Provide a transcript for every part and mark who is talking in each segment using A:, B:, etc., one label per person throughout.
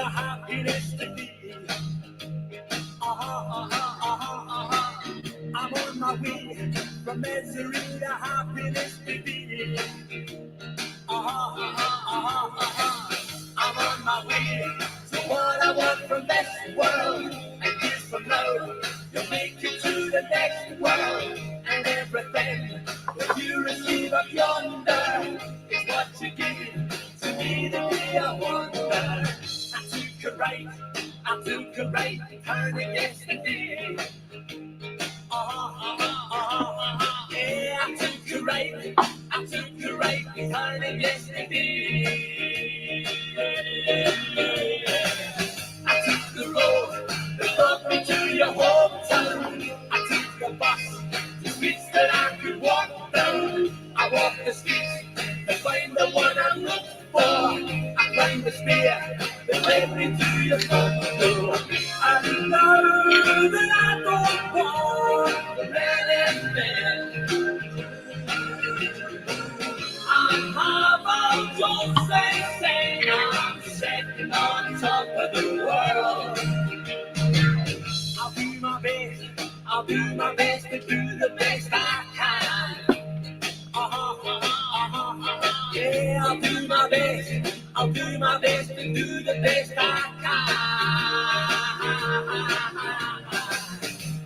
A: to happiness to be. I'm on my way from misery to happiness to be. I'm on my way to what I want from this world. And years from now, you'll make it to the next world. And everything that you receive up yonder is what you give to me the day I wonder. I took a right turn yesterday. Yeah, I took a right turn yesterday. I took the road that brought me to your hometown. I took a bus to streets that I could walk down. I walked the streets to find the one I'm looking for. I climbed the stair that led me to your front door. I know that I don't want anything. I'm about your say I'm sitting on top of the world. I'll do my best to do the best I can. Yeah, I'll do my best to do the best I can.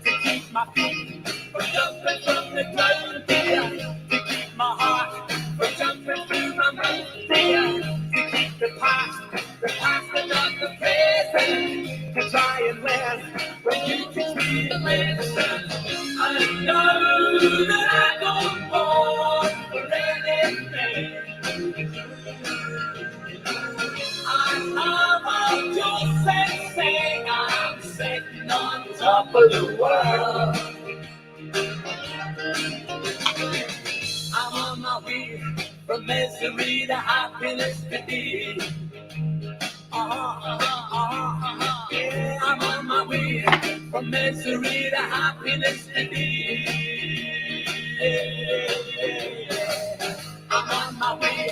A: To keep my feet from jumping from the ground, dear. To keep my heart from jumping through my mouth, dear. To keep the past and not the present. To try and learn when you teach me the lesson. I know that I don't want for anything. I'm just saying I'm sitting on top of the world. I'm on my way from misery to happiness today. Yeah, I'm on my way from misery to happiness today. I'm on my way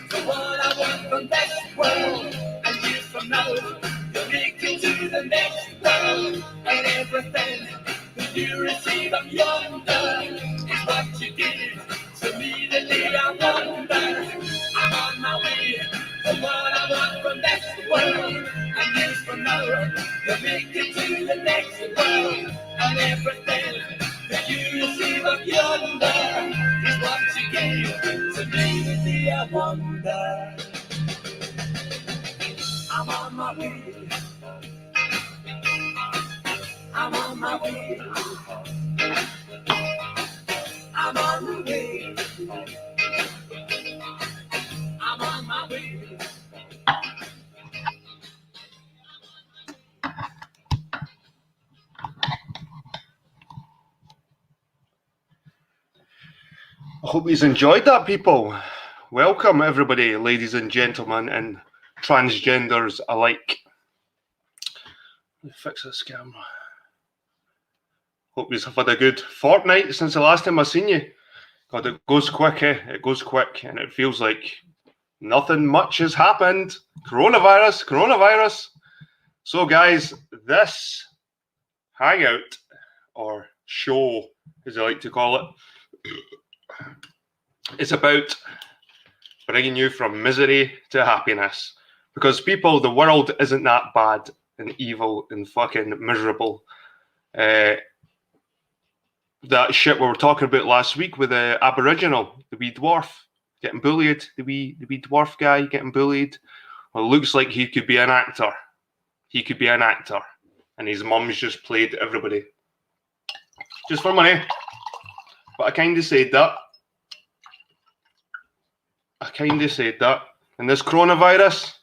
A: to what I want from this world. And years from now, you'll make it to the next world. And everything that you receive up yonder is what you give to me the day I wonder. I'm on my way to what I want from this world. And years from now, you'll make it to the next world. And everything that you receive up yonder is what you gave to me the day I wonder. I'm on my way. I'm on my way. I'm on my way. I'm on my way.
B: I hope you enjoyed that, people. Welcome, everybody, ladies and gentlemen, and transgenders alike. Let me fix this camera. Hope you've had a good fortnight since the last time I seen you. God, it goes quick, eh? It goes quick, and it feels like nothing much has happened. Coronavirus. So, guys, this hangout, or show, as I like to call it, it's about bringing you from misery to happiness. Because, people, the world isn't that bad and evil and fucking miserable. That shit we were talking about last week with the Aboriginal, the wee dwarf getting bullied, the wee dwarf guy getting bullied. Well, it looks like he could be an actor. And his mum's just played everybody. Just for money. But I kind of said that. And this coronavirus,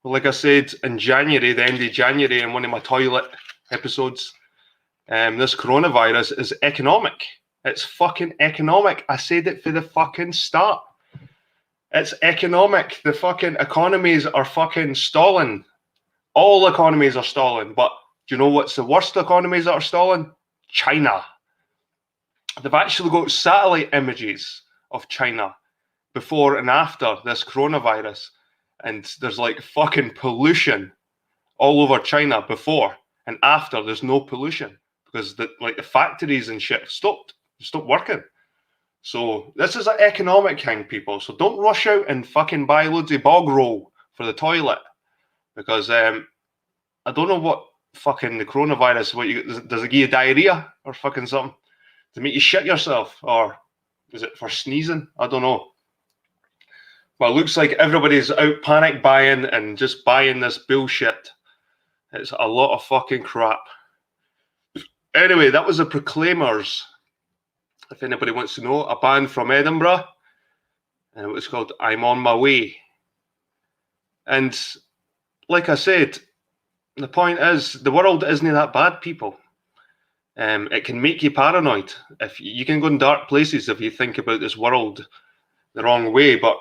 B: well, like I said in January, the end of January, in one of my toilet episodes, this coronavirus is economic. It's fucking economic. I said it for the fucking start. It's economic. The fucking economies are fucking stalling. All economies are stalling. But do you know what's the worst economies that are stalling? China. They've actually got satellite images of China before and after this coronavirus. And there's like fucking pollution all over China before and after there's no pollution because the factories and shit stopped working. So this is an economic thing, people. So don't rush out and fucking buy loads of bog roll for the toilet because I don't know what fucking the coronavirus, does it give you diarrhea or fucking something to make you shit yourself, or is it for sneezing? I don't know. Well, it looks like everybody's out panic buying and just buying this bullshit. It's a lot of fucking crap. Anyway, that was the Proclaimers. If anybody wants to know, a band from Edinburgh. And it was called I'm On My Way. And like I said, the point is, the world isn't that bad, people. It can make you paranoid. If you can go in dark places if you think about this world the wrong way, but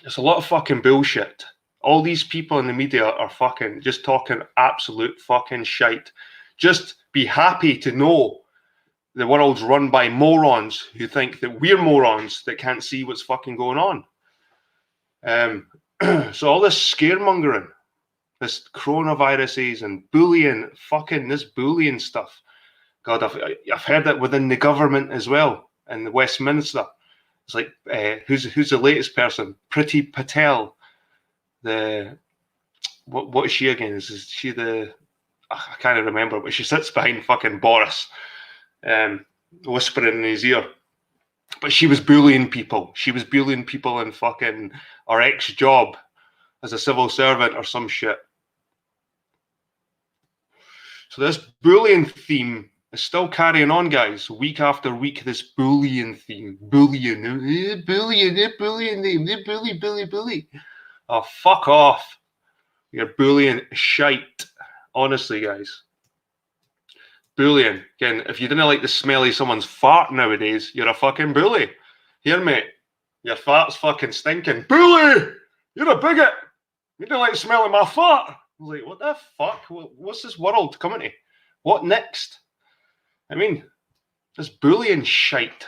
B: it's a lot of fucking bullshit. All these people in the media are fucking just talking absolute fucking shite. Just be happy to know the world's run by morons who think that we're morons that can't see what's fucking going on. So all this scaremongering, this coronaviruses and bullying, fucking this bullying stuff. God, I've heard it within the government as well, in the Westminster. It's like, who's the latest person? Priti Patel. What is she again? Is she the? I can't remember, but she sits behind fucking Boris, whispering in his ear. But she was bullying people. She was bullying people in fucking her ex-job as a civil servant or some shit. So this bullying theme is still carrying on, guys. Week after week, this bullying theme. Bullying. Bully. Oh, fuck off. You're bullying shite. Honestly, guys. Bullying. Again, if you didn't like the smell of someone's fart nowadays, you're a fucking bully. Here, mate. Your fart's fucking stinking. Bully! You're a bigot. You don't like the smell of my fart. I was like, what the fuck? What's this world coming to? What next? I mean, this bullying shite.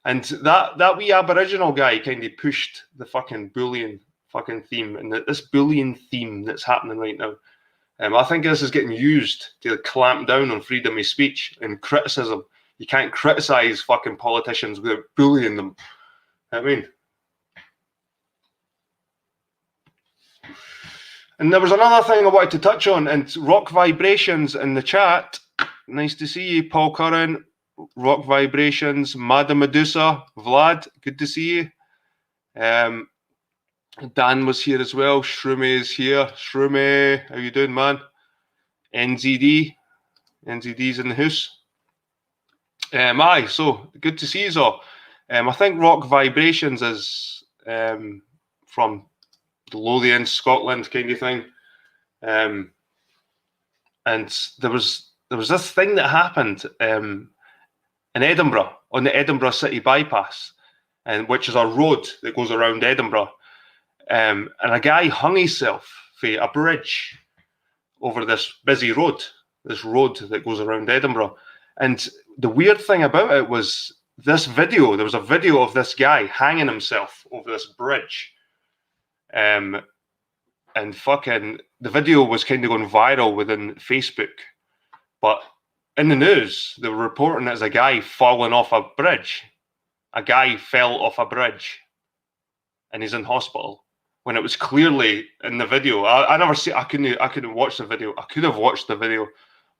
B: And that wee Aboriginal guy kind of pushed the fucking bullying fucking theme. And this bullying theme that's happening right now. I think this is getting used to clamp down on freedom of speech and criticism. You can't criticize fucking politicians without bullying them. I mean, and there was another thing I wanted to touch on, and Rock Vibrations in the chat. Nice to see you, Paul Curran. Rock Vibrations, Madam Medusa, Vlad, good to see you. Dan was here as well. Shroomy is here. Shroomy, how you doing, man? NZD's in the house. So good to see you all. I think Rock Vibrations is from the Lothian, Scotland kind of thing. And there was this thing that happened in Edinburgh, on the Edinburgh City Bypass, and which is a road that goes around Edinburgh. And a guy hung himself for a bridge over this busy road, this road that goes around Edinburgh. And the weird thing about it was this video, there was a video of this guy hanging himself over this bridge. And fucking, the video was kind of going viral within Facebook. But in the news, they were reporting it as a guy falling off a bridge. A guy fell off a bridge and he's in hospital. When it was clearly in the video, I couldn't watch the video. I could have watched the video,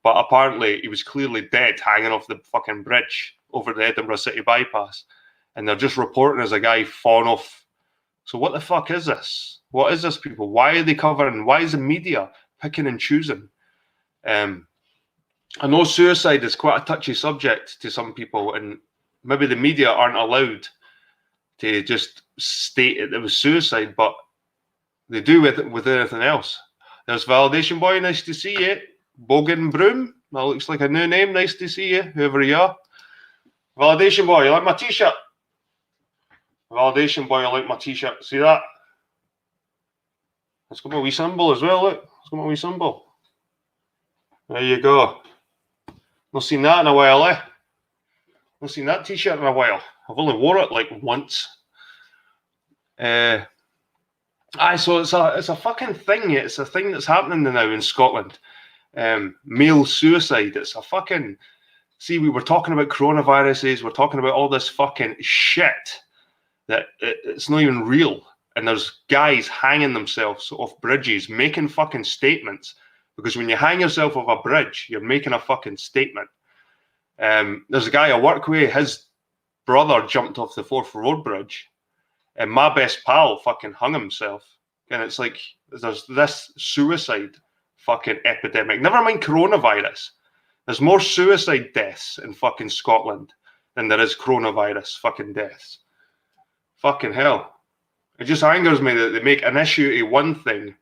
B: but apparently he was clearly dead, hanging off the fucking bridge over the Edinburgh City Bypass, and they're just reporting as a guy falling off. So what the fuck is this? What is this, people? Why are they covering? Why is the media picking and choosing? I know suicide is quite a touchy subject to some people, and maybe the media aren't allowed to just state it was suicide, but they do with anything else. There's Validation Boy, nice to see you. Bogan Broom, that looks like a new name, nice to see you, whoever you are. Validation Boy, you like my t-shirt? Validation Boy, you like my t-shirt? See that? It's got my wee symbol as well, look. It's got my wee symbol. There you go. Not seen that in a while, eh? Not seen that t-shirt in a while. I've only wore it like once. Aye, so it's a fucking thing. It's a thing that's happening now in Scotland. Male suicide. It's a fucking. See, we were talking about coronaviruses. We're talking about all this fucking shit that it's not even real. And there's guys hanging themselves off bridges, making fucking statements. Because when you hang yourself off a bridge, you're making a fucking statement. There's a guy I work with. His brother jumped off the Forth Road Bridge, and my best pal fucking hung himself. And it's like there's this suicide fucking epidemic. Never mind coronavirus. There's more suicide deaths in fucking Scotland than there is coronavirus fucking deaths. Fucking hell. It just angers me that they make an issue of one thing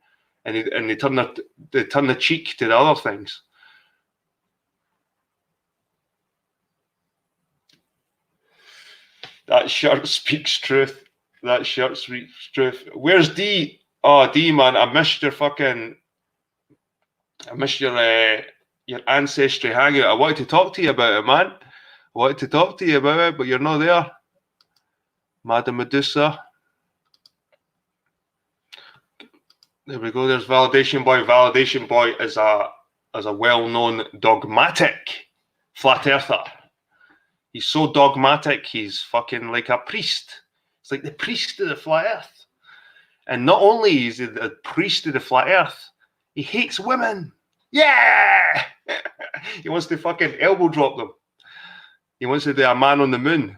B: and they turn the cheek to the other things. That shirt speaks truth. That shirt speaks truth. Where's D? Oh, D, man, I missed your Ancestry hangout. I wanted to talk to you about it, man. I wanted to talk to you about it, but you're not there. Madam Medusa. There we go. There's Validation Boy. Validation Boy is a well-known dogmatic flat earther. He's so dogmatic, he's fucking like a priest. It's like the priest of the flat earth. And not only is he the priest of the flat earth, he hates women. Yeah! He wants to fucking elbow drop them. He wants to do a man on the moon.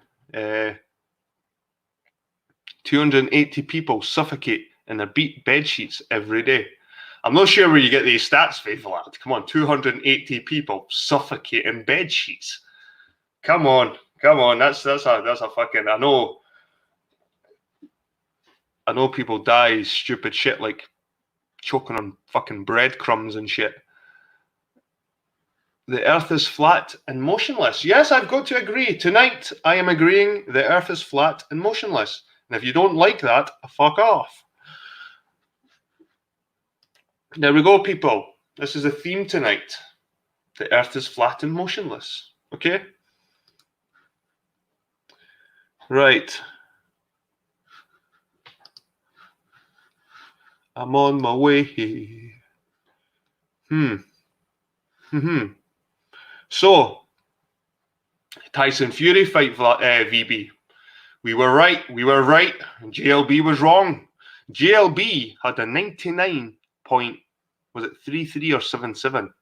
B: 280 people suffocate in their bed sheets every day. I'm not sure where you get these stats, faithful lad. Come on, 280 people suffocate in bed sheets. Come on. That's a fucking. I know people die stupid shit like choking on fucking breadcrumbs and shit. The earth is flat and motionless. Yes, I've got to agree. Tonight, I am agreeing the earth is flat and motionless. And if you don't like that, fuck off. There we go, people. This is a theme tonight. The earth is flat and motionless. Okay? Right. I'm on my way. So, Tyson Fury fight VB. We were right. JLB was wrong. JLB had a 99.33 or 77?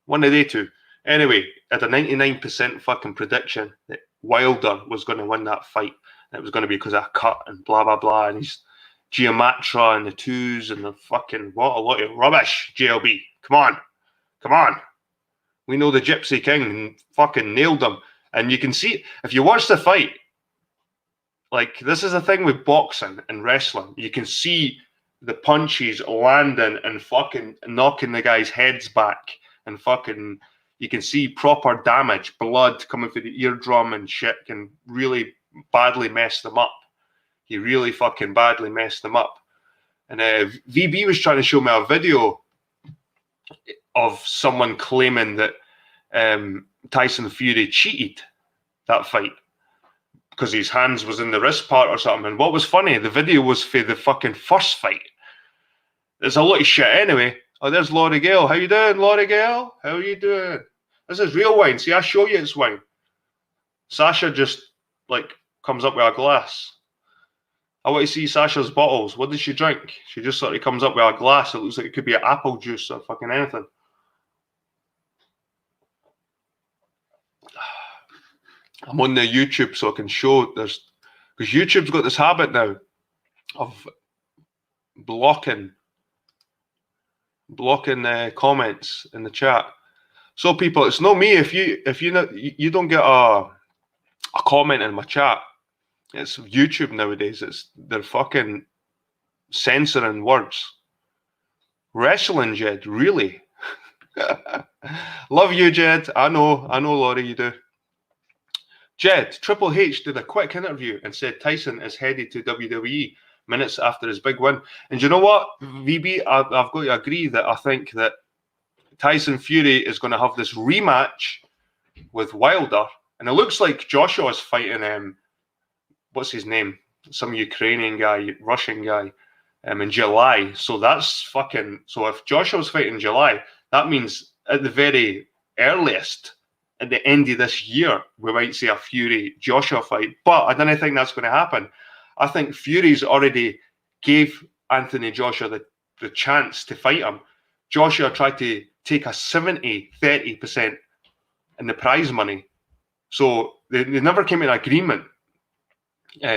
B: One of the two. Anyway, at a 99% fucking prediction that Wilder was going to win that fight. And it was going to be because of a cut and blah, blah, blah. And he's Geomatra and the twos and the fucking, what a lot of rubbish, JLB. Come on. We know the Gypsy King and fucking nailed him. And you can see, if you watch the fight, like, this is the thing with boxing and wrestling. You can see the punches landing and fucking knocking the guy's heads back. And fucking, you can see proper damage, blood coming through the eardrum and shit can really badly mess them up. He really fucking badly messed them up. And VB was trying to show me a video of someone claiming that Tyson Fury cheated that fight because his hands was in the wrist part or something. And what was funny, the video was for the fucking first fight. There's a lot of shit anyway. Oh, there's Laurie Gale. How you doing, Laurie Gale? How you doing? This is real wine. See, I show you it's wine. Sasha just, like, comes up with a glass. I want to see Sasha's bottles. What does she drink? She just sort of comes up with a glass. It looks like it could be an apple juice or fucking anything. I'm on the YouTube so I can show because YouTube's got this habit now of blocking comments in the chat. So people, it's not me if you don't get a comment in my chat. It's YouTube nowadays. They're fucking censoring words. Wrestling, Jed, really? Love you, Jed. I know, Laurie, you do. Jed, Triple H did a quick interview and said Tyson is headed to WWE minutes after his big win. And you know what, VB, I've got to agree that I think that Tyson Fury is going to have this rematch with Wilder. And it looks like Joshua's fighting, what's his name? Some Ukrainian guy, Russian guy. in July. So that's fucking. So if Joshua's fighting in July, that means at the very earliest, at the end of this year, we might see a Fury Joshua fight. But I don't think that's going to happen. I think Fury's already gave Anthony Joshua the chance to fight him. Joshua tried to take a 70-30% in the prize money. So they never came to an agreement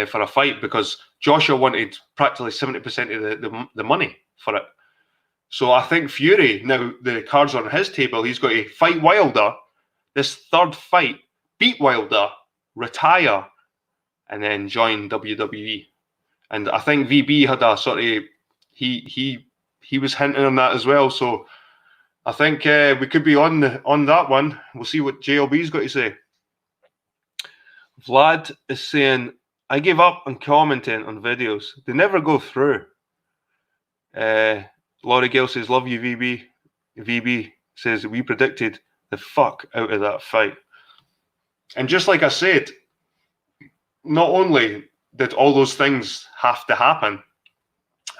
B: for a fight because Joshua wanted practically 70% of the money for it. So I think Fury, now the cards are on his table, he's got to fight Wilder, this third fight, beat Wilder, retire, and then join WWE. And I think VB had a sort of, he was hinting on that as well. So I think we could be on that one. We'll see what JLB's got to say. Vlad is saying, I gave up on commenting on videos. They never go through. Laurie Gill says, love you, VB. VB says, we predicted the fuck out of that fight. And just like I said, not only did all those things have to happen,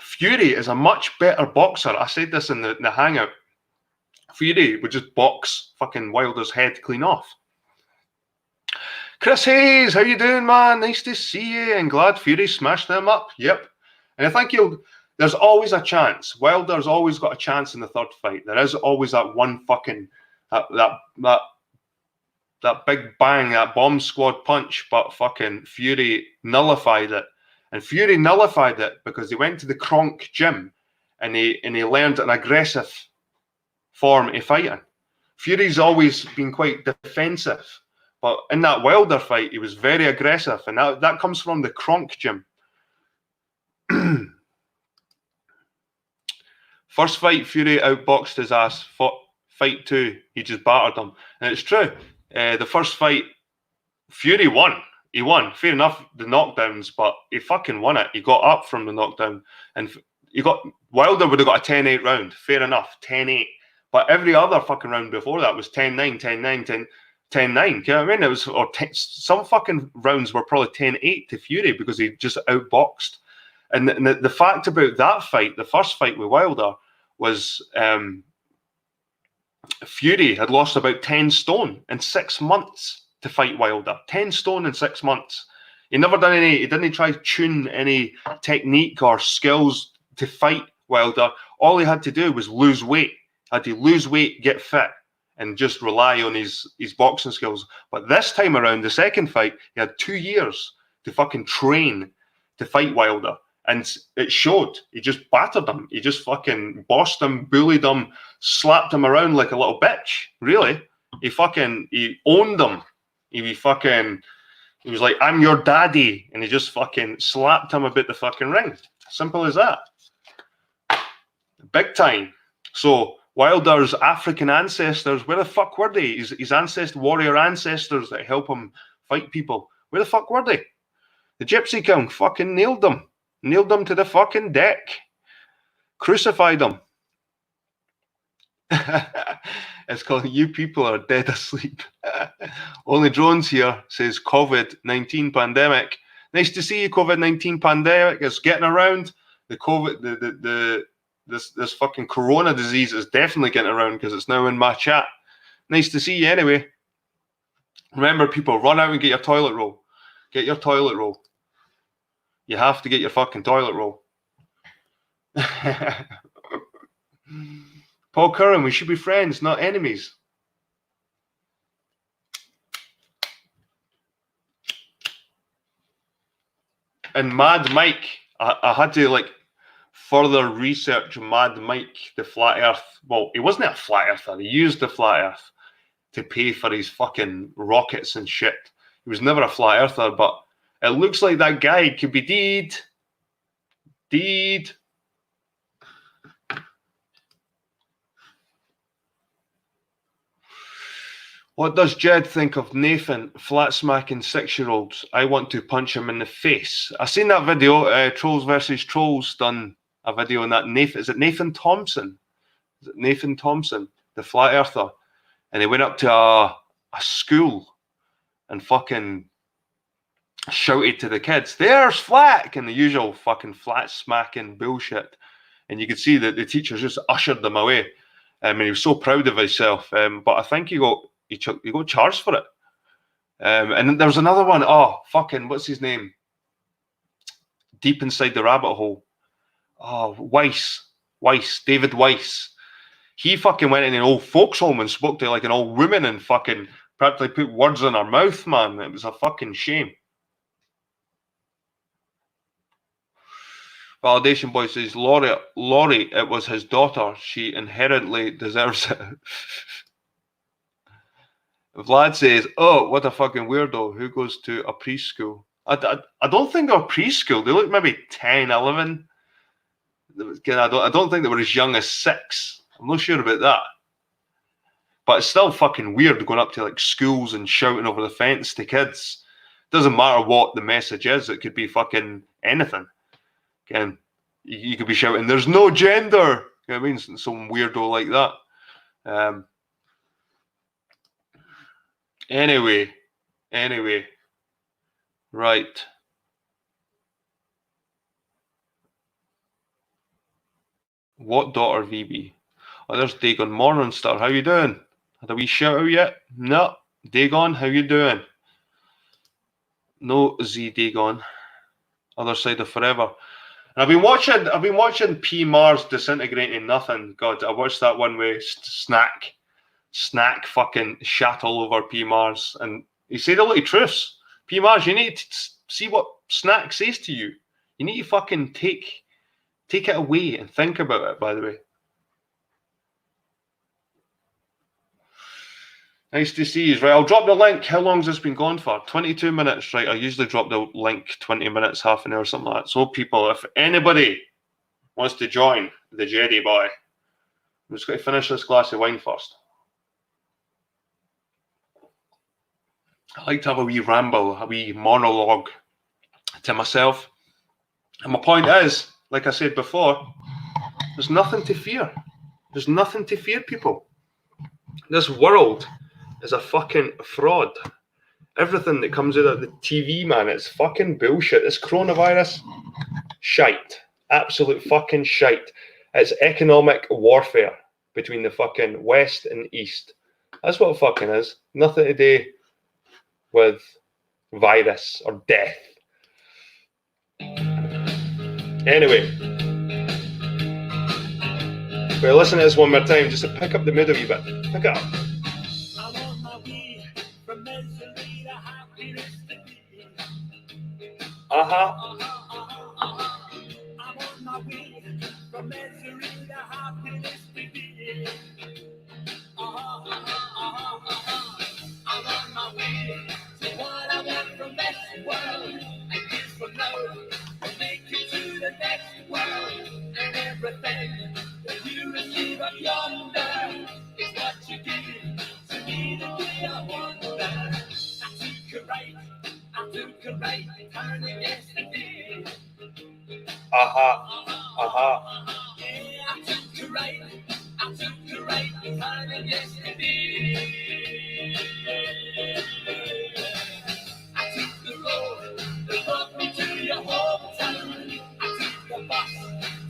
B: Fury is a much better boxer. I said this in the hangout. Fury would just box fucking Wilder's head clean off. Chris Hayes, how you doing, man? Nice to see you, and glad Fury smashed them up. Yep. And I think there's always a chance. Wilder's always got a chance in the third fight. There is always that one fucking that big bang, that bomb squad punch, but fucking Fury nullified it. And Fury nullified it because he went to the Kronk gym and he learned an aggressive form of fighting. Fury's always been quite defensive. But in that Wilder fight, he was very aggressive, and that comes from the Kronk gym. First fight, Fury outboxed his ass. Fight 2, he just battered him. And it's true. The first fight, Fury won. He won. Fair enough, the knockdowns, but he fucking won it. He got up from the knockdown. And Wilder would have got a 10-8 round. Fair enough, 10-8. But every other fucking round before that was 10-9, 10-9, 10-9, you know what I mean? It was, some fucking rounds were probably 10-8 to Fury because he just outboxed. And the fact about that fight, the first fight with Wilder, was Fury had lost about 10 stone in 6 months to fight Wilder. 10 stone in 6 months. He didn't try to tune any technique or skills to fight Wilder. All he had to do was lose weight. Had to lose weight, get fit, and just rely on his boxing skills. But this time around, the second fight, he had 2 years to fucking train to fight Wilder. And it showed. He just battered him. He just fucking bossed him, bullied him, slapped him around like a little bitch. Really. He owned him. He was like, I'm your daddy. And he just fucking slapped him about the fucking ring. Simple as that. Big time. So Wilder's African ancestors, where the fuck were they? His warrior ancestors that help him fight people. Where the fuck were they? The Gypsy King fucking nailed them. Nailed them to the fucking deck. Crucified them. It's called You People Are Dead Asleep. Only Drones here says COVID-19 pandemic. Nice to see you, COVID-19 pandemic. It's getting around. The COVID, this fucking corona disease is definitely getting around because it's now in my chat. Nice to see you anyway. Remember, people, run out and get your toilet roll. Get your toilet roll. You have to get your fucking toilet roll. Paul Curran, we should be friends, not enemies. And Mad Mike, I had to further research Mad Mike, the flat earth. Well, he wasn't a flat earther. He used the flat earth to pay for his fucking rockets and shit. He was never a flat earther, but it looks like that guy could be deed. Deed. What does Jed think of Nathan flat smacking 6-year-olds? I want to punch him in the face. I seen that video, Trolls versus Trolls done a video on that. Is it Nathan Thompson? Is it Nathan Thompson, the flat earther? And he went up to a school and fucking shouted to the kids, "There's Flack!" and the usual fucking flat smacking bullshit. And you could see that the teachers just ushered them away. And he was so proud of himself. But I think he got charged for it. And then there was another one. Oh, fucking, what's his name? Deep inside the rabbit hole. Oh, David Weiss. He fucking went in an old folks home and spoke to like an old woman and fucking practically put words in her mouth, man. It was a fucking shame. Validation Boy says, Laurie, it was his daughter. She inherently deserves it. Vlad says, oh, what a fucking weirdo. Who goes to a preschool? I don't think they're preschool. They look maybe 10, 11. I don't think they were as young as 6. I'm not sure about that. But it's still fucking weird going up to like schools and shouting over the fence to kids. Doesn't matter what the message is. It could be fucking anything. Again, you could be shouting, "There's no gender." You know what I mean? Some weirdo like that. Anyway, right. What daughter, VB? Oh, there's Dagon. Morning, Star. How you doing? Had a wee shout out yet? No. Dagon, how you doing? No Z Dagon. Other side of forever. And I've been watching P Mars disintegrating nothing. God, I watched that one with Snack fucking shat all over P Mars, and he said a lot of truths. P Mars, you need to see what Snack says to you. You need to fucking take it away and think about it, by the way. Nice to see you. Right, I'll drop the link. How long has this been going for? 22 minutes, right? I usually drop the link 20 minutes, half an hour, something like that. So people, if anybody wants to join the Jedi Boy, I'm just going to finish this glass of wine first. I like to have a wee ramble, a wee monologue to myself. And my point is, like I said before, there's nothing to fear. There's nothing to fear, people. This world is a fucking fraud. Everything that comes out of the TV, man, it's fucking bullshit. This coronavirus, shite. Absolute fucking shite. It's economic warfare between the fucking West and East. That's what it fucking is. Nothing to do with virus or death. Anyway, well, listen to this one more time just to pick up the mood a wee bit. Pick it up.
A: I'm on my way from misery to happiness today. I'm on my way from misery to happiness today. I'm on my way to what I want from this world. And years from now, we'll make it to the next world. And everything that you receive up yonder is what you give to me the day I wonder. I took a right turning yesterday. Yeah, I took a right turning yesterday. I took the road that brought me to your hometown. I took the bus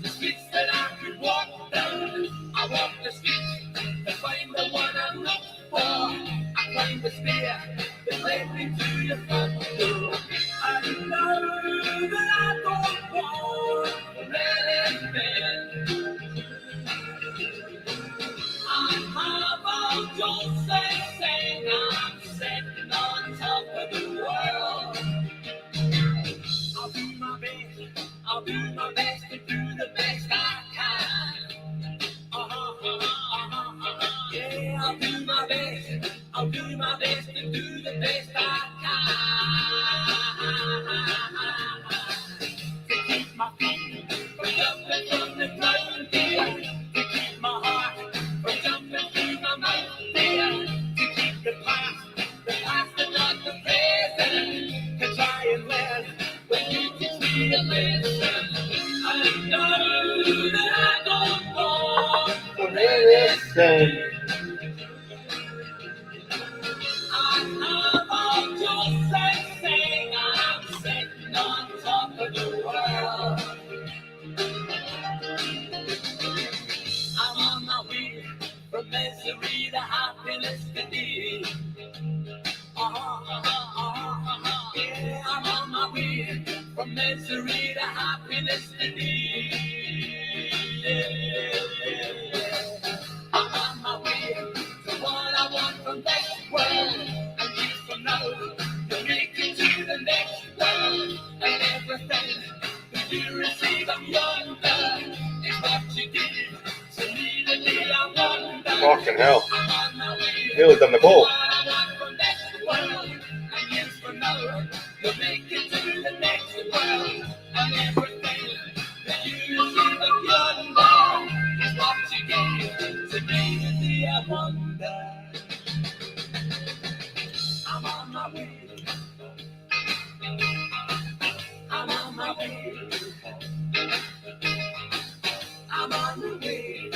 A: to streets that I could walk down. I walked the streets to find the one I'm looking for. I climbed the stair that led me to your front door. I know that I don't want anything. I have a Jones saying I'm sitting on top of the world. I'll do my best to do the best I can. Yeah, I'll do my best to do the best I can. To keep my feet from jumping from the ground, dear. To keep my heart from jumping through my mouth, dear. To keep the past and not the present. To try and learn when you teach me a lesson. I know that I don't want for anything. misery to happiness today. Yeah, I'm on my way from misery to happiness today. I'm on my way to what I want from this world. And years from now, you'll make it to the next world. And everything that you receive of yonder is what you give to me today. I wonder.
B: Fucking hell.
A: I'm on my way.
B: Nearly done the ball.
A: And years from now, you'll make it to the next world. And everything that you receive of yonder is what you gave to me today. I wonder. I'm on my way. I'm on my way. I'm on the way.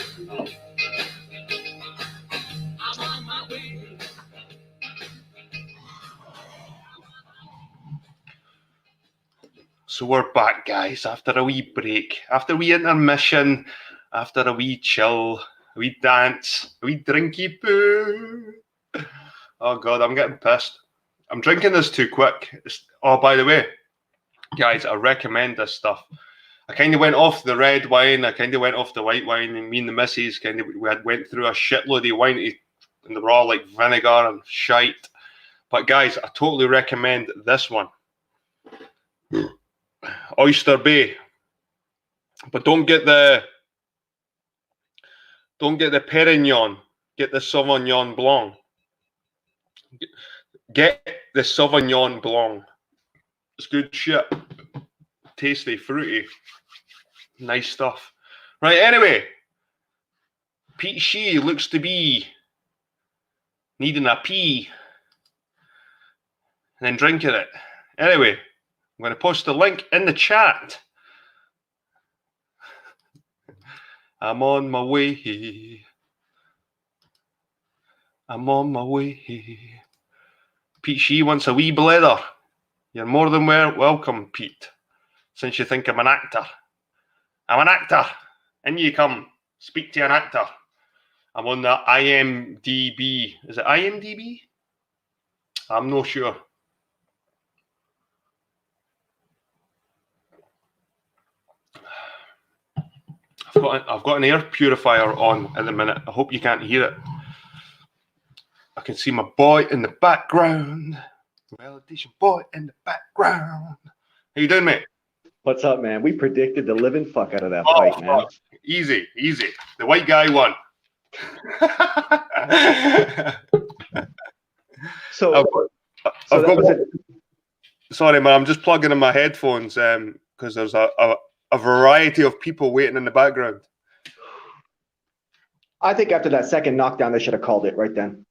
A: I'm on my way.
B: So we're back, guys, after a wee break, after a wee intermission, after a wee chill, a wee dance, a wee drinky poo. Oh, God, I'm getting pissed. I'm drinking this too quick. Oh, by the way, guys, I recommend this stuff. I kind of went off the red wine. I kind of went off the white wine. And me and the missus went through a shitload of wine, and they were all like vinegar and shite. But, guys, I totally recommend this one. Oyster Bay, but don't get the Perignon. Get the Sauvignon Blanc. Get the Sauvignon Blanc. It's good shit. Tasty, fruity, nice stuff. Right. Anyway, Pete Shee looks to be needing a pee and then drinking it. Anyway. I'm going to post the link in the chat. I'm on my way. I'm on my way. Pete Shee wants a wee blether. You're more than welcome, Pete. Since you think I'm an actor. I'm an actor. In you come. Speak to an actor. I'm on the IMDb. Is it IMDb? I'm not sure. I've got an air purifier on at the minute. I hope you can't hear it. I can see my boy in the background. Validation boy in the background. How you doing, mate?
C: What's up, man? We predicted the living fuck out of that fight, man.
B: Easy. The white guy won. Sorry, man. I'm just plugging in my headphones because there's a variety of people waiting in the background.
C: I think after that second knockdown, they should have called it right then.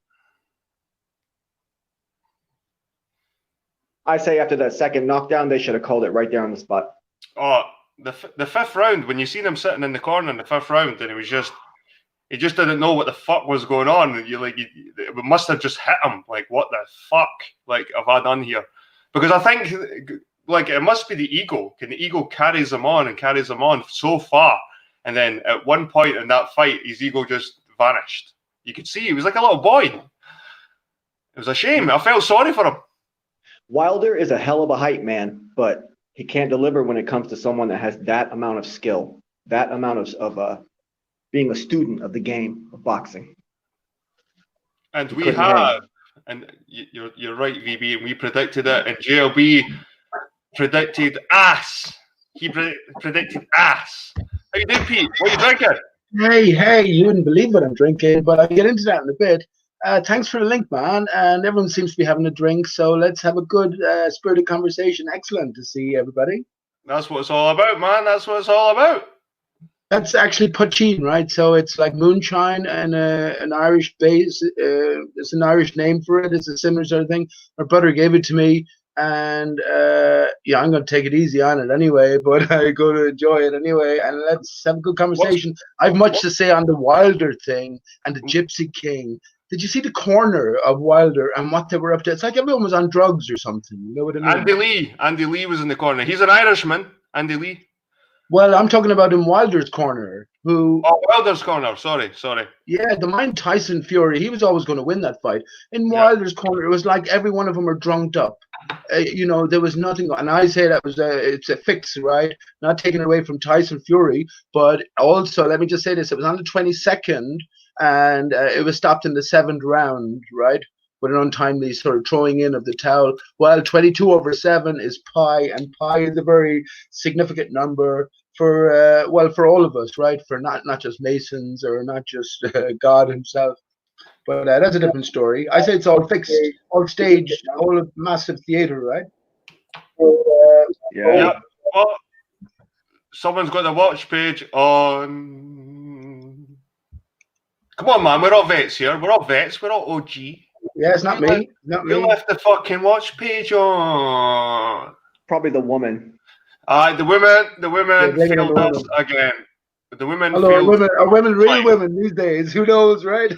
C: I say after that second knockdown, they should have called it right there on the spot.
B: Oh, the fifth round, when you seen him sitting in the corner in the fifth round, and he just didn't know what the fuck was going on. It must have just hit him. Like, what the fuck? Like, have I done here? Because I think, like, it must be the ego. The ego carries him on so far. And then at one point in that fight, his ego just vanished. You could see he was like a little boy. It was a shame. I felt sorry for him.
C: Wilder is a hell of a hype man, but he can't deliver when it comes to someone that has that amount of skill, that amount of being a student of the game of boxing.
B: And we have, and you're right, VB, and we predicted it, and JLB predicted ass. He predicted ass. How you doing, Pete? What are you drinking?
D: Hey, you wouldn't believe what I'm drinking, but I'll get into that in a bit. Thanks for the link, man. And everyone seems to be having a drink, so let's have a good spirited conversation. Excellent to see everybody.
B: That's what it's all about, man. That's what it's all about.
D: That's actually poutine, right? So it's like moonshine and an Irish base. It's an Irish name for it. It's a similar sort of thing. My brother gave it to me, and yeah, I'm going to take it easy on it anyway, but I'm going to enjoy it anyway. And let's have a good conversation. I've much to say on the Wilder thing and the Gypsy King. Did you see the corner of Wilder and what they were up to? It's like everyone was on drugs or something. You know what I mean?
B: Andy Lee was in the corner. He's an Irishman, Andy Lee.
D: Well, I'm talking about in Wilder's corner, who,
B: Oh, Wilder's corner. Sorry.
D: yeah, the mind Tyson Fury, he was always going to win that fight. In
B: Yeah.
D: Wilder's corner, it was like every one of them were drunked up. There was nothing, and I say that it's a fix, right? Not taking away from Tyson Fury, but also let me just say this: it was on the 22nd, and it was stopped in the 7th round, right? With an untimely sort of throwing in of the towel. Well, 22/7 is pi, and pi is a very significant number for all of us, right? For not just Masons or not just God Himself. But that's a different story. I say it's all fixed, all staged, all a massive theater, right?
B: Yeah. Well, someone's got the watch page on. Come on, man. We're all vets here. We're all vets. We're all OG.
D: Yeah, it's not me. Not
B: You
D: me.
B: left the fucking watch page on.
C: Probably the woman.
B: The women
D: Yeah,
B: failed
D: the
B: us
D: women.
B: again. The women
D: Hello,
B: failed.
D: are women real
B: Fine.
D: women these days? Who knows, right?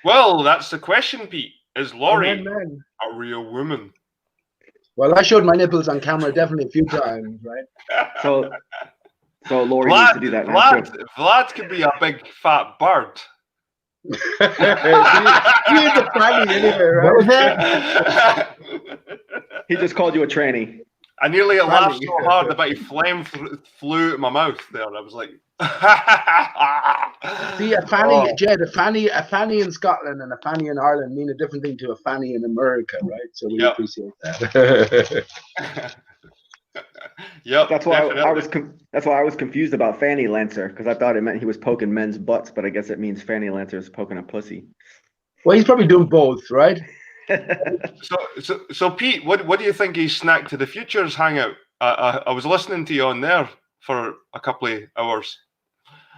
B: Well, that's the question, Pete. Is Laurie
D: Men.
B: a real woman?
D: Well, I showed my nipples on camera definitely a few times, right?
C: So Lori needs to do that now too.
B: Vlad could be a big fat bird.
D: She is a fanny anyway, right?
A: What was that?
C: He just called you a tranny.
B: I nearly laughed
D: Fanny.
B: so hard that phlegm flew out of my mouth there. I was like,
D: See, a fanny,
B: Oh.
D: Jed, a fanny in Scotland and a fanny in Ireland mean a different thing to a fanny in America, right? So we
B: Yep.
D: appreciate that.
B: Yep.
C: That's why
B: definitely.
C: that's why I was confused about Fanny Lancer, because I thought it meant he was poking men's butts, but I guess it means Fanny Lancer is poking a pussy.
D: Well, he's probably doing both, right?
B: So Pete, what do you think his Snack to the Futures hangout? I was listening to you on there for a couple of hours.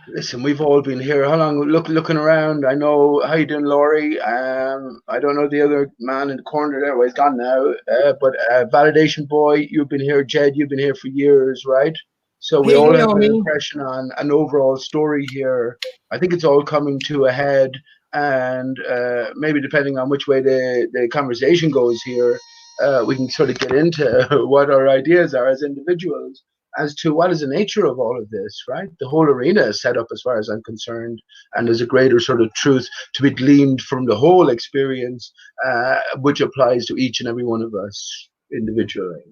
D: Listen, we've all been here. How long? Looking around. I know how you doing, Laurie. I don't know the other man in the corner there. Well, he's gone now. But Validation Boy, you've been here. Jed, you've been here for years, right? So we
A: Yeah,
D: all
A: you
D: have
A: know
D: an
A: me.
D: impression on an overall story here. I think it's all coming to a head, and maybe depending on which way the conversation goes here, we can sort of get into what our ideas are as individuals as to what is the nature of all of this, right? The whole arena is set up as far as I'm concerned, and there's a greater sort of truth to be gleaned from the whole experience, which applies to each and every one of us individually.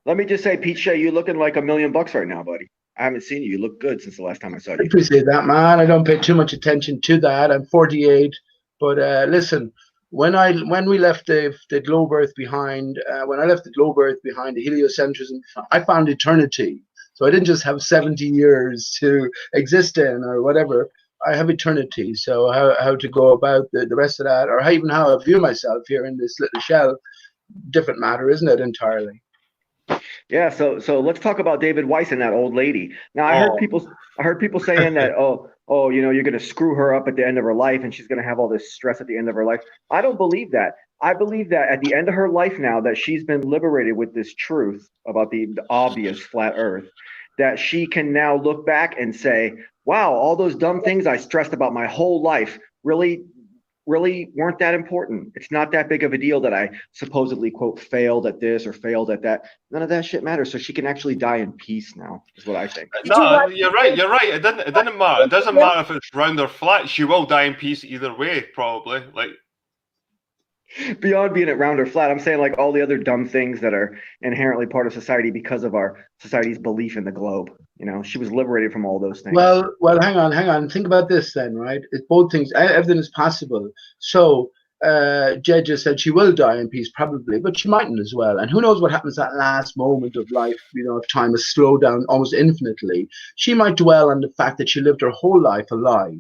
C: Let me just say, Pete Shea, you looking like $1 million right now, buddy. I haven't seen you. You look good since the last time I saw
D: I
C: you.
D: appreciate that, man. I don't pay too much attention to that. I'm 48, but listen, when we left the globe Earth behind, when I left the globe Earth behind, the heliocentrism, I found eternity. So I didn't just have 70 years to exist in or whatever. I have eternity. So how to go about the rest of that, or how I view myself here in this little shell, different matter, isn't it, entirely?
C: Yeah, so let's talk about David Weiss and that old lady. Now I heard people saying that you're going to screw her up at the end of her life and she's going to have all this stress at the end of her life. I don't believe that. I believe that at the end of her life now that she's been liberated with this truth about the obvious flat earth, that she can now look back and say, wow, all those dumb things I stressed about my whole life really weren't that important. It's not that big of a deal that I supposedly, quote, failed at this or failed at that. None of that shit matters. So she can actually die in peace now, is what I think.
B: No, you're right. It didn't matter. It doesn't matter if it's round or flat. She will die in peace either way, probably. Like,
C: beyond being it round or flat, I'm saying like all the other dumb things that are inherently part of society because of our society's belief in the globe. She was liberated from all those things.
D: Well, hang on. Think about this then, right? It's both things. Everything is possible. So, Jed just said she will die in peace, probably, but she mightn't as well. And who knows what happens that last moment of life, if time has slowed down almost infinitely. She might dwell on the fact that she lived her whole life a lie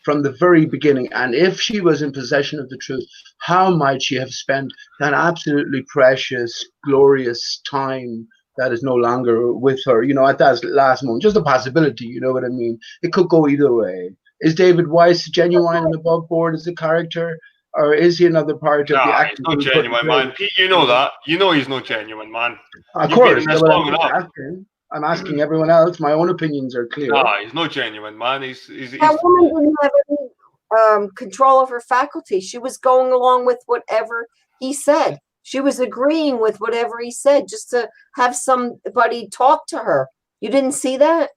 D: from the very beginning. And if she was in possession of the truth, how might she have spent that absolutely precious, glorious time that is no longer with her, at that last moment? Just a possibility, you know what I mean? It could go either way. Is David Weiss genuine and above board as a character, or is he another part of the acting?
B: He's not genuine, man. Pete, you know that. You know he's not genuine, man.
D: Of course.
B: Long
D: I'm asking everyone else. My own opinions are clear.
B: No, he's not genuine, man. He's
A: that woman didn't have any control of her faculty. She was going along with whatever he said. She was agreeing with whatever he said just to have somebody talk to her.
E: You didn't see that?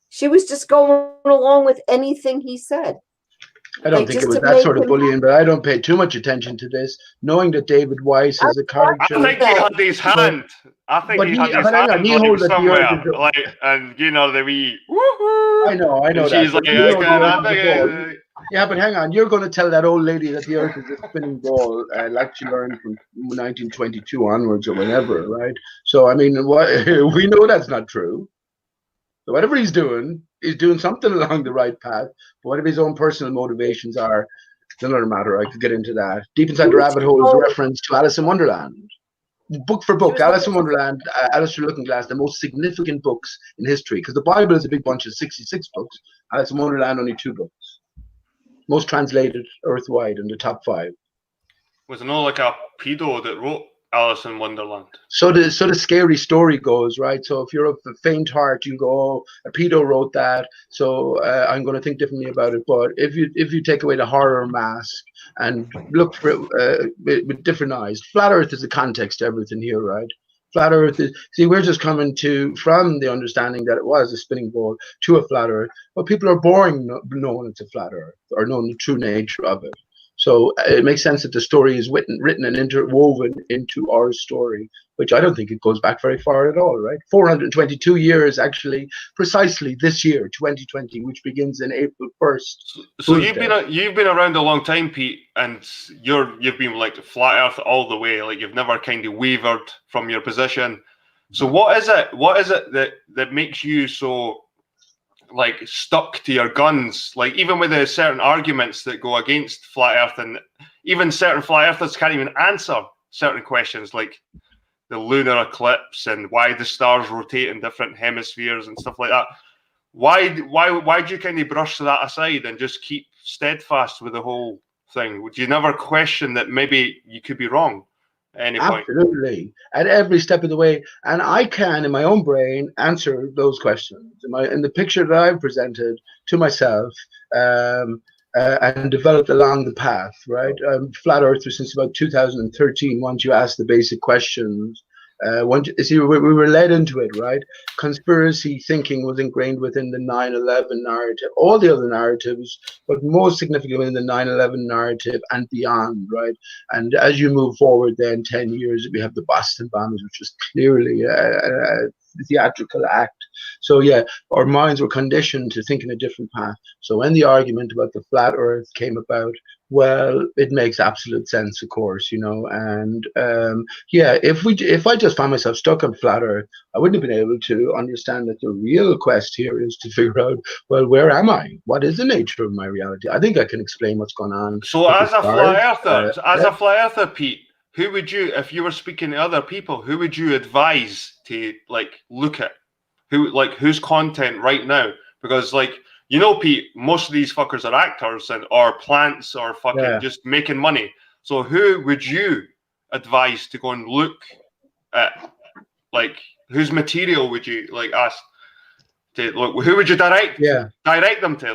E: She was just going along with anything he said.
D: I don't think it was that sort of bullying, but I don't pay too much attention to this, knowing that David Weiss is a character.
B: I think he had his hand. I think he had his hand like somewhere, like, and you know the wee.
D: I know
B: and she's
D: that.
B: like,
D: yeah, but hang on, you're going to tell that old lady that the Earth is a spinning ball, like she learned from 1922 onwards or whenever, right? So I mean, we know that's not true. So whatever he's doing something along the right path. But whatever his own personal motivations are, it's another matter. I could get into that. Deep Inside the Rabbit Hole is a reference to Alice in Wonderland. Book for book, Alice in Wonderland, Alice Through Looking Glass, the most significant books in history. Because the Bible is a big bunch of 66 books. Alice in Wonderland, only 2 books. Most translated earthwide in the top 5.
B: Was it not like a pedo that wrote Alice in Wonderland?
D: So the scary story goes, right? So if you're of a faint heart, you go, oh, a pedo wrote that, so I'm going to think differently about it. But if you take away the horror mask and look for it with different eyes, Flat Earth is the context to everything here, right? Flat Earth is, see, we're just coming from the understanding that it was a spinning ball to a flat Earth, but people are boring knowing it's a flat Earth or knowing the true nature of it. So it makes sense that the story is written and interwoven into our story, which I don't think it goes back very far at all, right? 422 years, actually, precisely this year, 2020, which begins in April 1st.
B: So you've been around a long time, Pete, and you've been like flat Earth all the way. Like you've never kind of wavered from your position. So what is it that makes you so like stuck to your guns, like even with the certain arguments that go against flat Earth, and even certain flat earthers can't even answer certain questions like the lunar eclipse and why the stars rotate in different hemispheres and stuff like that. Why do you kind of brush that aside and just keep steadfast with the whole thing? Would you never question that maybe you could be wrong at any point?
D: Absolutely, at every step of the way. And I can, in my own brain, answer those questions. In the picture that I've presented to myself and developed along the path, right? Flat Earther since about 2013, once you ask the basic questions. We were led into it, right? Conspiracy thinking was ingrained within the 9/11 narrative, all the other narratives, but most significantly in the 9/11 narrative and beyond, right? And as you move forward, then 10 years, we have the Boston bombings, which was clearly a theatrical act. So yeah, our minds were conditioned to think in a different path. So when the argument about the flat Earth came about, well, it makes absolute sense, of course, you know. And yeah, if I just found myself stuck on flat Earth, I wouldn't have been able to understand that the real quest here is to figure out, well, where am I? What is the nature of my reality? I think I can explain what's going on.
B: So as a flat earther, Pete, who would you, if you were speaking to other people, who would you advise to like look at? Whose content right now? Because like, you know, Pete, most of these fuckers are actors or plants or fucking just making money. So who would you advise to go and look at? Like, whose material would you like ask to look? Who would you direct them to?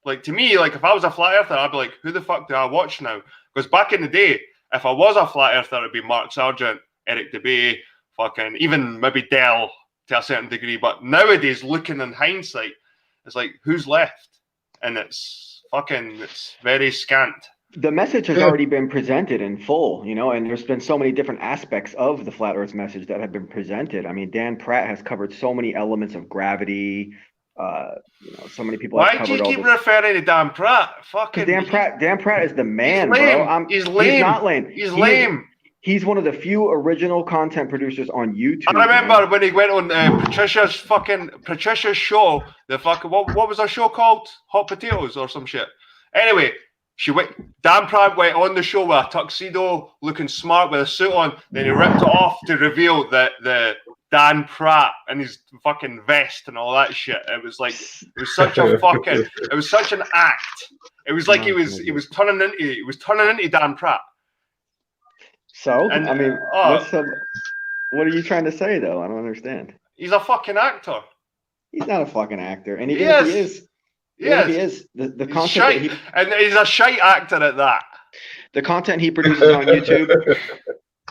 B: Like to me, like if I was a flat earther, I'd be like, who the fuck do I watch now? Because back in the day, if I was a flat earther, it'd be Mark Sargent, Eric DeBay, fucking even maybe Dell to a certain degree. But nowadays, looking in hindsight, it's like, who's left? And it's very scant.
C: The message has already been presented in full, you know, and there's been so many different aspects of the flat Earth message that have been presented. I mean, Dan Pratt has covered so many elements of gravity. You know, so many people.
B: Why do you keep referring to Dan Pratt? Fucking
C: Dan Pratt is the man,
B: bro. He's lame.
C: He's not lame.
B: He's lame.
C: He's one of the few original content producers on YouTube.
B: I remember when he went on Patricia's show. The fucking what was her show called? Hot Potatoes or some shit. Anyway, Dan Pratt went on the show with a tuxedo, looking smart with a suit on. Then he ripped it off to reveal the Dan Pratt and his fucking vest and all that shit. It was such an act. It was like he was turning into Dan Pratt.
C: So, and, I mean, what are you trying to say, though? I don't understand.
B: He's a fucking actor.
C: He's not a fucking actor. And even if he is, the content...
B: and he's a shite actor at that.
C: The content he produces on YouTube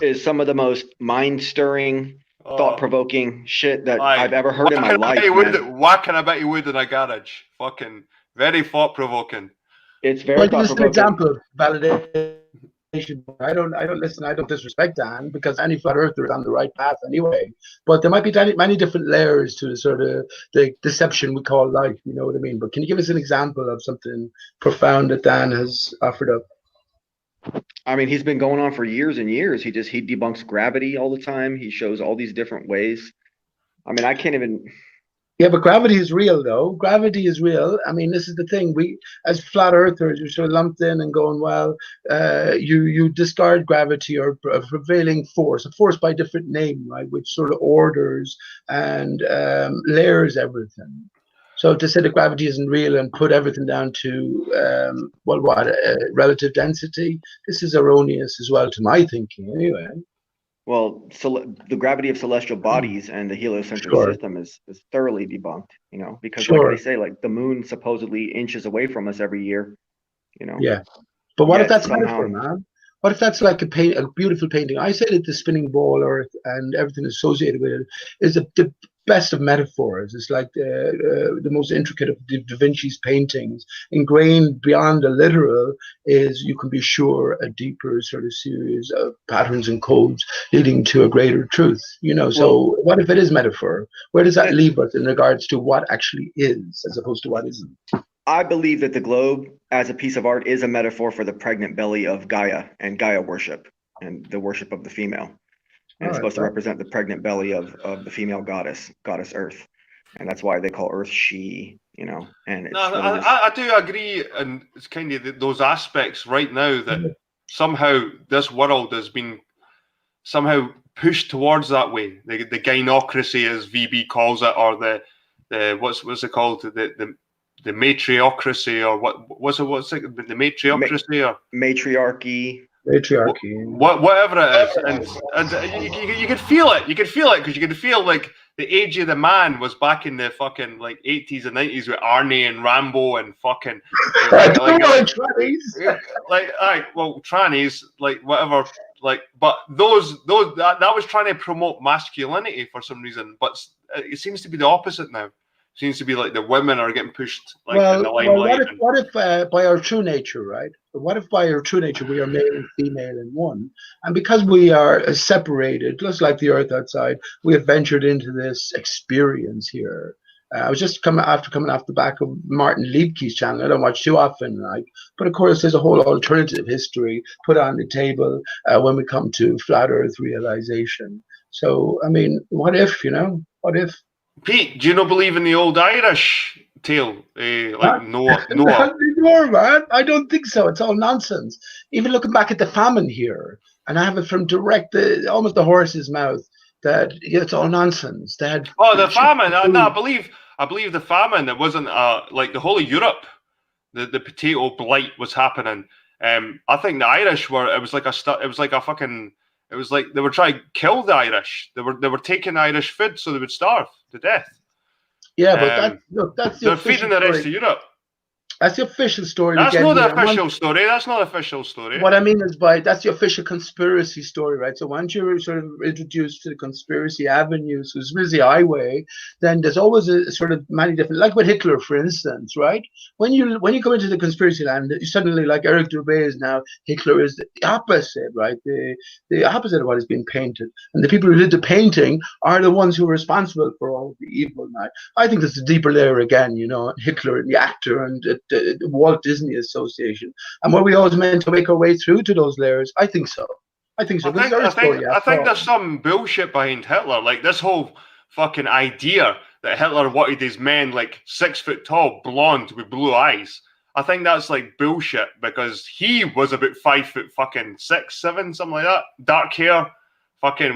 C: is some of the most mind-stirring, thought-provoking shit that
B: Aye.
C: I've ever heard in my life, man.
B: Whacking I bet you would in a garage. Fucking very thought-provoking.
C: It's very
D: Well, this is an
C: thought-provoking.
D: example of validation. I don't listen. I don't disrespect Dan, because any flat earther is on the right path anyway. But there might be many different layers to the sort of the deception we call life. You know what I mean? But can you give us an example of something profound that Dan has offered up?
C: I mean, he's been going on for years and years. He debunks gravity all the time. He shows all these different ways. I mean, I can't even.
D: Yeah, but gravity is real, though. Gravity is real. I mean, this is the thing. We, as flat earthers, you're sort of lumped in and going, well, you discard gravity or a prevailing force, a force by different name, right, which sort of orders and layers everything. So to say that gravity isn't real and put everything down to, relative density, this is erroneous as well to my thinking, anyway.
C: Well, the gravity of celestial bodies and the heliocentric system is thoroughly debunked, you know, because like they say, like the moon supposedly inches away from us every year, you know.
D: Yeah, but what if that's metaphor, man? What if that's like a beautiful painting? I say that the spinning ball Earth and everything associated with it is the best of metaphors. It's like the most intricate of Da Vinci's paintings, ingrained beyond the literal is, you can be sure, a deeper sort of series of patterns and codes leading to a greater truth. You know, so what if it is metaphor? Where does that leave us in regards to what actually is as opposed to what isn't?
C: I believe that the globe as a piece of art is a metaphor for the pregnant belly of Gaia and Gaia worship and the worship of the female. And it's supposed to represent the pregnant belly of the female goddess Earth. And that's why they call Earth she, you know. And it's
B: I do agree, and it's kind of those aspects right now that somehow this world has been somehow pushed towards that way. The gynocracy, as VB calls it, or the what's it called? The matriocracy, or what's it? The matriocracy or
D: matriarchy,
B: whatever it is, and you could feel it. You could feel it because you could feel like the age of the man was back in the fucking like 80s and 90s with Arnie and Rambo and fucking
D: trannies.
B: Like, trannies, like whatever, like, but that was trying to promote masculinity for some reason, but it seems to be the opposite now. Seems to be like the women are getting pushed in the limelight.
D: What if by our true nature, right? What if by our true nature we are male and female in one, and because we are separated, just like the Earth outside, we have ventured into this experience here. I was just coming off the back of Martin Liebke's channel. I don't watch too often, but of course there's a whole alternative history put on the table when we come to flat Earth realization. So I mean, what if, you know? What if?
B: Pete, do you not believe in the old Irish tale? Like Noah?
D: More, man. I don't think so. It's all nonsense. Even looking back at the famine here, and I have it from almost the horse's mouth, that it's all nonsense.
B: The famine. I believe the famine. It wasn't like the whole of Europe. The potato blight was happening. I think the Irish were. It was like they were trying to kill the Irish. They were taking Irish food so they would starve to death.
D: Yeah, but that's
B: they're feeding the rest of Europe.
D: That's the official story.
B: That's not the official story. That's not the official story.
D: What I mean is that's the official conspiracy story, right? So once you're sort of introduced to the conspiracy avenues, which is the highway, then there's always a sort of many different, like with Hitler, for instance, right? When you go into the conspiracy land, you suddenly, like Eric Dubé now, Hitler is the opposite, right? The opposite of what is being painted. And the people who did the painting are the ones who are responsible for all the evil now. I think there's a deeper layer again, you know, Hitler and the actor and the Walt Disney Association, and were we always meant to make our way through to those layers? I think so. I think
B: there's some bullshit behind Hitler, like this whole fucking idea that Hitler wanted his men like 6 foot tall, blonde with blue eyes. I think that's like bullshit because he was about 5 foot fucking 6, 7, something like that. Dark hair, fucking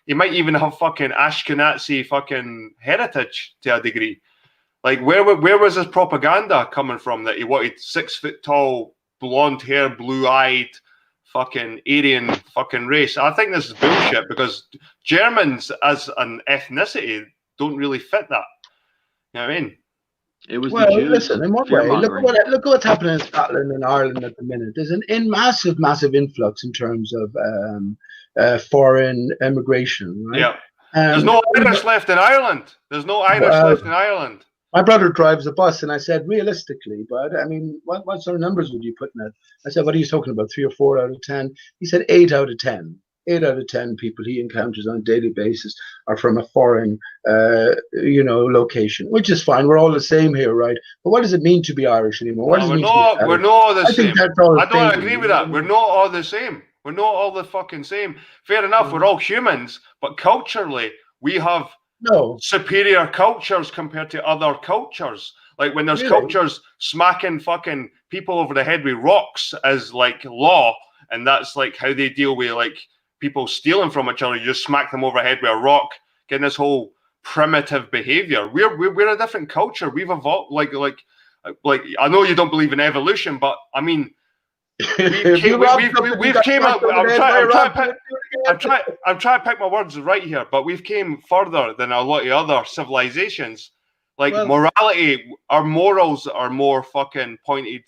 B: he might even have fucking Ashkenazi fucking heritage to a degree. Like, where was his propaganda coming from that he wanted 6 foot tall, blonde hair, blue eyed, fucking Aryan fucking race? I think this is bullshit because Germans as an ethnicity don't really fit that. You know what I mean?
C: It was the Jews.
D: Listen, in one way, look at what's happening in Scotland and Ireland at the minute. There's an massive influx in terms of foreign immigration, right?
B: Yeah. There's no Irish left in Ireland. There's no Irish left in Ireland.
D: My brother drives a bus, and I said, realistically, bud, I mean, what sort of numbers would you put in it? I said, what are you talking about, 3 or 4 out of 10? He said 8 out of 10. 8 out of 10 people he encounters on a daily basis are from a foreign, location, which is fine. We're all the same here, right? But what does it mean to be Irish anymore? What does it mean to be Irish?
B: We're not all the
D: I
B: same.
D: think that's all
B: I don't agree with that. We're not all the same. We're not all the fucking same. Fair enough, we're all humans, but culturally, we have superior cultures compared to other cultures. Like when there's cultures smacking fucking people over the head with rocks as like law, and that's like how they deal with like people stealing from each other. You just smack them over the head with a rock, getting this whole primitive behavior. We're a different culture. We've evolved. Like I know you don't believe in evolution, but I mean, I'm trying to pick my words right here, but we've came further than a lot of other civilizations. Like morality, our morals are more fucking pointed,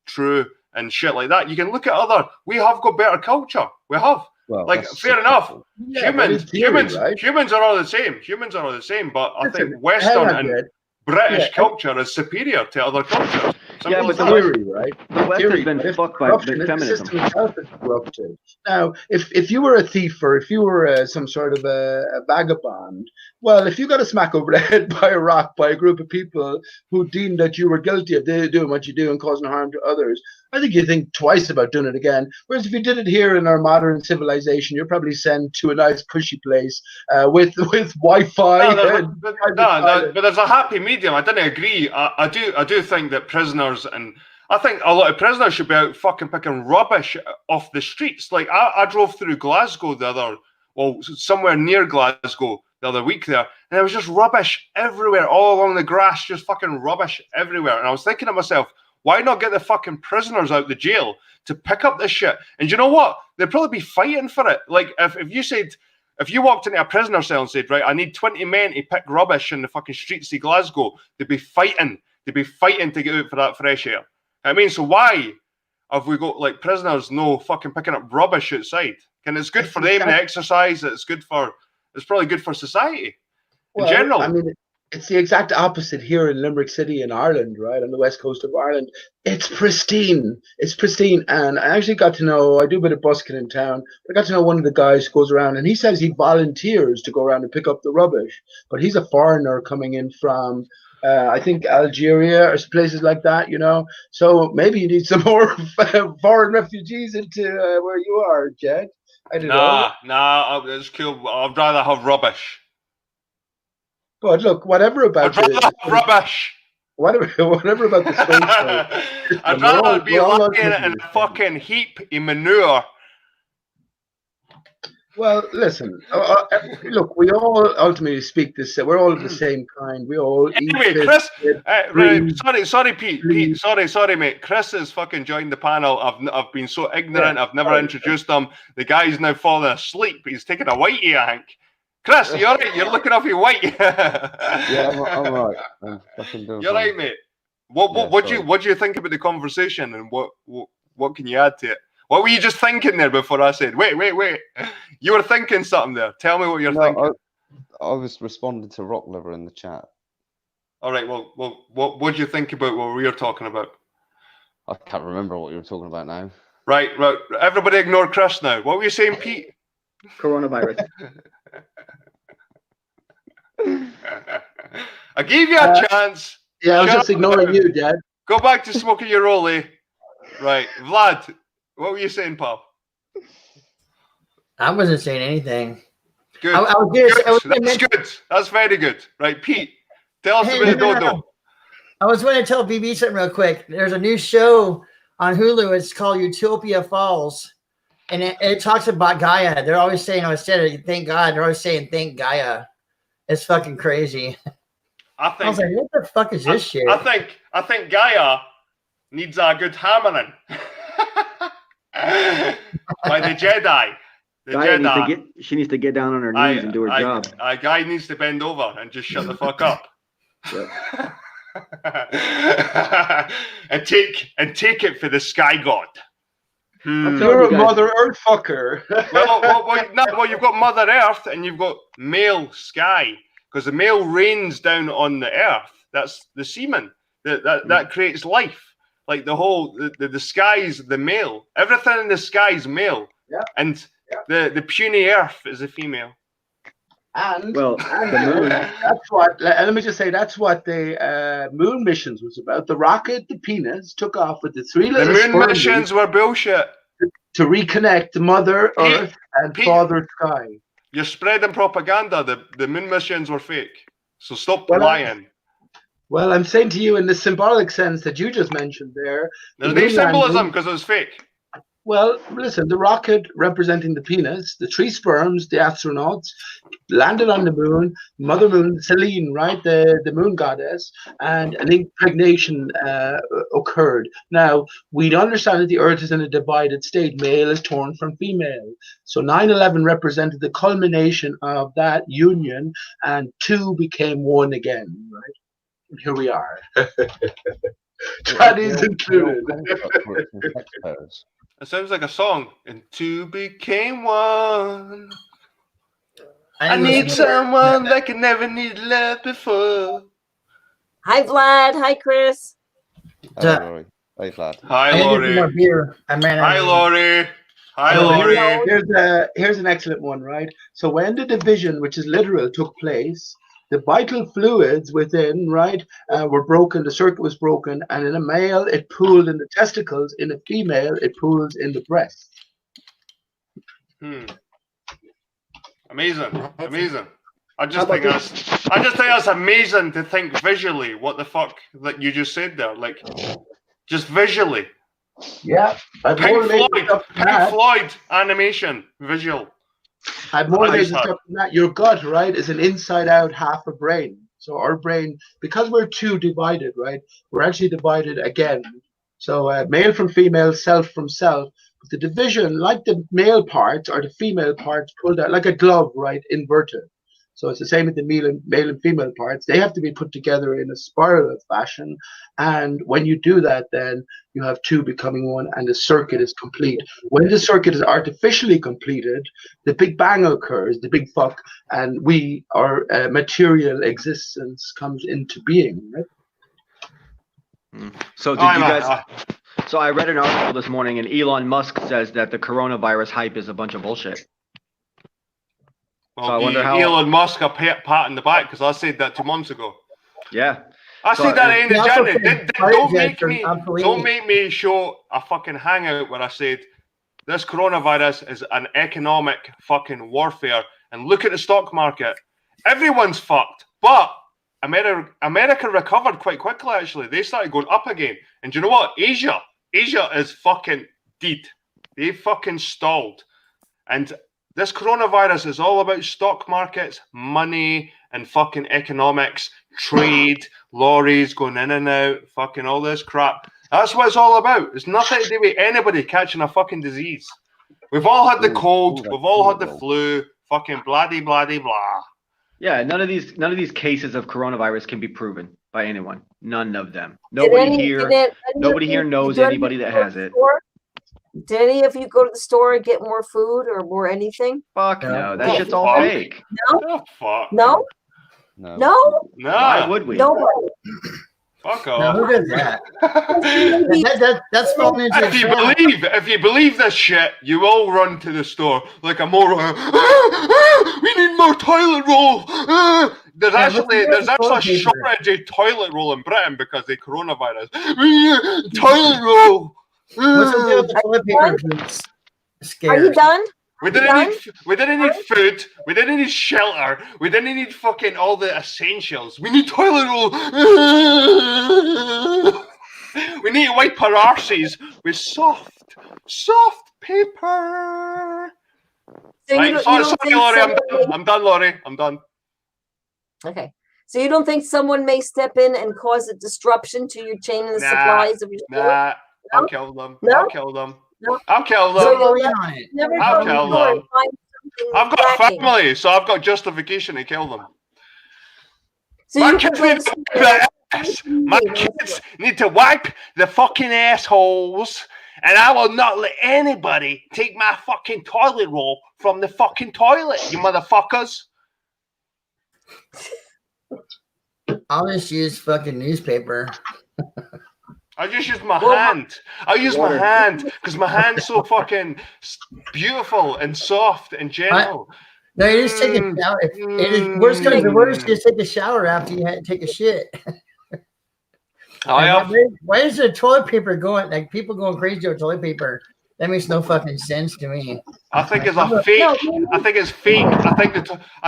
B: true, and shit like that. You can look at we have got better culture. We have. Well, like fair enough. Humans are all the same. Humans are all the same, but I think Western and British culture is superior to other cultures.
C: Yeah, but the theory, right? The West has been fucked by feminism. The system itself is
D: corrupted. Now, if you were a thief or if you were some sort of a vagabond, well, if you got a smack over the head by a rock by a group of people who deemed that you were guilty of doing what you do and causing harm to others, I think you think twice about doing it again. Whereas if you did it here in our modern civilization, you're probably sent to a nice cushy place with Wi-Fi.
B: But there's a happy medium. I didn't agree. I do think that prisoners, and I think a lot of prisoners should be out fucking picking rubbish off the streets. Like I drove through Glasgow somewhere near Glasgow the other week there, and there was just rubbish everywhere, all along the grass, just fucking rubbish everywhere. And I was thinking to myself, why not get the fucking prisoners out the jail to pick up this shit? And you know what? They'd probably be fighting for it. Like if you walked into a prisoner cell and said, right, I need 20 men to pick rubbish in the fucking streets of Glasgow, they'd be fighting. They'd be fighting to get out for that fresh air. I mean, so why have we got like prisoners fucking picking up rubbish outside? And it's good for them to exercise. It's probably good for society in general.
D: I mean, it's the exact opposite here in Limerick City in Ireland, right, on the west coast of Ireland. It's pristine. It's pristine. And I actually got to know, I do a bit of busking in town, but I got to know one of the guys who goes around, and he says he volunteers to go around and pick up the rubbish. But he's a foreigner coming in from, I think, Algeria or places like that, So maybe you need some more foreign refugees into where you are, Jed. I don't know.
B: Nah, it's cool. I'd rather have rubbish.
D: But look, whatever about
B: rubbish.
D: Whatever about the space.
B: I'd rather be lying in a fucking heap of manure.
D: Well, listen. Look, we all ultimately speak this. We're all of the same kind. We all
B: anyway,
D: eat
B: Chris. Sorry, Pete. Sorry, mate. Chris has fucking joined the panel. I've been so ignorant. I've never introduced him. The guy's now falling asleep. He's taking a whitey, I think. Chris, you all right? You're looking off your white.
F: Yeah, I'm right.
B: You're right, mate. What do you think about the conversation, and what can you add to it? What were you just thinking there before I said, wait? You were thinking something there. Tell me what you're thinking.
F: I was responding to Rock Liver in the chat.
B: All right. Well, what do you think about what we were talking about?
F: I can't remember what you were talking about now.
B: Right. Everybody ignore Chris now. What were you saying, Pete?
C: Coronavirus.
B: I gave you a chance.
D: Yeah, I was just ignoring you, Dad.
B: Go back to smoking your rollie. Right. Vlad, what were you saying, pal?
G: I wasn't saying anything.
B: Good. That's good. That's very good. Right, Pete, tell us about the dodo.
G: I was going to tell BB something real quick. There's a new show on Hulu. It's called Utopia Falls. And it talks about Gaia. They're always saying, thank God. They're always saying, thank Gaia. It's fucking crazy. I was like, what the fuck is this shit?
B: I think Gaia needs a good hammering by the Jedi.
C: She needs to get down on her knees and do her job.
B: A guy needs to bend over and just shut the fuck up. and take it for the Sky God.
C: I'm telling
D: You're
C: you
D: a
C: guys.
D: Mother Earth fucker.
B: well, you've got Mother Earth and you've got male sky, because the male rains down on the Earth. That's the semen. That creates life. Like the sky's the male. Everything in the sky's male.
D: Yeah.
B: And the puny Earth is a female.
D: And
C: Well, the moon.
D: that's what. Let me just say, that's what the moon missions was about. The rocket, the penis, took off with the three
B: The
D: little
B: moon
D: sperm
B: missions were bullshit.
D: to reconnect Mother Earth and
B: Pete.
D: Father Sky.
B: You're spreading propaganda. The moon missions were fake. So stop
D: Well,
B: lying.
D: Well, I'm saying to you in the symbolic sense that you just mentioned there.
B: There's
D: the
B: no
D: moon
B: symbolism
D: landing-
B: because it was fake.
D: Well, listen, the rocket representing the penis, the three sperms, the astronauts, landed on the moon, Mother Moon, Selene, right, the moon goddess, and an impregnation occurred. Now, we understand that the Earth is in a divided state. Male is torn from female. So 9/11 represented the culmination of that union, and two became one again, right? And here we are. Trannies included.
B: It sounds like a song. And two became one. I need someone like I never needed love before.
E: Hi, Vlad. Hi, Chris.
F: Hey, Laurie. Hey, Vlad.
B: Hi,
G: I need more
B: Laurie.
G: beer. I ran out
B: Hi,
G: of-
B: Laurie. Hi,
D: So
B: Laurie.
D: here's an excellent one, right? So when the division, which is literal, took place, the vital fluids within, right, were broken. The circuit was broken, and in a male, it pooled in the testicles. In a female, it pools in the breast.
B: Amazing. Amazing. I just think that's amazing to think visually what the fuck that you just said there. Like, just visually.
D: Yeah, I've more amazing stuff than
B: Pink
D: that.
B: Floyd animation visual.
D: I've more
B: I
D: amazing
B: just
D: stuff than that. Your gut, right, is an inside-out half a brain. So our brain, because we're two divided, right, we're actually divided again. So male from female, self from self. But the division, like the male parts or the female parts, pulled out like a glove, right, inverted. So it's the same with the male and female parts. They have to be put together in a spiral fashion. And when you do that, then you have two becoming one and the circuit is complete. When the circuit is artificially completed, the Big Bang occurs, the big fuck, and our material existence comes into being, right?
C: So did you guys? So I read an article this morning, and Elon Musk says that the coronavirus hype is a bunch of bullshit.
B: Well,
C: So I wonder how.
B: Elon Musk a pat in the back because I said that 2 months ago.
C: Yeah.
B: I
C: So
B: said that at the end
G: He
B: of
G: also
B: January.
G: said
B: Don't make me show a fucking hangout where I said this coronavirus is an economic fucking warfare. And look at the stock market. Everyone's fucked. But America recovered quite quickly, actually. They started going up again. And do you know what? Asia is fucking dead. They fucking stalled. And this coronavirus is all about stock markets, money, and fucking economics, trade, lorries going in and out, fucking all this crap. That's what it's all about. It's nothing to do with anybody catching a fucking disease. We've all had the cold. We've all had the flu. Fucking bloody blah.
C: Yeah. None of these cases of coronavirus can be proven by anyone. None of them. Nobody here knows anybody that has it.
E: Did any of you go to the store and get more food or more anything?
C: Fuck no. That shit's all
B: Fuck.
C: fake.
E: No?
B: Oh, fuck.
E: No?
F: No.
E: No?
C: Why would we?
E: Nobody.
B: Fuck
G: No,
B: off.
G: who does that? That's falling into
B: If you believe this shit, you all run to the store like a moron. We need more toilet roll. There's actually a shortage of toilet roll in Britain because of the coronavirus. Toilet roll.
G: What's the deal with the toilet paper? It's
E: Are
G: scary.
E: you done?
B: We didn't need food. We didn't need shelter. We didn't need fucking all the essentials. We need toilet roll. We need to wipe our arses with soft paper.
E: So
B: Right,
E: you
B: sorry,
E: don't think
B: Laurie.
E: someone
B: I'm done, Laurie. I'm done.
E: Okay. So you don't think someone may step in and cause a disruption to your chain and the
B: Nah,
E: supplies of your store?
B: Nah, I'll
E: No?
B: kill them.
E: No?
B: I'll kill them.
E: No?
B: I'll kill
E: So
B: them.
G: Go
E: you'll
G: in on it.
E: never
B: I'll
E: go to the
B: kill
E: store
B: them.
E: and find something
B: I've got a
E: lacking.
B: family, so I've got justification to kill them.
E: So
B: My
E: you
B: kids
E: can
B: need to wipe the ass. My kids need to wipe the fucking assholes and I will not let anybody take my fucking toilet roll from the fucking toilet, you motherfuckers.
G: I'll just use fucking newspaper.
B: I just use my hand. I use my hand because my hand's so fucking beautiful and soft and gentle.
G: No, you just take a shower. Worst comes to worst, you just take a shower after you take a shit. Why is the toilet paper going? Like people going crazy over toilet paper? That makes no fucking sense to me.
B: I think it's a fake. I think it's fake. I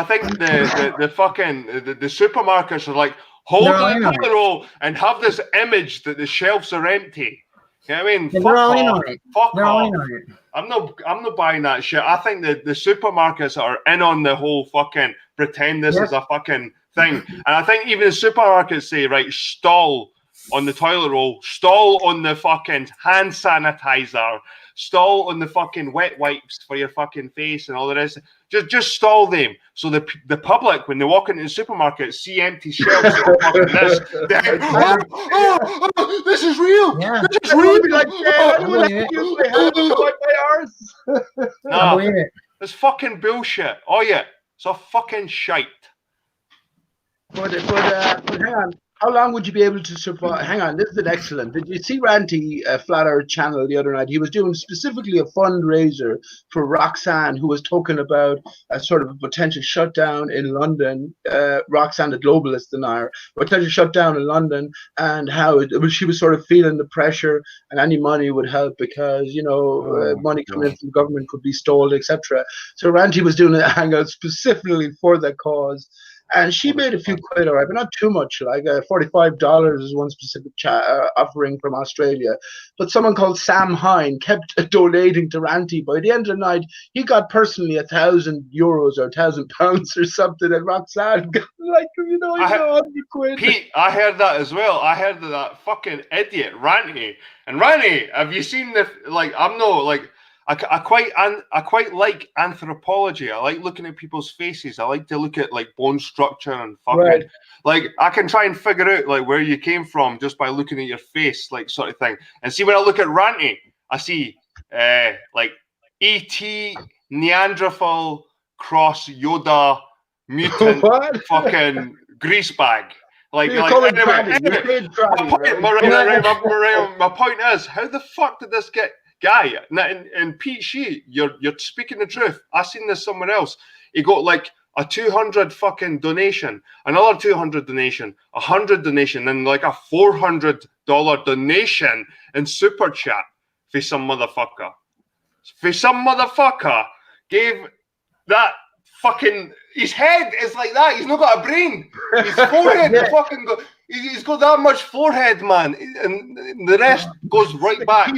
B: think the fucking the supermarkets are like, hold the toilet roll and have this image that the shelves are empty. You know what I mean? Fuck off. Fuck off. I'm not buying that shit. I think that the supermarkets are in on the whole fucking pretend this is a fucking thing. And I think even the supermarkets say, right, stall on the toilet roll, stall on the fucking hand sanitizer, stall on the fucking wet wipes for your fucking face and all the rest. Just stall them so the public, when they walk into the supermarket, see empty shelves. This is real.
G: Yeah.
B: This is real. No, it's fucking bullshit. Oh yeah, it's a fucking shite.
D: But hang on. How long would you be able to survive? Hang on, this is excellent. Did you see Ranty Flat Earth Channel the other night? He was doing specifically a fundraiser for Roxanne, who was talking about a sort of a potential shutdown in London. Roxanne, the globalist denier, potential shutdown in London, and how she was sort of feeling the pressure, and any money would help because money coming in from government could be stalled, etc. So Ranty was doing a hangout specifically for that cause. And she made a few quid, all right, but not too much. Like $45 is one specific offering from Australia. But someone called Sam Hine kept donating to Ranty. By the end of the night, he got personally €1,000 or £1,000 or something. And Roxanne got like, 100 quid.
B: Pete, I heard that as well. I heard that fucking idiot Ranty. And Ranty, have you seen the I quite like anthropology. I like looking at people's faces. I like to look at like bone structure and fucking like I can try and figure out like where you came from just by looking at your face, like sort of thing. And see when I look at Ranty, I see like E.T. Neanderthal cross Yoda mutant fucking grease bag. My point is, how the fuck did this get? Guy, and Pete Shee, you're speaking the truth. I seen this somewhere else. He got like a 200 fucking donation, another 200 donation, 100 donation, and like a $400 donation in super chat for some motherfucker. Gave that fucking his head is like that. He's not got a brain. His forehead fucking got. He's got that much forehead, man, and the rest goes right back.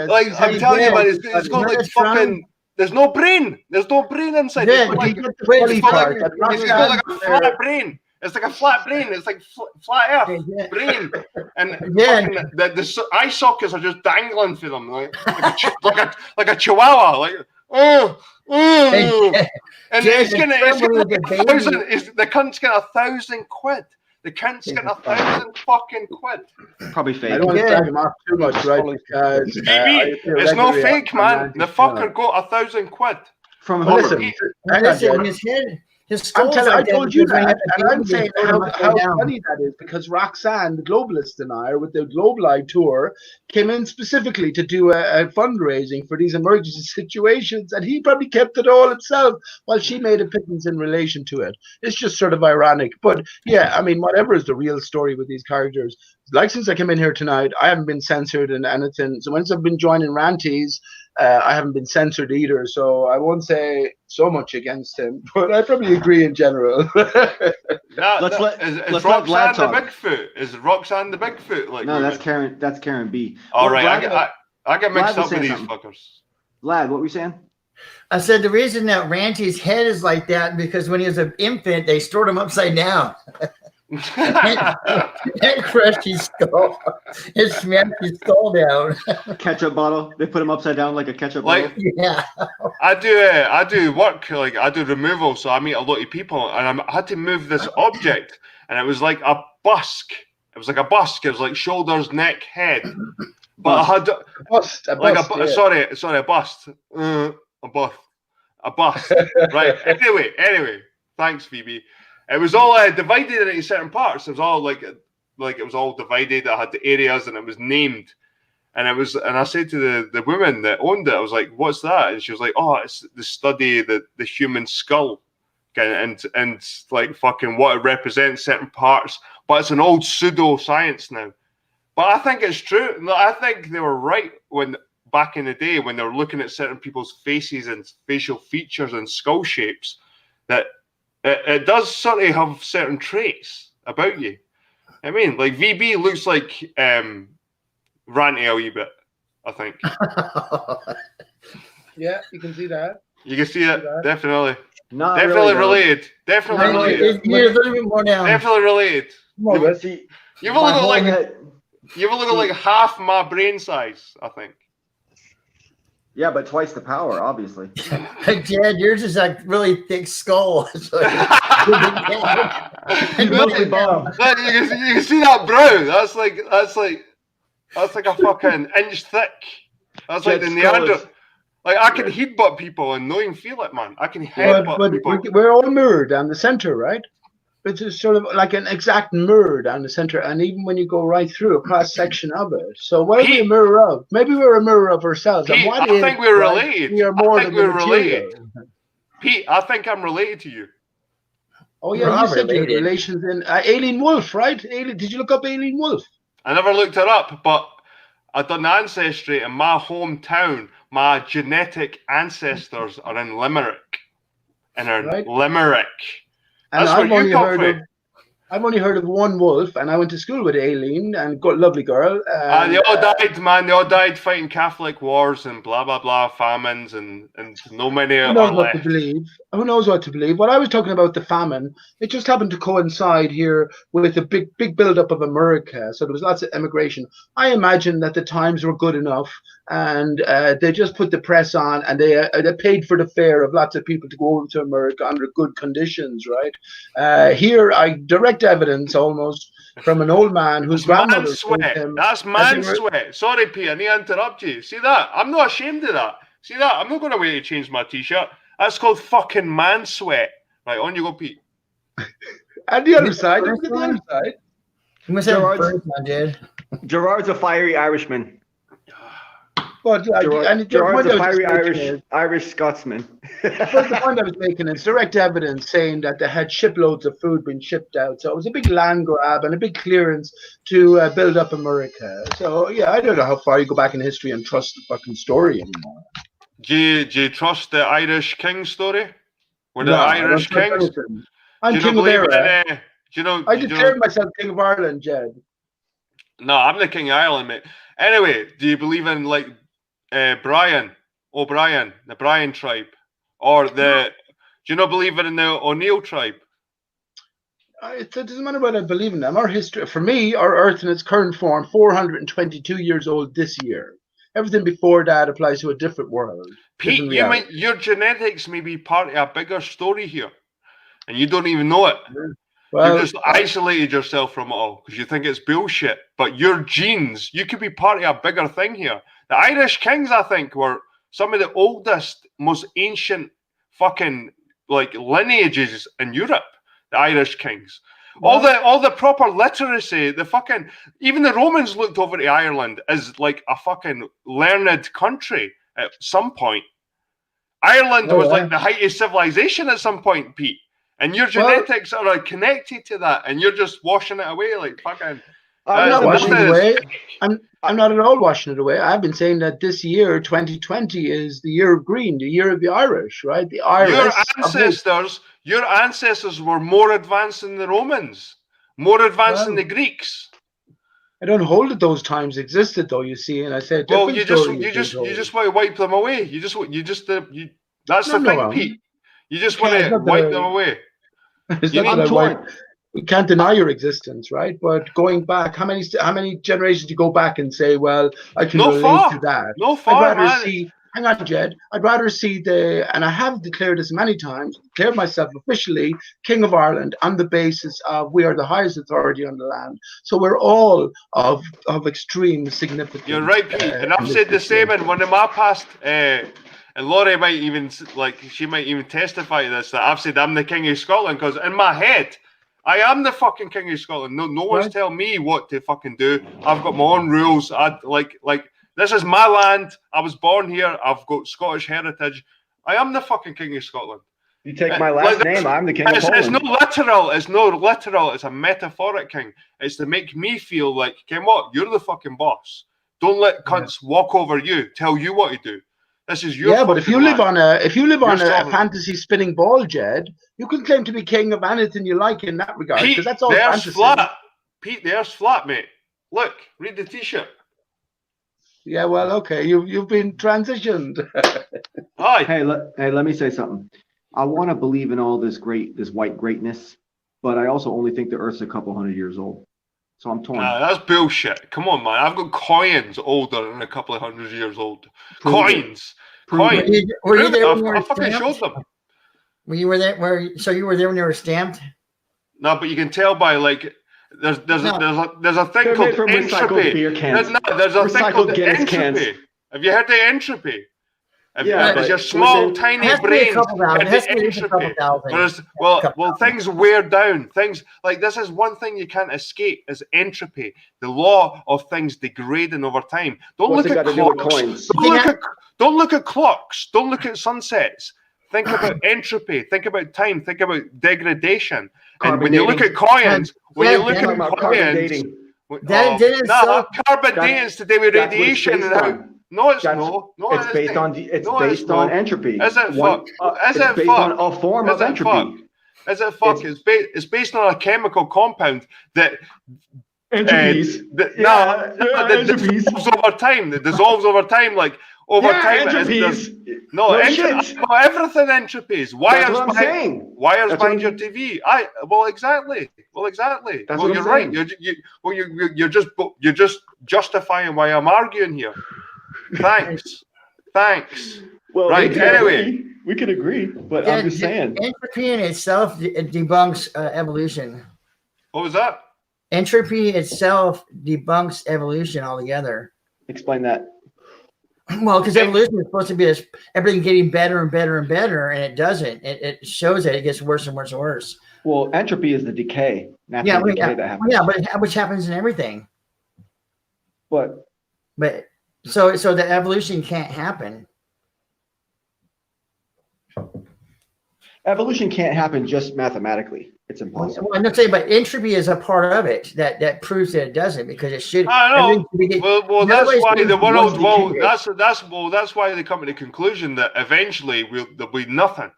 B: Like I'm telling you, man, it's got like fucking. There's no brain. There's no brain inside. He's got like a flat brain. It's like a flat brain. It's like flat Earth brain, and fucking the eye sockets are just dangling for them, like a chihuahua, like and it's gonna the cunt's got 1,000 quid. The cunt's getting 1,000 fucking quid.
C: Probably fake.
D: I don't want to drag him off too much, right? Because
B: it's no fake, man. The fucker got 1,000 quid.
C: From
D: I told you that, and I'm saying how funny that is because Roxanne, the globalist denier, with the Global Eye tour, came in specifically to do a fundraising for these emergency situations, and he probably kept it all himself while she made a pittance in relation to it. It's just sort of ironic, but yeah, I mean, whatever is the real story with these characters. Like since I came in here tonight, I haven't been censored in anything. So once I've been joining Ranties, I haven't been censored either, so I won't say so much against him, but I probably agree in general.
B: Is Roxanne the Bigfoot? Is Roxanne the Bigfoot? Like
C: no, that's Karen. That's Karen B.
B: All right, I get mixed up with these fuckers.
C: Vlad, what were you saying?
G: I said the reason that Ranty's head is like that because when he was an infant, they stored him upside down. and crushed his skull. It smashed his skull down.
C: Ketchup bottle. They put him upside down like a ketchup bottle.
G: Yeah.
B: I do work, like I do removal, so I meet a lot of people, and I had to move this object, and it was like a busk. It was like a bust. It was like shoulders, neck, head. But I had
D: A bust, yeah.
B: sorry, a bust. A bust. Right. Anyway. Thanks, Phoebe. It was all divided into certain parts. It was all like it was all divided. I had the areas, and it was named. And I said to the woman that owned it, I was like, "What's that?" And she was like, "Oh, it's the study the human skull, and like fucking what it represents, certain parts. But it's an old pseudo science now." But I think it's true. I think they were right when back in the day when they were looking at certain people's faces and facial features and skull shapes, that it does sort of have certain traits about you. I mean, like VB looks like ranty a wee bit, I think.
D: Yeah, you can see that.
B: You can see it, definitely.
C: Definitely
B: related. Definitely related.
G: You're a little bit more down.
B: Definitely related. You've
C: my
B: look
C: whole
B: like
C: head-
B: you've look like half my brain size, I think.
C: Yeah, but twice the power, obviously.
G: Hey, Jed, yours is like really thick skull. So-
C: Mostly bomb.
B: Look, you can see that brow. That's like a fucking inch thick. That's like the
C: Jed's skull
B: Neanderthal.
C: is-
B: Like I can headbutt people and not even feel it, man. I can headbutt
D: But
B: people.
D: we're all mirrored down the center, right? It's just sort of like an exact mirror down the center, and even when you go right through a cross section of it. So what are we a mirror of? Maybe we're a mirror of ourselves.
B: Pete,
D: And what
B: I think we're
D: right,
B: related.
D: we are more
B: I think
D: than the
B: we're
D: material.
B: related. Pete, I think I'm related to you.
D: Oh
G: We're
D: yeah,
G: all
D: you said you had
G: related.
D: relations in Aileen Wolf, right? Did you look up Aileen Wolf?
B: I never looked her up, but I done Ancestry in my hometown. My genetic ancestors are in Limerick. And they're
D: Right.
B: in Limerick.
D: And
B: That's where you come from.
D: I've only heard of one wolf, and I went to school with Aileen, and lovely girl. And,
B: They all died, man. They all died fighting Catholic wars and blah, blah, blah, famines, and no many
D: who
B: are
D: knows what to
B: left.
D: believe? Who knows what to believe? What I was talking about, the famine, it just happened to coincide here with a big build-up of America. So there was lots of immigration. I imagine that the times were good enough, and they just put the press on, and they paid for the fare of lots of people to go over to America under good conditions, right? Here, direct evidence almost from an old man whose grandmother told him.
B: That's man sweat. Sorry, Pete, I need to interrupt you. See that? I'm not ashamed of that. See that? I'm not going to wait to change my t-shirt. That's called fucking man sweat. Right, on you go, Pete.
D: And the other side. Look at the other side.
G: You must have a first one, Jed.
C: Gerard's a fiery Irishman.
D: But
C: Gerard's a fiery Irish Scotsman.
D: But the point I was making is direct evidence saying that they had shiploads of food being shipped out. So it was a big land grab and a big clearance to build up America. So yeah, I don't know how far you go back in history and trust the fucking story anymore.
B: Do you trust the Irish King story? Were the Irish kings?
D: I'm King of Era. I
B: declared
D: declared myself King of Ireland, Jed.
B: No, I'm the King of Ireland, mate. Anyway, do you believe in like Brian O'Brien, the Brian tribe, or do you not believe in the O'Neill tribe?
D: It doesn't matter what I believe in them. Our history, for me, our Earth in its current form, 422 years old this year. Everything before that applies to a different world.
B: Pete, your genetics may be part of a bigger story here, and you don't even know it.
D: Well,
B: you just isolated yourself from it all because you think it's bullshit. But your genes, you could be part of a bigger thing here. The Irish kings, I think, were some of the oldest, most ancient fucking like lineages in Europe. The Irish kings. All the proper literacy, even the Romans looked over to Ireland as like a fucking learned country at some point. Ireland was like the height of civilization at some point, Pete. And your genetics are connected to that, and you're just washing it away like fucking.
D: I'm not washing it away. I'm not at all washing it away. I've been saying that this year, 2020, is the year of green, the year of the Irish, right? The Irish.
B: Your ancestors were more advanced than the Romans, more advanced than the Greeks.
D: I don't hold that those times existed, though. You see, and I said,
B: well, you just want to wipe them away. That's the thing, Pete. You just want to wipe them away.
D: We can't deny your existence, right? But going back, how many generations do you go back and say, well, I can relate to that?
B: No far, man.
D: hang on, Jed. I'd rather see and I have declared this many times, declared myself officially King of Ireland on the basis of we are the highest authority on the land. So we're all of extreme significance.
B: You're right, Pete. And I've said the same in one of my past. And Laurie might even she might even testify to this, that I've said I'm the King of Scotland, because in my head, I am the fucking King of Scotland. No one's telling me what to fucking do. I've got my own rules. I like this is my land. I was born here. I've got Scottish heritage. I am the fucking King of Scotland.
C: You take my last name, I'm the King of Poland.
B: It's no literal. It's no literal. It's a metaphoric king. It's to make me feel like, Ken, what? You're the fucking boss. Don't let cunts walk over you, tell you what to do. This is your.
D: Yeah, but if you live on a fantasy spinning ball, Jed, you can claim to be king of anything you like in that regard, because that's all fantasy.
B: Flat. Pete, the Earth's flat, mate. Look, read the T-shirt.
D: Yeah, well, okay, you've been transitioned.
B: Hi.
C: Hey, let me say something. I want to believe in all this white greatness, but I also only think the Earth's a couple hundred years old. So I'm torn.
B: Nah, that's bullshit. Come on, man. I've got coins older than a couple of hundred years old. Coins.
G: Were you there when
B: I fucking showed them.
G: You were there? So you were there when they were stamped?
B: No, but you can tell by like there's a thing called entropy. There's a thing called entropy. Have you heard the entropy? There's your small, tiny brain. Well, things wear down. Things like this is one thing you can't escape is entropy, the law of things degrading over time. Don't look at clocks. Don't look at clocks. Don't look at sunsets. Think about entropy. Think about time. Think about degradation. And when you look at coins, carbon dating is to do with radiation and how. No, it's not. No,
C: it's based on entropy.
B: Is it fuck?
C: It's based on a form of entropy.
B: Is it fuck? It's based on a chemical compound that
C: entropies.
B: Dissolves over time. That dissolves over time, like over time.
C: Entropies.
B: Everything entropies. Wires behind your TV. Exactly.
C: That's what
B: you're
C: I'm
B: right. You're just justifying why I'm arguing here. Thanks.
C: Well,
B: right. Anyway,
C: we can agree, but I'm just saying.
G: Entropy in itself debunks evolution.
B: What was that?
G: Entropy itself debunks evolution altogether.
C: Explain that.
G: Well, because evolution is supposed to be everything getting better and better and better, and it doesn't. It shows that it gets worse and worse and worse.
C: Well, entropy is the decay. Natural decay that happens.
G: Yeah, but which happens in everything.
C: But
G: so the evolution can't happen.
C: Evolution can't happen just mathematically. It's impossible.
G: Well, I'm not saying, but entropy is a part of it that proves that it doesn't, because it should.
B: I know. Well, that's why the world. That's why they come to the conclusion that eventually there'll be nothing,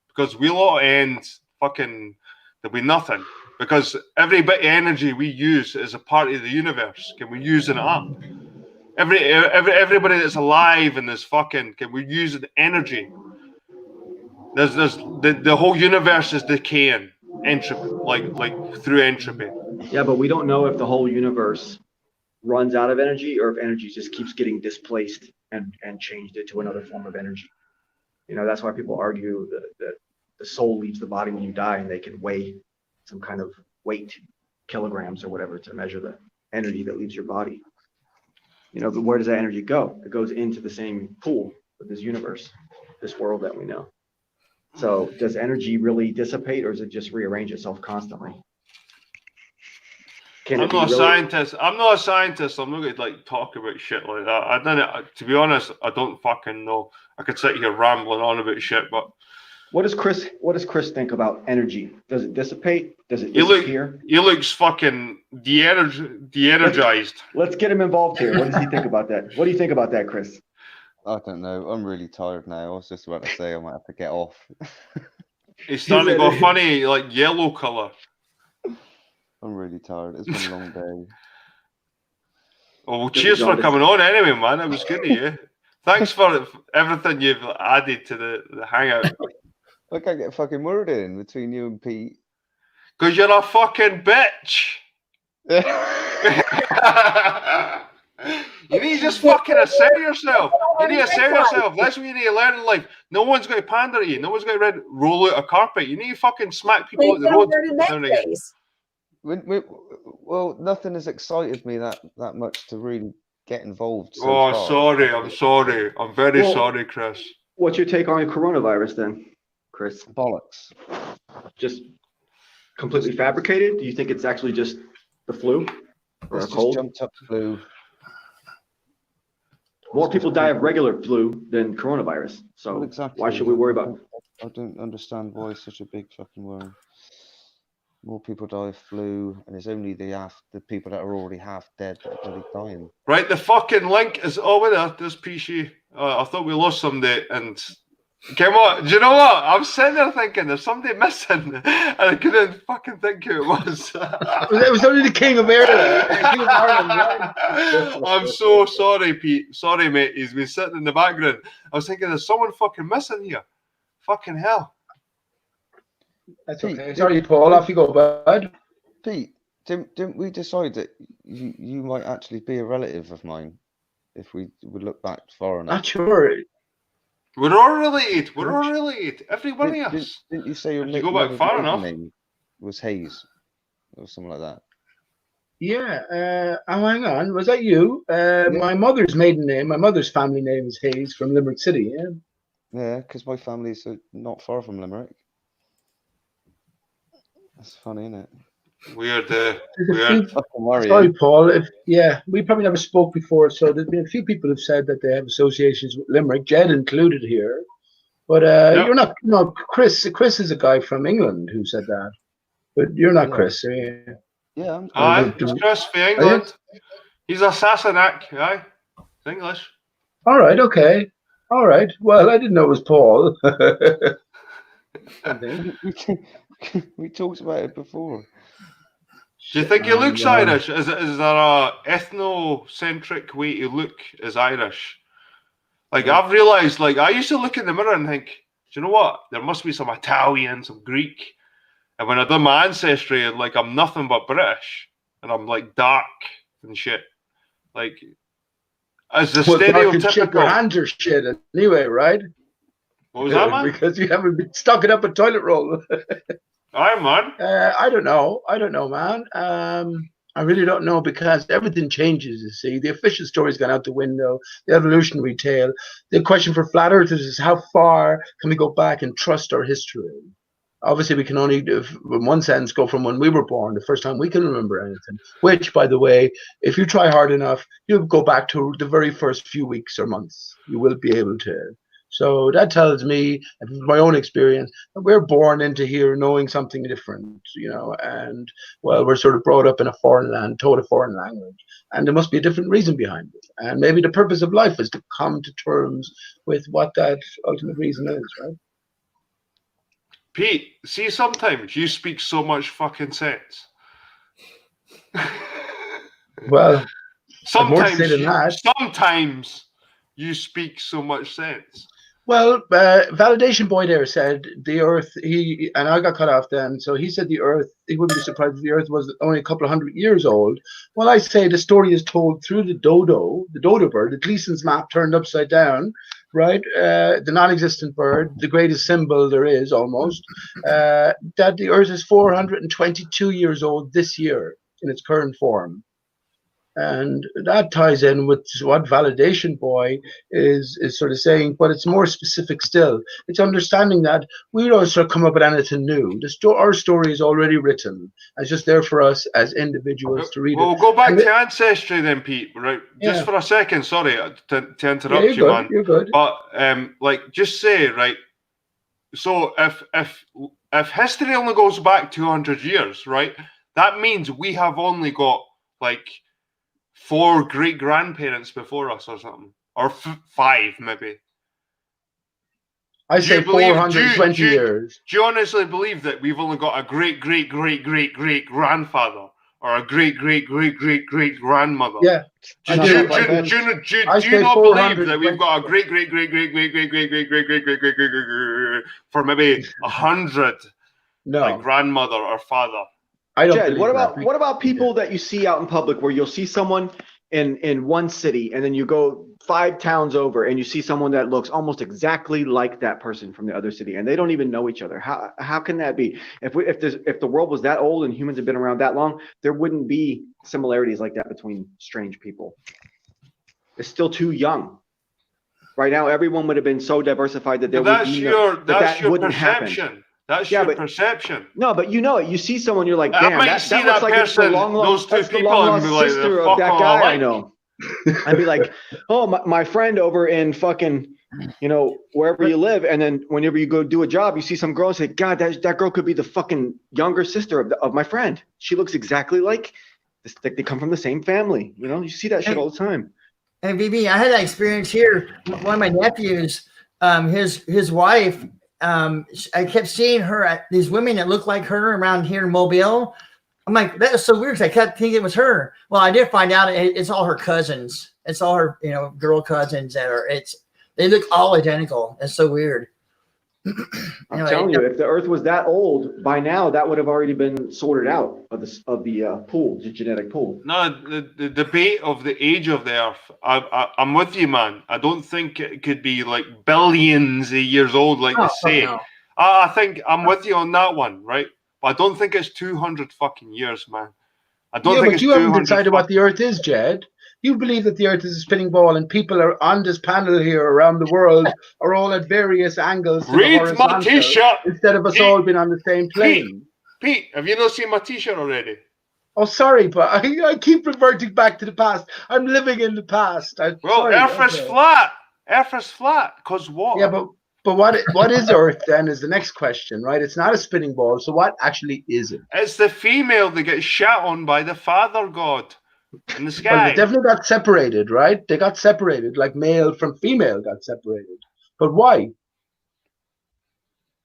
B: because we'll all end fucking. There'll be nothing, because every bit of energy we use is a part of the universe. Can we using it up? Everybody that's alive in this fucking, can we use the energy? There's the whole universe is decaying, entropy, like through entropy.
C: Yeah, but we don't know if the whole universe runs out of energy or if energy just keeps getting displaced and changed it to another form of energy. That's why people argue that the soul leaves the body when you die, and they can weigh some kind of weight, kilograms or whatever, to measure the energy that leaves your body. But where does that energy go? It goes into the same pool with this universe, this world that we know. So does energy really dissipate, or does it just rearrange itself constantly?
B: I'm not a scientist. I'm not going to talk about shit like that. To be honest, I don't fucking know. I could sit here rambling on about shit, but
C: what does Chris think about energy? Does it dissipate? Does it disappear?
B: He looks fucking de-energized.
C: Let's get him involved here. What does he think about that? What do you think about that, Chris?
F: I don't know. I'm really tired now. I was just about to say I might have to get off.
B: He's starting to go funny, like yellow colour.
F: I'm really tired. It's been a long day.
B: Oh, well, cheers for coming on anyway, man. It was good of you. Thanks for everything you've added to the hangout.
F: I can't get a fucking word in between you and Pete.
B: Because you're a fucking bitch. You need to just fucking assert yourself. You need to assert yourself. That's what you need to learn in life. No one's going to pander to you. No one's going to roll out a carpet. You need to fucking smack people at the road.
F: Well, nothing has excited me that much to really get involved. So
B: Oh,
F: far.
B: sorry. I'm sorry. I'm very sorry, Chris.
C: What's your take on coronavirus then, Chris?
F: Bollocks.
C: Just completely fabricated? Do you think it's actually just the flu or
F: It's
C: a
F: just
C: cold?
F: jumped up flu.
C: More people die of regular flu than coronavirus. So
F: Well, exactly.
C: why should we worry about?
F: I don't understand why it's such a big fucking worry. More people die of flu, and it's only the people that are already half dead that are bloody dying.
B: Right, the fucking link is over there. This PC. I thought we lost somebody, and come on. Do you know what? I'm sitting there thinking there's somebody missing, and I couldn't fucking think who it was.
D: It was only the King of Ireland. King of Ireland, right?
B: I'm so sorry, Pete. Sorry, mate. He's been sitting in the background. I was thinking there's someone fucking missing here. Fucking hell.
D: That's okay. Sorry, Paul. Off you go, bud.
F: Pete, didn't we decide that you might actually be a relative of mine if we would look back far enough?
D: Not sure.
B: We're all related. We're all related. Every one of us.
F: Didn't you say your
B: If you go back far enough,
F: name was Hayes or something like that?
D: Yeah. Hang on. Was that you? My mother's maiden name, my mother's family name is Hayes from Limerick City. Yeah.
F: Yeah, because my family's not far from Limerick. That's funny, isn't it?
B: Weird. Weird.
D: Sorry, Paul. We probably never spoke before, so there's been a few people have said that they have associations with Limerick, Jed included here. But you're not. No, Chris. Chris is a guy from England who said that, but you're not Chris.
F: Yeah,
B: it's Chris from England. He's a Sassenach, aye. It's English.
D: All right. Okay. All right. Well, I didn't know it was Paul.
F: We talked about it before.
B: Do you think he looks Irish? Is there a ethnocentric way to look as Irish? Like I've realised, like I used to look in the mirror and think, do you know what? There must be some Italian, some Greek. And when I done my ancestry, like I'm nothing but British, and I'm like dark and shit. Like as the stereotypical.
D: Your hands are shit anyway, right?
B: What was that, man?
D: Because you haven't been stocking up a toilet roll.
B: Aye, man.
D: I don't know, man. I really don't know because everything changes, you see. The official story's gone out the window, the evolutionary tale. The question for flat earthers is how far can we go back and trust our history? Obviously, we can only, in one sense, go from when we were born, the first time we can remember anything. Which, by the way, if you try hard enough, you'll go back to the very first few weeks or months. You will be able to. So that tells me, from my own experience, that we're born into here knowing something different, and, well, we're sort of brought up in a foreign land, taught a foreign language, and there must be a different reason behind it. And maybe the purpose of life is to come to terms with what that ultimate reason is, right?
B: Pete, see, sometimes you speak so much fucking sense.
D: Well,
B: sometimes you speak so much sense.
D: Well, Validation Boy there said the Earth, and I got cut off then, so he said the Earth, he wouldn't be surprised if the Earth was only a couple of 100 years old. Well, I say the story is told through the dodo bird, the Gleason's map turned upside down, right? The non-existent bird, the greatest symbol there is almost, that the Earth is 422 years old this year in its current form. And that ties in with what Validation Boy is sort of saying, but it's more specific still. It's understanding that we don't sort of come up with anything new. Our story is already written. It's just there for us as individuals to read it.
B: We'll go back to Ancestry then, Pete, right? Just for a second, sorry to interrupt you, man.
D: You're good.
B: But just say, right, so if history only goes back 200 years, right, that means we have only got, like, 4 great-grandparents before us or something. Or 5, maybe.
D: I say 420 years.
B: Do you honestly believe that we've only got a great-great-great-great-great-great-grandfather? Or a great-great-great-great-great-grandmother?
D: Yeah.
B: Do you not believe that we've got a great-great-great-great-great-great-great-great-great-great-great for maybe 100 like grandmother or father?
C: Jed, what about people that you see out in public where you'll see someone in one city, and then you go 5 towns over and you see someone that looks almost exactly like that person from the other city, and they don't even know each other. How can that be? If the world was that old and humans have been around that long, there wouldn't be similarities like that between strange people. It's still too young. Right now, everyone would have been so diversified that there would be
B: that's your
C: wouldn't
B: perception.
C: happen.
B: That's your perception.
C: No, but you know it. You see someone, you're like,
B: I
C: damn,
B: might
C: that
B: see
C: looks
B: that
C: like it's the
B: person,
C: long
B: those two
C: that's the
B: people,
C: long
B: and
C: lost
B: be like,
C: sister
B: "Fuck
C: of that
B: all
C: guy I
B: like."
C: know. I'd be like, oh, my friend over in fucking, you know, wherever you live, and then whenever you go do a job, you see some girl and say, God, that girl could be the fucking younger sister of my friend. She looks exactly like this. Like they come from the same family. You know, you see that shit all the time.
G: And BB, I had that experience here. One of my nephews, his wife, I kept seeing her these women that look like her around here in Mobile. I'm like, that is so weird. I kept thinking it was her. Well, I did find out it's all her cousins. It's all her, you know, girl cousins they look all identical. It's so weird.
C: I'm telling you, if the Earth was that old, by now that would have already been sorted out of the pool, the genetic pool.
B: No, the debate of the age of the Earth. I'm with you, man. I don't think it could be like billions of years old, like they say.
G: No.
B: I think I'm with you on that one, right? But I don't think it's 200 fucking years, man. I don't think
D: but
B: it's
D: you
B: 200
D: haven't decided what the Earth is, Jed. You believe that the Earth is a spinning ball, and people are on this panel here around the world are all at various angles to the
B: Read
D: horizontal,
B: my t-shirt
D: instead of us all being on the same plane.
B: Pete, have you not seen my t-shirt already?
D: Oh, sorry, but I keep reverting back to the past. I'm living in the past.
B: Earth is flat. Earth is flat because what?
D: Yeah, but what is Earth then is the next question, right? It's not a spinning ball, so what actually is it?
B: It's the female that gets shat on by the father god in the sky.
D: Well, they definitely got separated, right? They got separated, like male from female got separated. But why?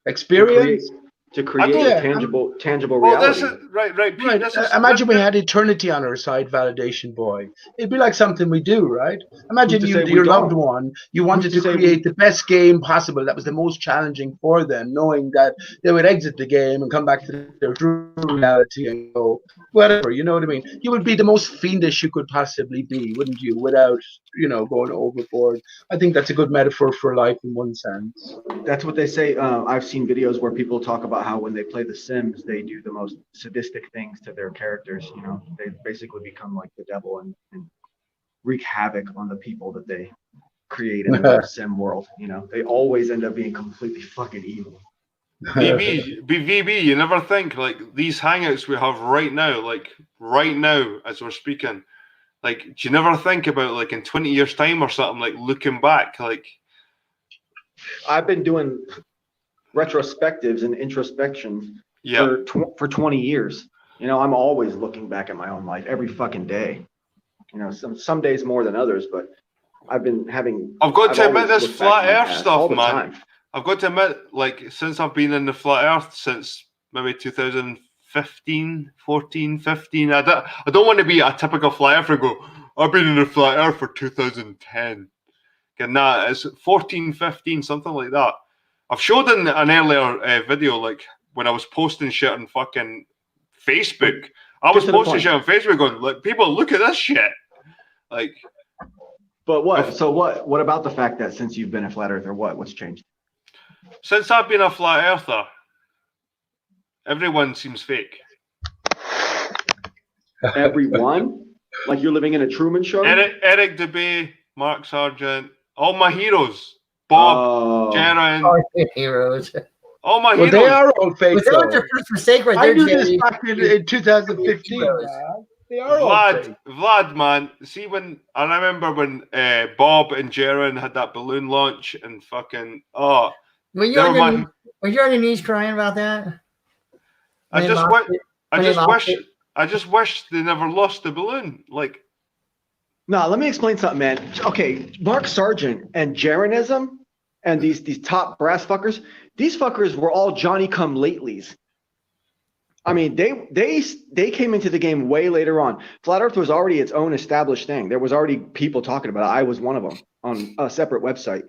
D: Experience?
C: To create a tangible reality.
B: This is right, Pete.
D: Right. Imagine we had eternity on our side, validation boy. It'd be like something we do, right? Imagine your loved one, you wanted to create the best game possible that was the most challenging for them, knowing that they would exit the game and come back to their true reality and go, whatever, you know what I mean? You would be the most fiendish you could possibly be, wouldn't you, without, going overboard. I think that's a good metaphor for life in one sense.
C: That's what they say. I've seen videos where people talk about how when they play The Sims, they do the most sadistic things to their characters. You know, they basically become like the devil and wreak havoc on the people that they create in the Sim world. You know, they always end up being completely fucking evil.
B: VB, you never think like these hangouts we have right now as we're speaking, like do you never think about like in 20 years time or something, like looking back? Like
C: I've been doing retrospectives and introspection for 20 years. You know, I'm always looking back at my own life every fucking day. You know, some days more than others, but I've got
B: to admit this flat earth stuff, man.
C: Time.
B: I've got to admit, like, since I've been in the flat earth since maybe 2015, 14, 15, I don't want to be a typical flat earther and go, I've been in the flat earth for 2010. Nah, it's 14, 15, something like that. I've showed in an earlier video, like, when I was posting shit on fucking Facebook. I was posting shit on Facebook going, like, people, look at this shit. Like...
C: But what? So what about the fact that since you've been a flat earther, what's changed?
B: Since I've been a flat earther, everyone seems fake.
C: Everyone? Like you're living in a Truman Show?
B: Eric DeBay, Mark Sargent, all my heroes. Bob, Jaron.
G: All heroes.
B: All my heroes.
D: They are all fake.
G: But that was your first mistake right there,
D: I knew this back in 2015. They are all fake.
B: Vlad, man. See, I remember when Bob and Jaron had that balloon launch and fucking
G: were you on your knees crying about that?
B: I just wish they never lost the balloon. Like,
C: no, let me explain something, man. Okay, Mark Sargent and Jaronism and these top brass fuckers, these fuckers were all Johnny-come-latelys. I mean, they came into the game way later on. Flat Earth was already its own established thing. There was already people talking about it. I was one of them on a separate website.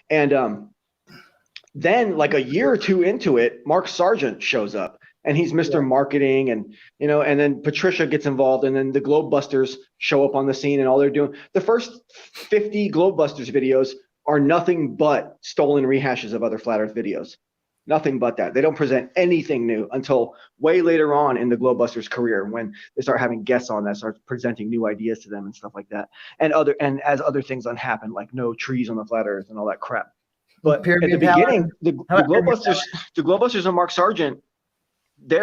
C: And then like a year or two into it, Mark Sargent shows up and he's Mr. Marketing, and and then Patricia gets involved, and then the Globebusters show up on the scene, and all they're doing, the first 50 Globebusters videos are nothing but stolen rehashes of other Flat Earth videos. Nothing but that. They don't present anything new until way later on in the Globebusters' career, when they start having guests on that start presenting new ideas to them and stuff like that. And as other things happen, like no trees on the Flat Earth and all that crap. But at the beginning, the Globebusters and Mark Sargent, they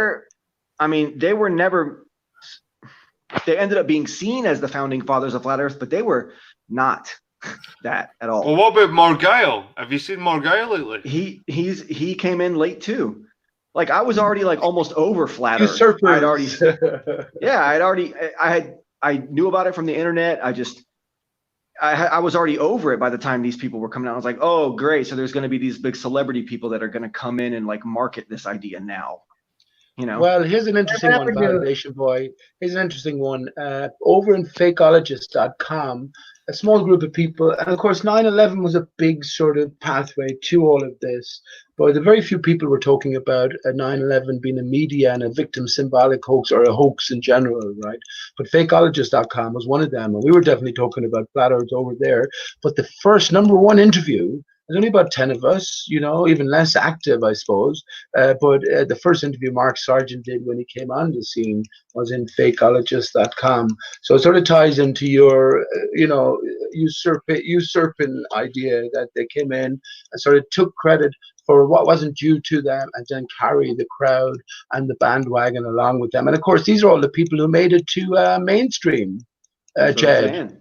C: were never. They ended up being seen as the founding fathers of Flat Earth, but they were not that at all.
B: Well, what about Margile? Have you seen Margile lately?
C: He came in late too. Like, I was already like almost over Flat Earth. I knew about it from the internet. I was already over it by the time these people were coming out. I was like, oh, great. So there's going to be these big celebrity people that are going to come in and like market this idea now.
D: Well, here's an interesting one, Validation Boy. Here's an interesting one. Over in fakeologist.com, a small group of people, and of course 9/11 was a big sort of pathway to all of this, but the very few people were talking about 9/11 being a media and a victim symbolic hoax, or a hoax in general, right? But fakeologist.com was one of them, and we were definitely talking about Flat Earth over there. But the first #1 interview, there's only about 10 of us, even less active, I suppose. But the first interview Mark Sargent did when he came on the scene was in fakeologist.com. So it sort of ties into your, usurping idea that they came in and sort of took credit for what wasn't due to them, and then carry the crowd and the bandwagon along with them. And of course, these are all the people who made it to mainstream, Jed.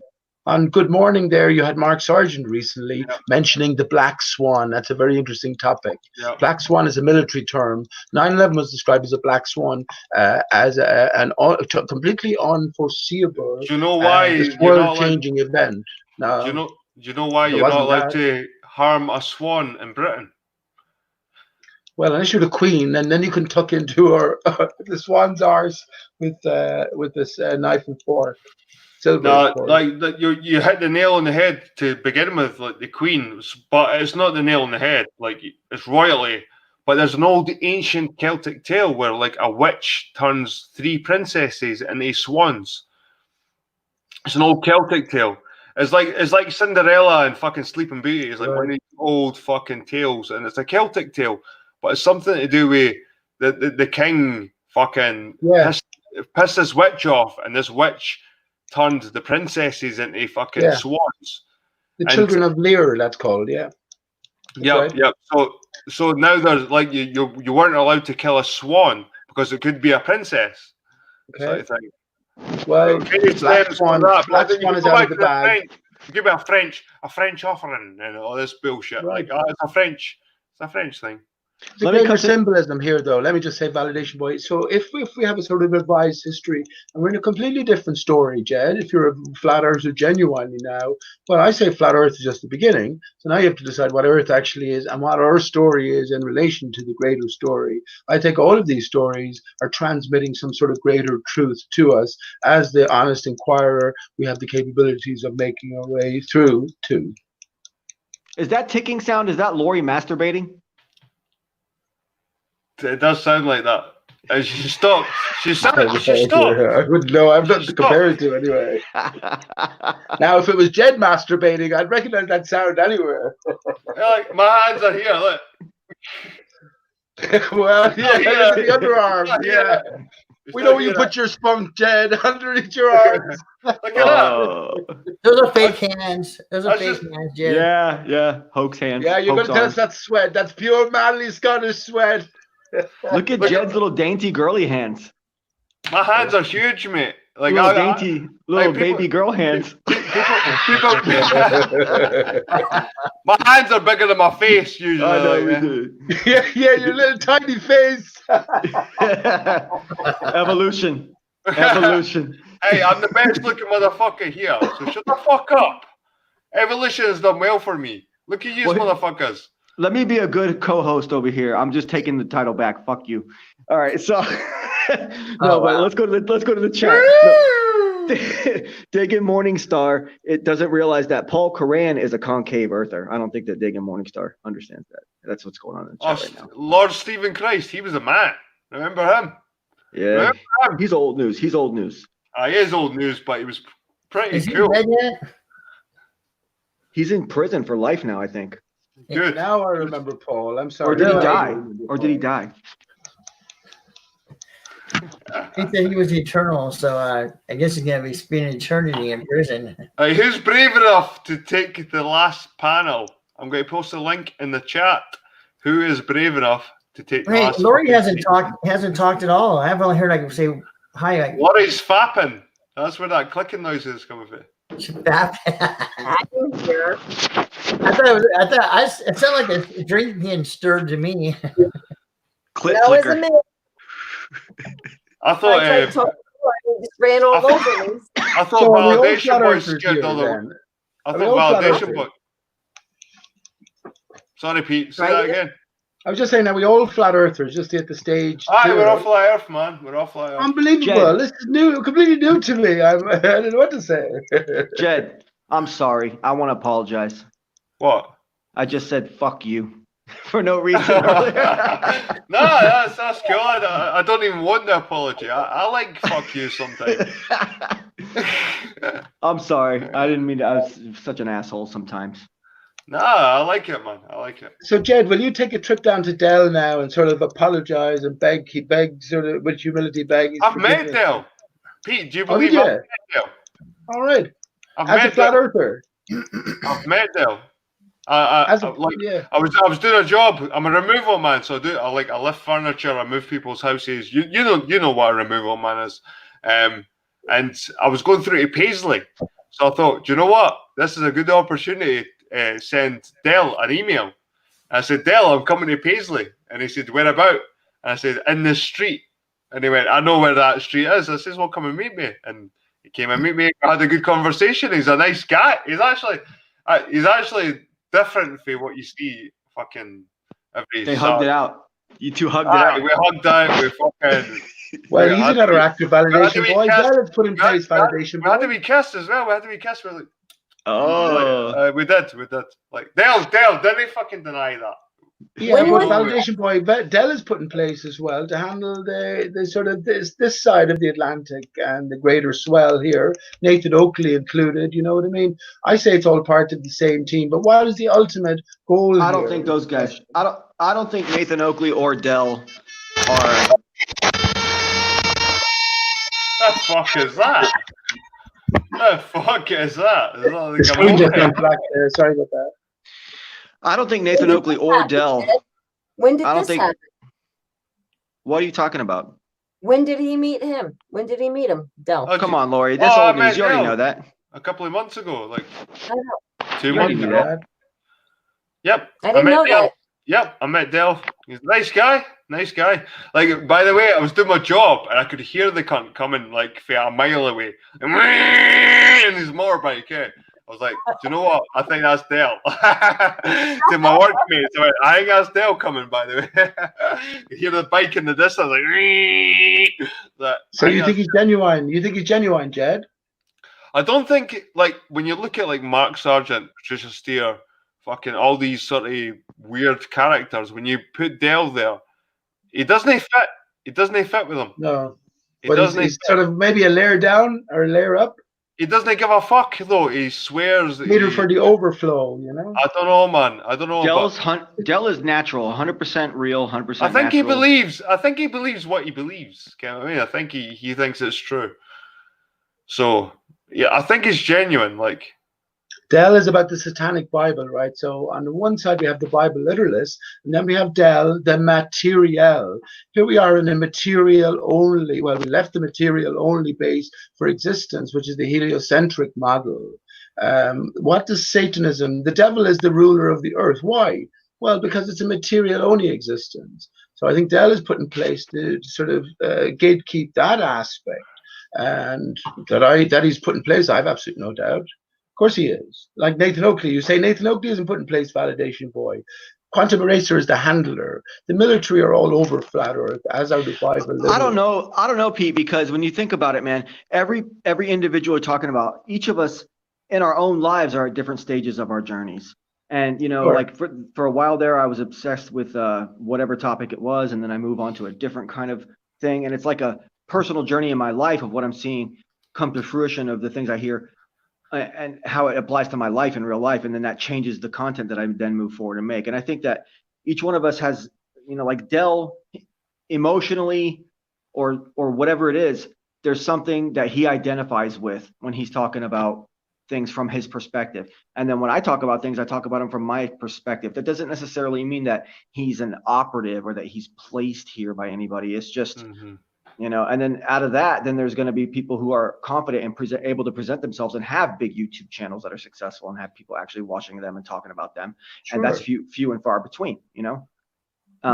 D: On Good Morning there, you had Mark Sargent recently mentioning the Black Swan. That's a very interesting topic.
B: Yeah.
D: Black Swan is a military term. 9/11 was described as a Black Swan, as an completely unforeseeable,
B: do you know why
D: this world-changing event.
B: Do you know why you're not allowed to harm a swan in Britain?
D: Well, unless you're the Queen, and then you can tuck into the swan's arse with this knife and fork.
B: No, you hit the nail on the head to begin with, like the Queen, but it's not the nail on the head. Like, it's royalty. But there's an old ancient Celtic tale where like a witch turns 3 princesses into swans. It's an old Celtic tale. It's like Cinderella and fucking Sleeping Beauty. It's like one of these old fucking tales, and it's a Celtic tale, but it's something to do with the king fucking pissed this witch off, and this witch turned the princesses into fucking swans.
D: The Children of Lear, that's called,
B: Yep. So now there's like you weren't allowed to kill a swan because it could be a princess.
D: Okay.
B: Sort of
D: well, Black Swan is out of the bag.
B: Give me a French offering and all this bullshit.
D: Right.
B: Like, it's a French thing.
D: Let me cut symbolism here, though. Let me just say, Validation Boy. So if we have a sort of revised history, and we're in a completely different story, Jed, if you're a Flat Earther genuinely now, well, I say Flat Earth is just the beginning. So now you have to decide what Earth actually is and what our story is in relation to the greater story. I think all of these stories are transmitting some sort of greater truth to us. As the honest inquirer, we have the capabilities of making our way through to.
C: Is that ticking sound? Is that Lori masturbating?
B: It does sound like that. And she stopped. She stopped.
D: I wouldn't know. I'm not to compare it to anyway. Now, if it was Jed masturbating, I'd recognize that sound anywhere.
B: Like, my hands are here. Look.
D: Well, the underarms. Yeah. We know you put your spunk, Jed, underneath your arms.
B: Look at that.
G: Those are fake hands. Those are fake hands, Jed.
C: Yeah. Hoax hands.
D: Yeah, you're going to tell us that's sweat. That's pure manly Scottish sweat.
C: Look at Jed's little dainty girly hands.
B: My hands are huge, mate. Like
C: little dainty, little baby girl hands.
B: People, my hands are bigger than my face usually.
D: I know we do. Yeah, your little tiny face.
C: Evolution.
B: Hey, I'm the best looking motherfucker here, so shut the fuck up. Evolution has done well for me. Look at you, motherfuckers.
C: Let me be a good co-host over here. I'm just taking the title back. Fuck you. All right, so but let's go to the chat. Diggin Morningstar, it doesn't realize that Paul Coran is a concave earther. I don't think that Diggin Morningstar understands that. That's what's going on in the chat right now.
B: Lord Stephen Christ, he was a man. Remember him?
C: Yeah,
B: Remember him?
C: he's old news. He's old news.
B: He is old news, but he was pretty
G: Is he
B: cool.
G: dead yet?
C: He's in prison for life now, I think.
B: Good.
D: Now I remember Paul. I'm sorry.
C: Or did he
D: Now I
C: die?
D: remember
C: Or did he
D: Paul.
C: die?
G: He said he was eternal, so I guess he's gonna be spending eternity in prison.
B: Who's brave enough to take the last panel? I'm going to post a link in the chat. Who is brave enough to take the
G: Hey,
B: last?
G: Lori
B: fucking
G: hasn't talked at all. I've only heard like say hi. Like,
B: Lori's fapping. That's where that clicking noise is coming from.
E: I didn't hear.
G: It sounded like a drink being stirred to me.
C: Click
E: No, it's a
C: clicker.
E: man.
B: I thought.
E: I tried to talk to her, and he just ran all over me.
B: I thought
D: So are we all
B: validation
D: flat
B: boy
D: earthers
B: scared
D: here,
B: all the.
D: then?
B: I
D: Are we all
B: thought
D: flat
B: validation
D: earthers?
B: boy. Sorry, Pete. Say
E: Right.
B: that again.
D: I was just saying that we all flat earthers just at the stage.
B: Aye,
D: two,
B: we're
D: right?
B: off flat Earth, man. We're off flat Earth.
D: Unbelievable.
C: Jed.
D: This is new, completely new to me. I don't know what to say.
C: Jed, I'm sorry. I want to apologize.
B: What?
C: I just said fuck you for no reason
B: No,
C: earlier.
B: that's cool. I don't even want the apology. I like fuck you sometimes.
C: I'm sorry. I didn't mean to. I was such an asshole sometimes.
B: Nah, I like it, man. I like it.
D: So, Jed, will you take a trip down to Dell now and sort of apologize and beg? He begged, sort of with humility, beg. his
B: I've met
D: forgiveness.
B: Dale. Pete, do you
D: Oh, did
B: believe I've
D: you?
B: met Dale?
D: All right.
B: I've
D: As a
B: met
D: flat
B: Dale.
D: earther.
B: I've met Dale.
D: Yeah.
B: I was doing a job. I'm a removal man, so I lift furniture, I move people's houses. You know what a removal man is. And I was going through to Paisley, so I thought, do you know what? This is a good opportunity. Send Dale an email. And I said, Dale, I'm coming to Paisley, and he said, where about? And I said, in this street. And he went, I know where that street is. I says, well, come and meet me. And he came and meet me. I had a good conversation. He's a nice guy. He's actually different from what you see fucking every.
C: They hugged it out. You two hugged it
B: Aye,
C: out.
B: we hugged out. We fucking.
D: Well,
B: we
D: he's
B: had
D: another
B: to be-
D: active
B: we had to
D: validation
B: be
D: boy.
B: cast-
D: Dell has put in
B: we had-
D: place validation
B: We had to
D: boy.
B: be kissed as well. We had to be kissed. We're like,
C: Oh.
B: we did. Like Dale, didn't fucking deny that.
D: Yeah,
E: When
D: but
E: was-
D: validation boy, Dell is put in place as well to handle the sort of this side of the Atlantic and the greater swell here. Nathan Oakley included. You know what I mean? I say it's all part of the same team. But what is the ultimate goal?
C: I don't
D: here?
C: think those guys. I don't think Nathan Oakley or Dell are.
B: The fuck is that? The fuck is that? Is that like
D: The
B: a
D: screen just
B: moped?
D: went black there. Sorry about that.
C: I don't think Nathan Oakley or Dell.
E: When did
C: I don't
E: this
C: think-
E: happen?
C: What are you talking about?
E: When did he meet him? When did he meet him? Dell.
B: Oh,
C: Come on, Lori. That's
B: Oh,
C: old
B: I
C: news. You already
B: meant
C: know that.
B: A couple of months ago, like
E: I don't know.
B: 2
D: You
B: months
D: already
B: ago.
D: knew that.
B: Yep.
E: I didn't
B: met
E: know
B: Dale.
E: that.
B: Yep, I met Dale. He's a nice guy. Nice guy. Like, by the way, I was doing my job and I could hear the cunt coming like for a mile away. And his motorbike, eh? I was like, do you know what? I think that's Dale. To my workmates, I went, I think that's Dale coming, by the way. You hear the bike in the distance, like,
D: So you think he's genuine? You think he's genuine, Jed?
B: I don't think, like, when you look at like Mark Sargent, Patricia Steer, fucking all these sort of weird characters, when you put Dale there, he doesn't fit. He doesn't fit with them.
D: No.
B: He
D: But
B: doesn't.
D: he's sort of maybe a layer down or a layer up.
B: He doesn't give a fuck though. He swears. That
D: Meter for the overflow, you know?
B: I don't know, man. I don't know.
C: Dell is natural, 100% real, 100%
B: I think he
C: natural.
B: believes. I think he believes what he believes. You know what I mean? I think he thinks it's true. So yeah, I think it's genuine. Like,
D: Dell is about the Satanic Bible, right? So on the one side we have the Bible literalists, and then we have Dell, the material. Here we are in a material only. Well, we left the material only base for existence, which is the heliocentric model. What does Satanism? The devil is the ruler of the earth. Why? Well, because it's a material only existence. So I think Dell is put in place to sort of gatekeep that aspect, and that he's put in place, I have absolutely no doubt. Of course he is. Like Nathan Oakley, you say Nathan Oakley isn't put in place validation boy. Quantum Eraser is the handler. The military are all over flat earth, as are the Bible.
C: I don't know, Pete, because when you think about it, man, every individual we're talking about, each of us in our own lives are at different stages of our journeys. And, you know,
D: Sure.
C: like for a while there, I was obsessed with whatever topic it was. And then I move on to a different kind of thing. And it's like a personal journey in my life of what I'm seeing come to fruition of the things I hear and how it applies to my life in real life. And then that changes the content that I then move forward and make. And I think that each one of us has, you know, like Dell emotionally or whatever it is, there's something that he identifies with when he's talking about things from his perspective. And then when I talk about things, I talk about them from my perspective. That doesn't necessarily mean that he's an operative or that he's placed here by anybody. It's just, you know, and then out of that, then there's going to be people who are confident and able to present themselves and have big YouTube channels that are successful and have people actually watching them and talking about them.
D: Sure.
C: And that's few and far between, you know.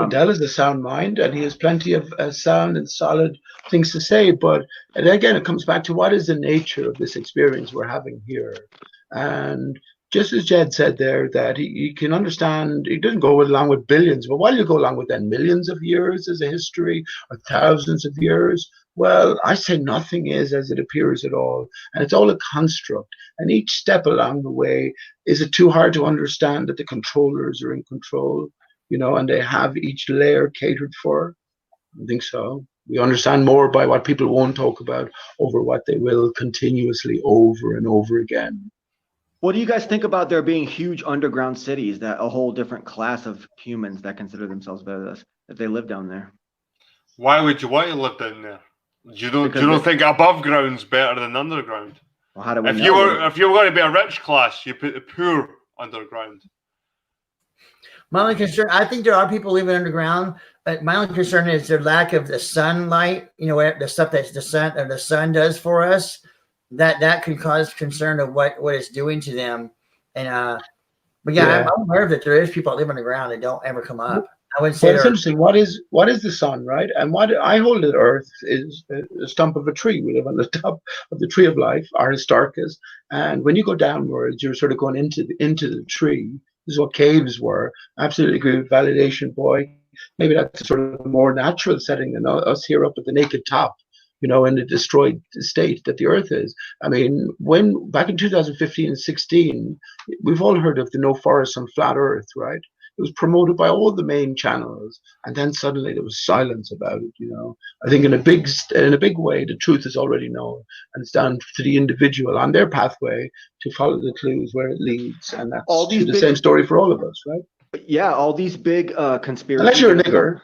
D: Dell is a sound mind, and he has plenty of sound and solid things to say. But and again, it comes back to what is the nature of this experience we're having here. And just as Jed said there, that he can understand, he doesn't go along with billions, but why do you go along with then millions of years as a history or thousands of years? Well, I say nothing is as it appears at all, and it's all a construct. And each step along the way, is it too hard to understand that the controllers are in control? You know, and they have each layer catered for? I think so. We understand more by what people won't talk about over what they will continuously over and over again.
C: What do you guys think about there being huge underground cities, that a whole different class of humans that consider themselves better than us, that they live down there?
B: Why would you want to live down there? Do you don't think above ground's better than underground?
C: Well, how do we
B: if
C: know?
B: If you were going to be a rich class, you put the poor underground.
G: My only concern, I think there are people living underground, but my only concern is their lack of the sunlight. You know, the stuff that the sun does for us. That could cause concern of what it's doing to them. And but yeah. I'm aware that there is people that live underground that don't ever come up. I wouldn't say.
D: Well, it's interesting. What is the sun, right? And what I hold that Earth is a stump of a tree. We live on the top of the tree of life, our Aristarchus. And when you go downwards, you're sort of going into the tree. This is what caves were. Absolutely agree with validation, boy. Maybe that's sort of a more natural setting than us here up at the naked top, you know, in the destroyed state that the Earth is. I mean, when back in 2015 and 16, we've all heard of the no forests on flat Earth, right? It was promoted by all the main channels, and then suddenly there was silence about it. You know, I think in a big way, the truth is already known, and it's down to the individual on their pathway to follow the clues where it leads, and that's the same story for all of us, right?
C: Yeah, all these big conspiracies.
D: Unless you're a nigger.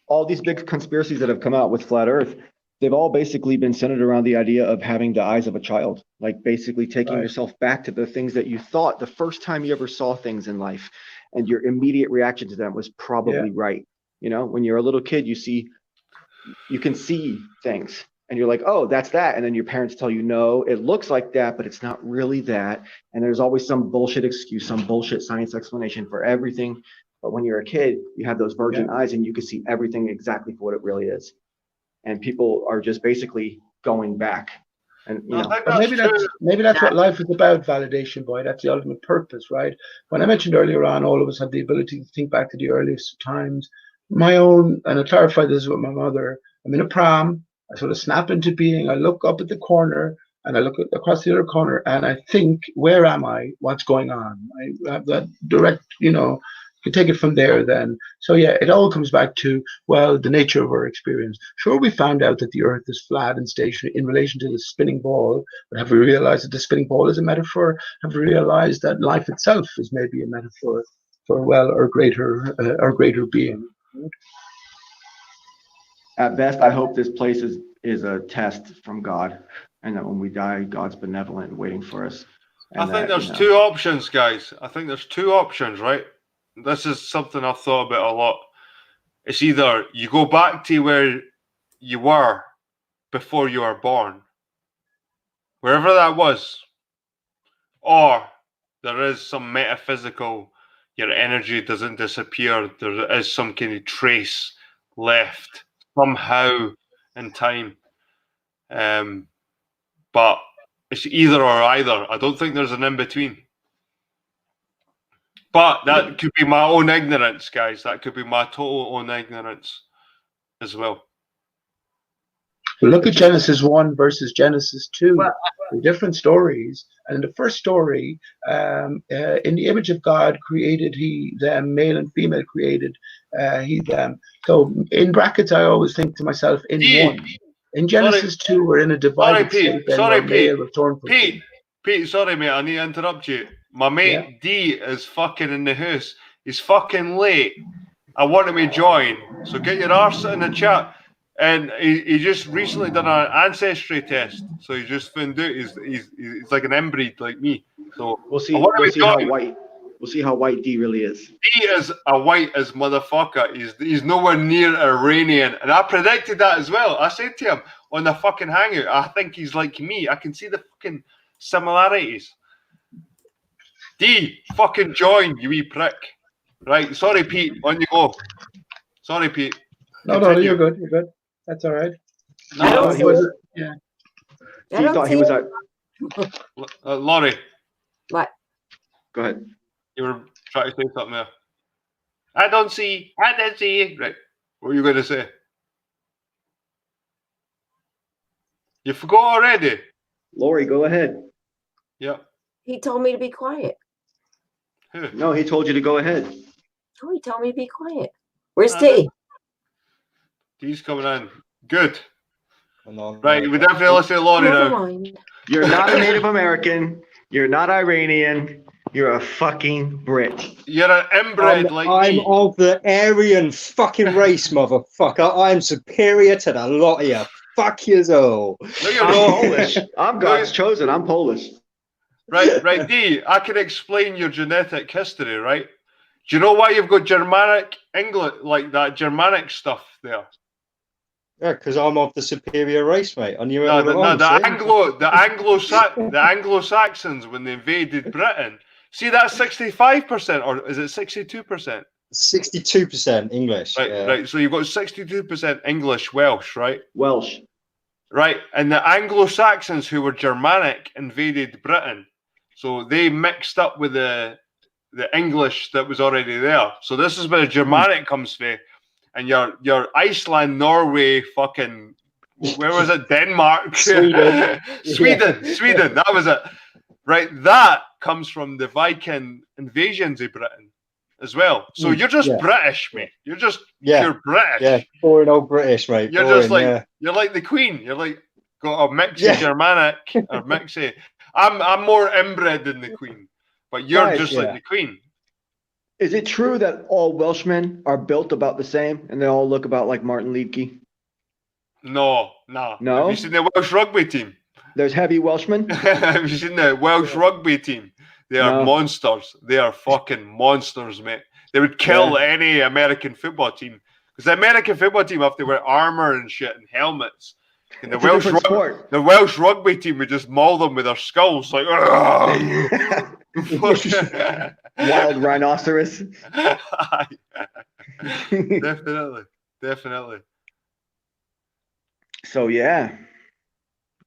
C: All these big conspiracies that have come out with flat Earth, they've all basically been centered around the idea of having the eyes of a child, like basically taking yourself back to the things that you thought the first time you ever saw things in life, and your immediate reaction to them was probably right. You know, when you're a little kid, you can see things and you're like, oh, that's that. And then your parents tell you, no, it looks like that, but it's not really that. And there's always some bullshit excuse, some bullshit science explanation for everything. But when you're a kid, you have those virgin eyes and you can see everything exactly for what it really is. And people are just basically going back. And you know,
D: maybe that's what life is about, validation, boy. That's the ultimate purpose, right? When I mentioned earlier on, all of us have the ability to think back to the earliest times. My own, and I clarified this with my mother, I'm in a pram, I sort of snap into being, I look up at the corner, and I look across the other corner, and I think, where am I? What's going on? I have that direct, you know, you can take it from there then. So yeah, it all comes back to, well, the nature of our experience. Sure, we found out that the Earth is flat and stationary in relation to the spinning ball, but have we realized that the spinning ball is a metaphor? Have we realized that life itself is maybe a metaphor for, well, our greater being?
C: At best, I hope this place is a test from God, and that when we die, God's benevolent and waiting for us.
B: I think there's two options, guys. I think there's two options, right? This is something I've thought about a lot. It's either you go back to where you were before you were born, wherever that was, or there is some metaphysical, your energy doesn't disappear, there is some kind of trace left somehow in time. But it's either or either. I don't think there's an in-between. But that could be my own ignorance, guys. That could be my total own ignorance as well.
D: Well, look at Genesis 1 versus Genesis 2.
G: Well,
D: They're different stories. And in the first story, in the image of God created he them, male and female created he them. So in brackets, I always think to myself, in one. In Genesis 2, we're in a divided state. Then where male was torn from female.
B: Pete, sorry, mate, I need to interrupt you. My mate D is fucking in the house. He's fucking late. I want him to join. So get your arse in the chat. And he just recently done an ancestry test. So he just found out he's like an inbreed like me. So
C: we'll see how white D really is.
B: D is a white as motherfucker. He's nowhere near Iranian. And I predicted that as well. I said to him on the fucking hangout, I think he's like me. I can see the fucking similarities. D, fucking join, you wee prick. Right, sorry, Pete. On you go. Sorry, Pete.
D: No, you're good. You're good. That's all right.
E: No,
C: He thought he was out.
B: Laurie.
E: What?
C: Go ahead.
B: You were trying to say something there. I didn't see. Right. What were you going to say? You forgot already?
C: Laurie, go ahead.
B: Yeah.
E: He told me to be quiet.
B: Who?
C: No, he told you to go ahead.
E: Oh, he told me to be quiet. Where's T?
B: He's coming in. Good.
F: No,
B: Right, we definitely listen to Laurie
E: Never
B: now.
E: mind.
C: You're not a Native American. You're not Iranian. You're a fucking Brit.
B: You're an inbred like
H: I'm
B: me.
H: of the Aryan fucking race, motherfucker. I'm superior to the lot of you. Fuck yous all.
B: No, you're
C: I'm
B: not.
C: Polish. I'm God's chosen. I'm Polish.
B: Right, D, I can explain your genetic history, right? Do you know why you've got Germanic English, like that Germanic stuff there?
H: Yeah, because I'm of the superior race, mate. I knew it all
B: No,
H: along.
B: the Anglo-Saxons when they invaded Britain. See, that's 65%, or is it 62%?
H: 62% English.
B: Right,
H: yeah.
B: right. So you've got 62% English, Welsh, right?
C: Welsh.
B: Right, and the Anglo-Saxons who were Germanic invaded Britain, so they mixed up with the English that was already there. So this is where the Germanic comes from, and your Iceland, Norway, fucking where was it? Denmark,
H: Sweden.
B: Sweden. That was it. Right, that comes from the Viking invasions of Britain as well. So you're just British, mate. You're just pure British.
H: Yeah, boring old British, mate.
B: You're
H: boring,
B: just like you're like the Queen. You're like got a mix of Germanic or mix of. I'm more inbred than the Queen, but you're
C: Guys,
B: just like the Queen.
C: Is it true that all Welshmen are built about the same and they all look about like Martin Liedtke?
B: No.
C: No?
B: Have you seen the Welsh rugby team?
C: There's heavy Welshmen?
B: Have you seen the Welsh rugby team? They are monsters. They are fucking monsters, mate. They would kill any American football team because the American football team have to wear armor and shit and helmets. And the Welsh rugby team would just maul them with their skulls, like
C: wild rhinoceros.
B: Definitely.
C: So yeah,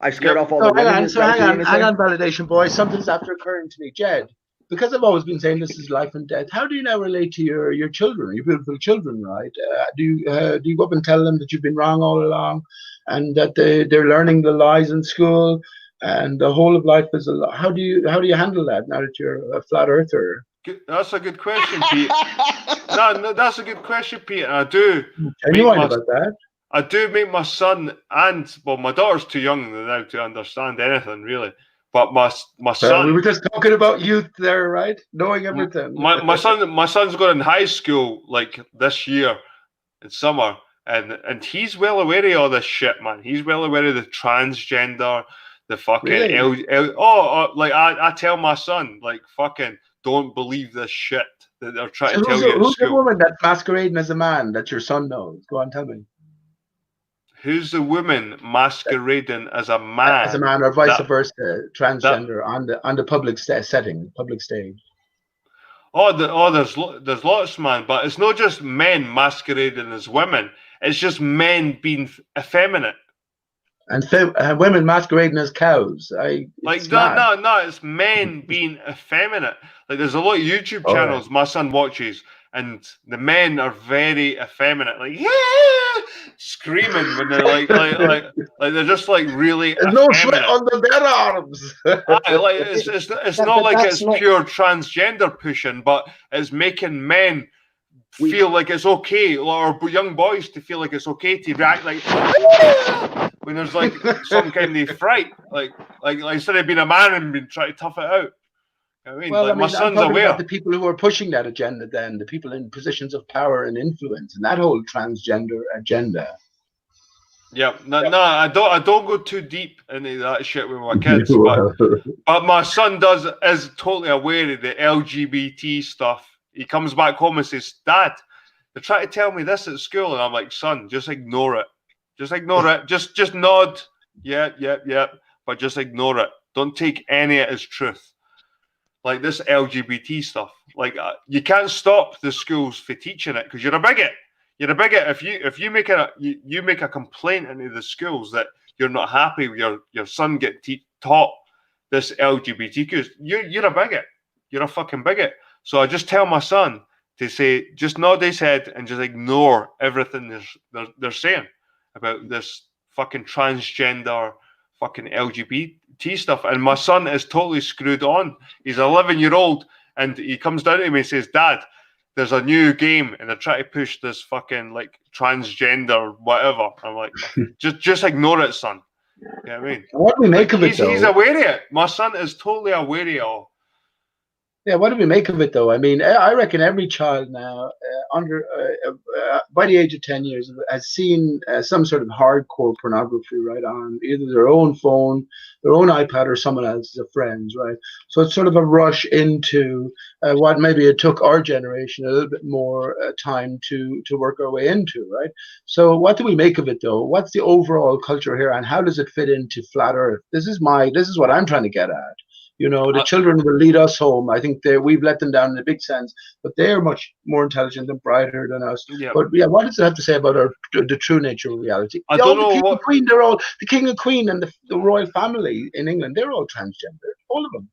C: I scared off all the
D: hang
C: women.
D: Hang on, validation boys. Something's after occurring to me, Jed. Because I've always been saying this is life and death. How do you now relate to your children, your beautiful children, right? Do you go up and tell them that you've been wrong all along, and that they're learning the lies in school, and the whole of life is a lie? How do you handle that now that you're a flat earther?
B: That's a good question, Pete. no, that's a good question, Pete. And I do.
D: About that.
B: I do make my son and my daughter's too young now to understand anything really. But my son.
D: We were just talking about youth there, right? Knowing everything.
B: My son's going in high school like this year in summer, and he's well aware of all this shit, man. He's well aware of the transgender, the fucking
D: really?
B: like I tell my son, like, fucking don't believe this shit that they're trying to tell you.
D: Who's the woman that's masquerading as a man that your son knows? Go on, tell me.
B: Who's the woman masquerading as a man?
D: As a man, or vice versa, transgender on the public setting, public stage.
B: There's lots, man. But it's not just men masquerading as women. It's just men being effeminate.
D: And women masquerading as cows.
B: No. It's men being effeminate. Like there's a lot of YouTube channels my son watches, and the men are very effeminate, like screaming when they're like they're just like really
D: There's no sweat
B: effeminate.
D: on their arms.
B: Like it's not like it's
H: not
B: pure transgender pushing, but it's making men feel like it's okay, or young boys to feel like it's okay to react like when there's like some kind of fright, like instead of being a man and being trying to tough it out. I mean,
D: Well,
B: like,
D: I mean,
B: my
D: I'm
B: son's
D: talking
B: aware.
D: about the people who are pushing that agenda, then the people in positions of power and influence, and that whole transgender agenda.
B: Yeah, no, I don't go too deep into that shit with my kids, but my son is totally aware of the LGBT stuff. He comes back home and says, "Dad, they're trying to tell me this at school," and I'm like, "Son, just ignore it. Just ignore it. Just nod. Yeah, but just ignore it. Don't take any of it as truth." Like this LGBT stuff, like you can't stop the schools for teaching it because you're a bigot. You're a bigot if you make a complaint into the schools that you're not happy with your son get taught this LGBT, you're a bigot. You're a fucking bigot. So I just tell my son to say, just nod his head and just ignore everything they're saying about this fucking transgender fucking LGBT stuff. And my son is totally screwed on. He's 11-year-old and he comes down to me and says, "Dad, there's a new game and they're trying to push this fucking like transgender whatever." I'm like, just ignore it, son. You know what I mean?
D: What do we make of it, though?
B: He's aware of it. My son is totally aware of it all.
D: Yeah, what do we make of it, though? I mean, I reckon every child now, by the age of 10 years, has seen some sort of hardcore pornography, right, on either their own phone, their own iPad, or someone else's, a friend's, right? So it's sort of a rush into what maybe it took our generation a little bit more time to work our way into, right? So what do we make of it, though? What's the overall culture here, and how does it fit into flat Earth? This is what I'm trying to get at. You know, the children will lead us home. I think we've let them down in a big sense, but they are much more intelligent and brighter than us.
B: Yeah.
D: But yeah, what does it have to say about the true nature of reality?
B: I don't know
D: the king
B: what...
D: and queen. They're all the king and queen and the royal family in England. They're all transgender, all of them.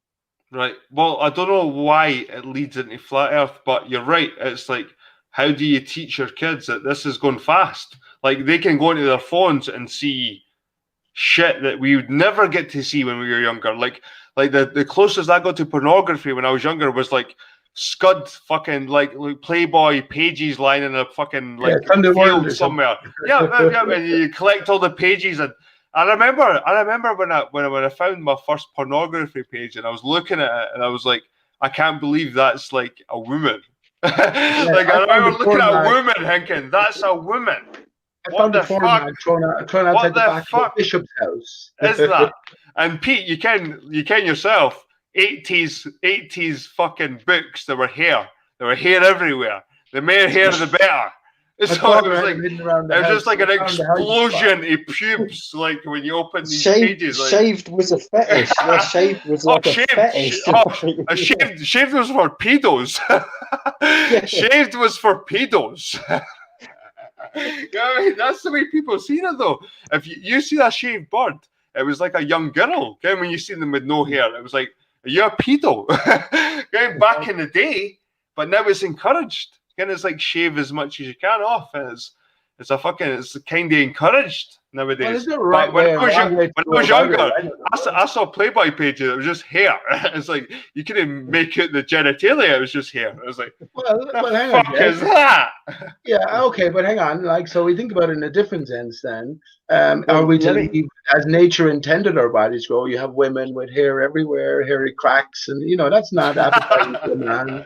B: Right. Well, I don't know why it leads into flat Earth, but you're right. It's like, how do you teach your kids that this is going fast? Like they can go into their phones and see shit that we would never get to see when we were younger. Like the closest I got to pornography when I was younger was like scud fucking like Playboy pages lying in a fucking like field somewhere. Yeah, and you collect all the pages. And I remember when I found my first pornography page and I was looking at it and I was like, I can't believe that's like a woman. Like I remember looking at a woman thinking, that's a woman.
D: I found a format thrown outside the back of the bishop's house.
B: Is that? And Pete, you can yourself. 80s fucking books that were hair. There were hair everywhere. The more hair, the better. So it was just like an explosion of pubes, like when you open these pages. Like,
H: shaved was a fetish. Yeah, shaved was like a fetish.
B: Shaved was for pedos. Yeah. Shaved was for pedos. I mean, that's the way people seen it, though. If you see that shaved bird, it was like a young girl. Okay, when you see them with no hair, it was like, are you a pedo? Okay, back in the day, but now it's encouraged. Again, it's like shave as much as you can off. It's kind of encouraged nowadays. Well, is it right when I was younger, I saw Playboy pages. It was just hair. It's like you couldn't make it the genitalia. It was just hair. It was like,
D: well hang
B: on, is that?
D: Yeah, okay, but hang on. Like, so we think about it in a different sense. Then, are we to leave as nature intended our bodies grow? You have women with hair everywhere, hairy cracks, and that's not appetizing for a man.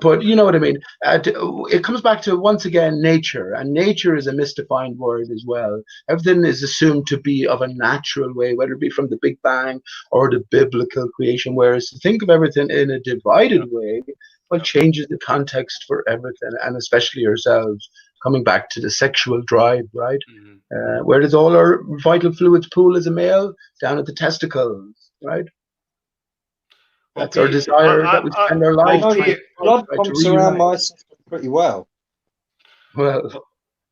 D: But you know what I mean. It comes back to, once again, nature, and nature is a misdefined word as well. Everything is assumed to be of a natural way, whether it be from the Big Bang or the biblical creation. Whereas to think of everything in a divided way, well, changes the context for everything, and especially ourselves. Coming back to the sexual drive, right? Mm-hmm. Where does all our vital fluids pool as a male? Down at the testicles, right? That's our desire that we spend our life trying
H: blood pumps around my system pretty well.
D: Well,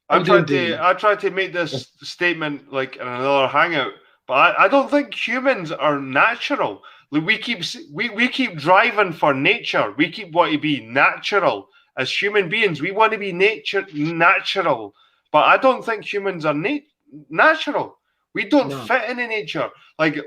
B: I tried to make this statement like in another hangout, but I don't think humans are natural. Like we keep driving for nature. We keep wanting to be natural as human beings, we want to be natural, but I don't think humans are natural. We don't fit in nature. Like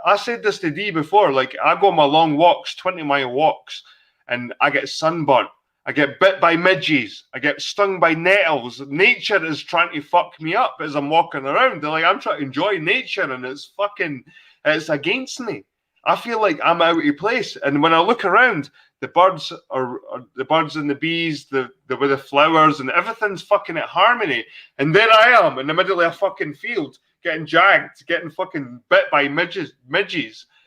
B: I said this to Dee before. Like I go on my long walks, 20-mile walks, and I get sunburnt. I get bit by midges. I get stung by nettles. Nature is trying to fuck me up as I'm walking around. They're like, I'm trying to enjoy nature, and it's against me. I feel like I'm out of place. And when I look around, the birds and the bees, with the flowers and everything's fucking at harmony. And there I am in the middle of a fucking field, getting jagged, getting fucking bit by midges.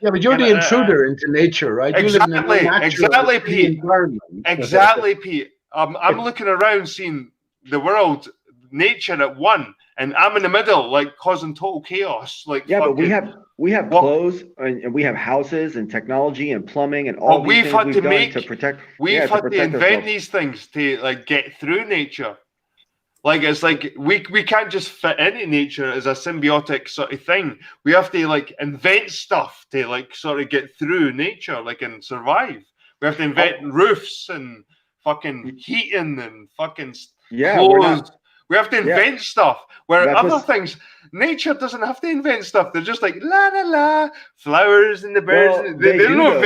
D: Yeah, but you're the intruder into nature, right?
B: Exactly, Pete. Exactly, Pete. I'm looking around, seeing the world, nature at one, and I'm in the middle, like causing total chaos. Like
C: but we have clothes and we have houses and technology and plumbing and all these things we've done to protect.
B: We've had to invent
C: ourselves.
B: these things to like get through nature. Like it's like we can't just fit into nature as a symbiotic sort of thing. We have to like invent stuff to like sort of get through nature, like and survive. We have to invent roofs and fucking heating and fucking clothes. We have to invent stuff. Where other things, nature doesn't have to invent stuff. They're just like la la la, flowers and the birds.
C: Well,
B: they're not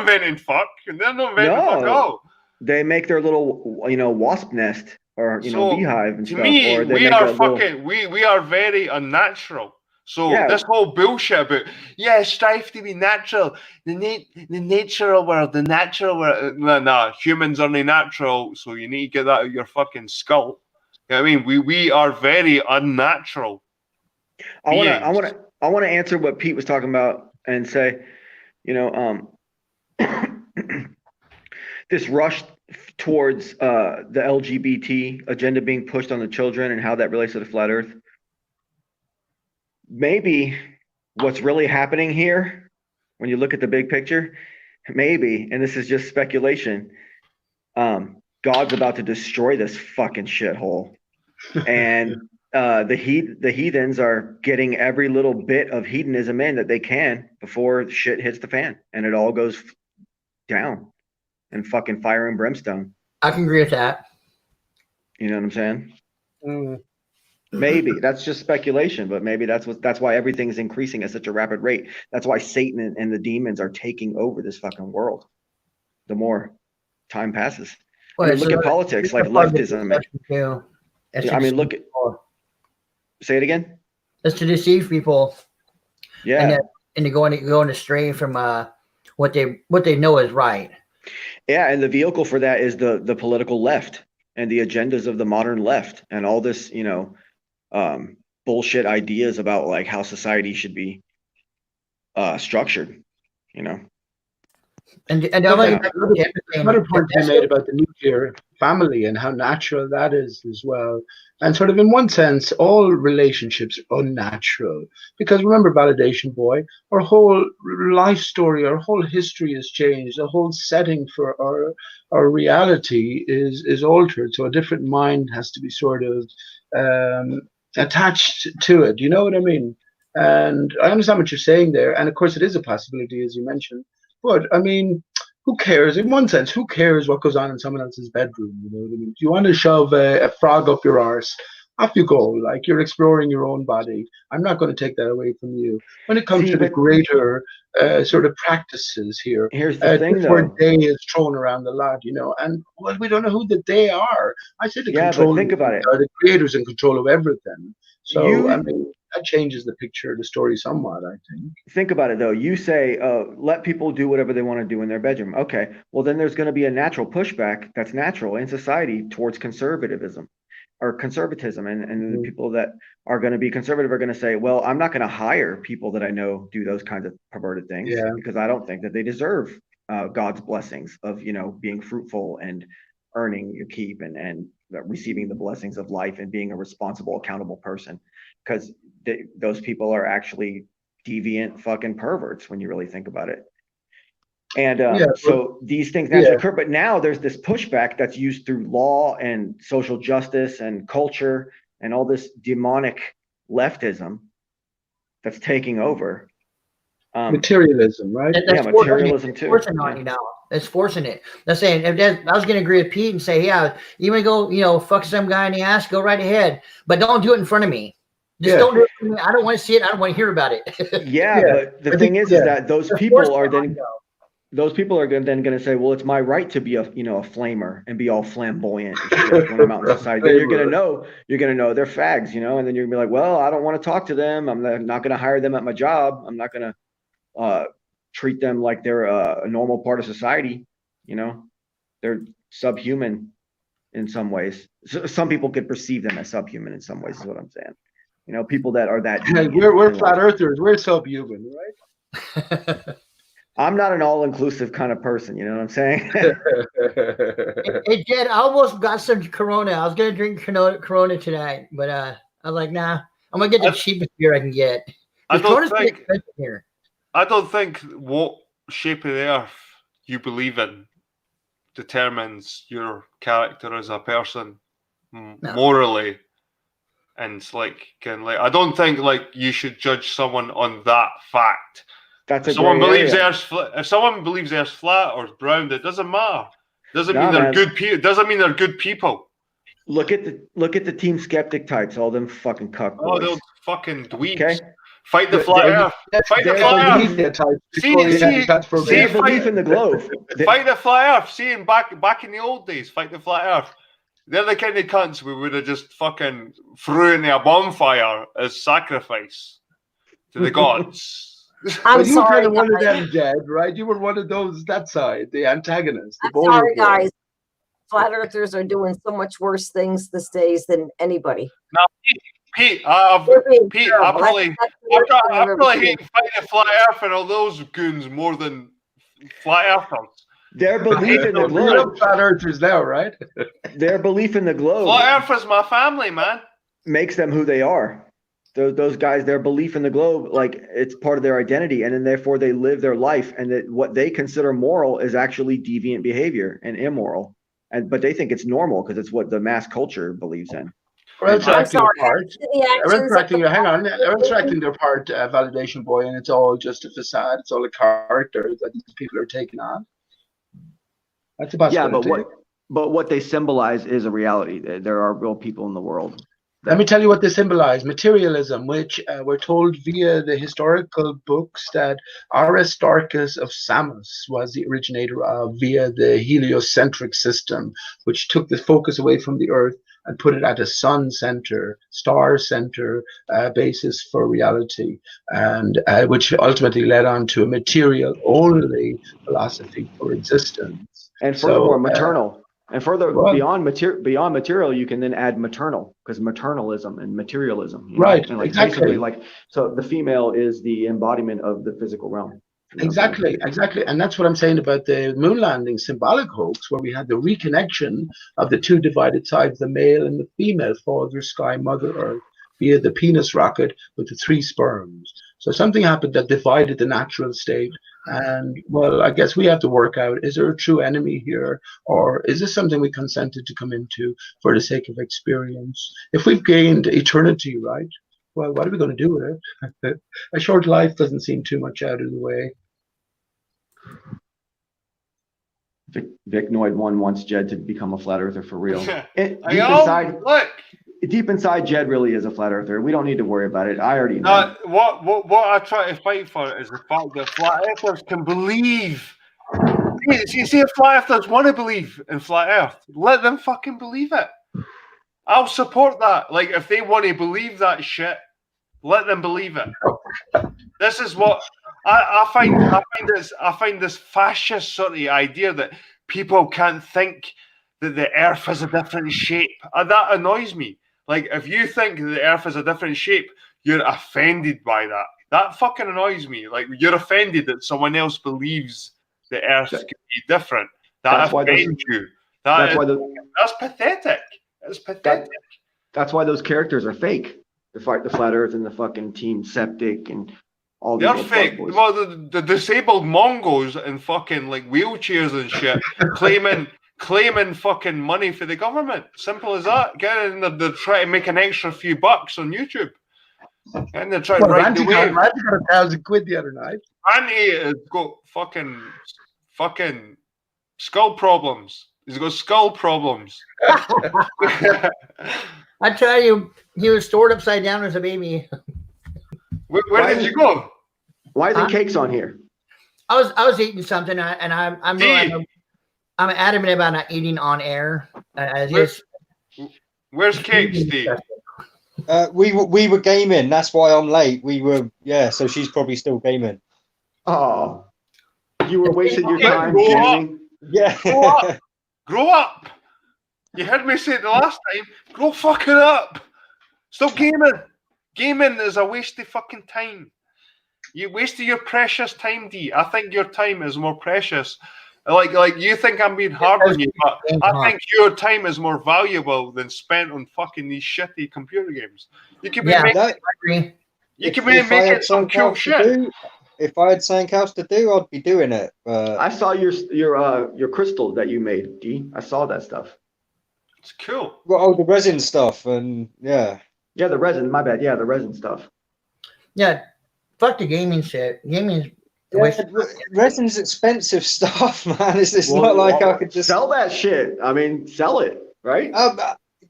B: inventing fuck. They're not inventing fuck at all.
C: They make their little wasp nest or beehive and
B: to
C: stuff.
B: Me,
C: or they
B: we
C: make
B: are
C: fucking
B: we are very unnatural. So this whole bullshit about strive to be natural, the natural world. No, humans are natural, so you need to get that out of your fucking skull. You know what I mean, we are very unnatural.
C: I want to answer what Pete was talking about and say, this rush towards the LGBT agenda being pushed on the children and how that relates to the flat Earth. Maybe what's really happening here, when you look at the big picture, maybe, and this is just speculation, God's about to destroy this fucking shithole, and the heathens are getting every little bit of hedonism in that they can before shit hits the fan, and it all goes down and fucking fire and brimstone.
G: I can agree with that.
C: You know what I'm saying? Maybe that's just speculation, but maybe that's why everything's increasing at such a rapid rate. That's why Satan and the demons are taking over this fucking world. The more time passes. Look at politics, like leftism. Say it again.
G: It's to deceive people.
C: Yeah,
G: and they're going astray from what they know is right.
C: Yeah, and the vehicle for that is the political left and the agendas of the modern left and all this, bullshit ideas about like how society should be structured,
D: And another point you made about the nuclear family and how natural that is as well. And sort of in one sense, all relationships are unnatural. Because remember, Validation Boy, our whole life story, our whole history has changed. The whole setting for our reality is altered. So a different mind has to be sort of attached to it. You know what I mean? And I understand what you're saying there. And of course, it is a possibility, as you mentioned. But I mean, who cares? In one sense, who cares what goes on in someone else's bedroom? You know what I mean? If you want to shove a frog up your arse, off you go. Like, you're exploring your own body. I'm not going to take that away from you. When it comes to the greater sort of practices here,
C: here's the thing,
D: this word "they" is thrown around a lot, and well, we don't know who the "they" are. I said
C: but think about it.
D: Are the creators in control of everything. So I mean, that changes the picture of the story somewhat, I think.
C: Think about it, though. You say, let people do whatever they want to do in their bedroom. Okay, well, then there's going to be a natural pushback that's natural in society towards conservatism. And the people that are going to be conservative are going to say, well, I'm not going to hire people that I know do those kinds of perverted things because I don't think that they deserve God's blessings of, being fruitful and earning your keep and receiving the blessings of life and being a responsible, accountable person. Because those people are actually deviant fucking perverts when you really think about it. And so these things naturally occur, but now there's this pushback that's used through law and social justice and culture and all this demonic leftism that's taking over.
D: Materialism, right?
C: Materialism too.
G: It's forcing it. That's saying I was going to agree with Pete and say, yeah, you want to go, fuck some guy in the ass, go right ahead, but don't do it in front of me. Just don't do it for me. I don't want to see it. I don't want to hear about it.
C: But the thing is that those people are then then going to say, well, it's my right to be a flamer and be all flamboyant and shit when I'm out in society. Then you're going to know they're fags, and then you're going to be like, well, I don't want to talk to them. I'm not going to hire them at my job. I'm not going to treat them like they're a normal part of society. They're subhuman in some ways. So some people could perceive them as subhuman in some ways, is what I'm saying. People that are that.
D: We're flat earthers. We're subhuman, right?
C: I'm not an all-inclusive kind of person. You know what I'm saying?
G: Hey, Jed, I almost got some Corona. I was gonna drink Corona tonight, but I was like, nah, I'm gonna get the cheapest beer I can get.
B: I don't think what shape of the earth you believe in determines your character as a person morally. And I don't think you should judge someone on that fact.
C: That's
B: if someone believes the Earth's flat or brown, it doesn't matter. Doesn't mean they're good people. Doesn't mean they're good people.
C: Look at the Team Skeptic types, all them fucking cuck boys.
B: Oh, those fucking dweebs.
C: Okay.
B: Fight the flat Earth. Fight the flat Earth.
C: See, belief in the globe.
B: Fight the flat Earth. See, back in the old days, fight the flat Earth. They're the kind of cunts we would have just fucking threw into a bonfire as sacrifice to the gods.
D: I'm sorry, you were one of them, Jed, right? You were one of those, that side, the antagonist.
E: I'm sorry, guys. Flat earthers are doing so much worse things these days than anybody.
B: Now, Pete, I probably hate fighting the flat Earth and all those goons more than flat earthers.
C: Their belief in the globe.
D: Flat earthers now, right?
C: Their belief in the globe.
B: Flat Earth is my family, man.
C: Makes them who they are. Those guys, their belief in the globe, it's part of their identity, and then therefore they live their life, and that what they consider moral is actually deviant behavior and immoral, but they think it's normal because it's what the mass culture believes in.
D: They're interacting their part, validation boy, and it's all just a facade. It's all a character that these people are taking on. That's about
C: but what they symbolize is a reality. There are real people in the world.
D: Let me tell you what they symbolize. Materialism, which we're told via the historical books that Aristarchus of Samos was the originator of via the heliocentric system, which took the focus away from the earth and put it at a sun center, star center basis for reality, and which ultimately led on to a material only philosophy for existence.
C: And furthermore, maternal. And further, beyond material, you can then add maternal, because maternalism and materialism.
D: Right,
C: and
D: exactly.
C: So the female is the embodiment of the physical realm.
D: Exactly. And that's what I'm saying about the moon landing symbolic hoax, where we had the reconnection of the two divided sides, the male and the female, Father Sky, Mother Earth, via the penis rocket with the 3 sperms. So something happened that divided the natural state. And, well, I guess we have to work out, is there a true enemy here? Or is this something we consented to come into for the sake of experience? If we've gained eternity, right? Well, what are we going to do with it? A short life doesn't seem too much out of the way.
C: Vic Noid 1 wants Jed to become a flat earther for real. Deep inside, Jed really is a flat earther. We don't need to worry about it. I already know.
B: What I try to fight for is the fact that flat earthers can believe. See, if flat earthers want to believe in flat earth, let them fucking believe it. I'll support that. If they want to believe that shit, let them believe it. This is what I find this fascist sort of idea that people can't think that the earth has a different shape. That annoys me. If you think the earth has a different shape, you're offended by that. That fucking annoys me. You're offended that someone else believes the earth can be different. That offends you. That's pathetic. It's pathetic.
C: That's why those characters are fake. The flat earth and the fucking Team Septic and all these.
B: They're fake. Well, the disabled Mongos in fucking wheelchairs and shit claiming fucking money for the government. Simple as that. They're trying to make an extra few bucks on YouTube. And they're trying to ride the wave.
D: Randy got £1,000 the other night.
B: Randy has got fucking Skull problems. He's got skull problems.
G: I tell you, he was stored upside down as a baby.
B: Where did you go?
C: Why isn't Cakes on here?
G: I was eating something, and I'm adamant about not eating on air.
B: Where's Cakes, Steve?
H: We were gaming. That's why I'm late. So she's probably still gaming.
C: Oh, you were wasting your time
B: Grow up.
C: gaming.
H: Yeah.
B: Grow up. You heard me say it the last time. Grow fucking up. Stop gaming. Gaming is a waste of fucking time. You wasted your precious time, D. I think your time is more precious. Like you think I'm being hard on you, but I think your time is more valuable than spent on fucking these shitty computer games. You could be making some cool shit.
H: If I had something else to do, I'd be doing it.
C: I saw your crystal that you made, D. I saw that stuff.
B: It's cool.
H: Well, the resin stuff and yeah.
C: Yeah, the resin. My bad. Yeah, the resin stuff.
G: Yeah, fuck the gaming shit. Gaming.
H: Resin's expensive stuff, man. It's not like I could just
C: sell that shit. I mean, sell it, right?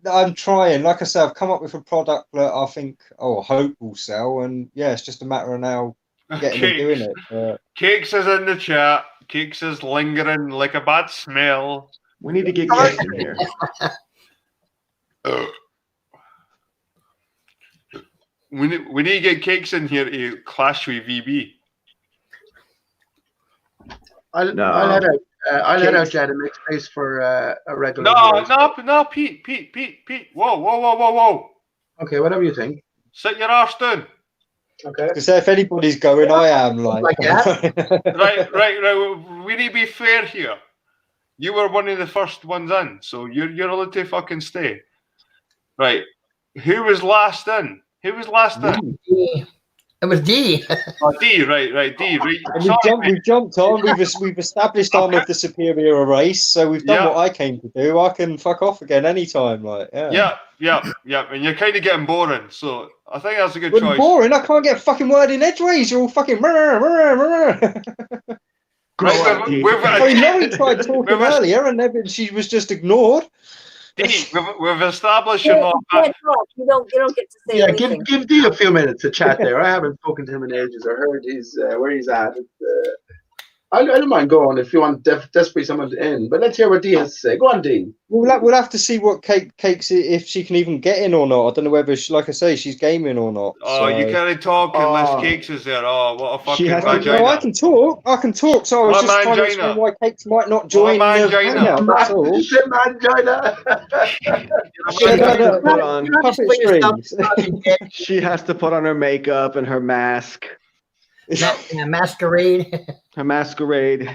H: I'm trying. Like I said, I've come up with a product that I think, hope will sell, and yeah, it's just a matter of now getting and doing it.
B: Cakes is in the chat. Cakes is lingering like a bad smell.
C: We need to get Cakes in here.
B: We need to get Cakes in here to clash with VB.
D: I'll let out Jed and make space for a regular.
B: No, Pete. Whoa.
D: Okay, whatever you think.
B: Sit your arse down.
D: Okay.
H: Because if anybody's going, I am like
B: that. Right. We need to be fair here. You were one of the first ones in, so you're allowed to fucking stay. Right. Who was last in? It was D.
G: Oh,
B: D, right. D.
H: We've jumped on. We've established I'm of the superior race, so we've done what I came to do. I can fuck off again anytime, like
B: yeah. And you're kind of getting boring, so I think that's a good choice.
H: Boring? I can't get a fucking word in edgeways. You're all fucking. Laurie tried talking earlier, and she was just ignored.
B: D, we've established you're not.
E: You don't get to say anything.
D: Give D a few minutes to chat there. I haven't spoken to him in ages or heard where he's at. I don't mind going if you want desperately someone to end, but let's hear what D has to say. Go on, D.
H: We'll have to see what Cakes if she can even get in or not. I don't know whether, like I say, she's gaming or not.
B: Oh, you can't talk unless Cakes is there. Oh, what a fucking vagina.
H: No, I can talk. So I was just trying to explain why Cakes might not join the hangout. That's all.
C: She has to put on her makeup and her mask.
G: Masquerade.
C: Her masquerade.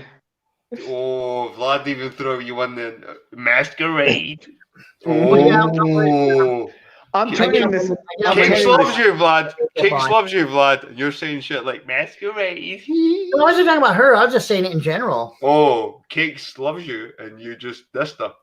B: Oh, Vlad even throw you on the masquerade.
C: I'm turning this.
B: Cakes loves you, Vlad. Cakes loves you, Vlad. You're saying shit like masquerade.
G: I wasn't talking about her. I was just saying it in general.
B: Oh, Cakes loves you, and you just this stuff.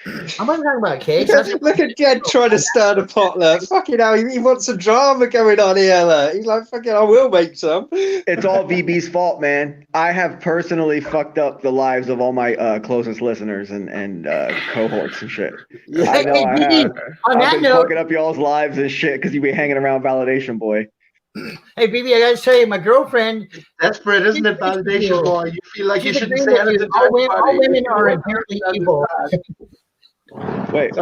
G: I'm not talking about Cakes.
H: Look at Jed trying to stir the pot. Look, fucking hell, he wants some drama going on here. Look. He's like, fucking, I will make some.
C: It's all VB's fault, man. I have personally fucked up the lives of all my closest listeners and cohorts and shit.
H: Yeah.
C: I know I have. I've been fucking up y'all's lives and shit because you be hanging around Validation Boy.
G: Hey, BB, I gotta tell you, my girlfriend.
D: Desperate, isn't it, Validation Boy? You feel like you shouldn't say anything.
G: All women are inherently evil.
C: Wait.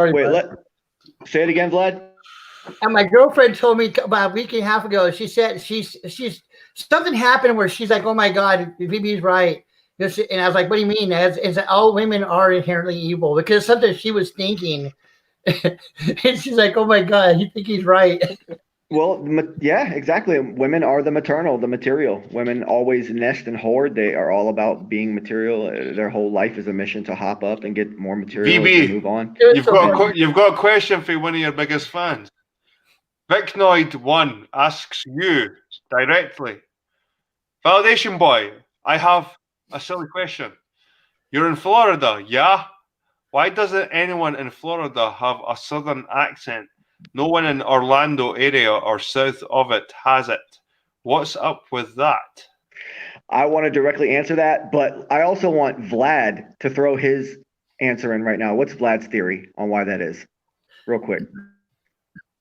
C: Say it again, Vlad.
G: And my girlfriend told me about a week and a half ago. She said she's something happened where she's like, "Oh my God, VB's right." And I was like, "What do you mean?" Is that all women are inherently evil? Because something she was thinking, and she's like, "Oh my God, you think he's right?"
C: Well, yeah, exactly. Women are the material. Women always nest and hoard. They are all about being material. Their whole life is a mission to hop up and get more material and move on.
B: You've got a question for one of your biggest fans. Vicnoid1 asks you directly, Validation Boy, I have a silly question. You're in Florida, yeah? Why doesn't anyone in Florida have a southern accent? No one in Orlando area or south of it has it. What's up with that?
C: I want to directly answer that, but I also want Vlad to throw his answer in right now. What's Vlad's theory on why that is? Real quick.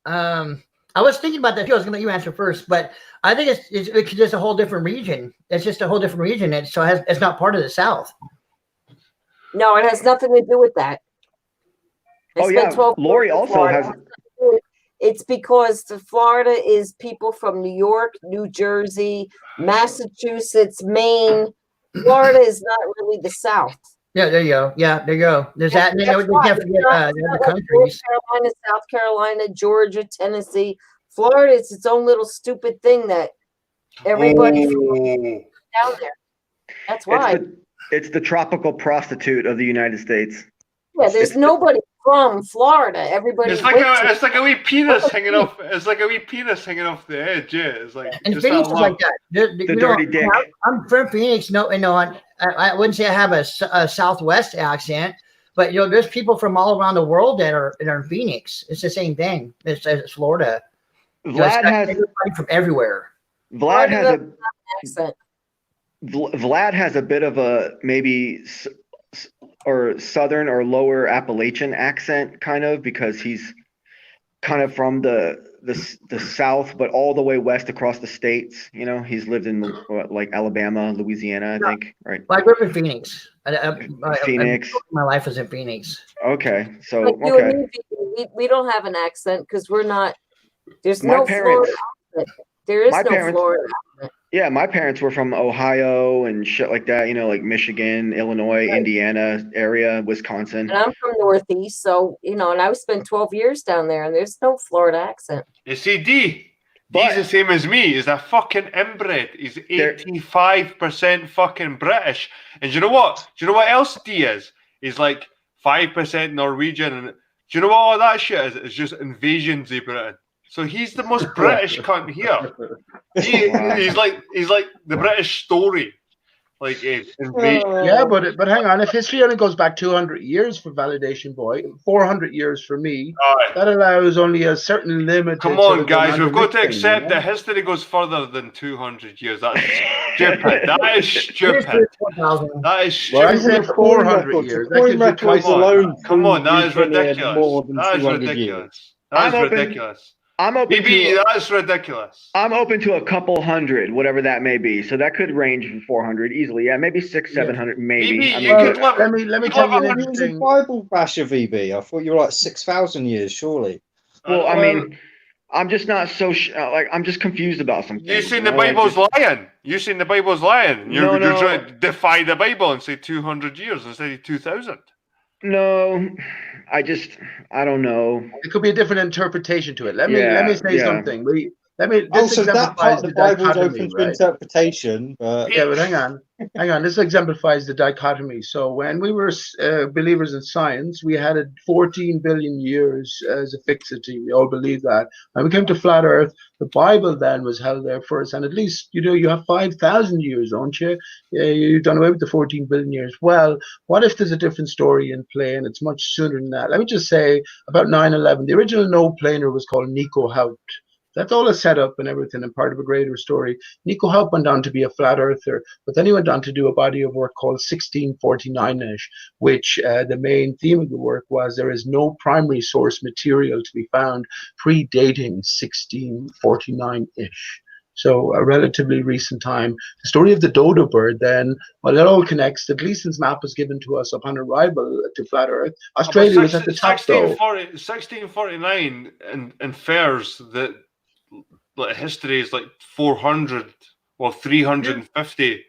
G: I was thinking about that too. I was going to let you answer first, but I think it's just a whole different region. It's just a whole different region. It's not part of the South.
E: No, it has nothing to do with that.
C: Oh yeah, Lori also has.
E: It's because Florida is people from New York, New Jersey, Massachusetts, Maine. Florida is not really the South.
G: Yeah, there you go. Yeah, there you go. There's that. You can't forget the countries.
E: North Carolina, South Carolina, Georgia, Tennessee. Florida is its own little stupid thing that everybody down there. That's why.
C: It's the tropical prostitute of the United States.
E: Yeah, there's nobody from Florida. Everybody.
B: It's like a wee penis hanging off. It's like a wee penis hanging off the edge. Yeah, it's like.
G: And Phoenix is like that.
C: The dirty dick.
G: I'm from Phoenix. No, I wouldn't say I have a Southwest accent, but there's people from all around the world that are in Phoenix. It's the same thing. It's Florida.
C: Vlad has
G: everybody from everywhere.
C: Vlad has
E: an accent.
C: Vlad has a bit of a maybe or southern or lower Appalachian accent, kind of, because he's kind of from the South, but all the way west across the states. He's lived in like Alabama, Louisiana, I think, right?
G: Well, I grew up in Phoenix.
C: Phoenix.
G: My life was in Phoenix.
C: Okay, so
E: like you and me, we don't have an accent because we're not. There's no Florida accent. There is no Florida accent.
C: Yeah, my parents were from Ohio and shit like that, like Michigan, Illinois, right. Indiana area, Wisconsin.
E: And I'm from Northeast, so, and I spent 12 years down there, and there's no Florida accent.
B: You see, D's the same as me. He's a fucking inbred. He's 85% fucking British. And do you know what? Do you know what else D is? He's like 5% Norwegian. And do you know what all that shit is? It's just invasions of Britain. So he's the most British cunt here. He's like the British story, like invasion.
D: Yeah, but hang on. If history only goes back 200 years for validation, boy, 400 years for me, that allows only a certain limit.
B: Come on, guys, we've got to accept that history goes further than 200 years. That's stupid. That is stupid. That is stupid.
D: Well, I said 400 years. That
B: could alone. Come on, that is ridiculous. That is ridiculous. That is ridiculous. That's ridiculous.
C: I'm open to a couple hundred, whatever that may be. So that could range from 400 easily. Yeah, maybe 600-700, maybe.
D: Let me tell you an interesting
H: Bible basher, VB. I thought you were like 6,000 years, surely.
C: Well, I mean, I'm just not so I'm just confused about something.
B: You seen the Bible's lying? You seen the Bible's lying? You're trying to defy the Bible and say 200 years instead of 2,000.
C: No, I don't know.
D: It could be a different interpretation to it. Let me say something.
H: So that part of the Bible is open to interpretation. But
D: hang on. This exemplifies the dichotomy. So when we were believers in science, we had 14 billion years as a fixity. We all believe that. When we came to flat Earth, the Bible then was held there first, and at least you have 5,000 years, don't you? You've done away with the 14 billion years. Well, what if there's a different story in play, and it's much sooner than that? Let me just say about 9/11. The original no-planer was called Nico Haupt. That's all a setup and everything and part of a greater story. Nico Haupt went on to be a flat earther, but then he went on to do a body of work called 1649-ish, which the main theme of the work was there is no primary source material to be found predating 1649-ish. So a relatively recent time. The story of the dodo bird then, well, it all connects. The Gleason's map was given to us upon arrival to flat Earth. Australia was at the top, though.
B: 1649 infers that history is like 400 or 350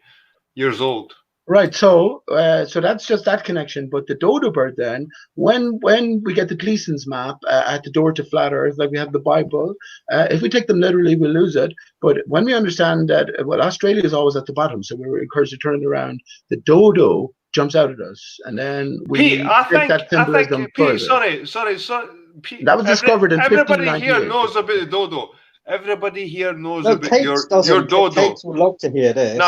B: years old.
D: Right, so that's just that connection. But the dodo bird then, when we get the Gleason's map at the door to flat Earth, like we have the Bible, if we take them literally, we'll lose it. But when we understand that, Australia is always at the bottom, so we're encouraged to turn it around. The dodo jumps out at us, and then we that symbolism further.
B: Sorry, Pete,
D: that was discovered in 1598.
B: Everybody here knows about the dodo. Everybody here knows about your dodo.
H: Kate's would love to hear this.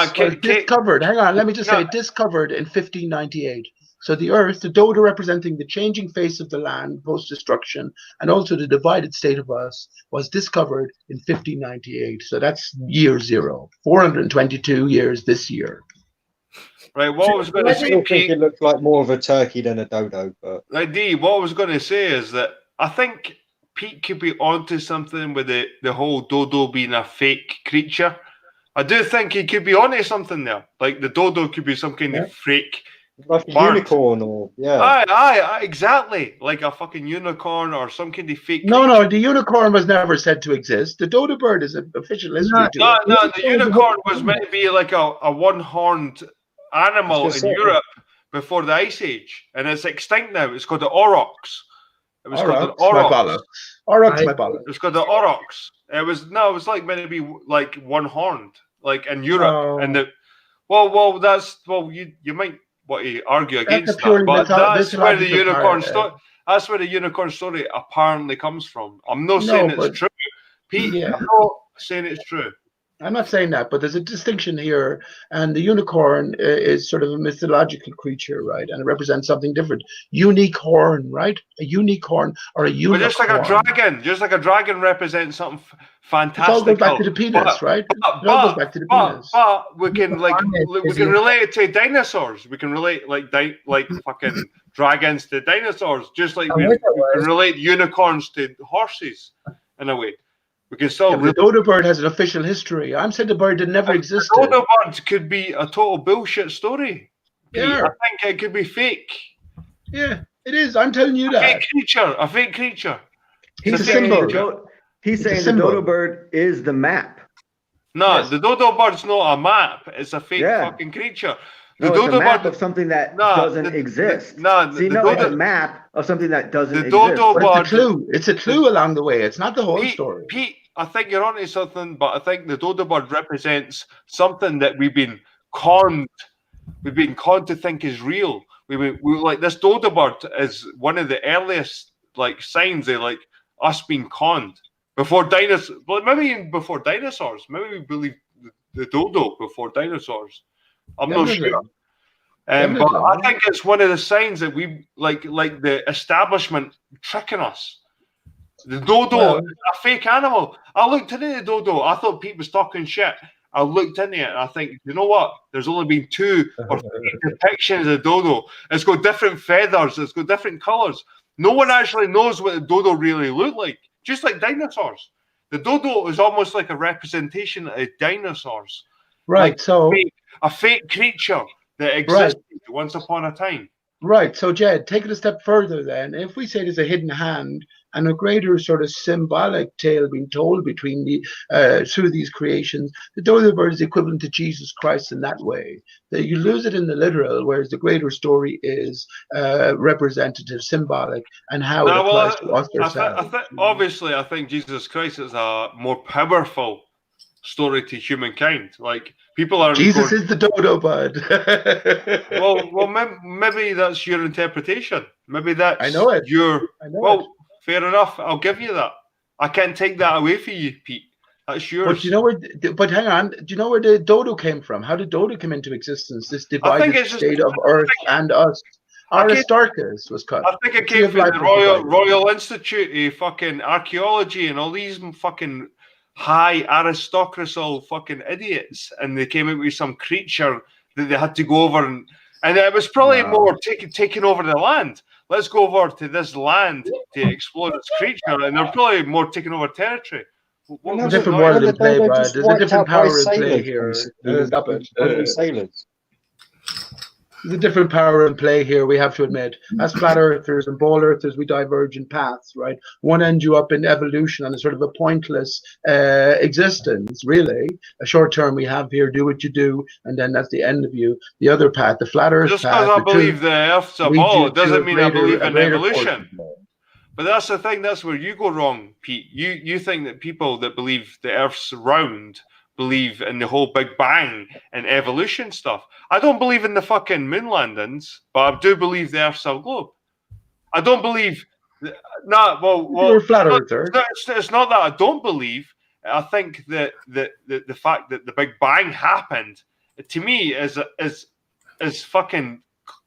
D: Discovered. Hang on, let me just say, discovered in 1598. So the Earth, the dodo representing the changing face of the land post-destruction, and also the divided state of us, was discovered in 1598. So that's year zero. 422 years this year.
B: Right, what I was going
H: I
B: to say,
H: still think
B: Pete,
H: it looked like more of a turkey than a dodo, but
B: right, D, what I was going to say is that I think Pete could be onto something with the whole dodo being a fake creature. I do think he could be onto something there. Like the dodo could be some kind of fake
H: like a
B: bird.
H: unicorn or
B: Aye, exactly. Like a fucking unicorn or some kind of fake
D: No,
B: creature.
D: no, the unicorn was never said to exist. The dodo bird is an official history to it.
B: No, the unicorn was meant to be like a one-horned animal in Europe before the Ice Age, and it's extinct now. It's called the aurochs. It was called an
D: My
B: aurochs.
D: bollocks. Aurochs, my bollocks.
B: It's called the aurochs. It was like meant to be like one-horned, like in Europe.
D: No.
B: And you might want to argue against
D: That's a
B: that,
D: purely
B: but that's where the
D: mythological
B: unicorn
D: part,
B: story. That's where the unicorn story apparently comes from. I'm not
D: No,
B: saying
D: but-
B: it's true, Pete.
D: Yeah.
B: I'm not saying it's true.
D: I'm not saying that, but there's a distinction here, and the unicorn is sort of a mythological creature, right? And it represents something different. Unique horn, right? A unique horn or a
B: But
D: unicorn.
B: just like a dragon represents something
D: It
B: fantastic.
D: all goes back to the penis, right? It all goes back to the penis.
B: But we can relate it to dinosaurs. We can relate like fucking dragons to dinosaurs, just like we can relate unicorns to horses in a way. We can still.
D: The dodo bird has an official history. I'm saying the bird that never existed.
B: The dodo bird could be a total bullshit story.
D: Yeah.
B: I think it could be fake.
D: Yeah, it is. I'm telling you that.
B: A fake creature.
C: He's saying the dodo bird is the map.
B: No, the dodo bird's not a map. It's a fake fucking creature. The
C: It's
B: dodo
C: a map
B: bird
C: of something that doesn't exist.
B: It's a
C: map of something that doesn't exist.
B: Dodo bird.
D: It's a clue. It's a clue along the way. It's not the whole story.
B: Pete, I think you're onto something, but I think the dodo bird represents something that we've been conned to think is real. We like this dodo bird is one of the earliest like signs of like us being conned before dinosaurs. Well, maybe even before dinosaurs. Maybe we believe the dodo before dinosaurs. I'm not sure. But I think it's one of the signs that we like the establishment tricking us. The dodo is a fake animal. I looked into the dodo. I thought Pete was talking shit. I looked into it and I think, you know what? There's only been 2 or 3 depictions of the dodo. It's got different feathers. It's got different colours. No one actually knows what the dodo really looked like. Just like dinosaurs. The dodo is almost like a representation of dinosaurs.
D: Right.
B: Like
D: so
B: a fake creature that existed once upon a time.
D: Right. So, Jed, take it a step further then. If we say there's a hidden hand and a greater sort of symbolic tale being told between through these creations, the dodo bird is equivalent to Jesus Christ in that way. That you lose it in the literal, whereas the greater story is representative, symbolic, and how it applies to us ourselves.
B: Obviously, I think Jesus Christ is a more powerful story to humankind. Like people are.
D: Jesus is the dodo bud.
B: well, maybe that's your interpretation. Maybe that's
D: I know it.
B: Fair enough. I'll give you that. I can't take that away from you, Pete. That's yours.
D: But you know where? But hang on. Do you know where the dodo came from? How did dodo come into existence? This divided state of Earth and us. Aristarchus was cut.
B: I think it came from the Royal Institute of fucking archaeology and all these fucking high aristocracy fucking idiots, and they came out with some creature that they had to go over and it was probably more taking over the land. Let's go over to this land to explore this creature, and they're probably more taking over territory.
D: There's a different world in play, Brad. There's a different power in play here. Stop it.
H: Sailors.
D: There's a different power in play here, we have to admit. As flat earthers and ball earthers, we diverge in paths, right? One ends you up in evolution on a sort of a pointless existence, really. A short term we have here, do what you do, and then that's the end of you. The other path, the flat earth
B: just
D: path.
B: Just because I believe the earth's a ball, it doesn't mean I believe in evolution. But that's the thing, that's where you go wrong, Pete. You think that people that believe the earth's round believe in the whole Big Bang and evolution stuff. I don't believe in the fucking moon landings, but I do believe the Earth's a globe. I don't believe.
D: You're a flat earther.
B: It's not that I don't believe. I think that the fact that the Big Bang happened to me is fucking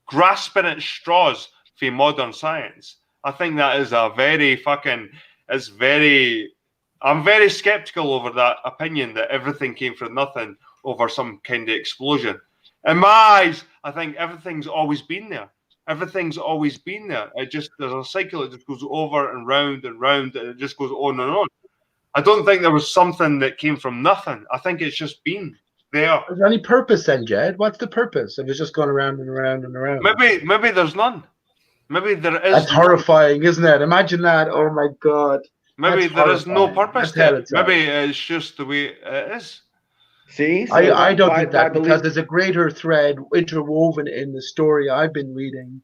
B: grasping at straws for modern science. I think that is a very fucking. It's very. I'm very skeptical over that opinion that everything came from nothing over some kind of explosion. In my eyes, I think everything's always been there. Everything's always been there. There's a cycle that just goes over and round, and it just goes on and on. I don't think there was something that came from nothing. I think it's just been there.
D: Is there any purpose then, Jed? What's the purpose if it's just going around and around and around?
B: Maybe there's none. Maybe there is.
D: That's horrifying, isn't it? Imagine that. Oh my God.
B: Maybe there is no purpose there. Maybe it's just the way it is.
C: See, so
D: I don't think that, because there's a greater thread interwoven in the story I've been reading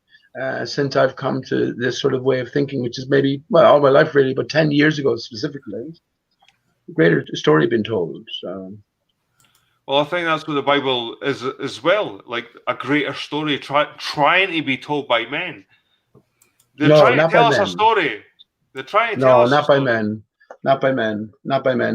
D: since I've come to this sort of way of thinking, which is maybe, well, all my life really, but 10 years ago specifically. A greater story been told. So.
B: Well, I think that's what the Bible is as well, like a greater story trying to be told by men. They're trying to tell us a story. They're trying to tell us a story.
D: Not by men.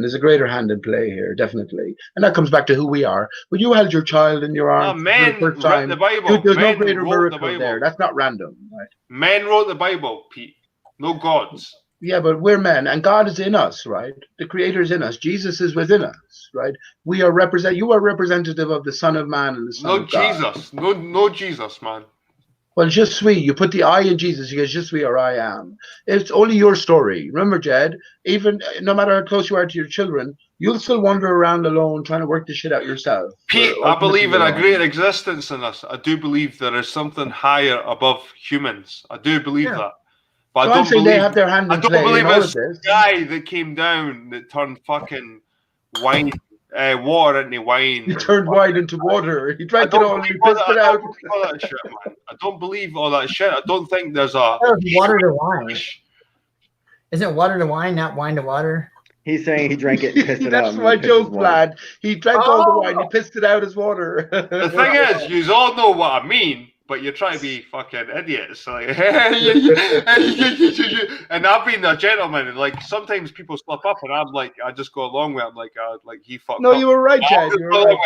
D: There's a greater hand in play here, definitely. And that comes back to who we are. When you held your child in your arms
B: men
D: for the first time,
B: wrote the Bible.
D: There's
B: men
D: no greater
B: wrote
D: miracle there. That's not random. Right?
B: Men wrote the Bible, Pete. No gods.
D: Yeah, but we're men, and God is in us, right? The Creator is in us. Jesus is within us, right? You are representative of the Son of Man and the Son of God.
B: Jesus. No Jesus, man.
D: Well, je suis. You put the I in Jesus, you go, je suis, or I am. It's only your story. Remember, Jed, even no matter how close you are to your children, you'll still wander around alone trying to work the shit out yourself.
B: Pete, I believe in a great existence in us. I do believe there is something higher above humans. I do believe that. But
D: so I don't believe they have their hand in play. I don't believe
B: it's the guy that came down that turned fucking wine, water into wine.
D: He turned wine into water. He drank it all and he pissed it out.
B: All that shit, man. I don't believe all that shit. I don't think there's a
G: water to wine. Isn't water to wine, not wine to water?
C: He's saying he drank it and pissed it out.
D: That's my joke, lad. He drank all the wine, he pissed it out as water.
B: The thing is, you all know what I mean. But you're trying to be fucking idiots, like, and I've been a gentleman, and like sometimes people slip up, and I'm like, I just go along with it. I'm like he fucked
D: up.
B: No,
D: you were right, Chad. You were right.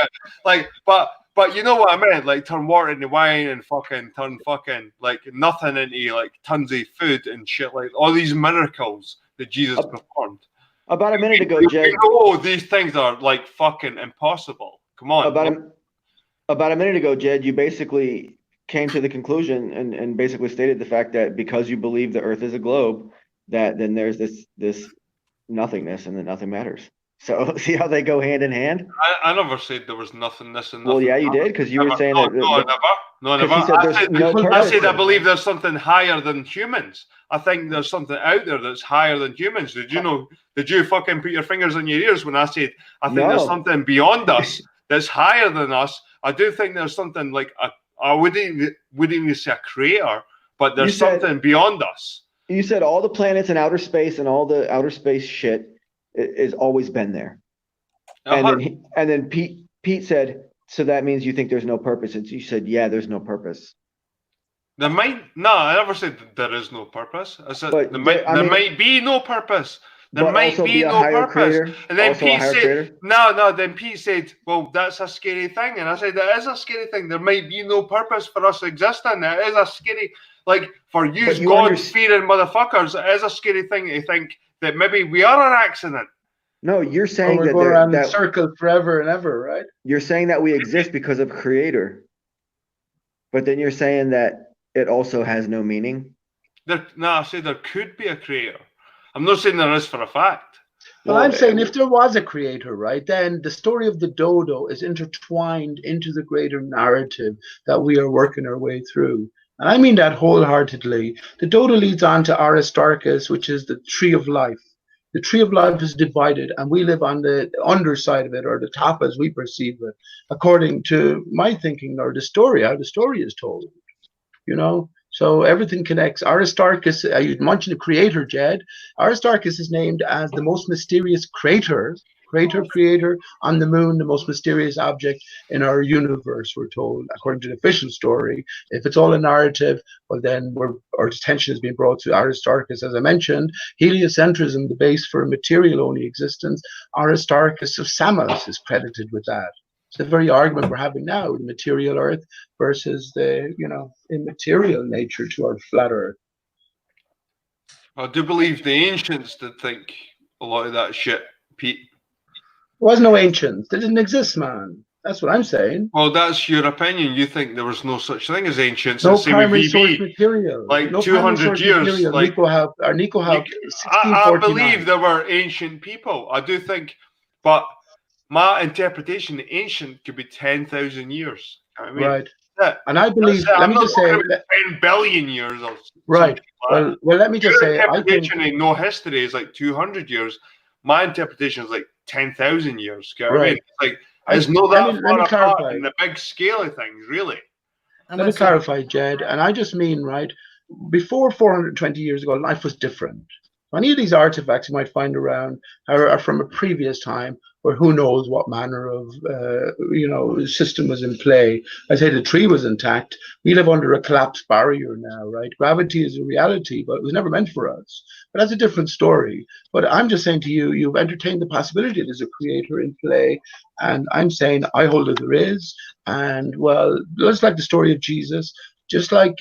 B: Like, but you know what I meant? Like, turn water into wine, and turn like nothing into like tons of food and shit. Like all these miracles that Jesus performed.
C: About a minute ago, Jed.
B: These things are like fucking impossible. Come on.
C: About a minute ago, Jed, you basically came to the conclusion and basically stated the fact that because you believe the earth is a globe, that then there's this nothingness and that nothing matters. So see how they go hand in hand?
B: I never said there was nothingness and
C: nothing. Well, yeah, you did, because you were saying that.
B: No, never. I said I believe there's something higher than humans. I think there's something out there that's higher than humans. Did you fucking put your fingers in your ears when I said I think there's something beyond us that's higher than us? I do think there's something like I wouldn't even say a creator, but there's something beyond us.
C: You said all the planets in outer space and all the outer space shit is always been there. And then Pete said, so that means you think there's no purpose. And you said, yeah, there's no purpose.
B: I never said there is no purpose. I said there might be no purpose. There might be no purpose. Creator, and then Pete said, no. Then Pete said, well, that's a scary thing. And I said, that is a scary thing. There might be no purpose for us existing. That is a scary, like, for you God-fearing motherfuckers, it is a scary thing to think that maybe we are an accident.
C: No, you're saying that
D: we're around the circle forever and ever, right?
C: You're saying that we exist because of Creator. But then you're saying that it also has no meaning?
B: I say there could be a creator. I'm not saying there is for a fact.
D: Well, I'm saying if there was a creator, right, then the story of the dodo is intertwined into the greater narrative that we are working our way through. And I mean that wholeheartedly. The dodo leads on to Aristarchus, which is the tree of life. The tree of life is divided, and we live on the underside of it, or the top as we perceive it, according to my thinking, or the story, how the story is told, So everything connects. Aristarchus, you mentioned the creator, Jed. Aristarchus is named as the most mysterious creator on the moon, the most mysterious object in our universe, we're told, according to the official story. If it's all a narrative, well, then our attention is being brought to Aristarchus. As I mentioned, heliocentrism, the base for a material-only existence. Aristarchus of Samos is credited with that. It's the very argument we're having now: the material Earth versus the immaterial nature to our flat Earth.
B: I do believe the ancients did think a lot of that shit, Pete.
D: There was no ancients. They didn't exist, man. That's what I'm saying.
B: Well, that's your opinion. You think there was no such thing as ancients.
D: No
B: Same with
D: primary
B: VB.
D: source material.
B: Like
D: No
B: 200 years.
D: Material.
B: Like
D: Nico have
B: I
D: 1649.
B: believe there were ancient people. I do think, but my interpretation, ancient could be 10,000 years. You know what I mean?
D: Right.
B: Yeah.
D: And I believe.
B: I'm
D: Let me
B: not
D: just say.
B: talking about 10 billion years or
D: Right.
B: something like
D: Well, let me just
B: your
D: say. I think.
B: interpretation in no history is like 200 years. My interpretation is like 10,000 years. You know what I mean? Like, it's not that far apart
D: clarify.
B: in the big scale of things, really.
D: Let me clarify, Jed. And I just mean, right, before 420 years ago, life was different. Any of these artifacts you might find around are from a previous time where who knows what manner of system was in play. I say the tree was intact. We live under a collapsed barrier now, right? Gravity is a reality, but it was never meant for us. But that's a different story. But I'm just saying to you, you've entertained the possibility there's a creator in play, and I'm saying I hold that there is. And well, just like the story of Jesus, just like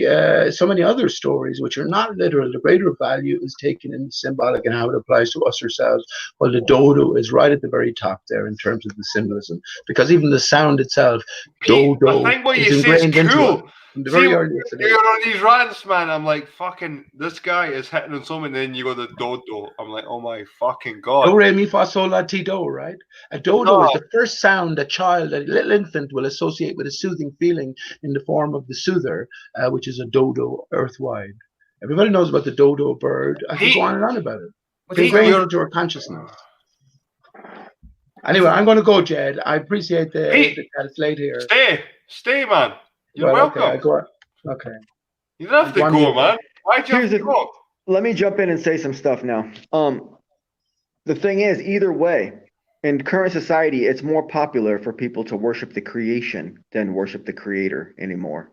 D: so many other stories, which are not literal, the greater value is taken in the symbolic and how it applies to us ourselves. Well, the dodo is right at the very top there in terms of the symbolism, because even the sound itself,
B: Pete,
D: dodo,
B: I think what
D: is
B: you say is
D: ingrained into
B: cool.
D: it from the very earliest
B: You're
D: days.
B: on these rants, man. I'm like, fucking, this guy is hitting on someone, then you go the dodo. I'm like, oh my fucking god.
D: Do, re, mi, fa, sol, la, ti, do, right? A dodo is the first sound a little infant will associate with a soothing feeling in the form of the soother, which is a dodo earthwide. Everybody knows about the dodo bird. I can go on and on about it. It's ingrained into our consciousness. Anyway, I'm going to go, Jed. I appreciate that it's late here.
B: Stay, man. You're welcome.
D: Okay, I go. Okay.
B: You don't have to go, man. Why'd you have to go?
C: Let me jump in and say some stuff now. The thing is, either way, in current society, it's more popular for people to worship the creation than worship the creator anymore.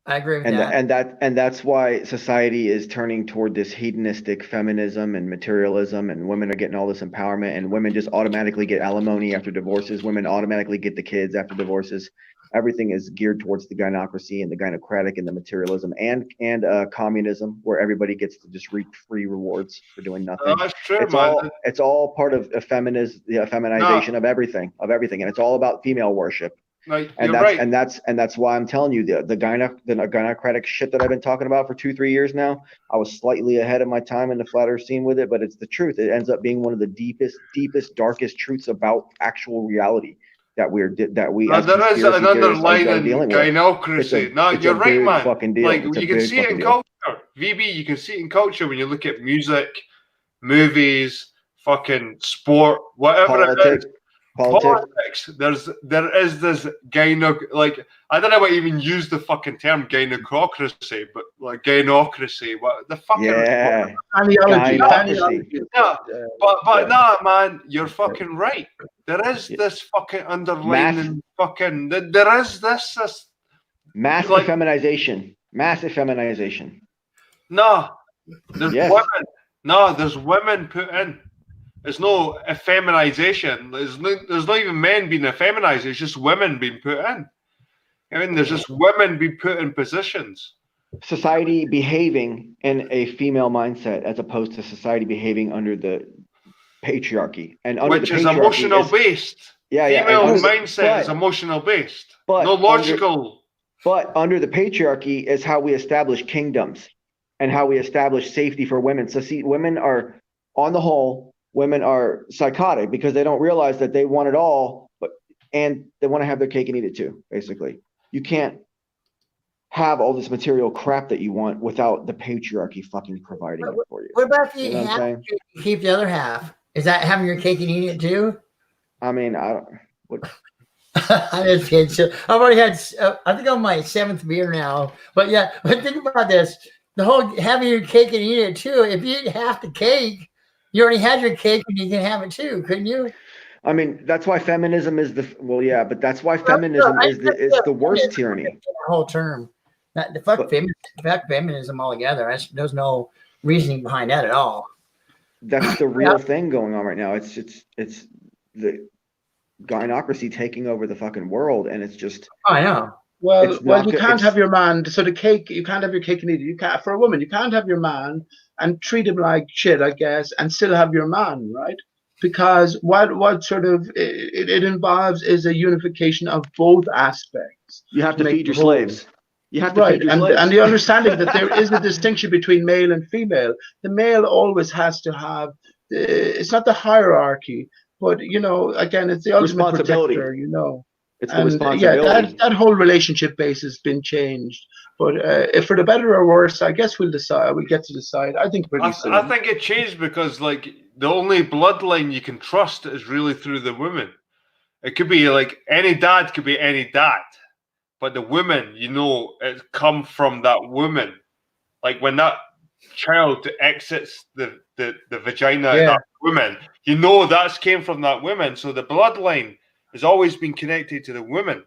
G: I agree with that.
C: And that's why society is turning toward this hedonistic feminism and materialism, and women are getting all this empowerment, and women just automatically get alimony after divorces. Women automatically get the kids after divorces. Everything is geared towards the gynocracy and the gynocratic and the materialism and communism, where everybody gets to just reap free rewards for doing nothing.
B: That's true,
C: it's all part of a feminization of everything, and it's all about female worship.
B: Like,
C: and that's why I'm telling you the gynocratic shit that I've been talking about for 2-3 years now. I was slightly ahead of my time in the flat earth scene with it, but it's the truth. It ends up being one of the deepest, darkest truths about actual reality that we
B: there is an underlying gynocracy. No, you're right, man.
C: Fucking deal.
B: Like, you can see it in culture. VB, you can see it in culture when you look at music, movies, fucking sport, whatever it is. Politics. There is this like, I don't know what even use the fucking term gynocracy, but like gynocracy. What the fucking
D: gynocracy.
B: Yeah, but nah, man, you're fucking right. There is this fucking underlying fucking. There is this
C: mass feminization. Massive feminization.
B: No, there's women. No, there's women put in. There's no effeminization. There's not even men being effeminized. It's just women being put in. I mean, there's just women being put in positions.
C: Society behaving in a female mindset as opposed to society behaving under the patriarchy. And under
B: which is emotional based. Female mindset is emotional based. No logical.
C: But under the patriarchy is how we establish kingdoms and how we establish safety for women. So see, women are, on the whole, women are psychotic because they don't realize that they want it all, and they want to have their cake and eat it too, basically. You can't have all this material crap that you want without the patriarchy fucking providing it for you.
G: What about if you keep the other half? Is that having your cake and eating it too?
C: I mean, I don't.
G: I'm just kidding. I've already had, I think I'm on my 7th beer now. But yeah, but think about this. The whole having your cake and eating it too. If you eat half the cake, you already had your cake and you can have it too, couldn't you?
C: I mean, that's why feminism is but that's why feminism is the worst tyranny.
G: The whole term. Fuck feminism altogether. There's no reasoning behind that at all.
C: That's the real thing going on right now. It's gynocracy taking over the fucking world, and it's just.
G: Oh, I know.
D: Well,
C: It's not
D: you
C: good-
D: can't
C: it's-
D: have your man. So the cake, you can't have your cake and eat it. You can't for a woman. You can't have your man and treat him like shit, I guess, and still have your man, right? Because what sort of it involves is a unification of both aspects.
C: You have to
D: make
C: feed your
D: the whole.
C: slaves. You have to
D: Right,
C: feed your
D: and
C: slaves.
D: the understanding that there is a distinction between male and female. The male always has to have. It's not the hierarchy, but you know, again, it's the ultimate
C: Responsibility.
D: protector. You know.
C: It's the
D: And
C: responsibility.
D: that whole relationship base has been changed. But if for the better or worse, I guess we'll decide. We'll get to decide. I think pretty soon.
B: I think it changed because like the only bloodline you can trust is really through the women. It could be like any dad could be any dad, but the women, you know, it come from that woman. Like when that child exits the vagina of that woman, you know that's came from that woman. So the bloodline has always been connected to the women.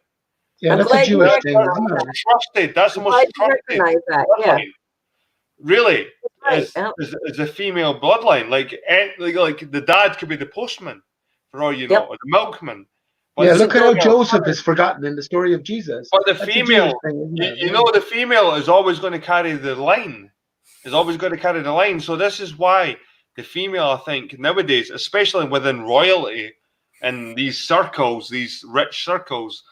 D: Yeah,
E: I'm
D: that's a
E: glad you
D: Jewish thing,
E: recognize
D: isn't
E: that.
D: it?
B: Trusted. That's the
E: I'm
B: most
E: glad you
B: trusted
E: recognize that. Yeah.
B: bloodline. Really,
E: Right, yeah.
B: is a female bloodline. Like the dad could be the postman, for all you know,
E: Yep.
B: or the milkman.
D: Yeah,
B: But
D: look
B: the
D: at how
B: female-
D: Joseph is forgotten in the story of Jesus.
B: But the
D: That's a
B: female,
D: Jewish thing, isn't it?
B: you know, the female is always going to carry the line. Is always going to carry the line. So this is why the female, I think, nowadays, especially within royalty and these circles, these rich circles,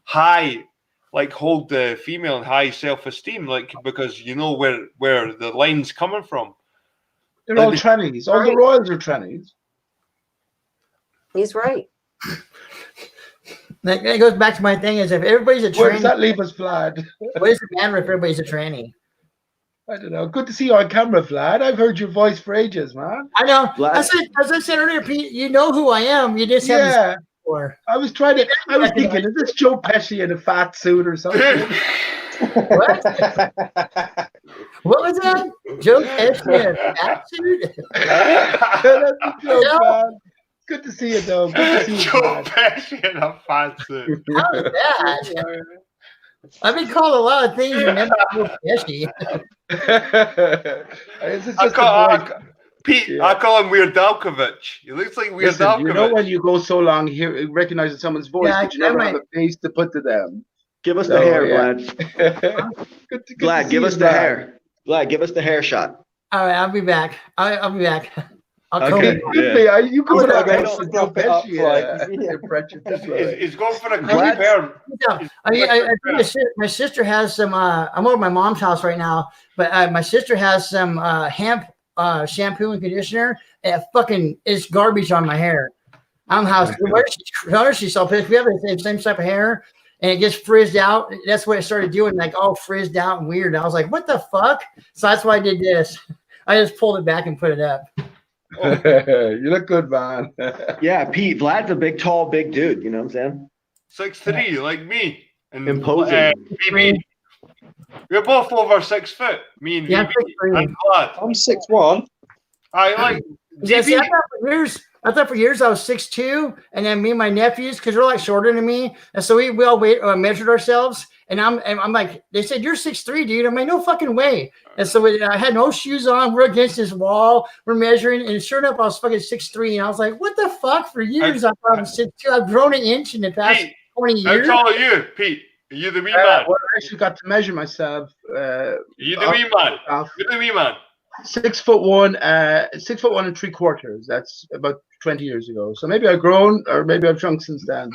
B: hold the female in high self-esteem, like because you know where the line's coming from.
D: They're all trannies. All the royals are trannies.
E: He's right.
G: That goes back to my thing: is if everybody's a
D: Where does
G: tranny,
D: that leave us, Vlad?
G: what does it matter if everybody's a tranny?
D: I don't know. Good to see you on camera, Vlad. I've heard your voice for ages, man.
G: I know.
C: Vlad-
G: As I said earlier, Pete, you know who I am. You just haven't seen
D: Yeah.
G: me before.
D: I was thinking, is this Joe Pesci in a fat suit or something?
G: What? What was that? Joe Pesci in a fat suit?
D: That's a joke,
G: No.
D: man. Good to see you, though. Good to see you,
B: Joe
D: Vlad.
B: Pesci in a fat suit.
G: How is that? I've been called a lot of things and never Joe Pesci.
D: This is
B: I
D: just
B: call,
D: a voice.
B: Pete,
D: Yeah.
B: I call him Weird Dalkovich. He looks like Weird
D: Listen,
B: Dalkovich.
D: you know when you go so long, recognizing someone's voice,
G: Yeah,
D: but you never
G: I
D: have a face to put to them.
C: Give us
D: So,
C: the hair,
D: yeah.
C: Vlad.
D: Good to
C: Vlad,
D: see
C: give
D: you,
C: us the
D: Vlad.
C: hair. Vlad, give us the hair shot.
G: All right, I'll be back. I'll be back. I'll come
C: Okay.
G: in.
C: Yeah.
D: You can put
C: Vlad,
D: out
C: I
D: a
C: don't
D: Joe
H: fluff it up,
D: Pesci
H: right?
D: impression.
B: He's going for a
C: Vlad-
B: curly bear.
G: Yeah, I think my sister has some. I'm over at my mom's house right now, but my sister has some hemp shampoo and conditioner. And it fucking is garbage on my hair. I'm house. Where does she so pissed? We have the same type of hair, and it gets frizzed out. That's what it started doing, like all frizzed out and weird. I was like, what the fuck? So that's why I did this. I just pulled it back and put it up.
D: You look good, man.
C: Yeah, Pete, Vlad's a big, tall, big dude. You know what I'm saying?
B: 6'3", like me. And
C: Imposing.
B: BB. We're both over 6 foot. Me and
G: Yeah,
B: BB.
G: 6'3".
B: I'm glad.
H: I'm 6'1".
B: I like
G: Yeah, see,
B: DB.
G: I thought for years I was 6'2", and then me and my nephews, because they're like shorter than me, and so we all measured ourselves, and I'm like, they said you're 6'3", dude. I'm like, no fucking way. And so I had no shoes on. We're against this wall. We're measuring, and sure enough, I was fucking 6'3", and I was like, what the fuck? For years I thought I was 6'2". I've grown an inch in the past
B: Pete,
G: 20
B: how
G: years.
B: tall are you, Pete? Are you the wee man?
D: Well, I actually got to measure myself.
B: You the wee man?
D: uh,
B: You the wee man?
D: 6'1", 6'1 3/4. That's about 20 years ago. So maybe I've grown, or maybe I've shrunk since then.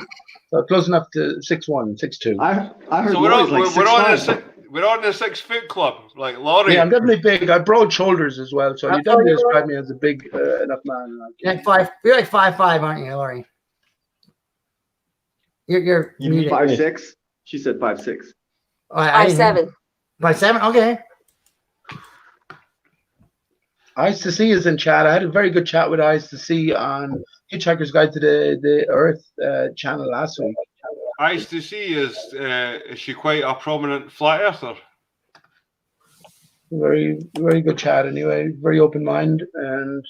D: So close enough to 6'1", 6'2".
C: I heard
B: So
C: Laurie's like
B: we're on the 6 foot club, like Laurie.
D: Yeah, I'm definitely big. I have broad shoulders as well, so you definitely describe me as a big enough man.
G: You're like 5'5", aren't you, Laurie? You're
C: You
G: muted.
C: 5'6"? She said 5'6".
G: I didn't hear-
E: 5'7".
G: 5'7"? Okay.
D: Ice to See is in chat. I had a very good chat with Ice to See on Hitchhiker's Guide to the Earth channel last week.
B: Ice to see is she quite a prominent flat earther?
D: Very, very good chat anyway. Very open mind. And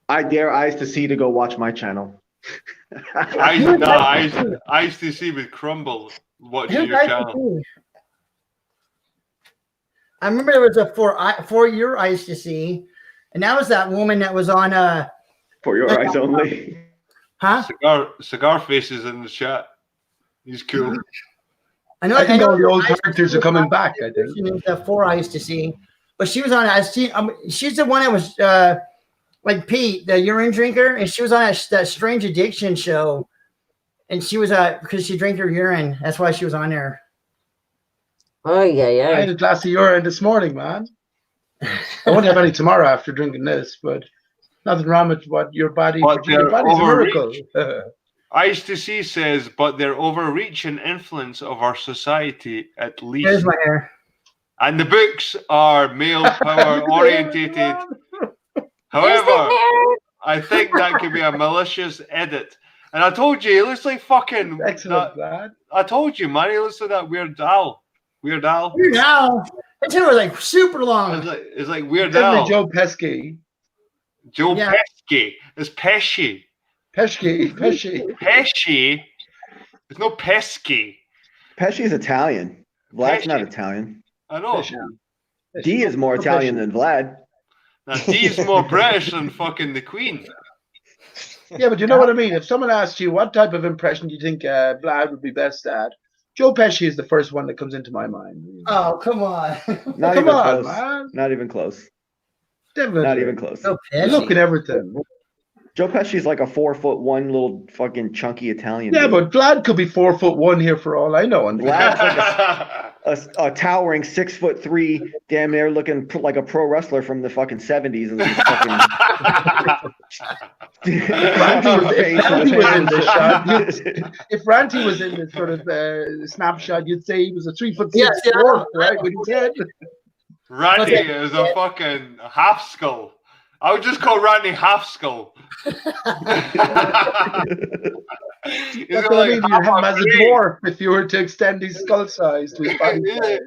C: I dare Eyes to See to go watch my channel.
B: Ice to see would crumble watching
G: Who's
B: your
G: Ice to
B: channel.
G: See? I remember there was a 4-year Ice to See, and that was that woman that was on
C: For your eyes only.
G: Huh?
B: Cigar Face is in the chat. He's cool.
G: I know.
D: I think all the old
G: I used to
D: characters
G: see
D: are coming
G: her
D: back. I think.
G: The 4 I used to see, but she was on. I see. She's the one that was like Pete, the urine drinker, and she was on that Strange Addiction show, and she was because she drank her urine. That's why she was on there.
E: Oh yeah,
D: I
E: yeah.
D: had a glass of urine this morning, man. I won't have any tomorrow after drinking this, but nothing wrong with what your body.
B: But
D: Your
B: they're
D: body's a miracle.
B: Ice to See says, but their overreach and influence of our society, at least.
G: Here's my hair.
B: And the books are male power orientated. However, I think that could be a malicious edit. And I told you, it looks like fucking.
D: Excellent, lad.
B: I told you, man, he looks like that Weird Al. Weird Al.
G: Weird Al. That hair was like super long.
B: It's like Weird
D: Definitely
B: Al.
D: Joe Pesci.
B: Joe Pesci. It's Pesci.
D: Pesci.
B: Pesci. It's no Pesci.
C: Pesci is Italian. Vlad's
B: Pesci.
C: not Italian.
B: I know.
C: D is more Italian than Vlad.
B: Now D's more British than fucking the Queen.
D: Yeah, but you know what I mean? If someone asked you what type of impression do you think Vlad would be best at, Joe Pesci is the first one that comes into my mind.
G: Oh, come on.
C: Not
D: Come
C: even
D: on,
C: close.
D: man.
C: Not even close.
D: Definitely.
C: Not even close.
G: So
D: Look at everything.
C: Joe Pesci's like a 4'1" little fucking chunky Italian.
D: Yeah,
C: dude.
D: but Vlad could be 4'1" here for all I know. And
C: Vlad's like a towering 6'3", damn near looking like a pro wrestler from the fucking 70s. And
D: if Ranty was in this sort of snapshot, you'd say he was a 3'6"
G: Yes,
D: dwarf, right? With his head.
B: Randy is a fucking half skull. I would just call Randy half skull.
D: That's what I mean. You'd have him as a dwarf if you were to extend his skull size to his body size.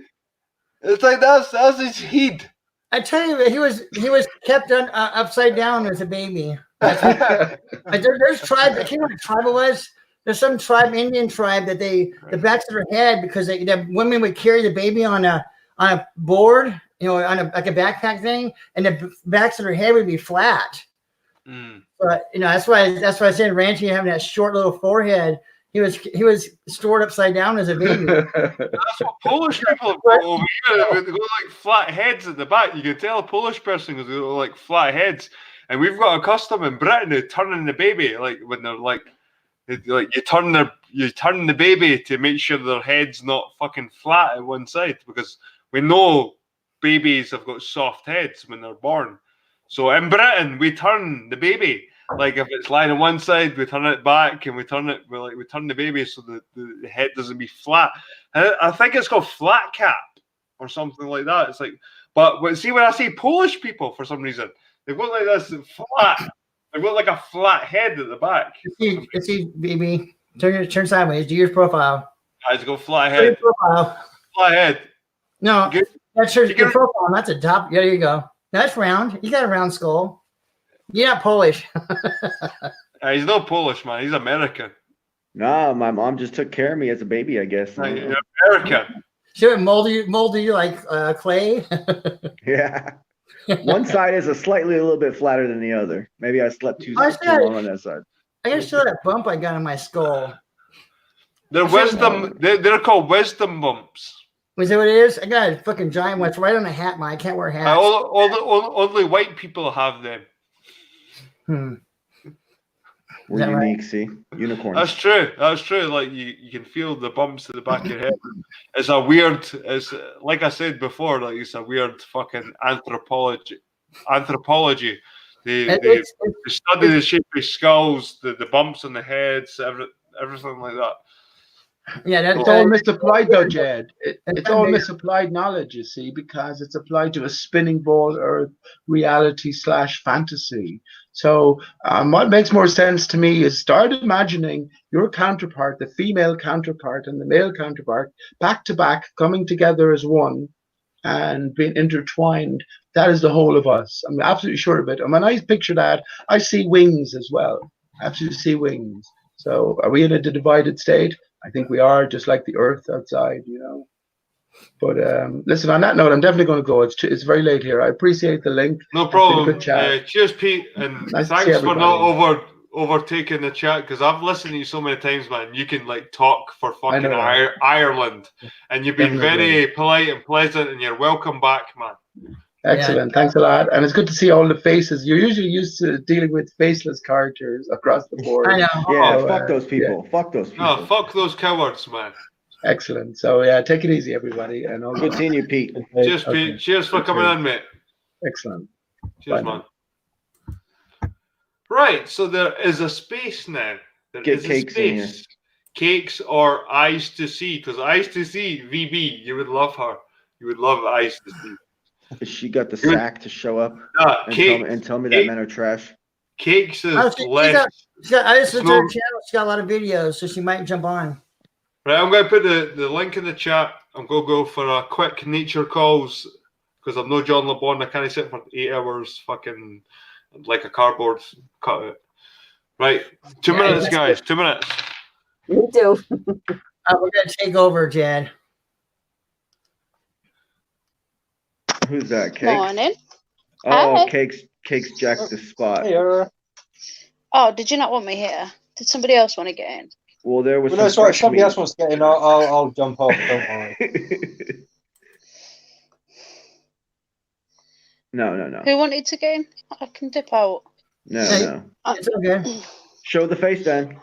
B: It's like that's his head.
G: I tell you, he was kept upside down as a baby. There's tribe. I can't remember what tribe it was. There's some tribe, Indian tribe, that the backs of their head, because the women would carry the baby on a board, on like a backpack thing, and the backs of their head would be flat. But that's why I said Ranty having that short little forehead. He was stored upside down as a baby.
B: That's what Polish people have got over here. They've got like flat heads at the back. You can tell a Polish person has got like flat heads, and we've got a custom in Britain of turning the baby, like when they're like you turn the baby to make sure their head's not fucking flat at one side, because we know babies have got soft heads when they're born. So in Britain, we turn the baby. Like if it's lying on one side, we turn it back, and we turn the baby so that the head doesn't be flat. And I think it's called flat cap or something like that. It's like, but see, when I say Polish people, for some reason, they've got like this flat. They've got like a flat head at the back.
G: See, baby, turn sideways. Do your profile.
B: Guys, go flat head.
G: Profile.
B: Flat head.
G: No, that's your profile. That's a top. Yeah, there you go. That's round. You got a round skull. You're not Polish.
B: He's not Polish, man. He's American.
C: No, my mom just took care of me as a baby, I guess.
B: You're American.
G: Should it mold you like clay?
C: Yeah. One side is a little bit flatter than the other. Maybe I slept too long on that side.
G: I gotta show that bump I got on my skull.
B: They're called wisdom bumps.
G: Was that what it is? I got a fucking giant one. It's right on a hat, man. I can't wear hats.
B: Only white people have them.
C: We're unique, right? See? Unicorns.
B: That's true. Like you can feel the bumps at the back of your head. It's like I said before, like it's a weird fucking anthropology. They study the shape of skulls, the bumps on the heads, everything like that.
D: Yeah, it's all misapplied though, Jed. It's all misapplied knowledge, you see, because it's applied to a spinning ball or reality/fantasy. So what makes more sense to me is start imagining your counterpart, the female counterpart and the male counterpart, back to back, coming together as one and being intertwined. That is the whole of us. I'm absolutely sure of it. And when I picture that, I see wings as well. I absolutely see wings. So are we in a divided state? I think we are, just like the earth outside, But listen, on that note, I'm definitely going to go. It's very late here. I appreciate the link.
B: No problem. Cheers, Pete, and nice thanks for not overtaking the chat because I've listened to you so many times, man. You can like talk for fucking
D: know that.
B: Ireland, and you've been
D: Definitely.
B: very polite and pleasant, and you're welcome back, man.
D: Excellent. Thanks a lot. And it's good to see all the faces. You're usually used to dealing with faceless characters across the board.
G: I know.
C: Yeah,
D: So,
C: fuck those people. Fuck those people.
B: No, fuck those cowards, man.
D: Excellent. So yeah, take it easy, everybody. And all
C: Good seeing you, Pete.
B: Cheers,
D: Okay.
B: Pete. Cheers for coming in, mate.
D: Excellent.
B: Cheers,
D: Bye
B: man. Right, so there is a space now. There
C: Get
B: is a
C: Cakes in here.
B: space. Cakes or Eyes to See, because Eyes to See, VB, you would love her. You would love Eyes to See.
C: She got the sack to show up and tell me that men are trash.
B: Cakes is
G: I
B: less.
G: just listened to her channel. She's got a lot of videos, so she might jump on.
B: Right, I'm going to put the link in the chat. I'm going to go for a quick nature calls because I'm no John LeBon. I can't sit for 8 hours fucking like a cardboard cutout. Right, 2 minutes, guys. 2 minutes.
E: Me too.
G: We're gonna take over, Jed.
C: Who's that? Cakes?
I: Morning.
C: Oh,
I: Hi.
C: Cakes jacked the spot.
I: Oh, did you not want me here? Did somebody else want to get in?
C: Well, there was
H: Well, no,
C: some
H: sorry.
C: fresh
H: Somebody
C: meat.
H: else wants to get in. I'll jump off. Don't worry.
C: No.
I: Who wanted to get in? I can dip out.
C: No.
G: It's okay.
C: Show the face then.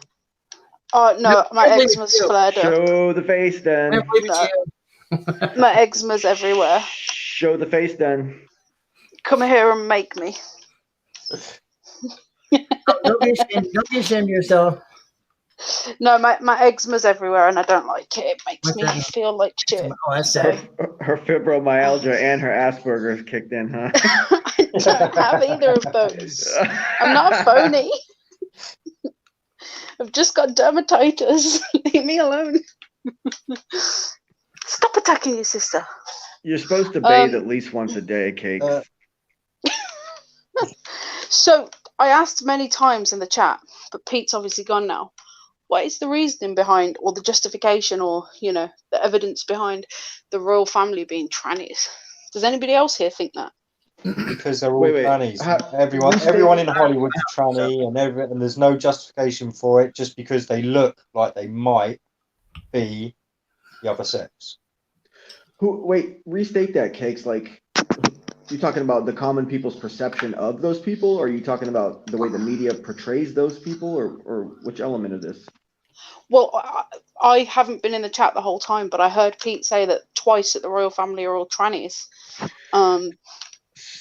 I: Oh no, my
G: I believe
I: eczema's
G: you.
I: flared up.
C: Show the face
G: I
C: then.
G: believe it's
I: No.
G: you.
I: My eczema's everywhere.
C: Show the face then.
I: Come here and make me.
G: Don't be ashamed of yourself.
I: No, my eczema's everywhere and I don't like it. It makes
G: What's
I: me
G: that?
I: feel like shit.
G: Oh, that's sad.
C: Her fibromyalgia and her Asperger's kicked in, huh?
I: I don't have either of those. I'm not a phony. I've just got dermatitis. Leave me alone. Stop attacking your sister.
C: You're supposed to bathe at least once a day, Cakes.
I: So I asked many times in the chat, but Pete's obviously gone now. What is the reasoning behind, or the justification, or the evidence behind the royal family being trannies? Does anybody else here think that?
H: Because they're all
C: Wait,
H: trannies.
C: how-
H: Everyone in Hollywood's a tranny, and there's no justification for it just because they look like they might be the other sex.
C: Restate that, Cakes. Like, you talking about the common people's perception of those people, or are you talking about the way the media portrays those people, or which element of this?
I: Well, I haven't been in the chat the whole time, but I heard Pete say that twice that the royal family are all trannies.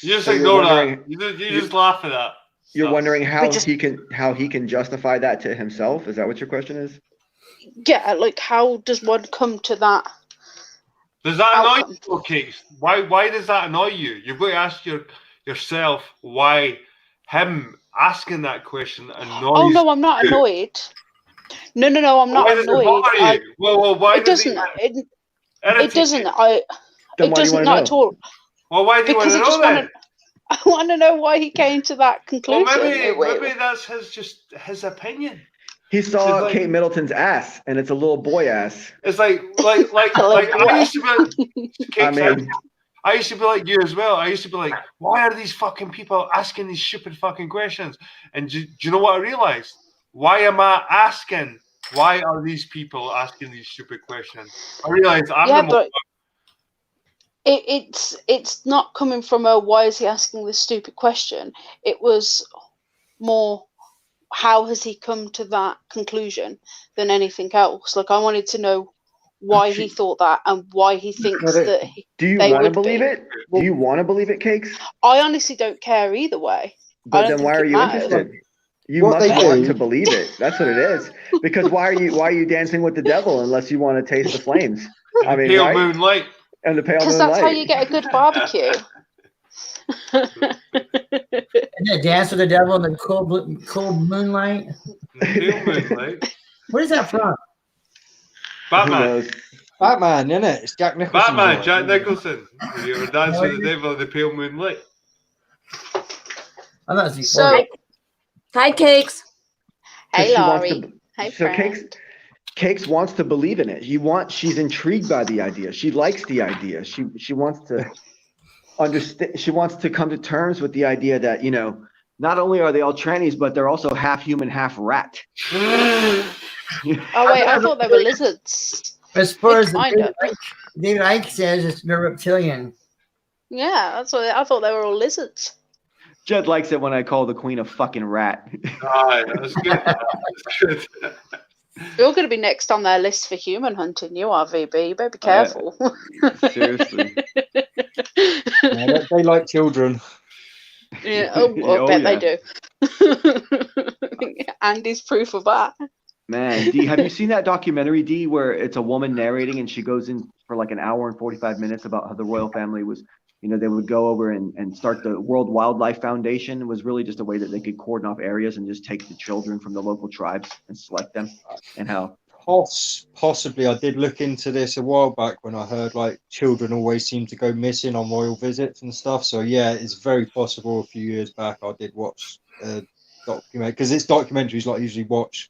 B: You just
C: So you're
B: ignore
C: wondering-
B: that. You just laugh at that.
C: You're wondering how
I: just-
C: he can justify that to himself? Is that what your question is?
I: Yeah, like how does one come to that?
B: Does that annoy
I: outcome?
B: you, Cakes? Why does that annoy you? You've got to ask yourself why him asking that question annoys.
I: Oh no, I'm not annoyed. No, I'm not
B: Why does it
I: annoyed.
B: bother you? Well, why
I: It doesn't. It
C: Then
I: doesn't. It
C: why do you
I: doesn't
C: wanna
I: not
C: know?
I: at all.
B: Well, why do you want
I: Because
B: to
I: I just
B: know then?
I: want to. I want to know why he came to that conclusion.
B: Well, maybe that's his opinion.
C: He saw
B: like-
C: Kate Middleton's ass, and it's a little boy ass.
B: It's like I used to be. Cakes,
C: I mean-
B: I used to be like you as well. I used to be like, why are these fucking people asking these stupid fucking questions? And do you know what I realized? Why am I asking? Why are these people asking these stupid questions? I realized I'm the
I: but it's not coming from a why is he asking this stupid question. It was more how has he come to that conclusion than anything else. Like I wanted to know why he thought that and why he thinks that.
C: Do you
I: they
C: want to
I: would
C: believe
I: be.
C: it? Do you want to believe it, Cakes?
I: I honestly don't care either way.
C: But
I: don't
C: then why
I: think
C: are
I: it
C: you
I: matters.
C: interested? You
H: What
C: must
H: they
C: want
H: do-
C: to believe it. That's what it is. Because why are you dancing with the devil unless you want to taste the flames? I mean,
B: pale
C: right?
B: moonlight.
C: And the pale
I: Because
C: moonlight.
I: that's how you get a good barbecue.
G: And then dance with the devil in the cold moonlight.
B: Pale moonlight.
G: What is that from?
C: Who
B: Batman.
C: knows?
H: Batman, innit? It's Jack Nicholson.
B: Batman.
H: voice,
B: Jack
H: isn't it?
B: Nicholson. You were dancing with the devil in the pale moonlight.
G: I thought it was
I: So,
G: before.
E: Hi, Cakes.
I: hey,
C: She wants
I: Laurie.
C: to-
I: Hey,
C: So
I: friend.
C: Cakes wants to believe in it. She's intrigued by the idea. She likes the idea. She wants to understand. She wants to come to terms with the idea that Not only are they all trannies, but they're also half human, half rat.
I: Oh wait, I thought they were lizards.
G: As far as
I: Kinda.
G: David Icke says, it's they're reptilian.
I: Yeah, that's what I thought they were all lizards.
C: Jed likes it when I call the queen a fucking rat.
B: That's good. That's good.
I: You're going to be next on their list for human hunting. You are, VB. You better be careful.
C: Seriously.
H: Yeah, they like children.
I: Yeah, I bet they do. Andy's proof of that.
C: Man, D, have you seen that documentary, D, where it's a woman narrating and she goes in for like an hour and 45 minutes about how the royal family was, they would go over and start the World Wildlife Foundation. It was really just a way that they could cordon off areas and just take the children from the local tribes and select them, and how
H: Possibly, I did look into this a while back when I heard like children always seem to go missing on royal visits and stuff. So yeah, it's very possible. A few years back, I did watch a documentary, because it's documentaries like I usually watch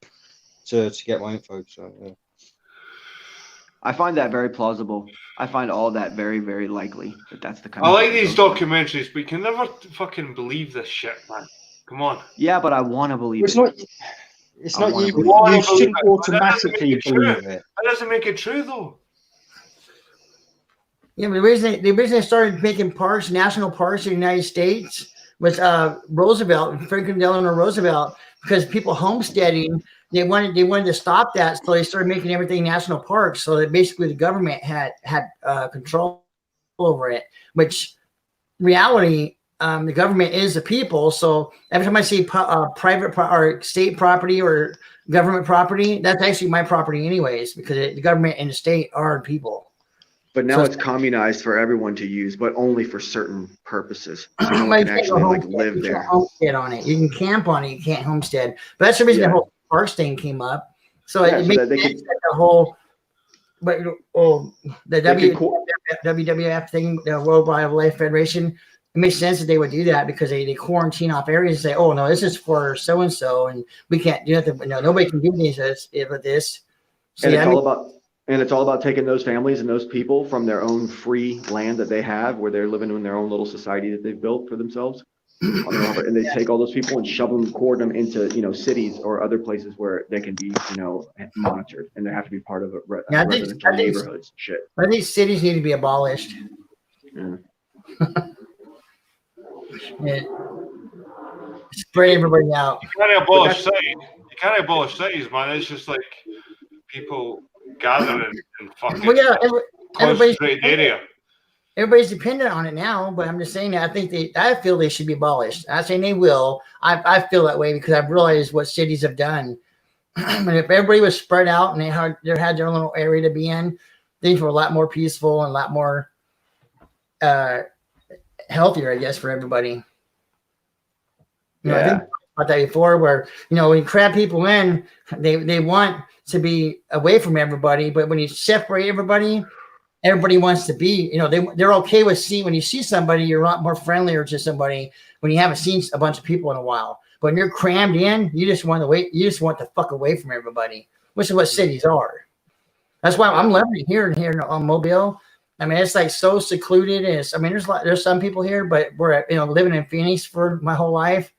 H: to get my info. So yeah.
C: I find that very plausible. I find all that very, very likely that that's the kind
B: I
C: of
B: like these documentaries, but you can never fucking believe this shit, man. Come on.
C: Yeah, but I want to believe
H: It's
C: it.
H: not. It's not you.
C: believe
H: You shouldn't automatically believe it.
B: That doesn't make it true, though.
G: Yeah, but the reason they started making parks, national parks in the United States, was Roosevelt, Franklin Delano Roosevelt, because people homesteading, they wanted to stop that, so they started making everything national parks, so that basically the government had control over it. Which reality, the government is the people. So every time I see private or state property or government property, that's actually my property anyways, because the government and the state are people.
C: But now it's communized for everyone to use, but only for certain purposes. So no one
G: Like,
C: can actually like live
G: you
C: there.
G: can't homestead on it. You can camp on it. You can't homestead. But that's the reason the whole parks thing came up. So it makes sense that the whole, the WWF thing, the World Wildlife Federation, it makes sense that they would do that, because they quarantine off areas and say, oh no, this is for so and so, and we can't do nothing. No, nobody can do this with this. So
C: And it's all about taking those families and those people from their own free land that they have, where they're living in their own little society that they've built for themselves. And they take all those people and cordon them into, cities or other places where they can be, monitored, and they have to be part of residential neighborhoods. Shit.
G: I think cities need to be abolished.
C: Yeah.
G: Spray everybody out.
B: You can't abolish cities. You can't abolish cities, man. It's just like people gathering in fucking concentrated area.
G: Everybody's dependent on it now, but I'm just saying that I feel they should be abolished. I'm not saying they will. I feel that way because I've realized what cities have done. And if everybody was spread out and they had their little area to be in, things were a lot more peaceful and a lot more healthier, I guess, for everybody. I think about that before, where when you crowd people in, they want to be away from everybody, but when you separate everybody wants to be, they're okay with when you see somebody, you're a lot more friendlier to somebody when you haven't seen a bunch of people in a while. But when you're crammed in, you just want the fuck away from everybody, which is what cities are. That's why I'm loving it here on Mobile. I mean, it's like so secluded. There's some people here, but we're living in Phoenix for my whole life.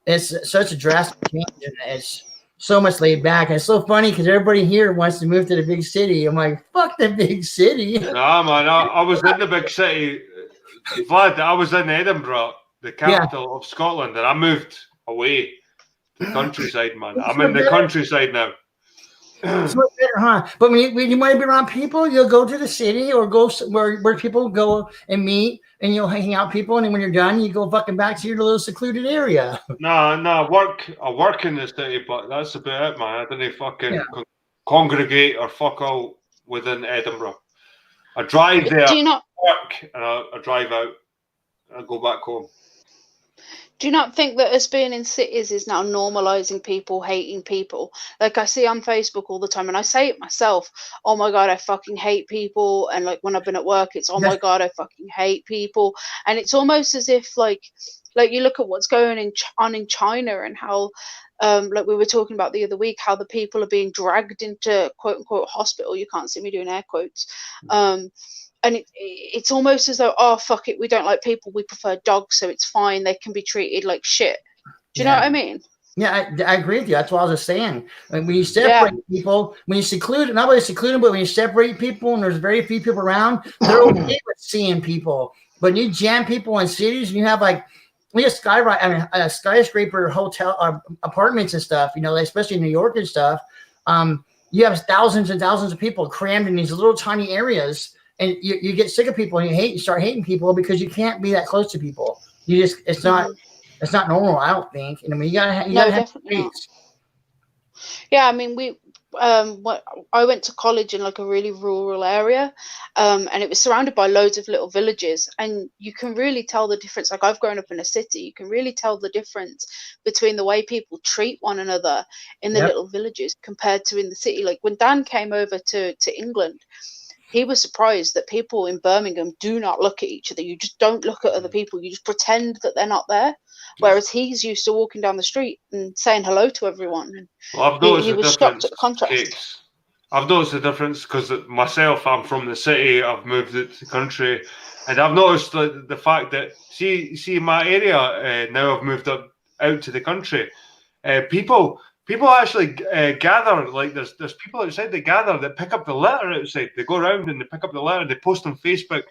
G: It's such a drastic change, and it's so much laid back. And it's so funny because everybody here wants to move to the big city. I'm like, fuck the big city.
B: Nah, man, I was in the big city. Vlad, I was in Edinburgh, the capital of Scotland, and I moved away to the countryside, man. I'm in the countryside now.
G: It's much better, huh? But when you want to be around people, you'll go to the city or go where people go and meet, and you'll hang out with people. And then when you're done, you go fucking back to your little secluded area.
B: No, I work in the city, but that's about it, man. I didn't fucking congregate or fuck all within Edinburgh. I drive there, work, and I drive out. I go back home.
I: Do you not think that us being in cities is now normalizing people hating people? Like I see on Facebook all the time, and I say it myself. Oh my God, I fucking hate people. And like when I've been at work, it's oh my God, I fucking hate people. And it's almost as if like you look at what's going on in China and how, like we were talking about the other week, how the people are being dragged into quote unquote hospital. You can't see me doing air quotes. And it's almost as though, oh, fuck it, we don't like people, we prefer dogs, so it's fine, they can be treated like shit. Do you know what I mean?
G: Yeah, I agree with you. That's what I was just saying. When you separate people, when you seclude, not only seclude them, but when you separate people and there's very few people around, they're okay with seeing people. But when you jam people in cities, and you have like a skyscraper hotel apartments and stuff, you know, especially in New York and stuff. You have thousands and thousands of people crammed in these little tiny areas, and you get sick of people and you start hating people because you can't be that close to people. It's not normal, I don't think. And I mean, you gotta have
I: definitely not.
G: space.
I: Yeah, I mean, I went to college in like a really rural area, and it was surrounded by loads of little villages, and you can really tell the difference. Like, I've grown up in a city, you can really tell the difference between the way people treat one another in the little villages compared to in the city. Like, when Dan came over to England, he was surprised that people in Birmingham do not look at each other. You just don't look at other people. You just pretend that they're not there. Whereas he's used to walking down the street and saying hello to everyone. And he was shocked at the contrast.
B: I've noticed the difference because myself, I'm from the city. I've moved to the country, and I've noticed the fact that see in my area now. I've moved out to the country. People actually gather. Like there's people outside that gather that pick up the litter outside. They go around and they pick up the litter. They post on Facebook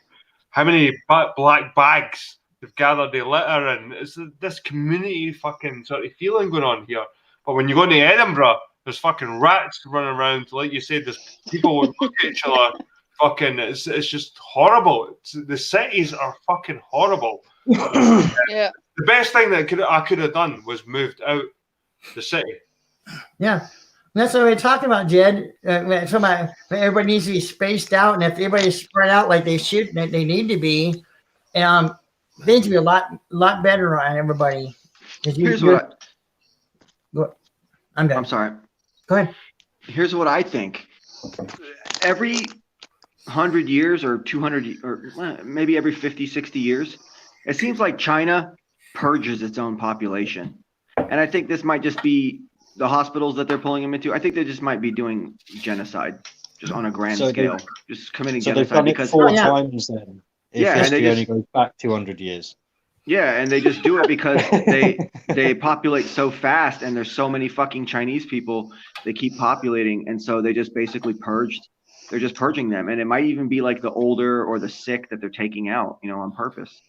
B: how many black bags they've gathered the litter, and it's this community fucking sort of feeling going on here. But when you go to Edinburgh, there's fucking rats running around. Like you said, there's people who look at each other. Fucking, it's just horrible. The cities are fucking horrible.
I: Yeah.
B: The best thing that I could have done was moved out the city.
G: Yeah. That's what we're talking about, Jed. Everybody needs to be spaced out, and if everybody's spread out like they need to be, things will be a lot better on everybody. I'm
C: sorry.
G: Go ahead.
C: Here's what I think. Every 100 years or 200 or maybe every 50, 60 years, it seems like China purges its own population. And I think this might just be the hospitals that they're pulling them into. I think they just might be doing genocide just on a grand scale, just committing genocide.
H: They've done it 4 times then. If history only goes back 200 years.
C: Yeah, and they just do it because they populate so fast, and there's so many fucking Chinese people. They keep populating, and so they just basically purged. They're just purging them, and it might even be like the older or the sick that they're taking out, you know, on purpose,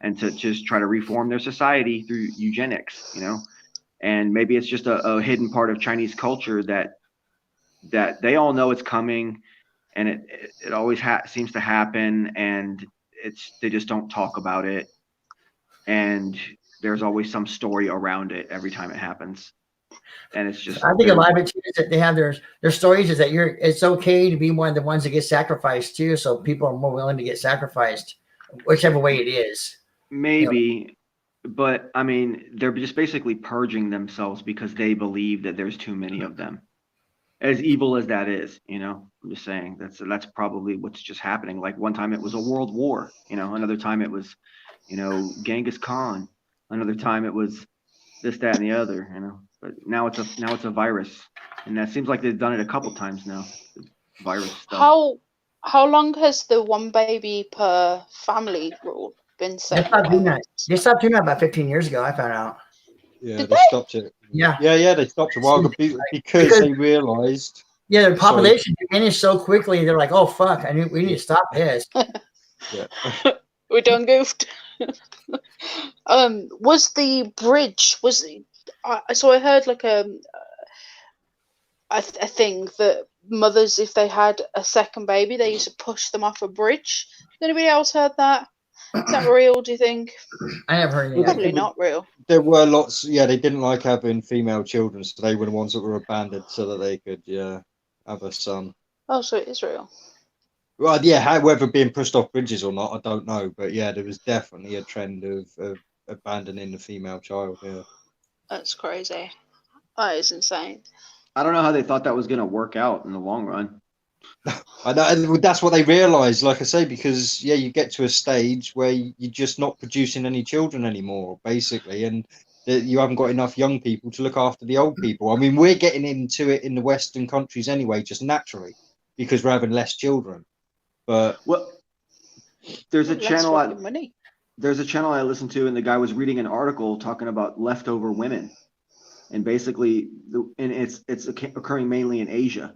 C: and to just try to reform their society through eugenics, you know. And maybe it's just a hidden part of Chinese culture that they all know it's coming, and it always seems to happen, and they just don't talk about it. And there's always some story around it every time it happens, and it's just.
G: I think a lot of it too is that they have their stories is that it's okay to be one of the ones that get sacrificed too, so people are more willing to get sacrificed, whichever way it is.
C: Maybe, but I mean, they're just basically purging themselves because they believe that there's too many of them. As evil as that is, you know, I'm just saying that's probably what's just happening. Like one time it was a world war, you know, another time it was, you know, Genghis Khan. Another time it was this, that, and the other, you know. But now it's a virus, and that seems like they've done it a couple times now. Virus stuff.
I: How long has the one baby per family rule been set?
G: They stopped doing that about 15 years ago. I found out.
H: Yeah, they stopped it.
G: Yeah,
H: they stopped it a while ago because they realised.
G: Yeah, their population diminished so quickly. They're like, "Oh fuck, we need to stop this."
H: Yeah.
I: We done goofed. Was the bridge so I heard like a thing that mothers, if they had a second baby, they used to push them off a bridge. Has anybody else heard that? Is that real, do you think?
G: I never heard of that.
I: Probably not real.
H: There were lots. Yeah, they didn't like having female children, so they were the ones that were abandoned so that they could have a son.
I: Oh, so it is real.
H: Well, yeah, whether being pushed off bridges or not, I don't know. But yeah, there was definitely a trend of abandoning the female child. Yeah,
I: that's crazy. That is insane.
C: I don't know how they thought that was going to work out in the long run.
H: I know that's what they realised. Like I say, because you get to a stage where you're just not producing any children anymore, basically, and you haven't got enough young people to look after the old people. I mean, we're getting into it in the Western countries anyway, just naturally, because we're having less children. But
C: there's a channel
I: money.
C: there's a channel I listened to, and the guy was reading an article talking about leftover women, and basically, and it's occurring mainly in Asia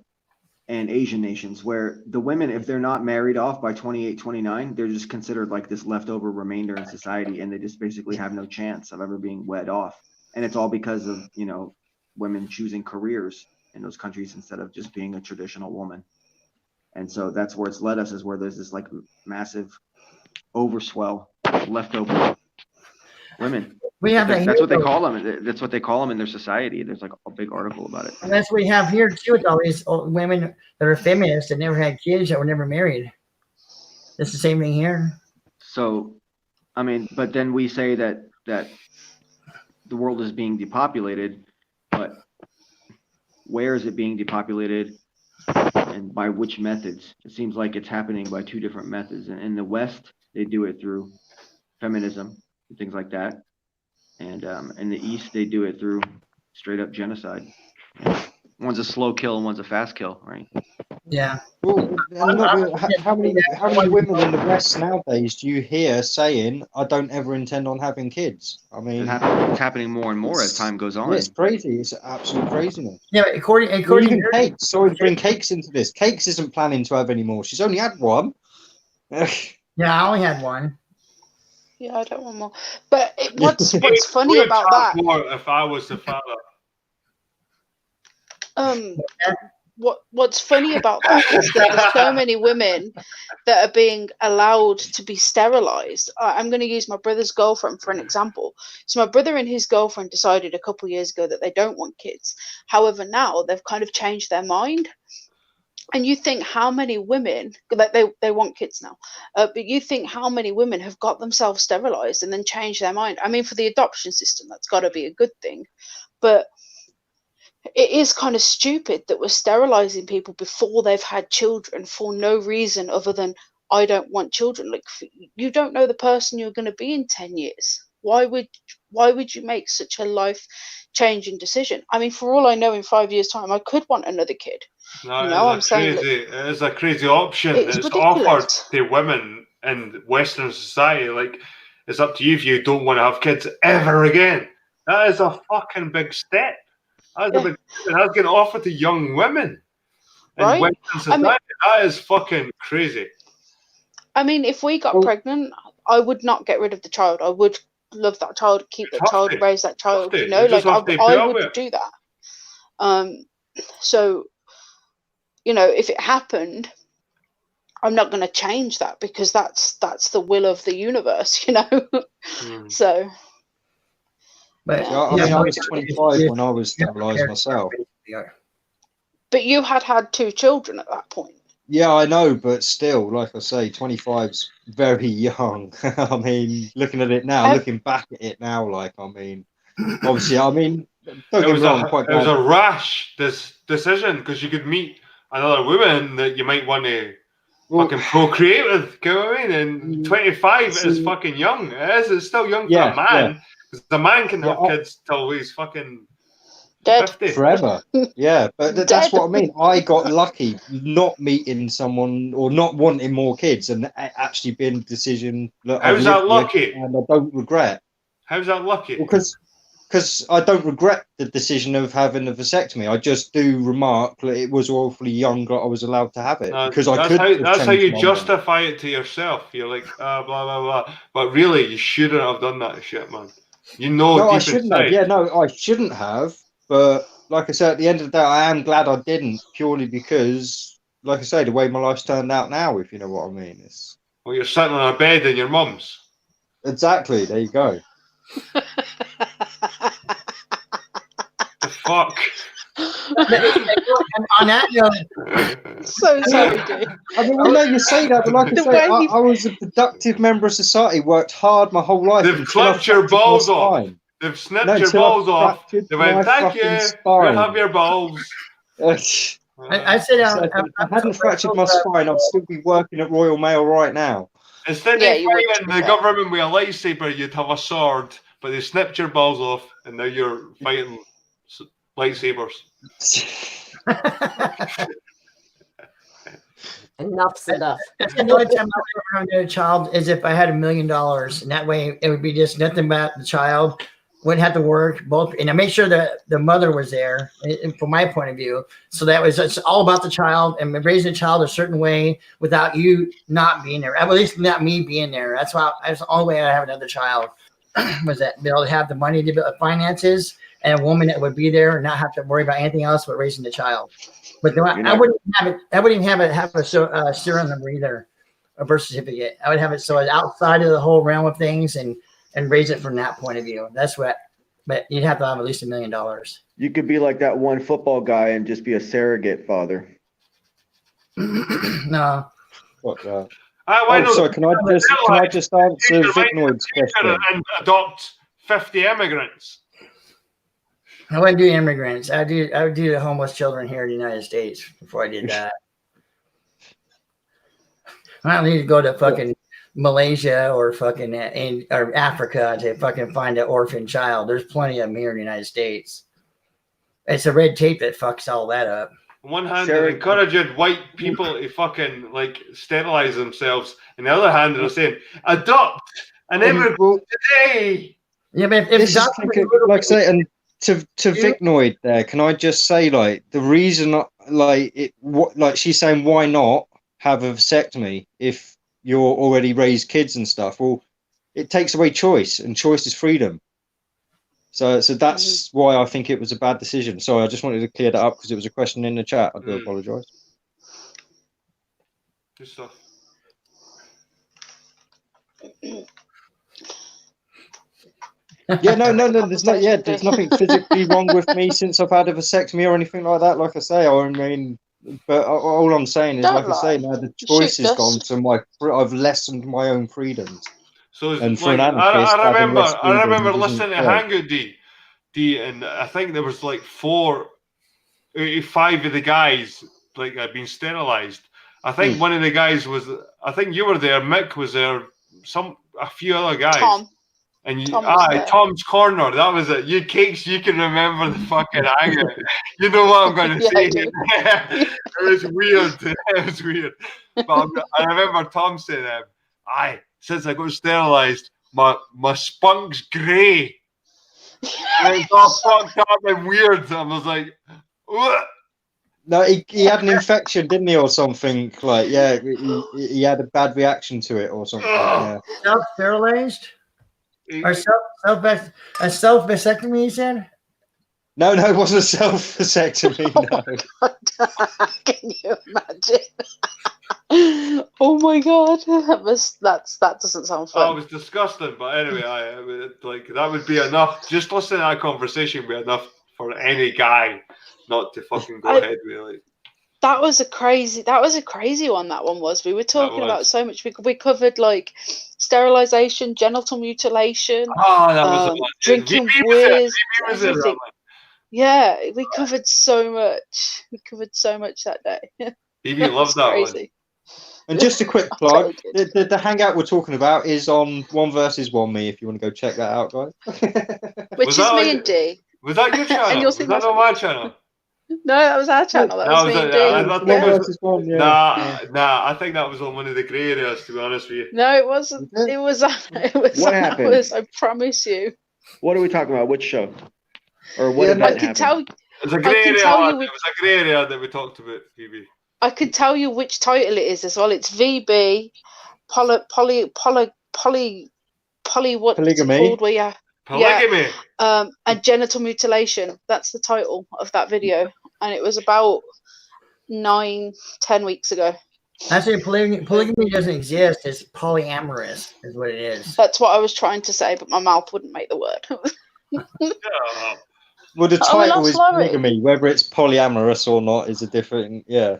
C: and Asian nations, where the women, if they're not married off by 28, 29, they're just considered like this leftover remainder in society, and they just basically have no chance of ever being wed off. And it's all because of, you know, women choosing careers in those countries instead of just being a traditional woman. And so that's where it's led us, is where there's this like massive overswell of leftover women.
G: We have
C: That's what they call them. That's what they call them in their society. There's like a big article about it.
G: And that's what we have here too, with all these women that are feminists that never had kids, that were never married. It's the same thing here.
C: So, I mean, but then we say that the world is being depopulated, but where is it being depopulated, and by which methods? It seems like it's happening by two different methods. And in the West, they do it through feminism and things like that. And in the East, they do it through straight up genocide. One's a slow kill and one's a fast kill, right?
G: Yeah.
H: Well, how many women in the West nowadays do you hear saying, "I don't ever intend on having kids"? I mean,
C: it's happening more and more as time goes on.
H: It's crazy. It's absolute craziness.
G: Yeah, according
H: even Cakes. Sorry to bring Cakes into this. Cakes isn't planning to have any more. She's only had one.
G: Yeah, I only had one.
I: Yeah, I don't want more. But what's funny about that?
B: More if I was the father.
I: What's funny about that is that there's so many women that are being allowed to be sterilized. I'm going to use my brother's girlfriend for an example. So my brother and his girlfriend decided a couple of years ago that they don't want kids. However, now they've kind of changed their mind. And you think how many women, like they want kids now, but you think how many women have got themselves sterilized and then changed their mind. I mean, for the adoption system, that's got to be a good thing. But it is kind of stupid that we're sterilizing people before they've had children for no reason other than, I don't want children. Like, you don't know the person you're going to be in 10 years. Why would you make such a life-changing decision? I mean, for all I know, in 5 years' time, I could want another kid.
B: No,
I: you know,
B: it is a crazy option. It's offered to women in Western society. Like, it's up to you if you don't want to have kids ever again. That is a fucking big step. That's getting offered to young women in Western society. That is fucking crazy.
I: I mean, if we got pregnant, I would not get rid of the child. I would love that child, keep that child, raise that child. You know, like I would do that. So, you know, if it happened, I'm not going to change that because that's the will of the universe, you know. So.
H: But yeah, I mean, I was 25 when I was sterilized myself.
I: But you had 2 children at that point.
H: Yeah, I know, but still, like I say, 25's very young. I mean, looking at it now, looking back at it now, like, I mean, obviously, I mean, don't get me wrong,
B: it was a rash decision because you could meet another woman that you might want to fucking procreate with. You know what I mean? And 25 is fucking young. It's still young for a man. Because the man can have kids till he's fucking
I: dead
B: 50.
H: Forever. Yeah, but that's what I mean. I got lucky not meeting someone or not wanting more kids and actually being a decision that
B: How's that lucky?
H: And I don't regret.
B: How's that lucky?
H: Because I don't regret the decision of having a vasectomy. I just do remark that it was awfully young that I was allowed to have it. Because
B: that's how you justify it to yourself. You're like, blah, blah, blah. But really, you shouldn't have done that shit, man. You know,
H: no,
B: deep
H: I shouldn't
B: inside.
H: have. Yeah, no, I shouldn't have. But like I said, at the end of the day, I am glad I didn't, purely because, like I say, the way my life's turned out now, if you know what I mean.
B: Well, you're sitting on a bed in your mum's.
H: Exactly. There you go.
B: The fuck.
G: On that note,
I: so sorry, dude.
H: I mean, we know you say that, but like I say, I was a productive member of society, worked hard my whole life.
B: They've clipped your balls off. They've snipped your balls off. They went, thank you. We'll have your balls.
G: I said,
H: if I hadn't fractured my spine, I'd still be working at Royal Mail right now.
B: Instead of fighting the government with a lightsaber, you'd have a sword, but they snipped your balls off, and now you're fighting lightsabers.
E: Enough's enough.
G: That's the only time I would ever have a child is if I had $1 million, and that way it would be just nothing about the child. Wouldn't have to work both, and I make sure that the mother was there, from my point of view. So that was it's all about the child and raising a child a certain way without you not being there. At least not me being there. That's the only way I have another child was that be able to have the money to build finances and a woman that would be there and not have to worry about anything else but raising the child. But I wouldn't have it. I wouldn't have a serial number either, a birth certificate. I would have it so it's outside of the whole realm of things and raise it from that point of view. That's what. But you'd have to have at least $1 million.
C: You could be like that one football guy and just be a surrogate father.
G: No.
H: Fuck that.
B: Why not?
H: Sorry, can I just answer Vicnoid's question?
B: And adopt 50 immigrants.
G: I wouldn't do immigrants. I would do the homeless children here in the United States before I did that. I don't need to go to fucking Malaysia or fucking or Africa to fucking find an orphan child. There's plenty of them here in the United States. It's the red tape that fucks all that up.
B: On one hand, they're encouraging white people to fucking like sterilize themselves, and the other hand, they're saying adopt an immigrant today.
G: Yeah, but if
H: like I say, and to Vicnoid there, can I just say like the reason like she's saying why not have a vasectomy if you're already raised kids and stuff? Well, it takes away choice, and choice is freedom. So that's why I think it was a bad decision. Sorry, I just wanted to clear that up because it was a question in the chat. I do apologise.
B: Good stuff.
H: Yeah, no. There's nothing physically wrong with me since I've had a vasectomy or anything like that. Like I say, I mean, but all I'm saying is, like I say, now the choice is gone, so I've lessened my own freedoms.
B: So and for like, I remember listening to Hangout D, and I think there was like 4 out of 5 of the guys like had been sterilized. I think one of the guys was, I think you were there, Mick was there, a few other guys.
I: Tom.
B: And Tom's Corner, that was it. You cakes, you can remember the fucking Hangout. You know what I'm going to say. It was weird. It was weird. But I remember Tom saying, since I got sterilised, my spunk's grey. It's all fucked up and weird. I was like, what?
H: No, he had an infection, didn't he, or something? Like, yeah, he had a bad reaction to it or something. Yeah.
G: Self-sterilised? Or self-vasectomy, you said?
H: No, it wasn't a self-vasectomy, no.
I: Can you imagine? Oh my god, that doesn't sound fun.
B: Oh, it was disgusting, but anyway, that would be enough. Just listening to that conversation would be enough for any guy not to fucking go ahead with it.
I: That was a crazy one. That one was. We were talking about so much. We covered like sterilization, genital mutilation, drinking beers, everything. Yeah, we covered so much. That day.
B: Evie loved that one.
H: And just a quick plug, the hangout we're talking about is on 1 vs 1 me, if you want to go check that out, guys.
I: Which is me and D.
B: Was that your channel? Was that not my channel?
I: No, that was our channel. That was me and D.
B: I think that was on one of the grey areas, to be honest with you.
I: No, it wasn't. It was
C: what happened?
I: I promise you.
C: What are we talking about? Which show? Or what event happened?
B: It was a grey area. It was a grey area that we talked about, Phoebe.
I: I could tell you which title it is as well. It's VB polygamy. What it's called? Where
B: polygamy.
I: And genital mutilation. That's the title of that video, and it was about 9-10 weeks ago.
G: Actually, polygamy doesn't exist. It's polyamorous, is what it is.
I: That's what I was trying to say, but my mouth wouldn't make the word.
H: Well, the title is polygamy. Whether it's polyamorous or not is a different, yeah.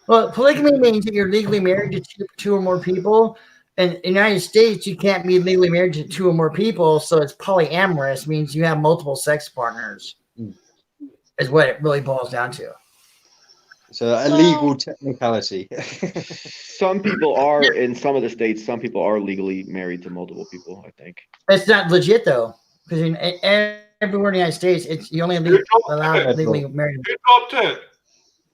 G: Well, polygamy means that you're legally married to two or more people. In the United States, you can't be legally married to 2 or more people, so it's polyamorous, means you have multiple sex partners, is what it really boils down to.
H: So a legal technicality.
C: Some people are, in some of the states, some people are legally married to multiple people, I think.
G: It's not legit, though, because everywhere in the United States, you only allowed legally married.
B: Who dropped it?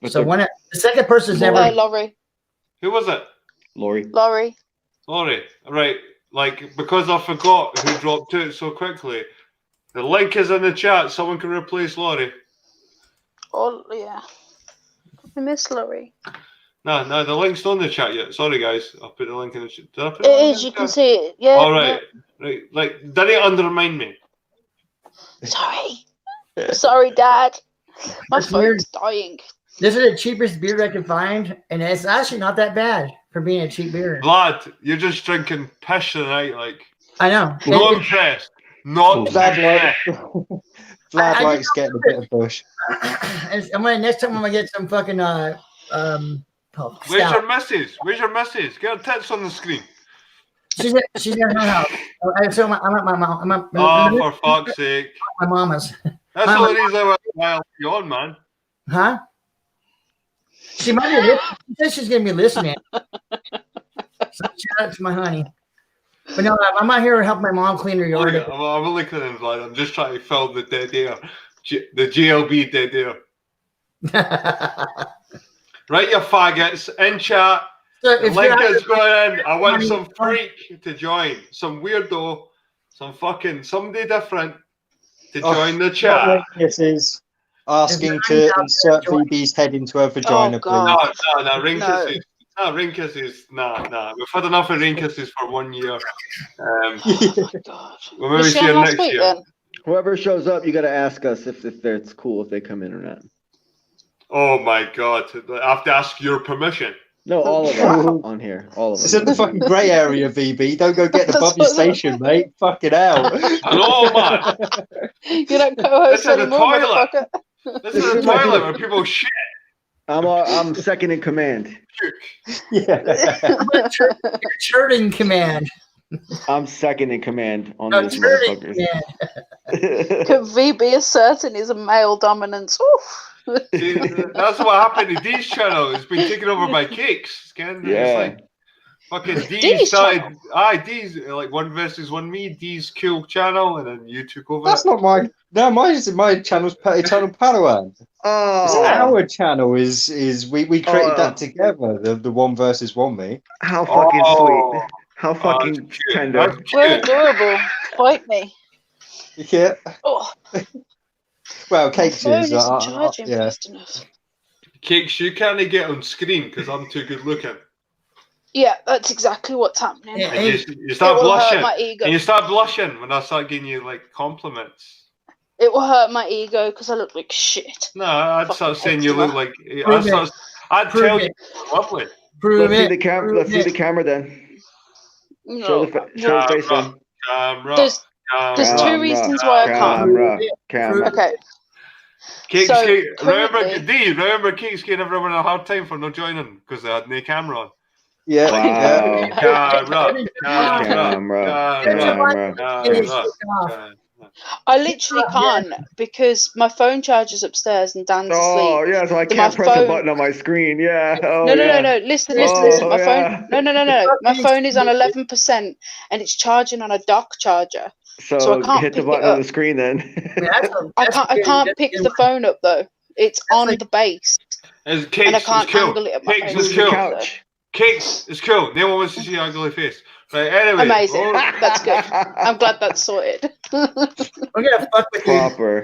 C: But
G: So
C: they're-
G: the second person's never.
I: Laurie.
B: Who was it?
C: Lori.
I: Laurie.
B: Laurie. Right. Like, because I forgot who dropped out so quickly, the link is in the chat. Someone can replace Laurie.
I: Oh, yeah. I miss Laurie.
B: No, the link's not in the chat yet. Sorry, guys. I'll put the link in the chat. Did I put
I: It
B: link
I: is.
B: in
I: You
B: the
I: can
B: chat?
I: see it. Yeah.
B: All right. Right. Like, did it undermine me?
I: Sorry. Sorry, Dad. My
G: That's weird.
I: phone's dying.
G: This is the cheapest beer I can find, and it's actually not that bad for being a cheap beer.
B: Vlad, you're just drinking piss tonight. Like,
G: I know.
B: not impressed. Not
F: Vlad
B: impressed.
F: likes getting a bit of bush.
G: Next time I'm gonna get some fucking
B: Where's
G: stout.
B: your missus? Where's your missus? Get her tits on the screen.
G: She's in her house. So I'm at my mom.
B: Oh, for fuck's sake.
G: My mama's.
B: That's the only reason why I'll be on, man.
G: Huh? She might be listening. She says she's gonna be listening. So shout out to my honey. But no, I'm not here to help my mom clean her yard.
B: I'm only kidding, Vlad. I'm just trying to fill the dead air. The GLB dead air. Right, you faggots. In chat.
G: So
B: The
G: if
B: link
G: you're
B: is going in. I want
G: money-
B: some freak to join. Some weirdo. Some fucking somebody different to join the chat.
H: This is asking
G: If
H: to
G: you're out
H: insert
G: there, join.
H: VB's head into her vagina,
I: Oh, God.
H: please.
B: No, ring
I: No.
B: kisses. No, ring kisses. Nah. We've had enough of ring kisses for 1 year.
I: God.
B: We'll maybe
I: Was she
B: see you
I: on last
B: next
I: week
B: year.
I: then?
C: Whoever shows up, you got to ask us if it's cool if they come in or not.
B: Oh my god. I have to ask your permission.
C: No, all of us on here. All of
H: It's
C: us.
H: in the fucking grey area, VB. Don't go get the
I: That's
H: Bobby
I: what-
H: station, mate. Fucking hell.
B: Hello, man.
I: You don't co-host
B: This is the
I: anymore,
B: toilet.
I: motherfucker.
B: This is the toilet where people shit.
C: I'm second in command.
H: Yeah.
G: You're turning command.
C: I'm second in command on
G: No,
C: this
G: turning
C: motherfuckers.
G: command.
I: Could VB asserting his male dominance? Oof.
B: See, that's what happened to Dee's channel. It's been taken over by Cakes. It's
C: Yeah.
B: like fucking D
I: Dee's
B: started.
I: channel?
B: D's like 1 versus 1 me. D's cool channel, and then you took over.
H: That's
B: it.
H: not my. No, my channel's Eternal Padawan. It's
C: Oh,
H: our channel. Is we created
C: Oh.
H: that together. The 1 versus 1 me.
C: how fucking
B: Oh.
C: sweet. How fucking
B: That's cute.
C: tender.
B: That's
I: We're
B: cute.
I: adorable. Fight me.
H: Yeah.
I: Oh,
H: Well,
I: my
H: Cakes
I: phone
H: is.
I: isn't charging
H: Yeah.
I: fast enough.
B: Cakes, you can't get on screen because I'm too good looking.
I: Yeah, that's exactly what's happening.
G: Yeah.
B: And you
I: It
B: start
I: will hurt
B: blushing.
I: my ego.
B: And you start blushing when I start giving you like compliments.
I: It will hurt my ego because I look like shit.
B: No, I'd
I: Fucking
B: start saying you look like.
G: Prove
B: I'd
G: Prove
B: tell
G: it.
B: you you're lovely.
G: Prove
C: Let's see
G: it.
C: the camera.
G: Prove
C: Let's see
G: it.
C: the camera then.
I: No.
C: Show the face then.
B: Camera.
I: There's
B: camera.
I: two reasons why I can't.
C: Camera.
I: Okay.
B: Cakes,
I: So,
B: remember, remember Cakes gave everyone a hard time for not joining because they had no camera on.
H: Yeah.
C: Wow.
B: Camera.
C: Camera.
I: I literally can't because my phone charges upstairs and Dan's
C: Oh
I: asleep.
C: yeah, so I
I: So
C: can't
I: my
C: press a
I: phone-
C: button on my screen. Yeah. Oh,
I: No.
C: yeah.
I: Listen.
C: Oh,
I: My
C: yeah.
I: phone. No. My phone is on 11% and it's charging on a dock charger. So I can't
C: hit the
I: pick
C: button
I: it
C: on the
I: up.
C: screen then.
I: I can't pick the phone up though. It's on the base
B: It's
I: and
B: Cakes,
I: I can't
B: it's cool.
I: angle it at my
B: Cakes
I: face.
B: is
C: Move the
B: cool.
C: couch.
B: Cakes is cool. No one wants to see your ugly face. Right, anyway.
I: Amazing.
B: oh.
I: That's good. I'm glad that's sorted.
G: We're gonna fuck with you.
C: Proper.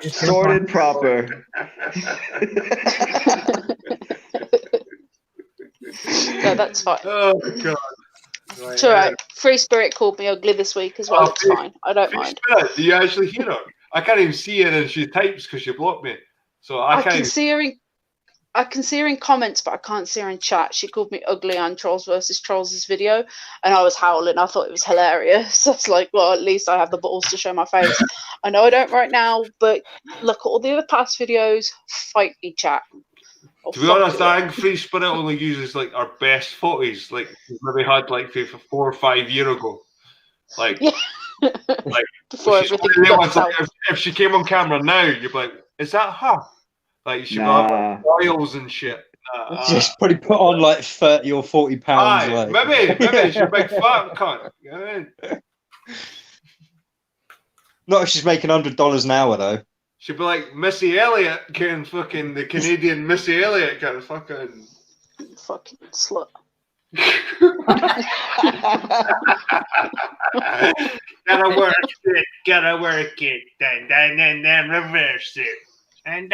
C: Sorted proper.
I: No, that's fine.
B: Oh god. Right,
I: It's alright. Free Spirit called me ugly this week as well.
B: Oh,
I: It's fine. I don't
B: Free
I: mind.
B: Spirit, do you actually hear her? I can't even see her and she types because she blocked me. So I
I: I
B: can't
I: can see her in. I can see her in comments, but I can't see her in chat. She called me ugly on Trolls versus Trolls' video, and I was howling. I thought it was hilarious. I was like, well, at least I have the balls to show my face. I know I don't right now, but look at all the other past videos. Fight me, chat. Or
B: To be
I: fuck
B: honest,
I: you.
B: I think Free Spirit only uses like our best footage, like we maybe had like for 4 or 5 years ago. Like,
I: Yeah.
B: like
I: Before
B: she's
I: everything
B: one of the
I: got
B: ones, like,
I: south.
B: if she came on camera now, you'd be like, is that her? Like she would have
C: Nah.
B: oils and shit.
H: Just probably put on like 30 or 40 pounds.
B: Aye,
H: Like.
B: maybe she's a big fat cunt. You know what I mean?
H: Not if she's making $100 an hour though.
B: She'd be like Missy Elliott, getting fucking the Canadian Missy Elliott kind of fucking
I: slut.
B: Gotta work it, then reverse it, and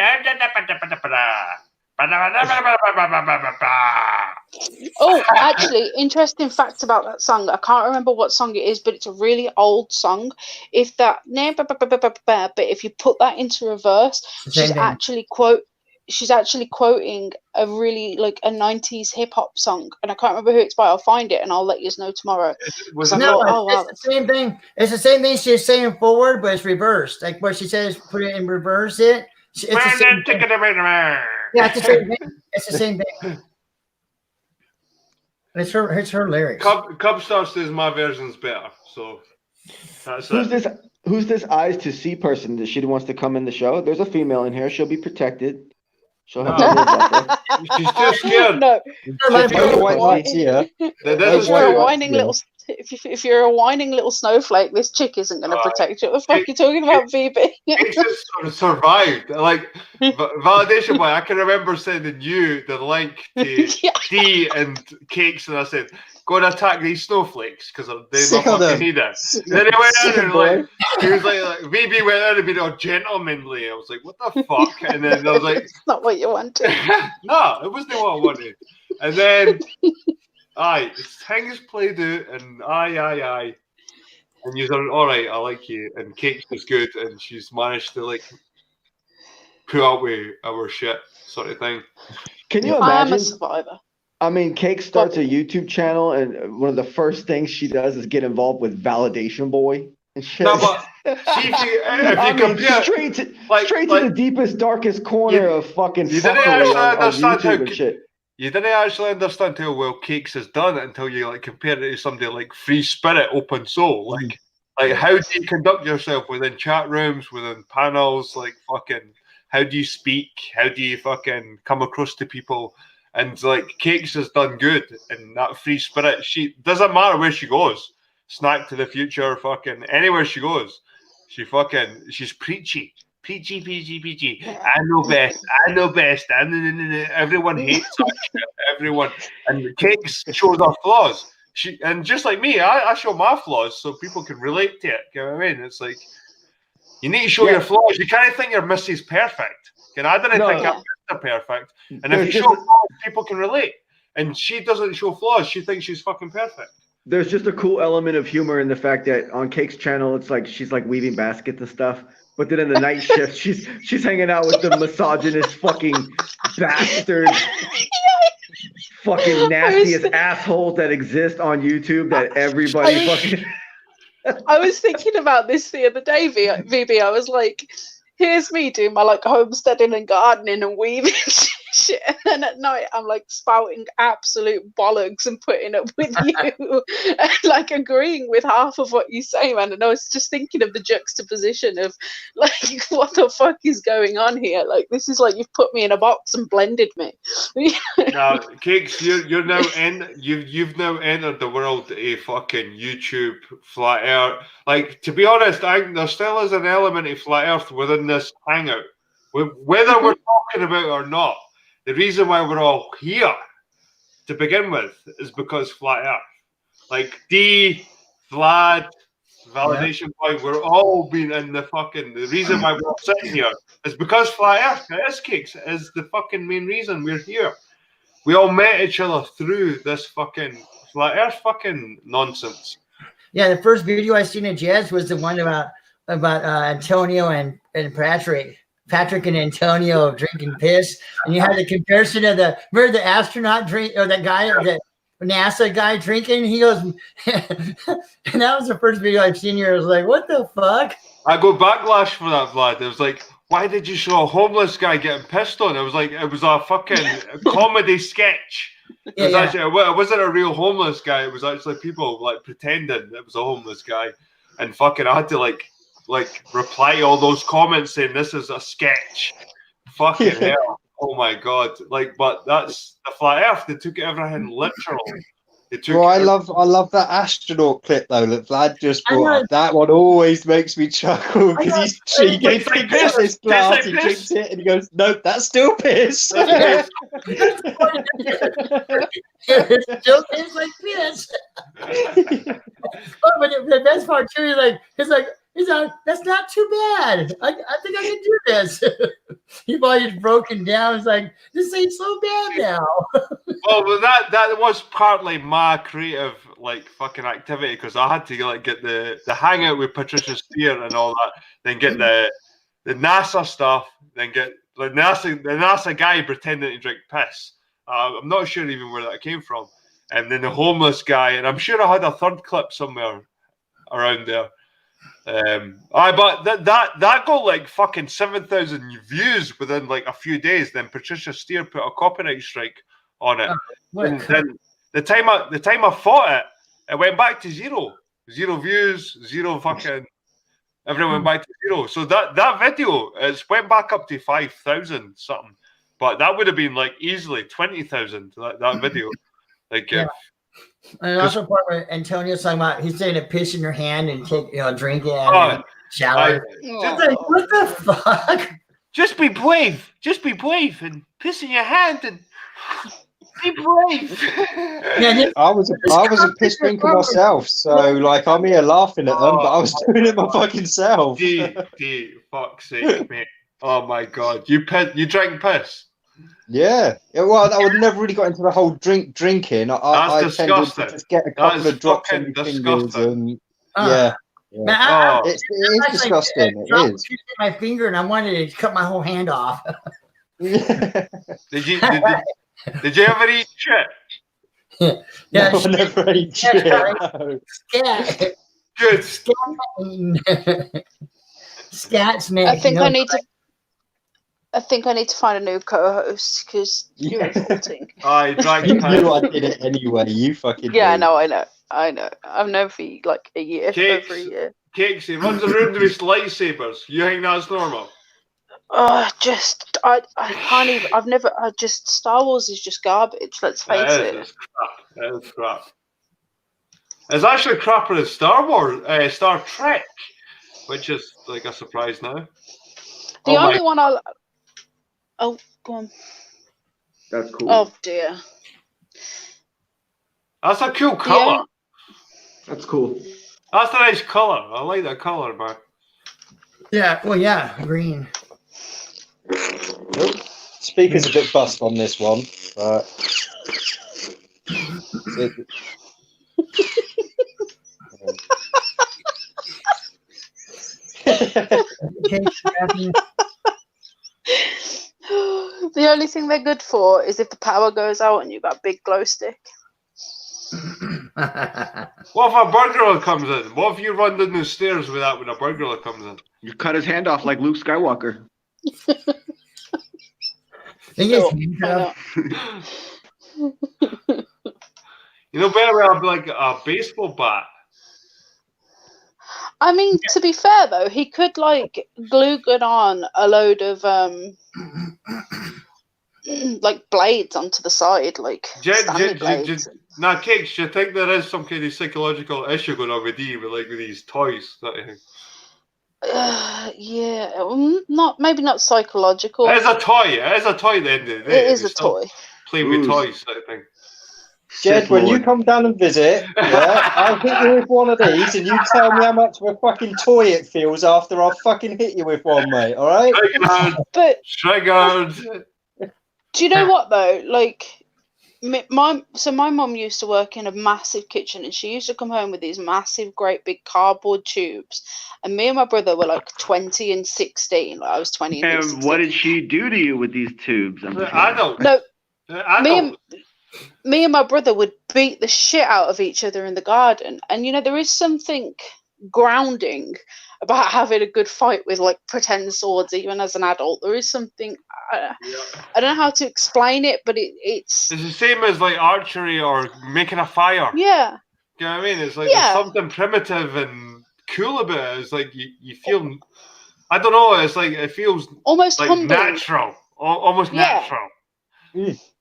I: Oh, actually, interesting fact about that song. I can't remember what song it is, but it's a really old song. If that, but if you put that into reverse, she's actually quoting a really like a 90s hip hop song, and I can't remember who it's by. I'll find it and I'll let you know tomorrow.
B: Was
I: I
B: it
I: thought,
B: not?
I: oh wow,
G: It's the same thing. It's the same thing she's saying forward, but it's reversed. Like what she says, put it in reverse. It's the same thing. Yeah, it's the same thing. It's the same thing. It's her lyrics.
B: Cub Star says my version's better, so that's
C: Who's this eyes to see person that she wants to come in the show? There's a female in here. She'll be protected. She'll have
B: No.
C: a buffer.
B: She's too scared.
I: No, if you're a whining little snowflake, this chick isn't going to protect you. What the fuck are you talking about, VB?
B: It's just sort of survived. Like validation boy, I can remember sending you the link to D and Cakes, and I said, "Go and attack these snowflakes because they fucking need it." And then he went in and like he was like VB went in and been all gentlemanly. I was like, "What the fuck?" And then I was like,
I: "It's not what you wanted."
B: No, it wasn't what I wanted. And then. Aye, things played out, and aye. And you're like, all right, I like you. And Kate was good, and she's managed to like put out with our shit sort of thing.
C: Can you imagine?
I: I am a survivor.
C: I mean, Cake starts a YouTube channel, and one of the first things she does is get involved with Validation Boy and shit.
B: No, but see, if you compare
C: straight to the deepest, darkest corner of fucking fuckery on YouTube and shit.
B: You didn't actually understand how well Cakes has done it until you like compare it to somebody like Free Spirit, Open Soul. Like how do you conduct yourself within chat rooms, within panels? Like fucking, how do you speak? How do you fucking come across to people? And like Cakes has done good in that Free Spirit. She doesn't matter where she goes, Snack to the Future, fucking anywhere she goes, she's preachy. PG. I know best. Everyone hates her. Everyone. And Cakes shows her flaws. And just like me, I show my flaws so people can relate to it. You know what I mean? It's like you need to show your flaws. You can't think your Missy's perfect. And I didn't think I'm perfect. And if you show flaws, people can relate. And she doesn't show flaws. She thinks she's fucking perfect.
C: There's just a cool element of humor in the fact that on Cake's channel, it's like she's like weaving baskets and stuff. But then in the night shift, she's hanging out with the misogynist fucking bastard, fucking nastiest assholes that exist on YouTube that everybody fucking.
I: I was thinking about this the other day, VB. I was like, here's me doing my like homesteading and gardening and weaving shit, and then at night I'm like spouting absolute bollocks and putting up with you and like agreeing with half of what you say, man. And I was just thinking of the juxtaposition of like what the fuck is going on here. Like this is like you've put me in a box and blended me.
B: Now, Cakes, you're now you've now entered the world of fucking YouTube flat earth. Like, to be honest, I think there still is an element of flat earth within this hangout. Whether we're talking about it or not, the reason why we're all here to begin with is because flat earth. Like D, Vlad, Validation Boy, we're all been in the fucking. The reason why we're all sitting here is because flat earth. It is, Cakes. It is the fucking main reason we're here. We all met each other through this fucking flat earth fucking nonsense.
G: Yeah, the first video I seen of Jez was the one about Antonio and Patrick and Antonio drinking piss, and you had the comparison of remember the astronaut drink or that guy, the NASA guy drinking. He goes, and that was the first video I've seen here. I was like, what the fuck?
B: I go backlash for that, Vlad. It was like, why did you show a homeless guy getting pissed on? It was like it was a fucking comedy sketch. It wasn't a real homeless guy. It was actually people like pretending it was a homeless guy, and fucking I had to like reply to all those comments saying this is a sketch. Fucking hell. Oh my god. Like, but that's the flat earth. They took everything literal.
H: Well, I love that astronaut clip though that Vlad just brought up. That one always makes me chuckle because he picks up this glass, he drinks it, and he goes, "Nope, that's still piss."
G: It still tastes like piss. But the best part too is he's like, that's not too bad. I think I can do this. He probably just broken down. It's like, this ain't so bad now.
B: Well, that was partly my creative fucking activity because I had to get the hangout with Patricia Steer and all that, then get the NASA stuff, then get the NASA guy pretending to drink piss. I'm not sure even where that came from, and then the homeless guy, and I'm sure I had a third clip somewhere around there. But that got fucking 7,000 views within a few days. Then Patricia Steer put a copyright strike on it. And then the time I fought it went back to zero views, zero fucking. Everyone went back to zero. So that video went back up to 5,000 something, but that would have been easily 20,000. That video,
G: yeah. And also part where Antonio's talking about he's saying to piss in your hand and take drink it and shower. What the fuck?
B: Just be brave and piss in your hand and be brave.
H: I was a piss drinker myself, so I'm here laughing at them, but I was doing it my fucking self.
B: Fuck's sake, mate! Oh my god, you drank piss.
H: Yeah, well, I would never really got into the whole drinking. I tended to just get a couple of drops on my fingers, and
G: Man,
H: it is disgusting. It is.
G: My finger, and I wanted to cut my whole hand off.
B: Did you ever eat shit?
G: Yeah,
H: no, I never ate shit. No.
G: Scat.
B: Good.
G: Scats, man.
I: I think I need to find a new co-host because you're insulting.
B: I
H: knew I did it anyway. You fucking
I: knew.
H: I
I: know. I've known for a year.
B: Cakes,
I: over a year.
B: Cakes, he runs around with his lightsabers. You think that's normal?
I: I can't even. I've never. Star Wars is just garbage. Let's face it.
B: It's crap. It is crap. It's actually crapper than Star Trek, which is a surprise now.
I: The only one I'll. Oh, go on.
C: That's cool.
I: Oh dear.
B: That's a cool color.
C: That's cool.
B: That's a nice color. I like that color, man.
G: Yeah. Well, yeah, green.
H: Speaker's a bit bust on this one, but
I: The only thing they're good for is if the power goes out and you've got a big glow stick.
B: What if a burglar comes in? What if you run down the stairs with that when a burglar comes in?
C: You cut his hand off like Luke Skywalker.
B: You know, better have a baseball bat.
I: I mean, to be fair though, he could glue gun on a load of blades onto the side, blades.
B: Now, Cakes, do you think there is some kind of psychological issue going on with you with these toys?
I: Yeah, maybe not psychological.
B: It is a toy. It is a toy. At the end of the day,
I: it is a toy.
B: Playing with toys, I think.
H: Jed, when you come down and visit, I'll hit you with one of these, and you tell me how much of a fucking toy it feels after I fucking hit you with one, mate. All right?
B: Triggered.
I: Do you know what though? My mum used to work in a massive kitchen, and she used to come home with these massive, great big cardboard tubes. And me and my brother were 20 and 16. I was 20 and 16.
C: What did she do to you with these tubes?
B: I don't.
I: No. Me and my brother would beat the shit out of each other in the garden. And there is something grounding about having a good fight with pretend swords, even as an adult. There is something. I don't know how to explain it, but it's
B: the same as archery or making a fire.
I: Yeah.
B: You know what I mean? It's there's something primitive and cool about it. It's you feel. I don't know. It's it feels
I: almost
B: natural, almost natural.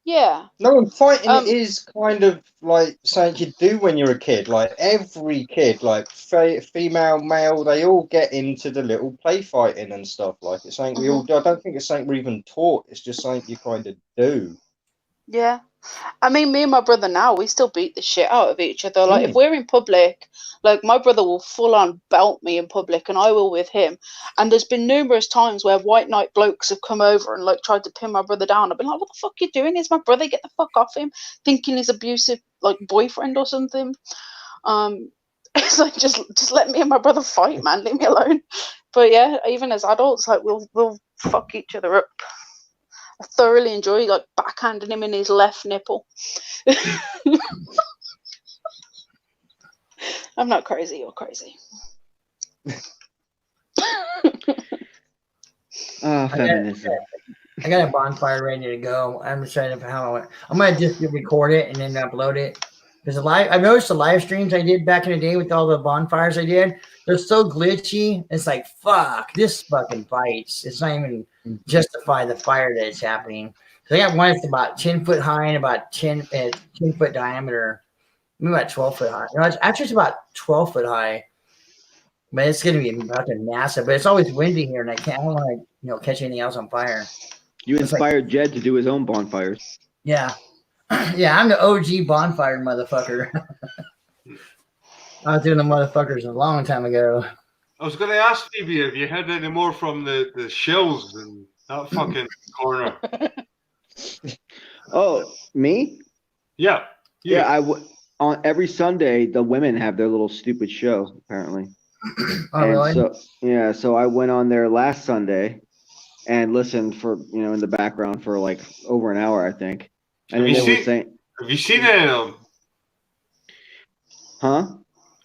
I: Yeah.
H: No, and fighting
I: Um,
H: is kind of like something you do when you're a kid. Like every kid, like female, male, they all get into the little play fighting and stuff. Like it's something we all do. I don't think it's something we're even taught. It's just something you kind of do.
I: Yeah. I mean, me and my brother now, we still beat the shit out of each other. Like, if
H: Mm.
I: we're in public, like, my brother will full on belt me in public, and I will with him. And there's been numerous times where white knight blokes have come over and, like, tried to pin my brother down. I've been like, what the fuck you doing? It's my brother, get the fuck off him, thinking he's abusive, like, boyfriend or something. It's like, just let me and my brother fight, man, leave me alone. But yeah, even as adults, like, we'll fuck each other up. I thoroughly enjoy like backhanding him in his left nipple. I'm not crazy, you're crazy.
C: Oh, feminism.
G: I got a bonfire ready to go. I'm excited for how I'm gonna just record it and then upload it. Because I've noticed the live streams I did back in the day with all the bonfires I did, they're so glitchy. It's like, fuck, this fucking bites. It's not even justify the fire that is happening. So I got one that's about 10 foot high and about 10 foot diameter. Maybe about 12 foot high. No, it's about 12 foot high. But it's gonna be fucking massive. But it's always windy here, and I don't want to, catch anything else on fire.
C: You inspired Jed to do his own bonfires.
G: Yeah. Yeah, I'm the OG bonfire motherfucker. I was doing the motherfuckers a long time ago.
B: I was going to ask Phoebe, have you had any more from the shells in that fucking corner?
C: Oh, me?
B: Yeah. You.
C: Yeah, on every Sunday the women have their little stupid show apparently.
G: Oh, really?
C: So I went on there last Sunday and listened for in the background for like over an hour, I think. And
B: have you seen any of them?
C: Huh?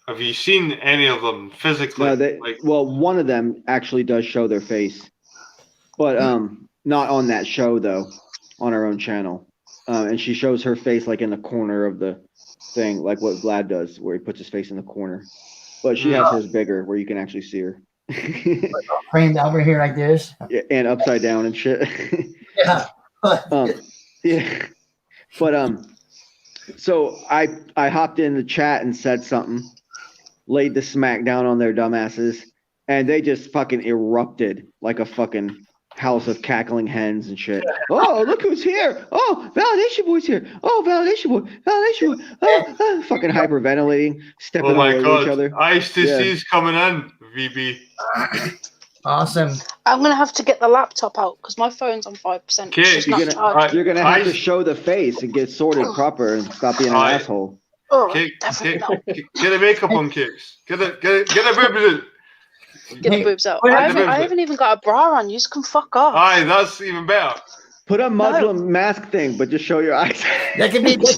B: Have you seen any of them physically?
C: No, one of them actually does show their face, but not on that show though, on her own channel. And she shows her face like in the corner of the thing, like what Vlad does, where he puts his face in the corner. But she has hers bigger, where you can actually see her.
G: Framed over here like this.
C: Yeah, and upside down and shit.
G: Yeah.
C: Yeah. But so I hopped in the chat and said something, laid the smack down on their dumbasses, and they just fucking erupted like a fucking house of cackling hens and shit. Oh, look who's here! Oh, Validation Boy's here! Oh, Validation Boy! Validation Boy! Oh, fucking hyperventilating, stepping all over each other.
B: Ice to C's coming in, VB.
G: Awesome.
I: I'm gonna have to get the laptop out because my phone's on 5%.
C: Okay, you're gonna have to show the face and get sorted proper and stop being an asshole.
I: Oh, definitely not.
B: Get the makeup on, Cakes. Get the boobs.
I: Get the boobs out. I haven't even got a bra on. You just can fuck off.
B: Aye, that's even better.
C: Put a Muslim mask thing, but just show your eyes.
G: That could be
I: because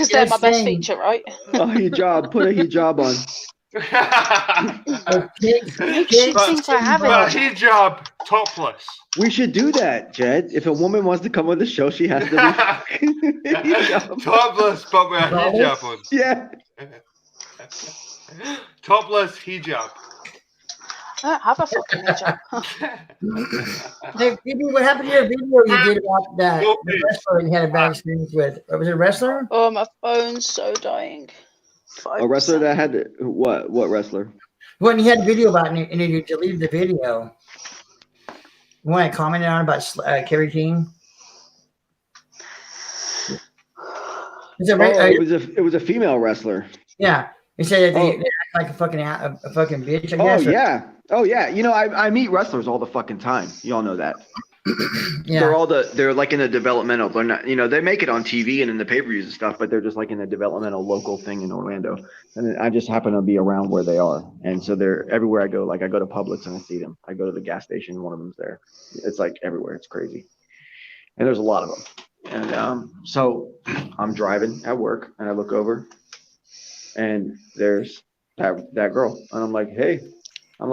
I: they're my best feature, right?
C: Oh, hijab. Put a hijab on.
B: Hijab topless.
C: We should do that, Jed. If a woman wants to come on the show, she has to be
B: topless, but with a hijab on.
C: Yeah.
B: Topless hijab.
I: I don't have a fucking hijab.
G: Hey, Phoebe, what happened to your video you did about that wrestler you had a bad experience with? Was it a wrestler?
I: Oh, my phone's so dying. 5%.
C: A wrestler that had what? What wrestler?
G: When you had a video about it and you deleted the video. The one I commented on about Kerry King.
C: It was a female wrestler.
G: Yeah, he said that they act like a fucking bitch. I guess.
C: Oh yeah. I meet wrestlers all the fucking time. You all know that.
G: Yeah.
C: They're like in the developmental. They're not. They make it on TV and in the pay-per-views and stuff, but they're just like in a developmental local thing in Orlando. And I just happen to be around where they are, and so they're everywhere I go. Like I go to Publix and I see them. I go to the gas station, one of them's there. It's like everywhere. It's crazy, and there's a lot of them. And so I'm driving at work, and I look over, and there's that girl, and I'm like, hey, and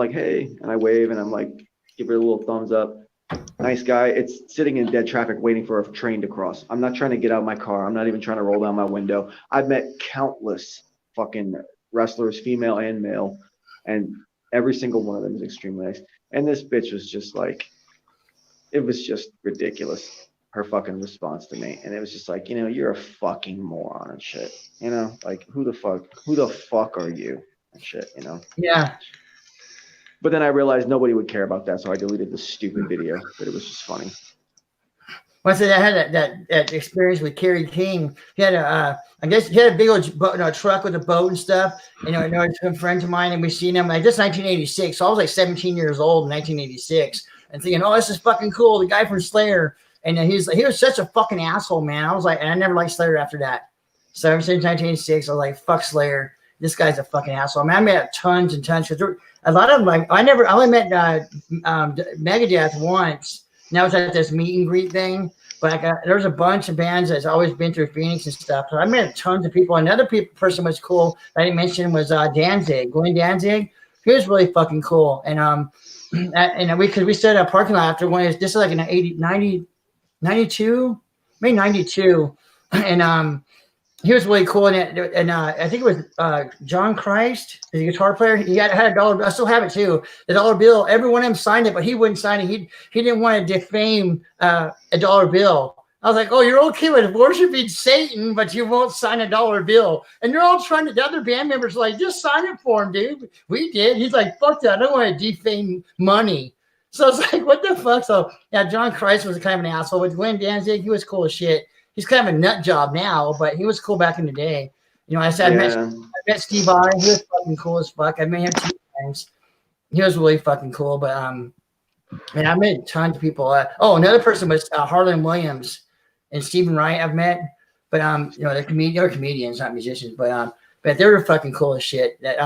C: I wave, and I'm like, give her a little thumbs up. Nice guy. It's sitting in dead traffic waiting for a train to cross. I'm not trying to get out of my car. I'm not even trying to roll down my window. I've met countless fucking wrestlers, female and male, and every single one of them is extremely nice. And this bitch was just like, it was just ridiculous. her fucking response to me, and it was just like, you're a fucking moron and shit. Like who the fuck are you and shit.
G: Yeah.
C: But then I realized nobody would care about that, so I deleted the stupid video. But it was just funny.
G: Once I had that experience with Kerry King, he had I guess he had a big old truck with a boat and stuff. Some friends of mine, and we seen him. Like this 1986, so I was like 17 years old in 1986, and thinking, oh, this is fucking cool. The guy from Slayer, and he was such a fucking asshole, man. I was like, and I never liked Slayer after that. So ever since 1986, I was like, fuck Slayer. This guy's a fucking asshole. I mean, I met tons and tons. Because a lot of them, like, I only met Megadeth once. And that was at this meet and greet thing. But there's a bunch of bands that's always been through Phoenix and stuff. So I met tons of people. Another person was cool that I didn't mention was Danzig, Glenn Danzig. He was really fucking cool. And we stood at a parking lot after one. This is like in 92, maybe 92. And he was really cool. And I think it was John Christ, the guitar player. He had a dollar. I still have it too. The dollar bill. Every one of them signed it, but he wouldn't sign it. He didn't want to defame a dollar bill. I was like, oh, you're okay with worshiping Satan, but you won't sign a dollar bill. And they're all trying to. The other band members are like, just sign it for him, dude. We did. He's like, fuck that. I don't want to defame money. So it's like, what the fuck? So yeah, John Christ was kind of an asshole. With Glenn Danzig, he was cool as shit. He's kind of a nut job now, but he was cool back in the day. I said, I met Steve Vai. He was fucking cool as fuck. I met him 2 times. He was really fucking cool. But I met tons of people. Another person was Harlan Williams and Stephen Wright. I've met, but they're comedians, not musicians. But they were fucking cool as shit. That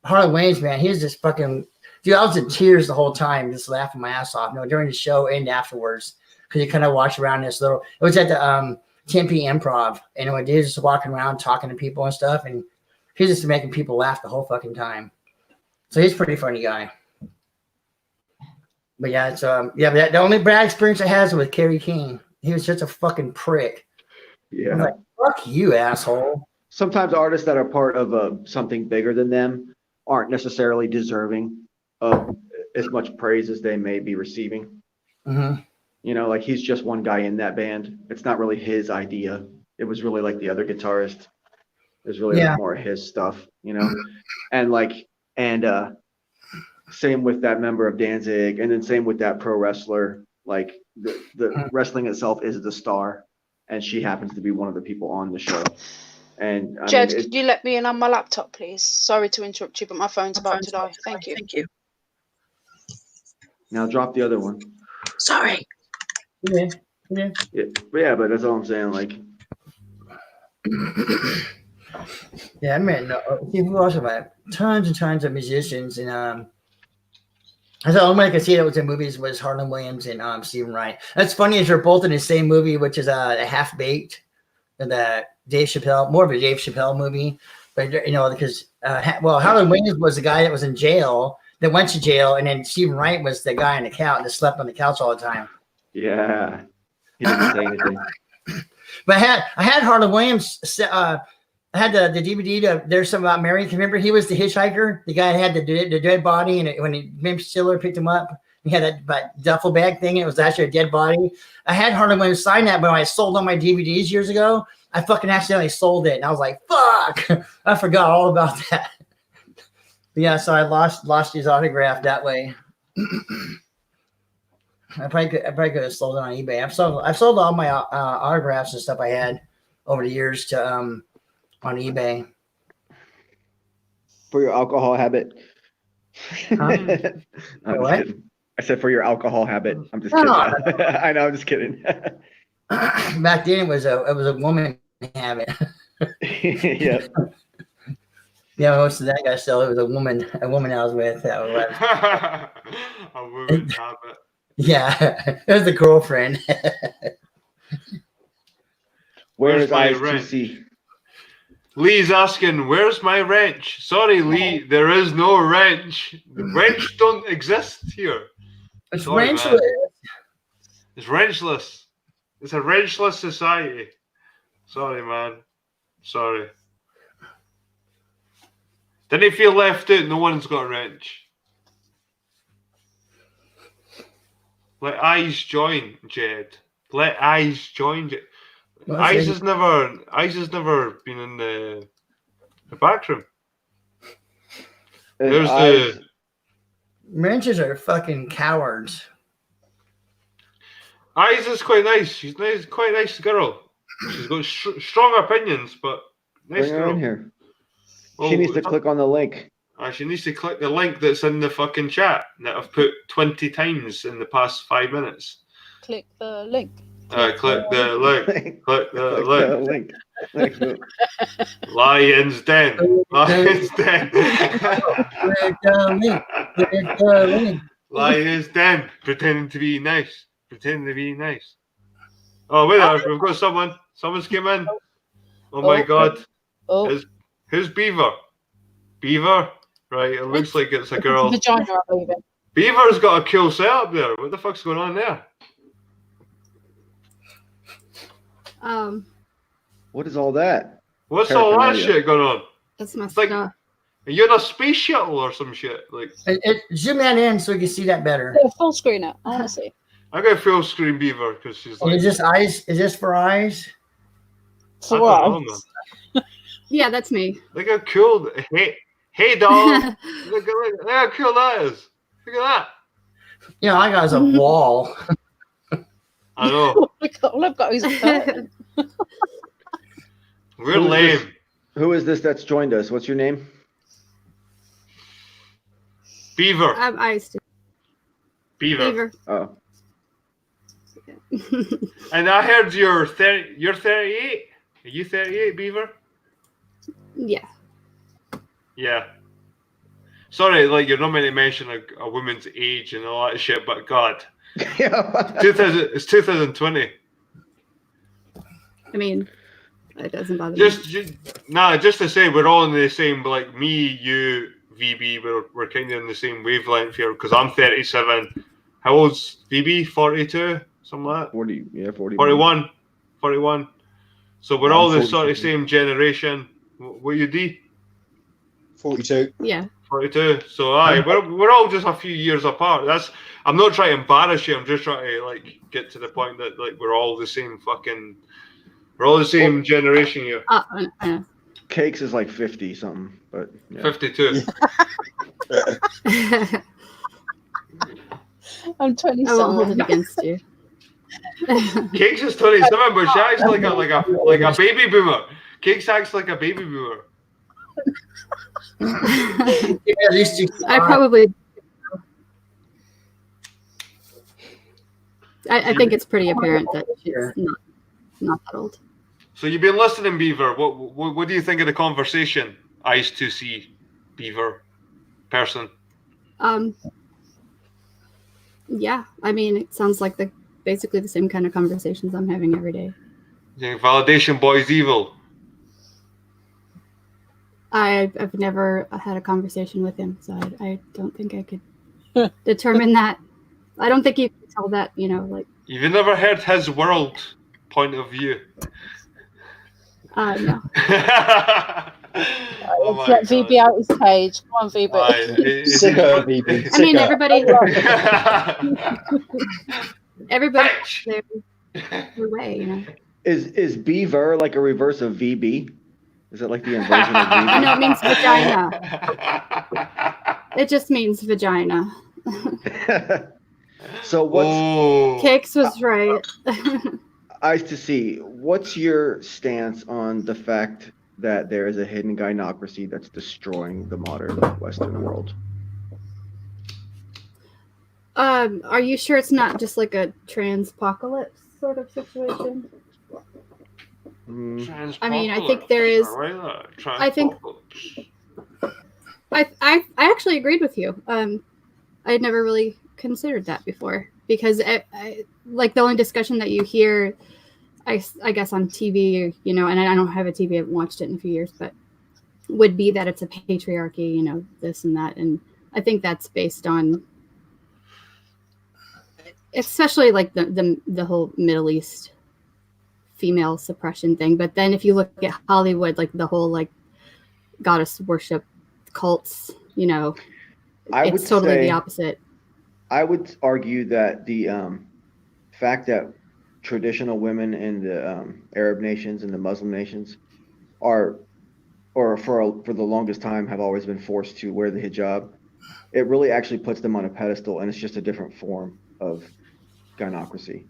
G: Harlan Williams, man, he was just fucking dude. I was in tears the whole time, just laughing my ass off. During the show and afterwards, because you kind of watch around this little. It was at the Tempe Improv, and what he was just walking around talking to people and stuff, and he's just making people laugh the whole fucking time. So he's a pretty funny guy. But yeah, it's but the only bad experience I had was with Kerry King. He was just a fucking prick.
C: Yeah.
G: I'm like, fuck you, asshole.
C: Sometimes artists that are part of something bigger than them aren't necessarily deserving of as much praise as they may be receiving.
G: Mm-hmm.
C: Like he's just one guy in that band. It's not really his idea. It was really like the other guitarist. It was really like more his stuff, and same with that member of Danzig, and then same with that pro wrestler. Like the wrestling itself is the star, and she happens to be one of the people on the show. And
I: Jed, could you let me in on my laptop, please? Sorry to interrupt you, but my phone's about to die. Thank you.
G: Thank you.
C: Now drop the other one.
I: Sorry.
G: Yeah,
C: but that's all I'm saying. Like,
G: yeah, I mean, who else have I? Tons and tons of musicians, and I thought only I could see that was in movies was Harlan Williams and Stephen Wright. That's funny is they're both in the same movie, which is a Half Baked, the Dave Chappelle, more of a Dave Chappelle movie, but because Harlan Williams was the guy that was in jail that went to jail, and then Stephen Wright was the guy on the couch that slept on the couch all the time.
C: Yeah, he didn't say anything.
G: But I had Harlan Williams. I had the DVD to There's Something About Mary. Can you remember he was the hitchhiker, the guy that had the dead body, and when Mim Stiller picked him up, he had that duffel bag thing, and it was actually a dead body. I had Harlan Williams sign that, but when I sold all my DVDs years ago, I fucking accidentally sold it, and I was like, "Fuck!" I forgot all about that. But yeah, so I lost his autograph that way. I probably could have sold it on eBay. I've sold all my autographs and stuff I had over the years to on eBay.
C: For your alcohol habit. I'm
G: what?
C: Kidding. I said for your alcohol habit. I'm just kidding. I know. I'm just kidding.
G: Back then it was a woman habit.
C: Yeah.
G: Yeah, most of that guy still. It was a woman I was with.
B: A woman's habit.
G: Yeah, it was the girlfriend.
C: Where's my wrench?
B: Lee's asking, "Where's my wrench?" Sorry, Lee, there is no wrench. The wrench don't exist here.
G: It's wrenchless.
B: It's wrenchless. It's a wrenchless society. Sorry, man. Sorry. Didn't he feel left out? No one's got a wrench. Let eyes join, Jed. Let Eyes join it.
G: Well,
B: Eyes
G: so-
B: has never been in the back room.
C: His
B: There's
C: eyes.
G: Wrenches are fucking cowards.
B: Eyes is quite nice. She's nice, quite nice girl. She's got strong opinions, but nice
C: Bring her
B: girl.
C: in here.
B: Oh,
C: She needs to click on the link.
B: She needs to click the link that's in the fucking chat that I've put 20 times in the past 5 minutes.
I: Click the link.
B: Click the link. Click the link.
C: Click the link.
B: Lions Den. Lions Den.
G: Click the link. Click the link.
B: Lions Den. Pretending to be nice. Pretending to be nice. Oh, wait there. We've got someone. Someone's came in. Oh my god.
I: Oh,
B: Who's Beaver? Beaver? Right, it looks like it's a girl.
I: vagina, I believe it.
B: Beaver's got a cool setup there. What the fuck's going on there?
C: What is all that?
B: What's all that
C: Paraphernalia.
B: shit going on?
J: That's my
B: It's like,
J: stuff.
B: are you in a space shuttle or some shit? Like,
G: Zoom that in so you can see that better.
I: Yeah, full screen it. I want to see.
B: I got full screen Beaver because she's like,
G: Is this eyes? Is this for eyes?
B: I don't know, man.
J: Yeah, that's me.
B: Look how cool. Hey, dog. look how cool that is. Look at that.
G: You know, I got a wall.
B: I know.
I: All I've got is a curtain.
B: We're
C: Who is
B: lame.
C: this? Who is this that's joined us? What's your name?
B: Beaver.
J: I'm iced.
B: Beaver.
J: Beaver.
C: Oh.
B: And I heard you're 38. Are you 38, Beaver?
J: Yeah.
B: Yeah. Sorry, like you're not meant to mention a woman's age and all that shit, but God, it's 2020.
J: I mean, it doesn't bother me.
B: Just to say, we're all in the same. Like me, you, VB, we're kind of in the same wavelength here because I'm 37. How old's VB? 42, something like that.
C: 40. Yeah, 40.
B: 41. So we're all the sort of same generation. What you D?
H: 42.
J: Yeah.
B: 42. So we're all just a few years apart. I'm not trying to embarrass you. I'm just trying to like get to the point that like we're all the same generation here.
J: I know.
C: Cakes is like 50 something, but yeah.
B: 52.
I: I'm 27.
J: I won't hold it against you.
B: Cakes is 27, but she acts like a baby boomer. Cakes acts like a baby boomer.
G: At least you.
J: I probably. I think it's pretty apparent that she's not that old.
B: So you've been listening, Beaver. What do you think of the conversation? Eyes to see, Beaver, person.
J: Yeah, I mean, it sounds like basically the same kind of conversations I'm having every day.
B: You think validation boy's evil?
J: I've never had a conversation with him, so I don't think I could determine that. I don't think you can tell that, like.
B: You've never heard his world point of view.
J: No.
I: Let's let VB out his cage. Come on, VB.
H: Sick her, VB.
J: I mean,
H: Sick her.
J: everybody their way,
C: Is Beaver like a reverse of VB? Is it like the inversion of VB?
J: No, it means vagina. It just means vagina.
C: So what's
J: Cakes was right.
C: Eyes to see? What's your stance on the fact that there is a hidden gynocracy that's destroying the modern Western world?
J: Are you sure it's not just like a transpocalypse sort of situation? I mean, I think there is. I think I actually agreed with you. I had never really considered that before because like the only discussion that you hear, I guess on TV, and I don't have a TV, I haven't watched it in a few years, but would be that it's a patriarchy, this and that, and I think that's based on, especially like the whole Middle East female suppression thing. But then if you look at Hollywood, like the whole like goddess worship cults, it's totally the opposite.
C: I would argue that the fact that traditional women in the Arab nations and the Muslim nations are, or for the longest time, have always been forced to wear the hijab. It really actually puts them on a pedestal, and it's just a different form of gynocracy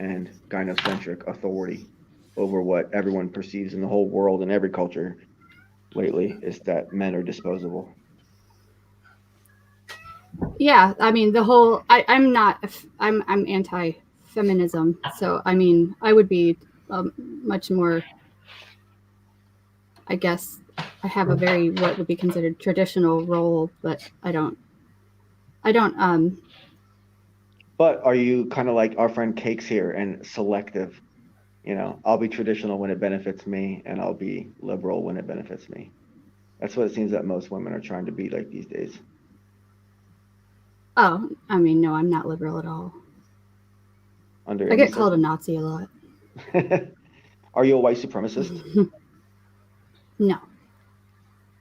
C: and gynocentric authority over what everyone perceives in the whole world and every culture lately is that men are disposable.
J: Yeah, I mean I'm anti-feminism, so I mean I would be much more, I guess I have a very what would be considered traditional role, but I don't
C: But are you kind of like our friend Cakes here and selective? You know, I'll be traditional when it benefits me, and I'll be liberal when it benefits me. That's what it seems that most women are trying to be like these days.
J: oh, I mean, no, I'm not liberal at all. I get called a Nazi a lot.
C: Are you a white supremacist?
J: No.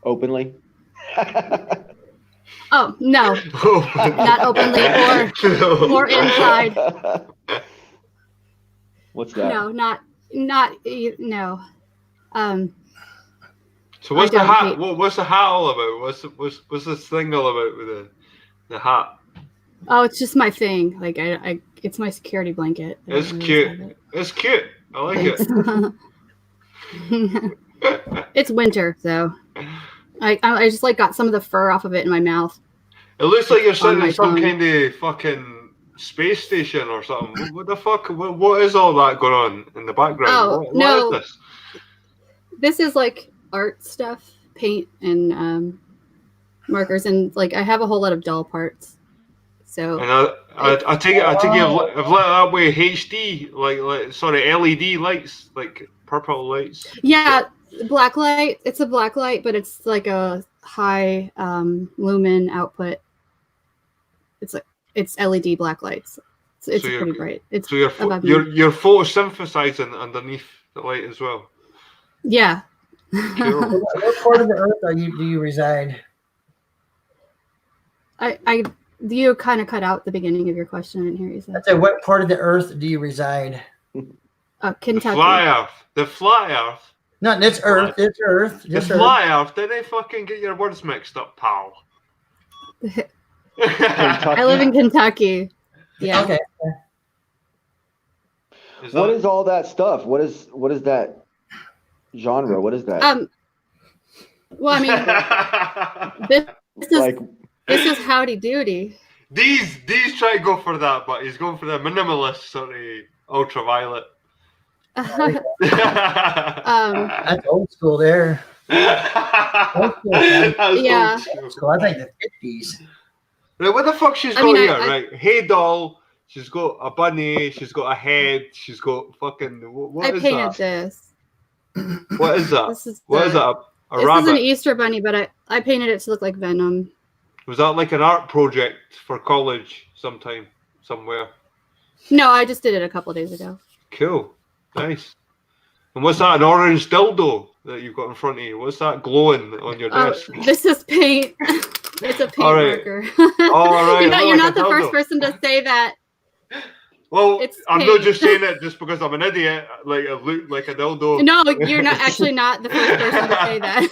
C: Openly?
J: Oh, no. Not openly or inside.
C: What's that?
J: No, not no.
B: So what's the hat? What's the hat all about? What's this thing all about with the hat?
J: Oh, it's just my thing. Like I it's my security blanket.
B: It's cute. It's cute. I like it.
J: It's winter, so I just like got some of the fur off of it in my mouth.
B: It looks like you're sitting in some kind of fucking space station or something. What the fuck? What is all that going on in the background?
J: Oh,
B: what is this?
J: This is like art stuff, paint and markers, and like I have a whole lot of doll parts. So
B: and I take it I've lit that way HD like LED lights, like purple lights.
J: Yeah, black light. It's a black light, but it's like a high lumen output. It's LED black lights. It's pretty bright. It's
B: so you're photosynthesizing underneath the light as well.
J: Yeah.
B: Cool.
G: What part of the earth do you reside?
J: You kind of cut out the beginning of your question. I didn't hear you say.
G: I said, what part of the earth do you reside?
J: Kentucky.
B: The flat Earth.
G: No, it's Earth. It's Earth.
B: The flat Earth. Did they fucking get your words mixed up, pal?
J: I live in Kentucky. Yeah.
G: Okay.
C: What is all that stuff? What is that genre? What is that?
J: Well, I mean, this is Howdy Doody.
B: These try to go for that, but he's going for the minimalist sort of ultraviolet.
G: That's old school there. Old school,
J: yeah.
G: Old school. I think the 50s.
B: Right, what the fuck she's got here, right? Hey doll, she's got a bunny, she's got a head, she's got fucking what is that?
J: I painted this.
B: What is that?
J: This is
B: a
J: this
B: rabbit?
J: is an Easter bunny, but I painted it to look like Venom.
B: Was that like an art project for college somewhere?
J: No, I just did it a couple days ago.
B: Cool. Nice. And what's that, an orange dildo that you've got in front of you? What's that glowing on your desk?
J: This is paint. It's a paint marker.
B: All right.
J: You're not the first person to say that.
B: Well, I'm not just saying it just because I'm an idiot. Like I look like a dildo.
J: No, you're not actually not the first person to say that.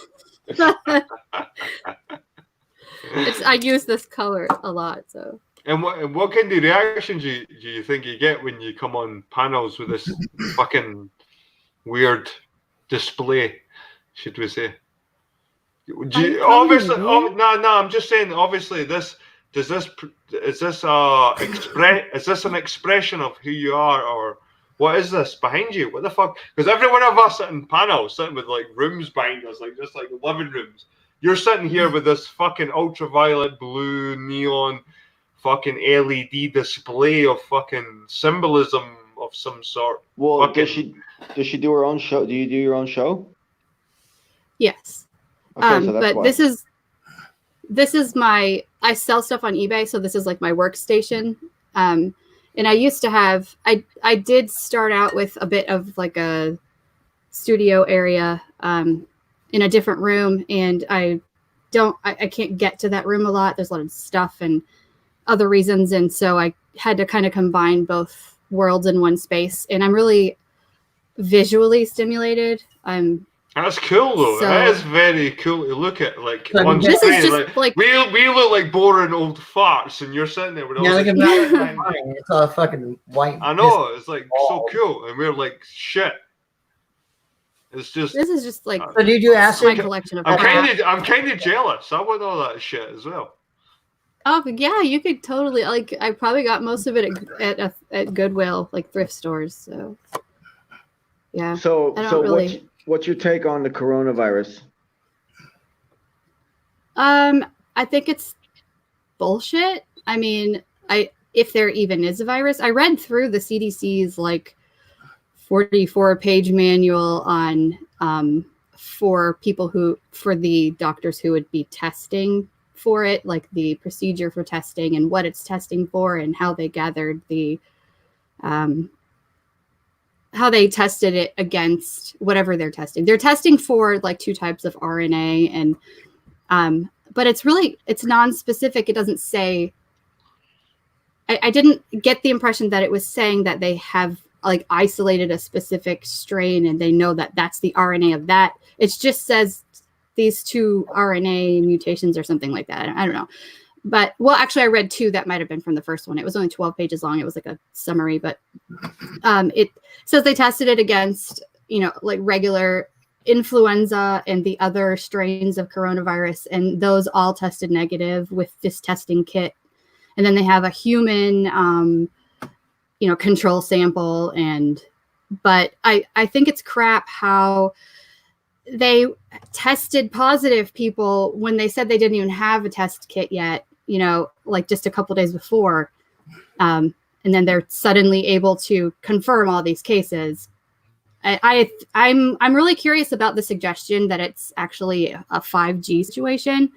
J: I use this color a lot, so.
B: And what kind of reactions do you think you get when you come on panels with this fucking weird display, should we say? Obviously, I'm just saying. Obviously, is this an expression of who you are, or what is this behind you? What the fuck? Because every one of us sitting panels, sitting with like rooms behind us, like just like living rooms. You're sitting here with this fucking ultraviolet blue neon fucking LED display of fucking symbolism of some sort.
C: Well,
B: fucking...
C: does she do her own show? Do you do your own show?
J: Yes.
C: Okay, so that's
J: but
C: why.
J: this is my, I sell stuff on eBay, so this is like my workstation. And I used to have, I did start out with a bit of like a studio area in a different room, and I can't get to that room a lot. There's a lot of stuff and other reasons, and so I had to kind of combine both worlds in one space, and I'm really visually stimulated.
B: That's cool though.
J: So-
B: That is very cool to look at. Like
G: So
B: on
G: this
J: is
B: screen,
J: just, like-
B: we look like boring old farts, and you're sitting there with all
G: Yeah,
B: this
G: look at
B: shit
G: that.
B: behind you.
G: It's all fucking white.
B: I know, it's like so cool, and we're like shit. It's just
J: This is just like
G: So do you do
J: my
G: acid?
J: collection of
B: I'm
J: crap.
B: kind of jealous. I want all that shit as well.
J: Oh yeah, you could totally like. I probably got most of it at Goodwill, like thrift stores. So yeah.
C: So,
J: I don't
C: so
J: really-
C: what's your take on the coronavirus?
J: I think it's bullshit. I mean, if there even is a virus, I read through the CDC's like 44-page manual on for the doctors who would be testing for it, like the procedure for testing and what it's testing for and how they gathered the how they tested it against whatever they're testing. They're testing for like 2 types of RNA, and but it's non-specific. It doesn't say. I didn't get the impression that it was saying that they have like isolated a specific strain and they know that that's the RNA of that. It just says these 2 RNA mutations or something like that. I don't know. But well, actually I read 2 that might have been from the first one. It was only 12 pages long. It was like a summary, but it says they tested it against, like regular influenza and the other strains of coronavirus, and those all tested negative with this testing kit. And then they have a human control sample, but I think it's crap how they tested positive people when they said they didn't even have a test kit yet, like just a couple days before. And then they're suddenly able to confirm all these cases. I'm really curious about the suggestion that it's actually a 5G situation.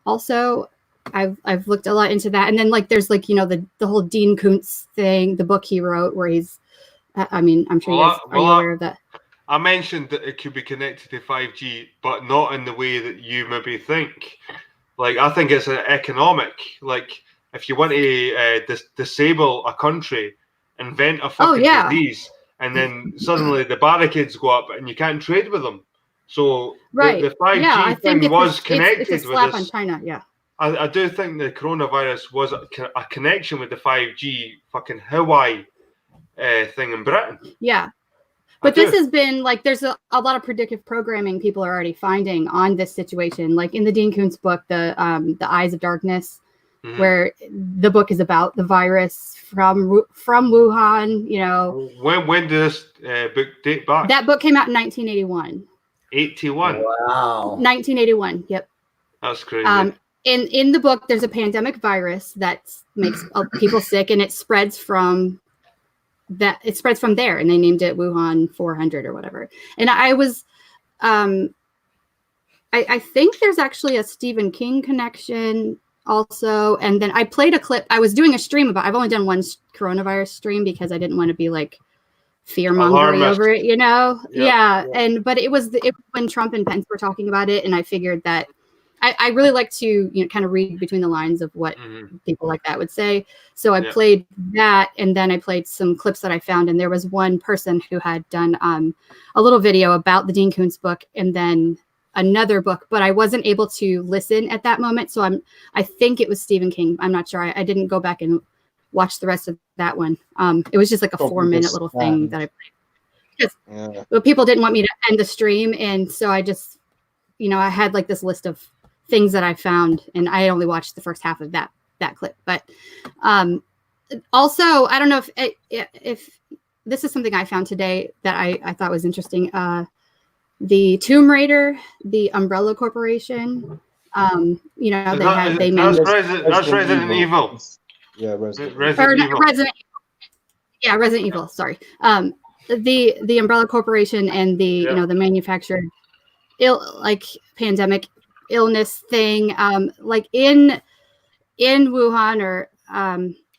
J: Also, I've looked a lot into that, and then like there's like the whole Dean Koontz thing, the book he wrote where he's, I mean, I'm sure you guys are aware of that.
B: I mentioned that it could be connected to 5G, but not in the way that you maybe think. Like I think it's an economic. Like if you want to disable a country, invent a fucking disease, and then suddenly the barricades go up and you can't trade with them. So
J: right,
B: the 5G thing was connected
J: it's a slap
B: with this.
J: on China, yeah.
B: I do think the coronavirus was a connection with the 5G fucking Hawaii thing in Britain.
J: Yeah. But this has been like, there's a lot of predictive programming people are already finding on this situation. Like in the Dean Koontz book, the Eyes of Darkness, where the book is about the virus from Wuhan,
B: When did this book date back?
J: That book came out in 1981.
B: 81.
G: Wow.
J: 1981. Yep.
B: That's crazy.
J: In the book, there's a pandemic virus that makes people sick, and it spreads from there, and they named it Wuhan 400 or whatever. And I was, I think there's actually a Stephen King connection also. And then I played a clip. I was doing a stream about. I've only done one coronavirus stream because I didn't want to be like fear-mongering over it, Yeah. But it was when Trump and Pence were talking about it, and I figured that I really like to kind of read between the lines of what people like that would say. So I played that, and then I played some clips that I found, and there was one person who had done a little video about the Dean Koontz book, and then another book, but I wasn't able to listen at that moment. So I think it was Stephen King. I'm not sure. I didn't go back and watch the rest of that one. It was just like a 4-minute little thing that I played. But people didn't want me to end the stream, and so I just, I had like this list of things that I found, and I only watched the first half of that clip. But also, I don't know if this is something I found today that I thought was interesting. The Tomb Raider, the Umbrella Corporation, they named
B: that's Resident Evil.
H: Yeah, Resident
B: Evil.
J: Resident Evil. Sorry. The Umbrella Corporation and the the manufactured pandemic illness thing, like in Wuhan, or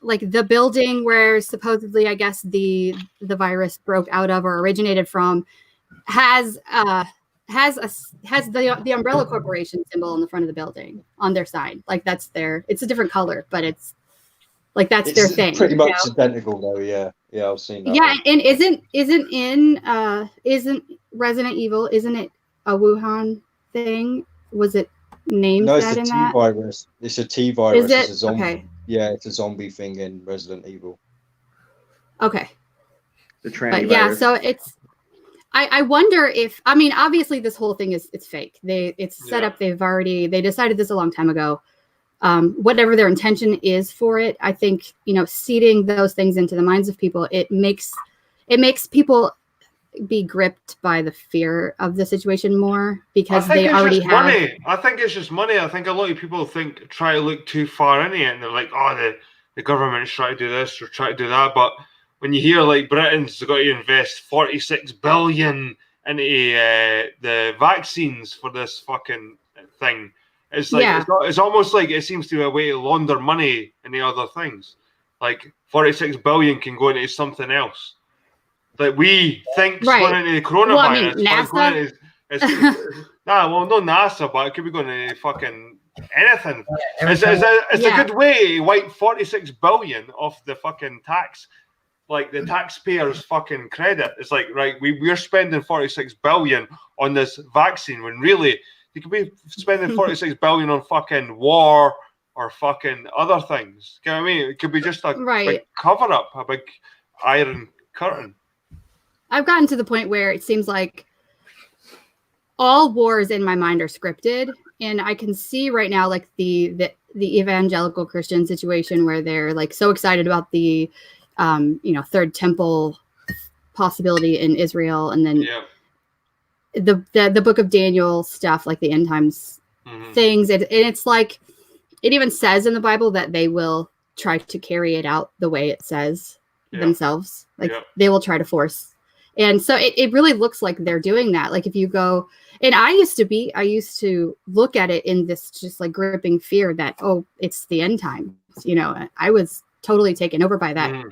J: like the building where supposedly I guess the virus broke out of or originated from has the Umbrella Corporation symbol on the front of the building on their sign. Like that's it's a different color, but it's Like that's their thing.
H: Pretty much identical though. Yeah, I've seen that.
J: Yeah,
H: one.
J: and isn't Resident Evil, isn't it a Wuhan thing? Was it named
H: No, it's
J: that
H: a
J: in
H: T
J: that?
H: virus. It's a T virus.
J: Is it?
H: It's a zombie.
J: Okay.
H: Yeah, it's a zombie thing in Resident Evil.
J: Okay.
C: The tranny
J: But yeah,
C: virus.
J: so it's I wonder if, I mean, obviously this whole thing it's fake. It's set up. They decided this a long time ago. Whatever their intention is for it, I think, seeding those things into the minds of people, it makes people be gripped by the fear of the situation more because they already have
B: money. I think it's just money. I think a lot of people try to look too far into it, and they're like, oh, the government's trying to do this or try to do that. But when you hear like Britain's got to invest 46 billion into the vaccines for this fucking thing, it's like it's almost like it seems to be a way to launder money into other things. Like 46 billion can go into something else that we think going into the coronavirus.
J: Well, I mean, NASA.
B: No NASA, but it could be going into fucking anything. It's a good way to wipe 46 billion off the fucking tax, like the taxpayers' fucking credit. It's like, right, we're spending 46 billion on this vaccine when really you could be spending 46 billion on fucking war or fucking other things. You know what I mean? It could be just a big cover up, a big iron curtain.
J: I've gotten to the point where it seems like all wars in my mind are scripted, and I can see right now like the evangelical Christian situation where they're like so excited about the third temple possibility in Israel, and then the book of Daniel stuff, like the end times things, and it's like it even says in the Bible that they will try to carry it out the way it says themselves, like they will try to force. And so it really looks like they're doing that. Like if you go, and I used to look at it in this just like gripping fear that, oh, it's the end times. I was totally taken over by that.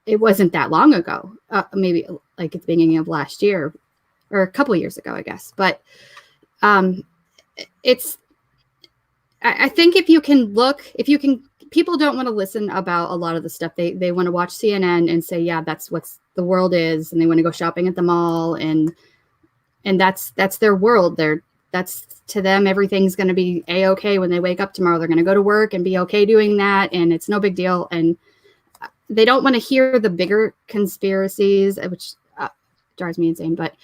J: It wasn't that long ago, maybe like at the beginning of last year or a couple years ago, I guess. But I think if you can, people don't want to listen about a lot of the stuff. They want to watch CNN and say, yeah, that's what the world is. And they want to go shopping at the mall and that's their world. That's to them, everything's going to be A-okay when they wake up tomorrow. They're going to go to work and be okay doing that. And it's no big deal. And they don't want to hear the bigger conspiracies, which drives me insane. But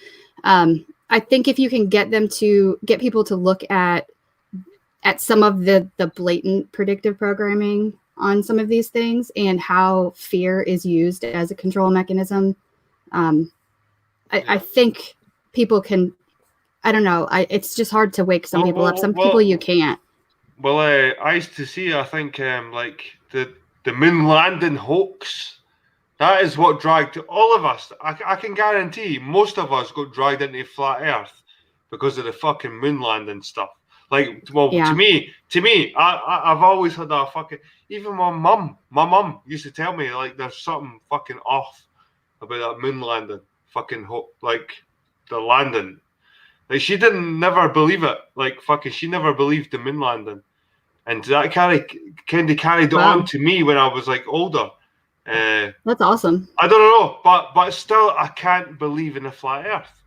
J: I think if you can get people to look at some of the blatant predictive programming on some of these things and how fear is used as a control mechanism, I think people can, I don't know, it's just hard to wake some people up. Some people you can't.
B: Well, I used to see, I think, like the moon landing hoax, that is what dragged all of us. I can guarantee most of us got dragged into flat Earth because of the fucking moon landing stuff. Like, well, to me, I've always had that fucking. Even my mum used to tell me like there's something fucking off about that moon landing, fucking like the landing. Like she never believe it. Like fucking, she never believed the moon landing, and that kind of carried on to me when I was like older.
J: That's awesome.
B: I don't know, but still, I can't believe in a flat Earth.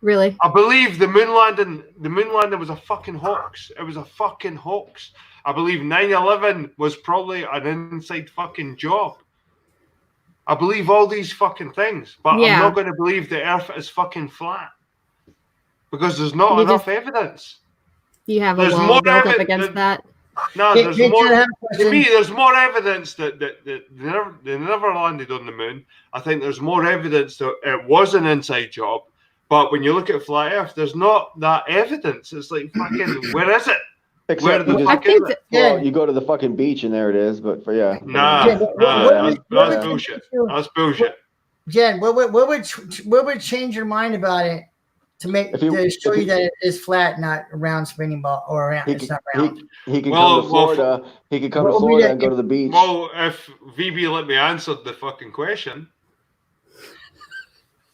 J: Really?
B: I believe the moon landing was a fucking hoax. It was a fucking hoax. I believe 9/11 was probably an inside fucking job. I believe all these fucking things, but I'm not going to believe the Earth is fucking flat because there's not enough evidence.
J: You have a wall built up against that.
B: No, there's more. To me, there's more evidence that they never landed on the moon. I think there's more evidence that it was an inside job. But when you look at flat Earth, there's not that evidence. It's like fucking, where is it?
C: Except you go to the fucking beach and there it is. But
B: that's bullshit. That's bullshit.
G: Jen, what would change your mind about it to show you that it is flat, not a round spinning ball or around? It's not round.
C: He can come to Florida. He can come to Florida and go to the beach.
B: Well, if VB let me answer the fucking question.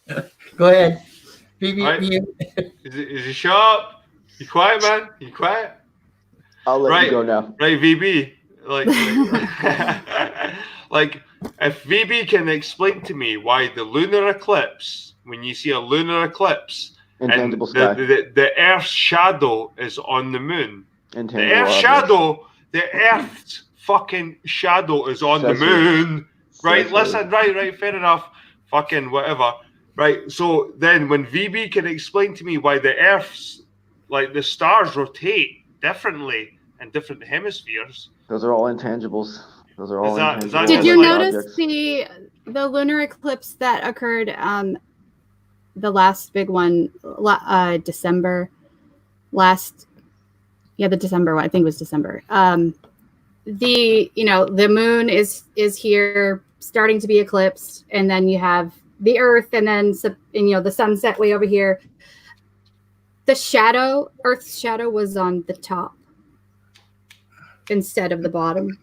G: Go ahead.
B: Right. Is he sharp? You quiet, man? You quiet?
C: I'll let you go now.
B: Right, VB. like if VB can explain to me why the lunar eclipse, when you see a lunar eclipse,
C: Intangible
B: and
C: sky.
B: the Earth's shadow is on the moon.
C: Intangible
B: The Earth's
C: objects.
B: shadow, the Earth's fucking shadow is on the
C: Says who?
B: moon. Right?
C: Says who?
B: Listen, right, fair enough. Fucking whatever. Right. So then when VB can explain to me why the Earth's, like the stars rotate differently in different hemispheres.
C: Those are all intangibles. Those are all
B: Is that
C: intangible.
J: Did you
B: like
J: notice
C: objects.
J: the lunar eclipse that occurred the last big one December the December one, I think it was December. The moon is here starting to be eclipsed, and then you have the Earth, and then the sunset way over here. The shadow, Earth's shadow, was on the top instead of the bottom.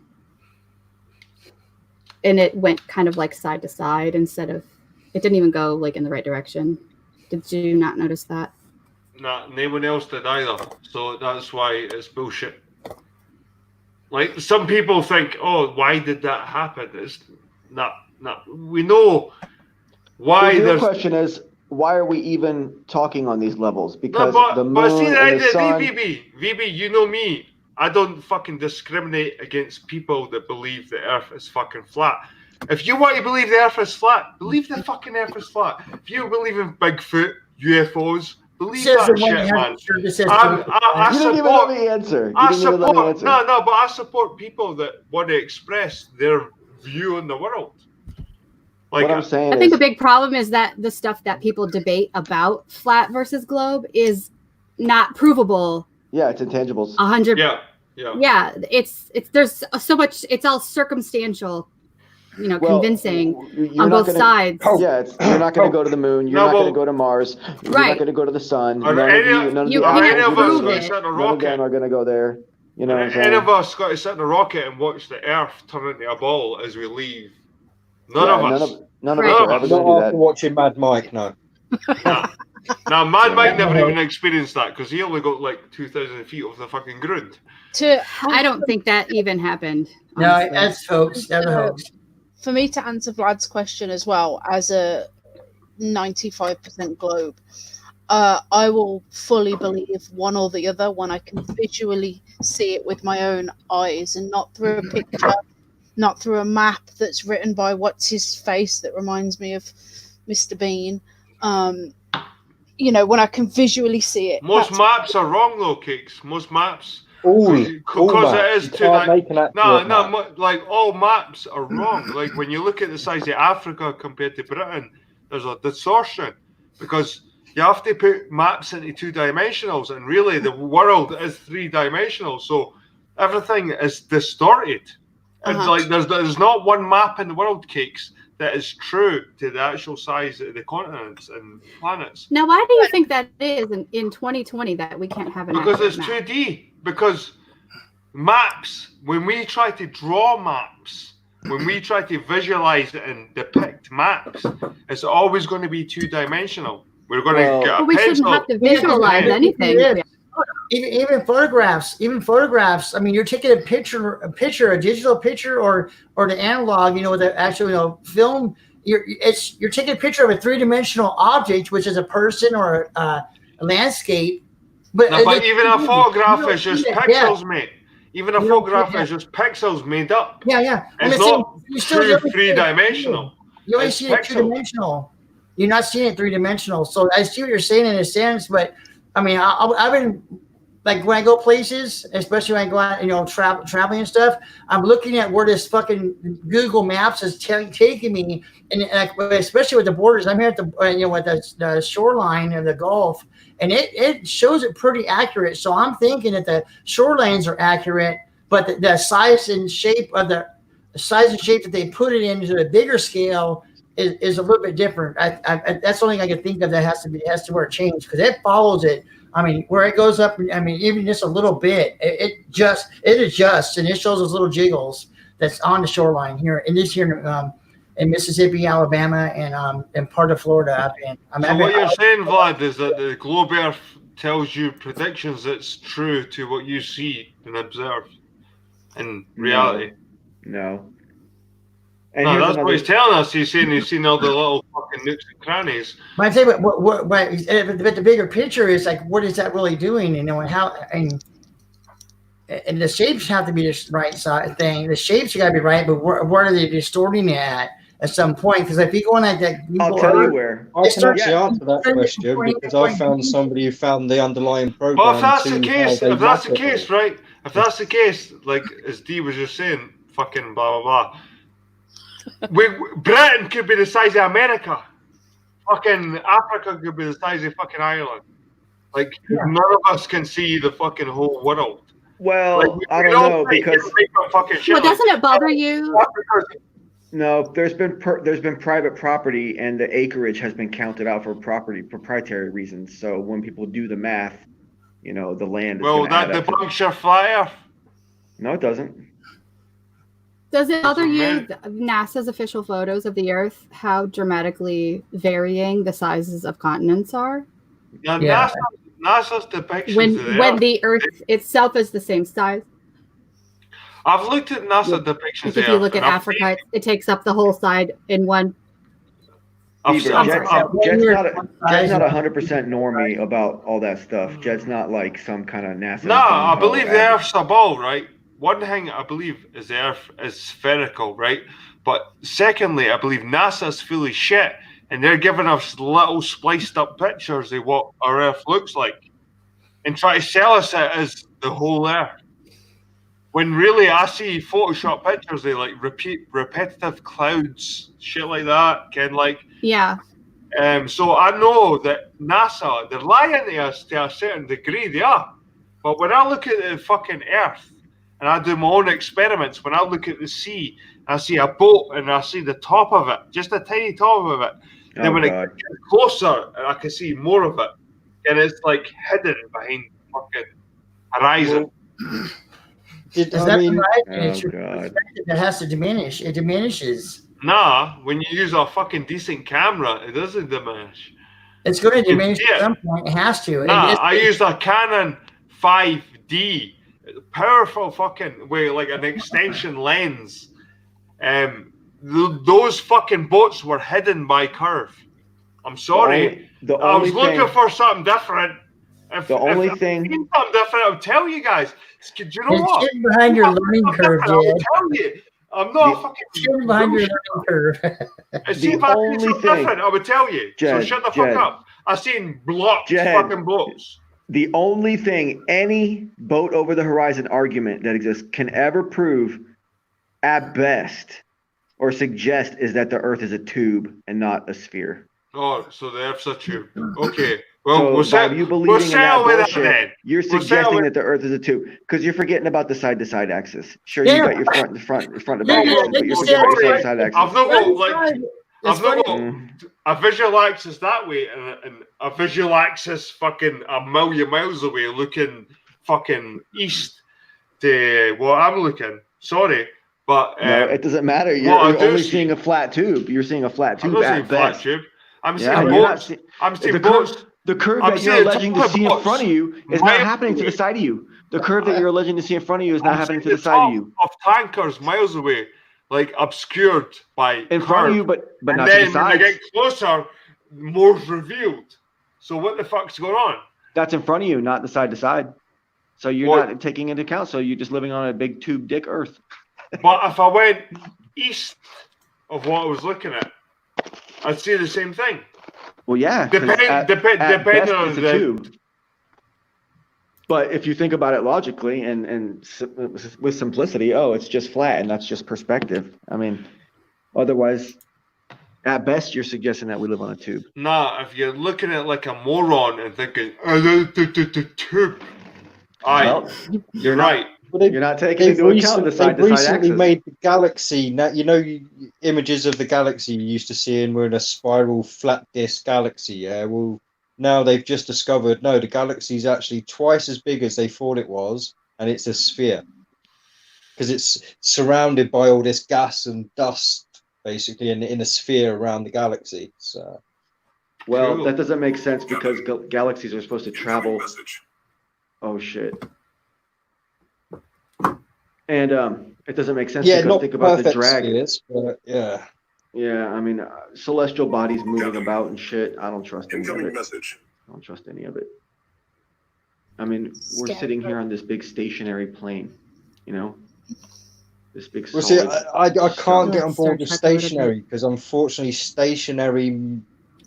J: And it went kind of like side to side instead of, it didn't even go like in the right direction. Did you not notice that?
B: Nah, no one else did either. So that's why it's bullshit. Like some people think, oh, why did that happen? It's not. We know why.
C: The real
B: there's
C: question is, why are we even talking on these levels? Because
B: no,
C: the moon
B: but see,
C: and the sun.
B: VB, you know me. I don't fucking discriminate against people that believe the Earth is fucking flat. If you want to believe the Earth is flat, believe the fucking Earth is flat. If you believe in Bigfoot, UFOs, believe that shit, man. I
C: You didn't even know the answer. You didn't even know the answer.
B: No, but I support people that want to express their view on the world. Like,
C: what I'm saying
J: I think
C: is,
J: a big problem is that the stuff that people debate about flat versus globe is not provable.
C: yeah, it's intangibles.
J: 100.
B: Yeah.
J: It's there's so much. It's all circumstantial, convincing on both sides.
C: Yeah, you're not going to go to the moon. You're not going to go to Mars. You're not going to go to the sun. None of
J: you can't prove it.
C: None of them are going to go there. You know what I'm saying?
B: Any of us got to sit in a rocket and watch the Earth turn into a ball as we leave. None of us.
C: None of us are ever going to do
H: Not after
C: that.
H: watching Mad Mike, no.
B: Now, Mad Mike never even experienced that because he only got like 2,000 feet off the fucking ground.
J: I don't think that even happened.
G: No,
J: honestly.
G: that's hoax. That's a hoax.
I: For me to answer Vlad's question as well, as a 95% globe, I will fully believe one or the other when I can visually see it with my own eyes and not through a picture, not through a map that's written by what's his face that reminds me of Mr. Bean. When I can visually see it.
B: Most maps are wrong though, Cakes. Most maps.
H: Because
B: it is
H: too
B: like all maps are wrong. Like when you look at the size of Africa compared to Britain, there's a distortion because you have to put maps into 2-dimensionals, and really the world is 3-dimensional. So everything is distorted. And like there's not one map in the world, Cakes, that is true to the actual size of the continents and planets.
J: Now, why do you think that is in 2020 that we can't have an
B: Because it's
J: accurate map?
B: 2D. Because maps, when we try to draw maps, when we try to visualize it and depict maps, it's always going to be 2-dimensional. We're going to get a
J: But we shouldn't
B: pencil.
J: have to visualize anything.
G: Even photographs. I mean, you're taking a digital picture, or the analog. With the actual film. You're taking a picture of a 3-dimensional object, which is a person or a landscape. But
B: even a photograph is just pixels, mate. Even a photograph is just pixels made up.
G: Yeah.
B: It's not true 3-dimensional.
G: You only see it 2-dimensional. You're not seeing it 3-dimensional. So I see what you're saying in a sense, but I mean, I've been like when I go places, especially when I go out, traveling and stuff. I'm looking at where this fucking Google Maps is taking me, and especially with the borders. I'm here at the with the shoreline of the Gulf, and it shows it pretty accurate. So I'm thinking that the shorelines are accurate, but the size and shape of the that they put it into the bigger scale is a little bit different. That's the only thing I can think of that has to where it changed, because it follows it. I mean, where it goes up, I mean, even just a little bit, it adjusts, and it shows those little jiggles that's on the shoreline here, and this here in Mississippi, Alabama, and part of Florida.
B: So what you're saying, Vlad, is that the globe Earth tells you predictions that's true to what you see and observe. in reality.
C: No.
B: No, that's what he's telling us. He's saying he's seen all the little fucking nooks and crannies.
G: But I say, but the bigger picture is like, what is that really doing? You know, and how, and the shapes have to be the right side thing. The shapes got to be right, but where are they distorting it at some point? Because if you go on like that,
C: I'll tell you where.
H: I can actually answer that question because I found somebody who found the underlying program.
B: Well, if that's the case, right? If that's the case, like as Dee was just saying, fucking blah blah blah. Britain could be the size of America. Fucking Africa could be the size of fucking Ireland. Like none of us can see the fucking whole world.
C: Well,
B: like,
C: I don't know because.
J: Well, doesn't it bother you?
C: No, there's been private property, and the acreage has been counted out for proprietary reasons. So when people do the math, you know, the land is.
B: Well, that debunks your flat Earth.
C: No, it doesn't.
J: Does it bother you, NASA's official photos of the Earth, how dramatically varying the sizes of continents are?
B: Yeah. NASA's depictions
J: when the Earth itself is the same size.
B: I've looked at NASA depictions.
J: Like if you look at Africa, it takes up the whole side in one.
C: Jed's not 100% normie about all that stuff. Jed's not like some kind of NASA.
B: No, I believe the Earth's a ball, right? One thing I believe is the Earth is spherical, right? But secondly, I believe NASA's fully shit, and they're giving us little spliced up pictures of what our Earth looks like, and try to sell us it as the whole Earth. When really, I see Photoshop pictures, they like repetitive clouds, shit like that,
J: Yeah.
B: So I know that NASA, they're lying to us to a certain degree, they are. But when I look at the fucking Earth, and I do my own experiments, when I look at the sea, I see a boat and I see the top of it, just a tiny top of it. Then when it gets closer, and I can see more of it, and it's like hidden behind the fucking horizon.
G: Is that right? It's your perspective that has to diminish. It diminishes.
B: Nah, when you use a fucking decent camera, it doesn't diminish.
G: It's going to diminish at some point. It has to.
B: Nah, I used a Canon 5D, powerful fucking way, like an extension lens. Those fucking boats were hidden by curve. I'm sorry. I was looking for something different. If something different, I'll tell you guys. Do you know what?
G: It's behind your learning curve, Jed.
B: I'll tell you. I'm not fucking
G: behind your learning curve.
B: See if I see something different, I would tell you.
C: Jed,
B: so shut the fuck up. I've seen fucking blocks.
C: The only thing any boat over the horizon argument that exists can ever prove, at best, or suggest is that the Earth is a tube and not a sphere.
B: Oh, so the Earth's a tube. Okay. Well,
C: so Bob, you believing in that bullshit, you're suggesting that the Earth is a tube because you're forgetting about the side-to-side axis. Sure, you got your front to back axis, but you're forgetting about the side axis.
B: I've not got a visual axis that way and a visual axis fucking a million miles away looking fucking east to what I'm looking. Sorry, but
C: no, it doesn't matter. You're only seeing a flat tube. You're seeing a flat tube at best.
B: I'm seeing boats. I'm seeing boats.
C: The curve that you're alleging to see in front of you is not happening to the side of you. The curve that you're alleging to see in front of you is not happening to the side of you.
B: Of tankers miles away, like obscured by
C: in front of you, but not
B: and
C: to
B: then
C: the sides.
B: When they get closer, more's revealed. So what the fuck's going on?
C: That's in front of you, not the side to side. So you're not taking into account. So you're just living on a big tube dick Earth.
B: But if I went east of what I was looking at, I'd see the same thing.
C: Well, yeah.
B: Depending on the
C: tube. But if you think about it logically and with simplicity, it's just flat and that's just perspective. I mean, otherwise, at best, you're suggesting that we live on a tube.
B: Nah, if you're looking at like a moron and thinking, the tube.
C: Well, you're right. You're not taking into account the side-to-side axis.
H: They've recently made the galaxy. Now, images of the galaxy you used to see, and we're in a spiral flat disk galaxy. Yeah, well, now they've just discovered the galaxy is actually twice as big as they thought it was, and it's a sphere because it's surrounded by all this gas and dust, basically, in a sphere around the galaxy. So,
C: well, that doesn't make sense because galaxies are supposed to travel. Oh shit. And it doesn't make sense
H: Yeah,
C: because
H: not
C: think about the
H: perfect
C: drag.
H: spheres, but yeah.
C: Yeah, I mean, celestial bodies moving about and shit. I don't trust any of
A: Incoming
C: it.
A: message.
C: I don't trust any of it. I mean, we're
J: Scary.
C: sitting here on this big stationary plane, you know, this big
H: Well, see,
C: solid.
H: I can't get
J: Like
H: on
J: Star
H: board with
J: Trek a little bit.
H: stationary because unfortunately stationary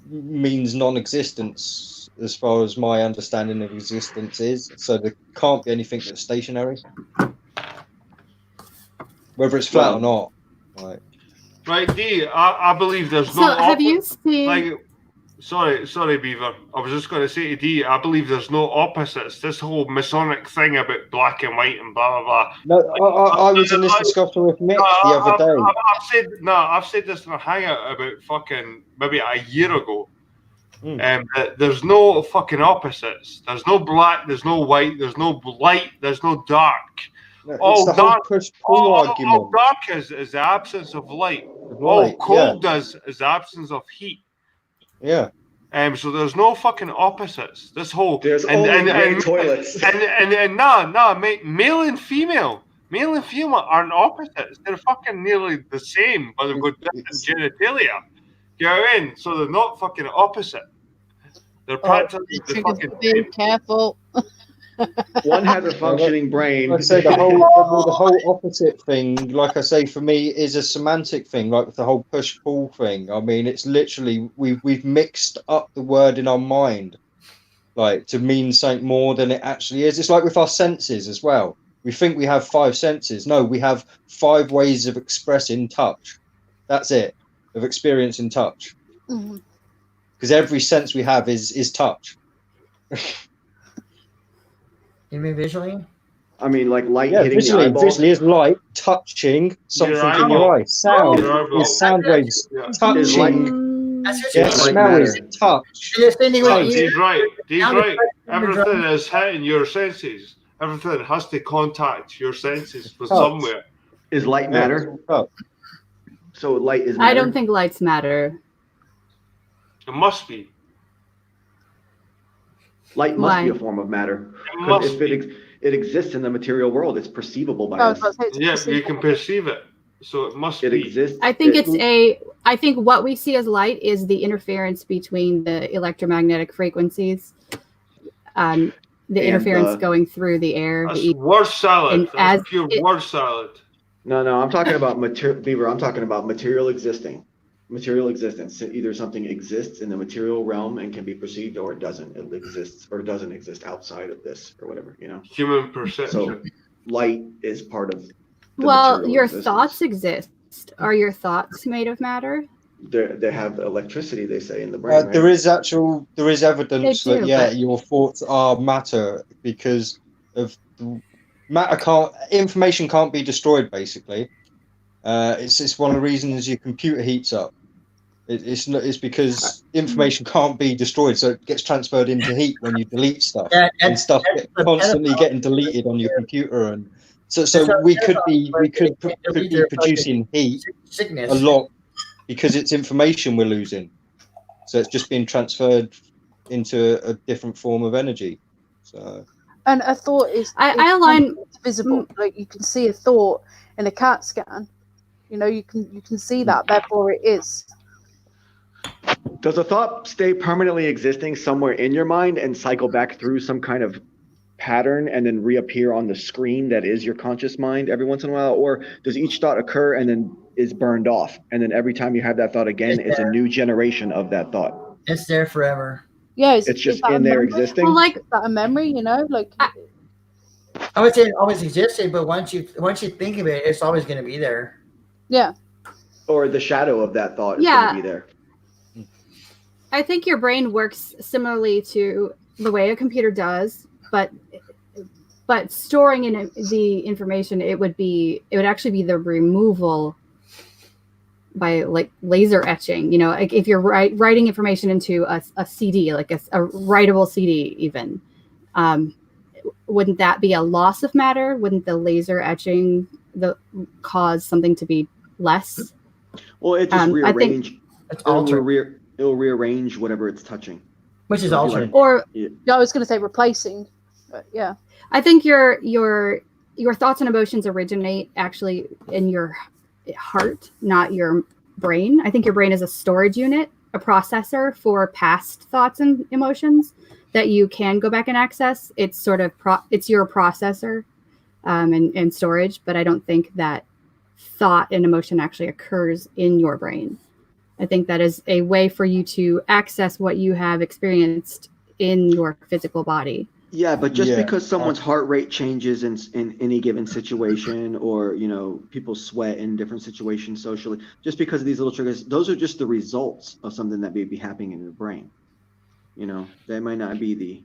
H: means non-existence as far as my understanding of existence is. So there can't be anything that's stationary, whether it's flat or not. Like,
B: Right, D, I believe there's
J: So
B: no
J: have you seen?
B: like sorry, Beaver. I was just going to say to D, I believe there's no opposites. This whole Masonic thing about black and white and blah blah blah.
H: no, I was in this discussion with Mick the other day.
B: I've said this in a hangout about fucking maybe a year ago. That there's no fucking opposites. There's no black. There's no white. There's no light. There's no dark.
H: No, it's
B: All
H: the
B: dark.
H: whole push-pull argument.
B: All dark is the absence of light.
H: Of
B: All
H: light,
B: cold is the absence of heat.
H: Yeah.
B: So there's no fucking opposites. This whole
C: There's only gray toilets.
B: mate, male and female aren't opposites. They're fucking nearly the same, but they've got different genitalia. You know what I mean? So they're not fucking opposite. They're practically the fucking
I: Be careful.
C: One has a functioning brain.
H: Like I say, the whole opposite thing, like I say, for me, is a semantic thing, like with the whole push-pull thing. I mean, it's literally, we've mixed up the word in our mind, like, to mean something more than it actually is. It's like with our senses as well. We think we have 5 senses. No, we have 5 ways of expressing touch. That's it, of experiencing touch. Because every sense we have is touch.
G: You mean visually?
C: I mean, like light
H: Yeah,
C: hitting
H: visually,
C: the eyeball.
H: visually is light touching something in your eye. Sound is sound waves touching. Yeah, smell is touch.
B: He's right. He's right. Everything is hitting your senses. Everything has to contact your senses from somewhere.
C: Is light matter? So light is matter?
J: I don't think lights matter.
B: It must be.
C: Light must
J: Why?
C: be a form of matter.
B: It must
C: If it exists in the material world, it's perceivable by us.
B: Yeah, you can perceive it. So it must
C: It
B: be.
C: exists.
J: I think I think what we see as light is the interference between the electromagnetic frequencies, the interference going through the air.
B: That's word salad. That's pure word salad.
C: No, I'm talking about Beaver. I'm talking about material existing. Material existence. Either something exists in the material realm and can be perceived, or it doesn't. It exists or doesn't exist outside of this, or whatever, you know.
B: Human perception.
C: So light is part of.
J: Well, your thoughts exist. Are your thoughts made of matter?
C: They have electricity, they say, in the brain. Right?
H: There is evidence
J: They do,
H: that
J: but-
H: your thoughts are matter because of information can't be destroyed. Basically, it's one of the reasons your computer heats up. It's because information can't be destroyed, so it gets transferred into heat when you delete stuff, and stuff constantly getting deleted on your computer, and so we could be producing heat a lot because it's information we're losing. So it's just being transferred into a different form of energy. So.
I: And a thought is
J: I align
I: visible. Like you can see a thought in a CAT scan. You know, you can see that. Therefore, it is.
C: Does a thought stay permanently existing somewhere in your mind and cycle back through some kind of pattern and then reappear on the screen that is your conscious mind every once in a while? Or does each thought occur and then is burned off? And then every time you have that thought again, it's a new generation of that thought.
G: It's there forever.
I: Yeah,
C: it's just in there existing.
I: Well, like that a memory, you know, like.
G: I would say it always existed, but once you think of it, it's always going to be there.
I: Yeah.
C: Or the shadow of that thought is going to be there.
J: I think your brain works similarly to the way a computer does, but storing in the information, it would actually be the removal by like laser etching. You know, like if you're writing information into a CD, like a writable CD, even, wouldn't that be a loss of matter? Wouldn't the laser etching cause something to be less?
C: Well, it just rearrange. It'll rearrange whatever it's touching,
G: which is altered.
I: Or I was going to say replacing, but yeah.
J: I think your your thoughts and emotions originate actually in your heart, not your brain. I think your brain is a storage unit, a processor for past thoughts and emotions that you can go back and access. It's sort of it's your processor and storage, but I don't think that thought and emotion actually occurs in your brain. I think that is a way for you to access what you have experienced in your physical body.
C: Yeah, but just because someone's heart rate changes in any given situation, or people sweat in different situations socially, just because of these little triggers, those are just the results of something that may be happening in your brain. They might not be the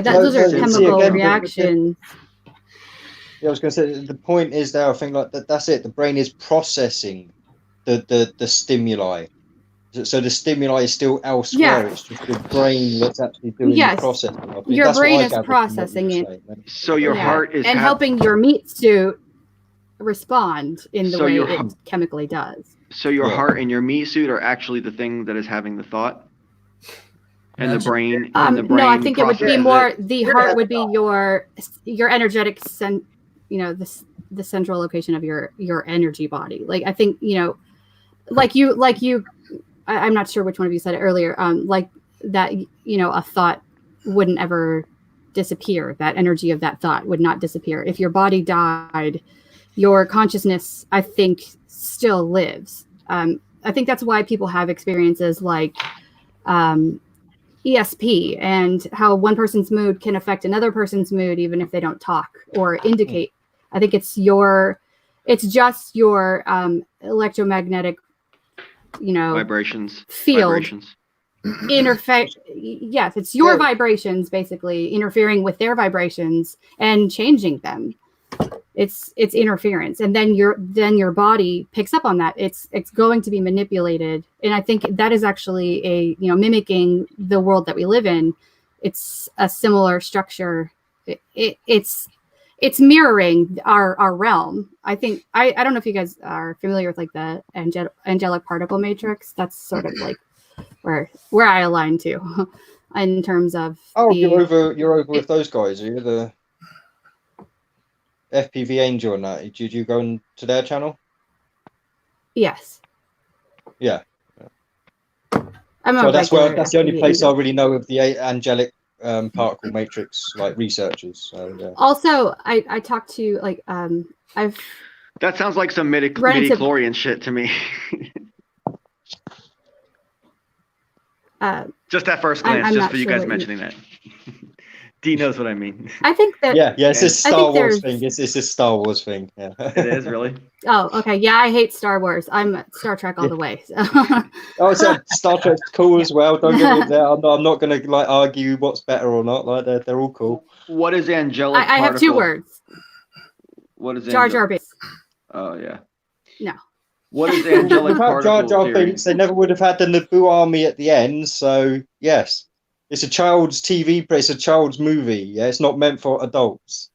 J: those are chemical reactions.
H: I was going to say, the point is there, I think, like that's it. The brain is processing the stimuli. So the stimuli is still elsewhere. It's just the brain that's actually doing the processing.
J: Your brain is processing it.
C: So your heart is
J: helping your meat suit respond in the way it chemically does.
C: So your heart and your meat suit are actually the thing that is having the thought, and the brain.
J: No, I think it would be more. The heart would be your energetic the central location of your energy body. Like I think like you. I'm not sure which one of you said it earlier. Like that, a thought wouldn't ever disappear. That energy of that thought would not disappear. If your body died, your consciousness, I think, still lives. I think that's why people have experiences like ESP, and how one person's mood can affect another person's mood, even if they don't talk or indicate. I think it's just your electromagnetic
C: vibrations
J: field yes, it's your vibrations basically interfering with their vibrations and changing them. It's interference, and then your body picks up on that. It's going to be manipulated, and I think that is actually a mimicking the world that we live in. It's a similar structure. It's mirroring our realm. I think I don't know if you guys are familiar with like the angelic particle matrix. That's sort of like where I align to in terms of.
H: You're over with those guys. Are you the FPV Angel and that? Did you go into their channel?
J: Yes.
H: Yeah.
J: So
H: that's the only place I really know of the angelic particle matrix researchers. So, yeah.
J: Also, I talked to
C: that sounds like some midi-chlorian shit to me. Just at first glance, just for you guys mentioning that. D knows what I mean.
J: I think that
H: it's a Star Wars thing. It's a Star Wars thing. Yeah.
C: It is really.
J: Oh, okay. Yeah, I hate Star Wars. I'm Star Trek all the way. So.
H: So Star Trek's cool as well. Don't get me there. I'm not going to argue what's better or not. They're all cool.
C: What is angelic?
J: I have two words.
C: What is
J: Jar Jar Binks?
C: Oh yeah.
J: No.
C: What is angelic particle
H: Jar Jar
C: theory?
H: Binks, they never would have had the Naboo army at the end. So yes. It's a child's TV, it's a child's movie. Yeah, it's not meant for adults.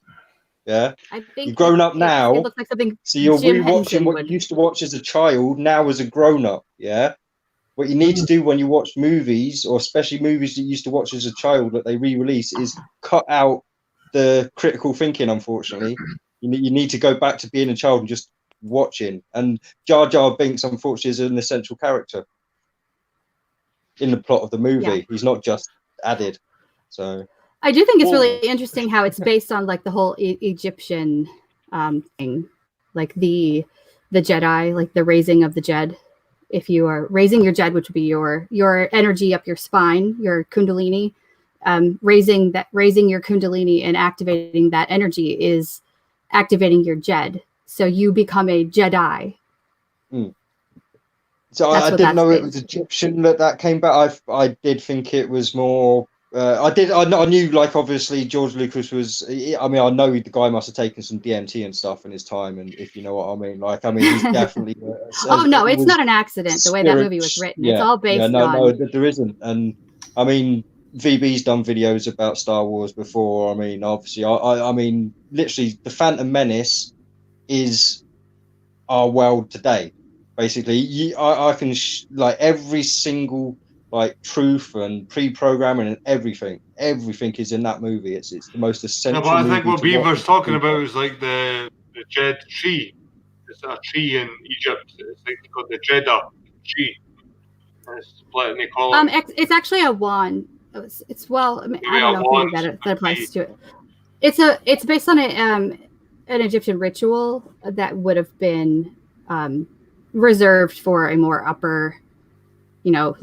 H: Yeah,
J: I think
H: you've grown up now,
J: it looks like something
H: so you're
J: Jim
H: rewatching what
J: would.
H: you used to watch as a child now as a grown-up. Yeah, what you need to do when you watch movies, or especially movies that you used to watch as a child that they re-release, is cut out the critical thinking. Unfortunately, you need to go back to being a child and just watching. And Jar Jar Binks, unfortunately, is an essential character in the plot of the movie.
J: Yeah.
H: He's not just added. So
J: I do think it's really interesting how it's based on like the whole Egyptian thing, like the Jedi, like the raising of the Jed. If you are raising your Jed, which would be your energy up your spine, your Kundalini, raising your Kundalini and activating that energy is activating your Jed. So you become a Jedi.
H: So I didn't know it was Egyptian that came back. I did think it was more. I knew, like, obviously George Lucas was. I mean, I know the guy must have taken some DMT and stuff in his time, and if you know what I mean. Like, I mean, he's definitely.
J: No, it's not an accident the way that movie was written. It's all based on.
H: No, there isn't, and I mean, VB's done videos about Star Wars before. I mean, obviously, I mean, literally, the Phantom Menace is our world today. Basically, I can like every single like truth and pre-programming and everything. Everything is in that movie. It's the most essential.
B: No, but I think
H: movie
B: what
H: to
B: Beaver's
H: watch
B: talking
H: for people.
B: about is like the Jed tree. It's a tree in Egypt. It's like called the Jeddah tree. And it's split, and they call it
J: It's actually a wand. It's well, I, mean, I don't know if maybe that applies to it. It's based on an Egyptian ritual that would have been reserved for a more upper,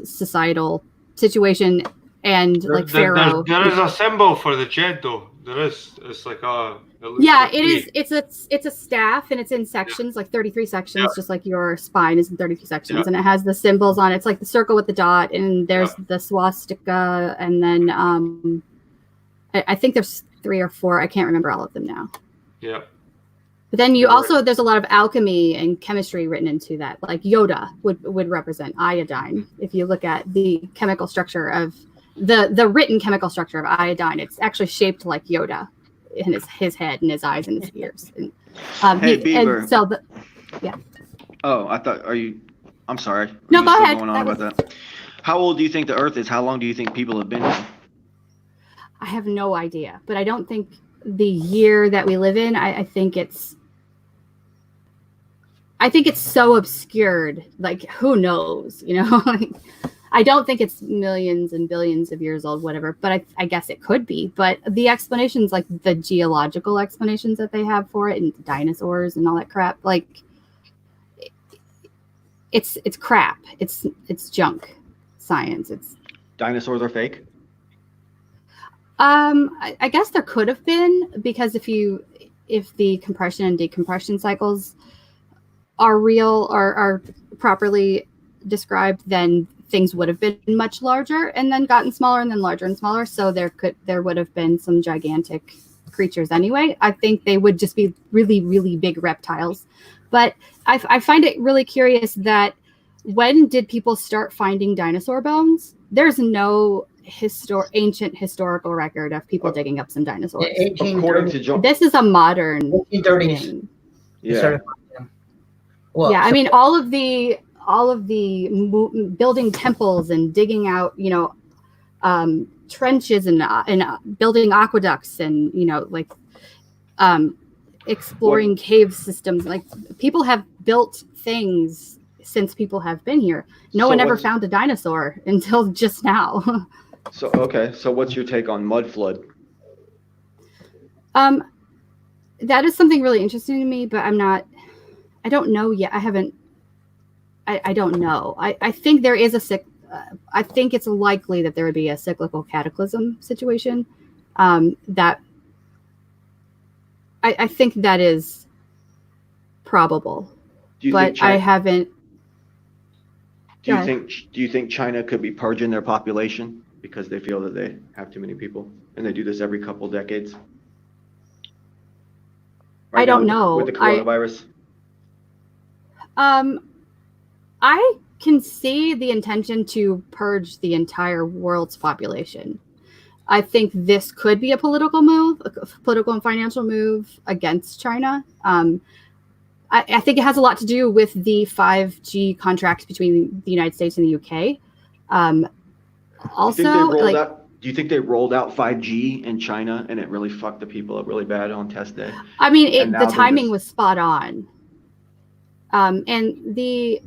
J: societal situation, and like Pharaoh.
B: There is a symbol for the Jed, though. There is. It's like a.
J: Yeah, it is. It's a staff, and it's in sections, like 33 sections, just like your spine is in 33 sections, and it has the symbols on it. It's like the circle with the dot, and there's the swastika, and then I think there's 3 or 4. I can't remember all of them now.
B: Yeah.
J: But then there's a lot of alchemy and chemistry written into that. Like Yoda would represent iodine. If you look at the chemical structure of the written chemical structure of iodine, it's actually shaped like Yoda in his head and his eyes and his ears. And,
C: hey, Beaver.
J: And so yeah.
C: Oh, I thought. I'm sorry.
J: No, go ahead.
C: Going on about that. How old do you think the Earth is? How long do you think people have been here?
J: I have no idea, but I don't think the year that we live in. I think it's so obscured. Like, who knows? I don't think it's millions and billions of years old, whatever, but I guess it could be. But the explanations, like the geological explanations that they have for it, and dinosaurs and all that crap, like it's crap. It's junk science. It's
C: dinosaurs are fake.
J: I guess there could have been, because if the compression and decompression cycles are real or are properly described, then things would have been much larger and then gotten smaller and then larger and smaller. So there would have been some gigantic creatures anyway. I think they would just be really, really big reptiles. But I find it really curious that when did people start finding dinosaur bones? There's no ancient historical record of people digging up some dinosaurs.
C: According to John,
J: this is a modern
G: 1830s.
J: thing.
C: Yeah.
G: Well,
J: yeah, I mean, all of the building temples and digging out, trenches and building aqueducts and exploring cave systems. Like, people have built things since people have been here. No one ever found a dinosaur until just now.
C: So what's your take on mud flood?
J: That is something really interesting to me, but I don't know yet. I don't know. I think there is I think it's likely that there would be a cyclical cataclysm situation. That I think that is probable, but I haven't.
C: Do you think China could be purging their population because they feel that they have too many people, and they do this every couple decades?
J: I don't know.
C: With the coronavirus?
J: I can see the intention to purge the entire world's population. I think this could be a political move, a political and financial move against China. I think it has a lot to do with the 5G contract between the United States and the UK.
C: Do you think they rolled out 5G in China and it really fucked the people up really bad on test day?
J: I mean, the timing was spot on. And the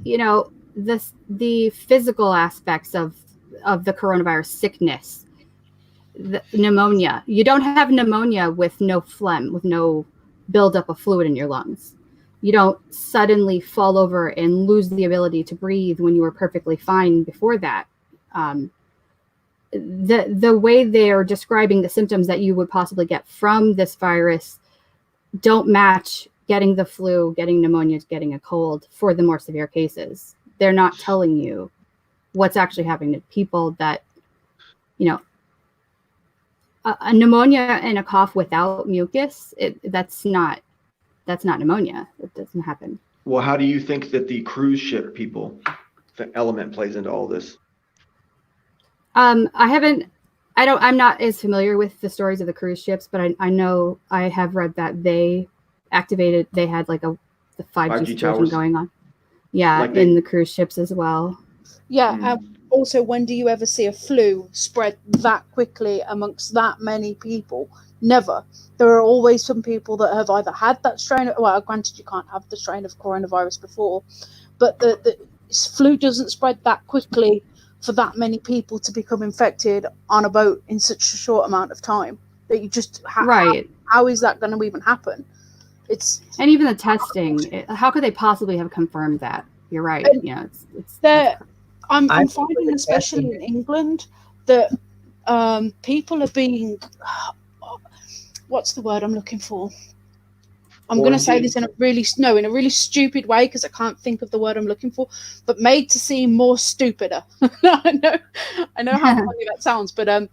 J: physical aspects of the coronavirus sickness, the pneumonia. You don't have pneumonia with no phlegm, with no buildup of fluid in your lungs. You don't suddenly fall over and lose the ability to breathe when you were perfectly fine before that. The way they're describing the symptoms that you would possibly get from this virus don't match getting the flu, getting pneumonia, getting a cold for the more severe cases. They're not telling you what's actually happening to people that, a pneumonia and a cough without mucus, that's not pneumonia. It doesn't happen.
C: Well, how do you think that the cruise ship people, the element plays into all this?
J: I'm not as familiar with the stories of the cruise ships, but I know I have read that they had like the 5G situation
C: towers
J: going on. Yeah, like in the cruise ships as well.
I: Yeah, also, when do you ever see a flu spread that quickly amongst that many people? Never. There are always some people that have either had that strain. Well, granted, you can't have the strain of coronavirus before, but the flu doesn't spread that quickly for that many people to become infected on a boat in such a short amount of time. That you just
J: Right.
I: How is that going to even happen?
J: And even the testing. How could they possibly have confirmed that? You're right. You know, it's
I: I'm finding, especially in England, that people are being, what's the word I'm looking for? I'm going to say this in a really stupid way, because I can't think of the word I'm looking for, but made to seem more stupider. I know how funny that sounds, but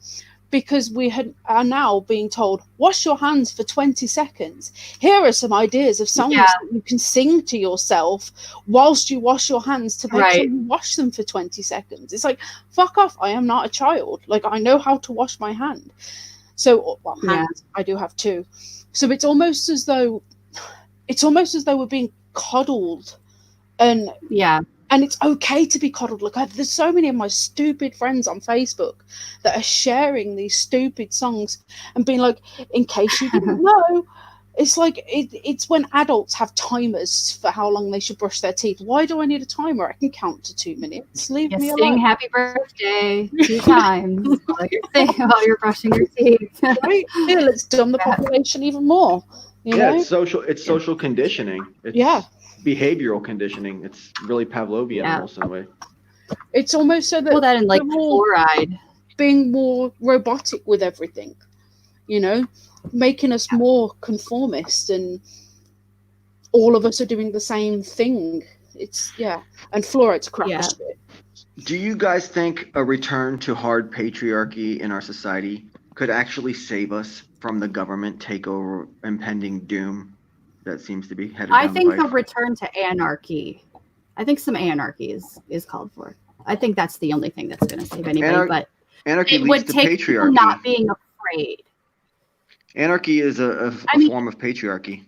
I: because we are now being told, wash your hands for 20 seconds. Here are some ideas of songs that you can sing to yourself whilst you wash your hands to make sure you wash them for 20 seconds. It's like, fuck off. I am not a child. Like, I know how to wash my hand. So, well, hands, I do have two. So it's almost as though we're being coddled, and it's okay to be coddled. Look, there's so many of my stupid friends on Facebook that are sharing these stupid songs and being like, in case you didn't know, it's like it's when adults have timers for how long they should brush their teeth. Why do I need a timer? I can count to 2 minutes. Leave me alone.
J: Sing happy birthday 2 times while you're brushing your teeth.
I: Right? Yeah, let's dumb the population even more. You know?
C: It's social conditioning. It's behavioral conditioning. It's really Pavlovian almost in a way.
I: It's almost so that
J: that in like fluoride,
I: being more robotic with everything, you know, making us more conformist, and all of us are doing the same thing. It's and fluoride's crap. Shit.
C: Do you guys think a return to hard patriarchy in our society could actually save us from the government takeover impending doom that seems to be headed down
J: I think
C: the pipe?
J: the return to anarchy. I think some anarchy is called for. I think that's the only thing that's going to save anybody. But
C: anarchy
J: it
C: leads
J: would
C: to
J: take
C: patriarchy.
J: people not being afraid.
C: Anarchy is a form of patriarchy.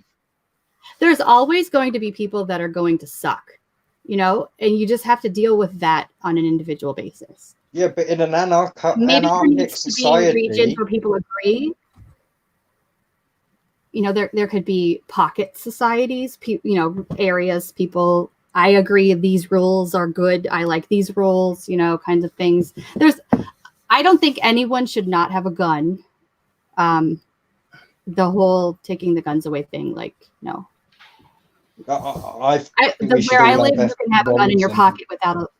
J: There's always going to be people that are going to suck, you know, and you just have to deal with that on an individual basis.
H: Yeah, but in an anarchic
J: Maybe there
H: society,
J: needs to be regions where people agree. You know, there could be pocket societies, areas, people, I agree these rules are good, I like these rules, you know, kinds of things. I don't think anyone should not have a gun. The whole taking the guns away thing, like, no.
H: where I
J: live, you can have a gun in your pocket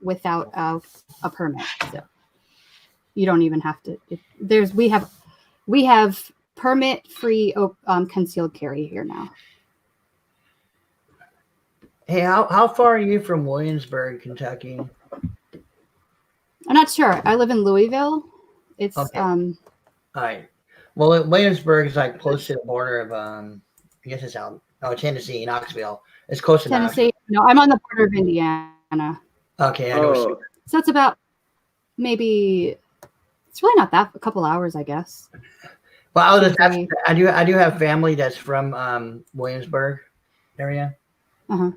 J: without a permit. So you don't even have to. We have permit-free concealed carry here now.
G: Hey, how far are you from Williamsburg, Kentucky?
J: I'm not sure. I live in Louisville. It's
G: okay. All right. Well, Williamsburg is like close to the border of I guess it's out. Oh, Tennessee, Knoxville. It's close to
J: Tennessee. No, I'm on the border of Indiana.
G: Okay, I know.
J: So it's about maybe. It's really not that. A couple hours, I guess.
G: Well, I do have family that's from Williamsburg area.
J: Uh-huh.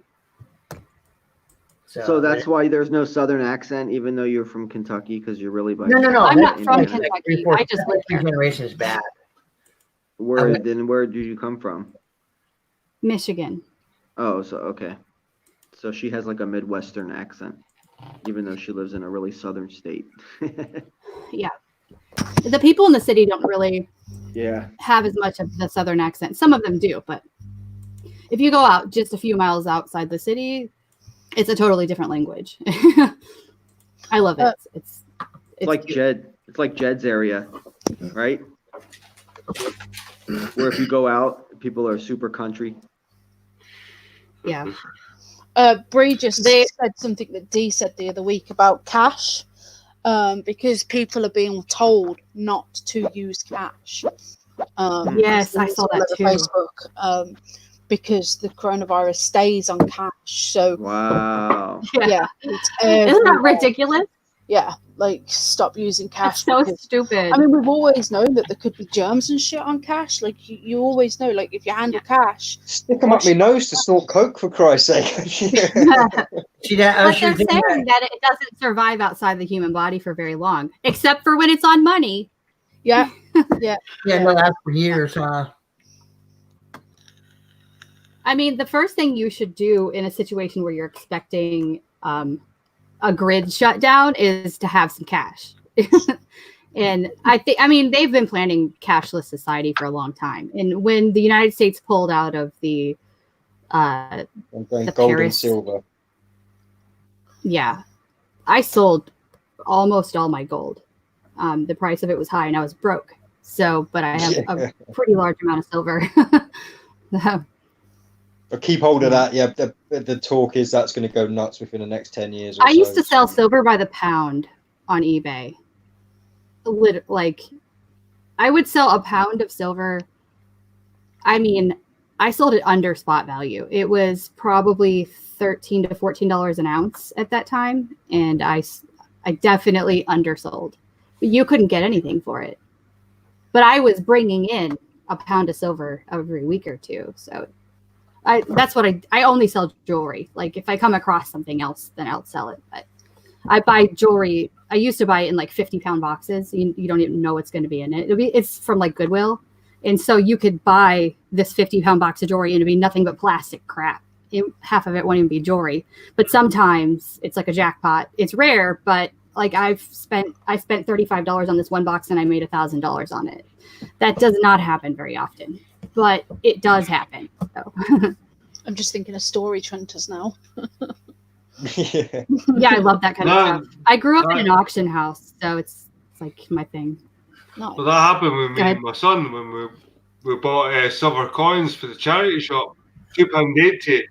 C: So that's why there's no Southern accent, even though you're from Kentucky, because you're really by.
J: No. I'm not from Kentucky. I just live here.
G: Generation is bad.
C: Where did you come from?
J: Michigan.
C: Oh, so okay. So she has like a Midwestern accent, even though she lives in a really southern state.
J: Yeah. The people in the city don't really have as much of the Southern accent. Some of them do, but if you go out just a few miles outside the city, it's a totally different language. I love it. It's
C: like Jed. It's like Jed's area, right? Where if you go out, people are super country.
J: Yeah.
I: Bree just said something that Dee said the other week about cash, because people are being told not to use cash.
J: Yes, I saw that too.
I: Facebook, because the coronavirus stays on cash. So
C: wow.
I: Yeah.
J: Isn't that ridiculous?
I: Yeah. like stop using cash.
J: That's so
I: because,
J: stupid.
I: I mean, we've always known that there could be germs and shit on cash. Like you always know, like if you handle cash,
H: Stick them up my nose to snort coke, for Christ's sake.
G: See that?
J: But they're saying that it doesn't survive outside the human body for very long, except for when it's on money.
I: Yeah, yeah.
G: No, that's for years.
J: I mean, the first thing you should do in a situation where you're expecting a grid shutdown is to have some cash. And I mean, they've been planning cashless society for a long time. And when the United States pulled out of the
H: gold
J: Paris,
H: and silver.
J: Yeah, I sold almost all my gold. The price of it was high, and I was broke. So, but I have a pretty large amount of silver.
H: But keep hold of that. Yeah, the talk is that's going to go nuts within the next 10 years.
J: I used to sell silver by the pound on eBay. Like, I would sell a pound of silver. I mean, I sold it under spot value. It was probably $13 to $14 an ounce at that time, and I definitely undersold. But you couldn't get anything for it. But I was bringing in a pound of silver every week or two, so that's what I only sell jewelry. Like if I come across something else, then I'll sell it. But I buy jewelry. I used to buy it in like 50-pound boxes. You don't even know what's going to be in it. It's from like Goodwill. And so you could buy this 50-pound box of jewelry and it'd be nothing but plastic crap. Half of it won't even be jewelry. But sometimes it's like a jackpot. It's rare, but like I spent $35 on this one box and I made $1,000 on it. That does not happen very often, but it does happen. So.
I: I'm just thinking of storage hunters now.
J: Yeah, I love that kind of stuff. I grew up in an auction house, so it's like my thing.
I: Nice.
B: Well, that happened with me and my son when we bought silver coins for the charity shop, £2.80,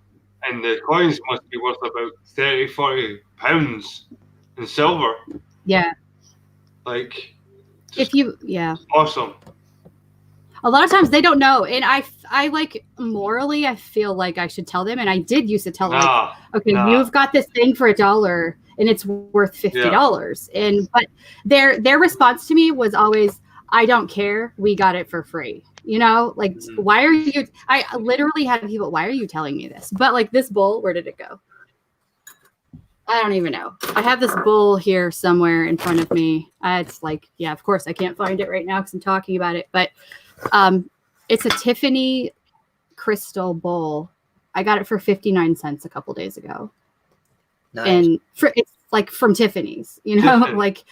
B: and the coins must be worth about 30-40 pounds in silver.
J: Yeah.
B: Like,
J: awesome. A lot of times they don't know, and I like morally I feel like I should tell them, and I did used to tell them, like, okay, you've got this thing for $1 and it's worth $50, and but their response to me was always, I don't care, we got it for free. You know, like why are you? I literally had people, why are you telling me this? But like this bull, where did it go? I don't even know. I have this bowl here somewhere in front of me. It's like, yeah, of course I can't find it right now because I'm talking about it. But it's a Tiffany crystal bowl. I got it for 59 cents a couple days ago. Nice. And it's like from Tiffany's, you know, like,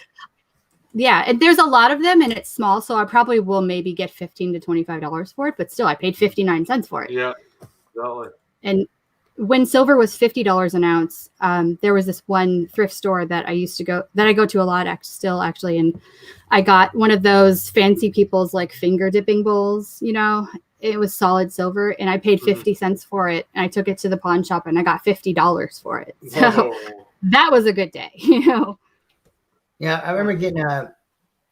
J: yeah. And there's a lot of them and it's small. So I probably will maybe get $15 to $25 for it. But still, I paid 59 cents for it.
B: Yeah, exactly.
J: And when silver was $50 an ounce, there was this one thrift store that I go to a lot actually. And I got one of those fancy people's like finger dipping bowls, you know, it was solid silver and I paid 50 cents for it. And I took it to the pawn shop and I got $50 for it. So that was a good day, you know?
G: Yeah. I remember getting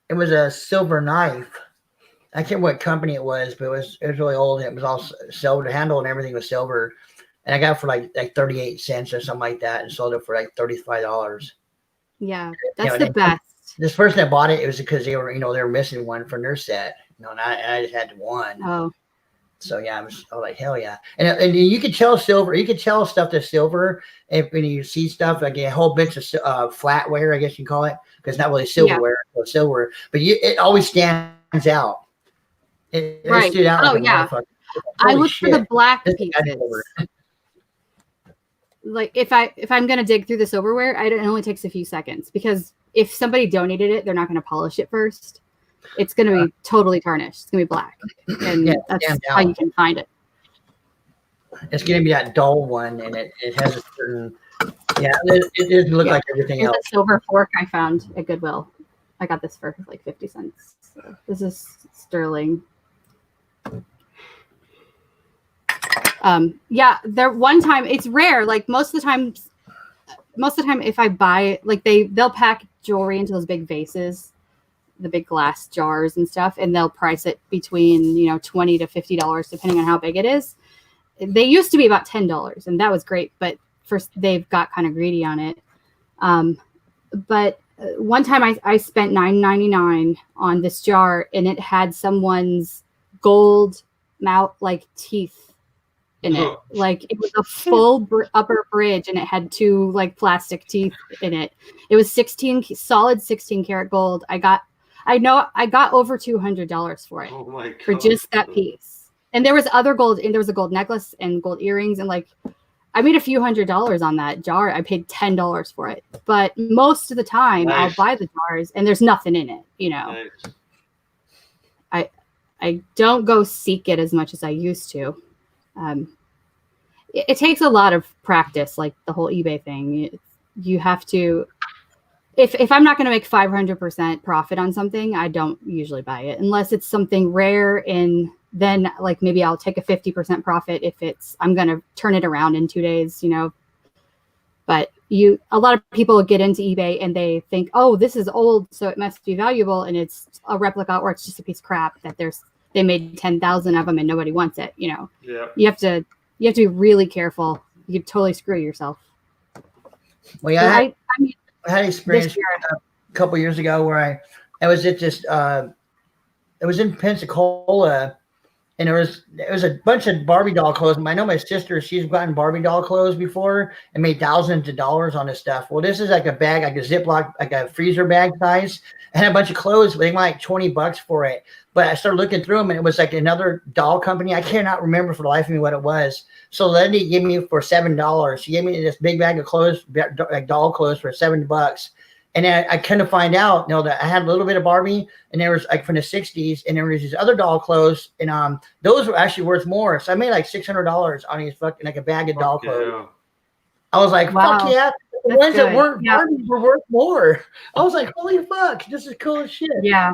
G: it was a silver knife. I can't remember what company it was, but it was really old. And it was all silver. The handle and everything was silver. And I got it for like 38 cents or something like that and sold it for like $35.
J: Yeah, that's the best.
G: This person that bought it, it was because they were missing one from their set. And I just had one.
J: Oh.
G: So yeah, I was like, hell yeah. And you could tell silver, you could tell stuff that's silver when you see stuff like a whole bunch of flatware, I guess you call it, because not really silverware, but silver. But it always stands out. It stood out.
J: Oh yeah. I look for the black pieces. Like if I'm gonna dig through the silverware, it only takes a few seconds because if somebody donated it, they're not gonna polish it first. It's gonna be totally tarnished. It's gonna be black, and that's how you can find it.
G: It's gonna be that dull one, and it has a certain it doesn't look like everything else.
J: A silver fork I found at Goodwill. I got this for like 50 cents. So this is sterling. There one time it's rare. Like most of the time if I buy, like they'll pack jewelry into those big vases, the big glass jars and stuff, and they'll price it between $20 to $50 depending on how big it is. They used to be about $10, and that was great, but first they've got kind of greedy on it. But one time I spent $9.99 on this jar, and it had someone's gold mouth like teeth in it. Like it was a full upper bridge, and it had 2 like plastic teeth in it. It was solid 16 karat gold. I got over $200 for it.
B: Oh my God.
J: For just that piece. And there was other gold, and there was a gold necklace and gold earrings, and like I made a few $100s on that jar. I paid $10 for it. But most of the time I'll buy the jars and there's nothing in it, you know. Nice. I don't go seek it as much as I used to. It takes a lot of practice, like the whole eBay thing. You have to, if I'm not going to make 500% profit on something, I don't usually buy it unless it's something rare, and then like maybe I'll take a 50% profit if I'm going to turn it around in 2 days, you know. But a lot of people get into eBay and they think, oh, this is old, so it must be valuable, and it's a replica or it's just a piece of crap that they made 10,000 of them and nobody wants it, you know.
B: Yeah.
J: You have to be really careful. You could totally screw yourself.
G: Well, yeah, I had experience a couple years ago where it was in Pensacola, and it was a bunch of Barbie doll clothes. I know my sister, she's gotten Barbie doll clothes before and made thousands of dollars on this stuff. Well, this is like a bag, like a Ziploc, like a freezer bag size. I had a bunch of clothes, but they were like $20 for it. But I started looking through them, and it was like another doll company. I cannot remember for the life of me what it was. So Lindy gave me for $7. She gave me this big bag of clothes, like doll clothes, for $7. And then I kind of find out, that I had a little bit of Barbie, and there was like from the 60s, and there was these other doll clothes, and those were actually worth more. So I made like $600 on these fucking, like a bag of doll clothes.
B: Yeah.
G: I was like,
J: wow.
G: fuck yeah. The
J: That's
G: ones
J: good.
G: that weren't Barbies were worth more. I was like, holy fuck, this is cool as shit.
J: Yeah.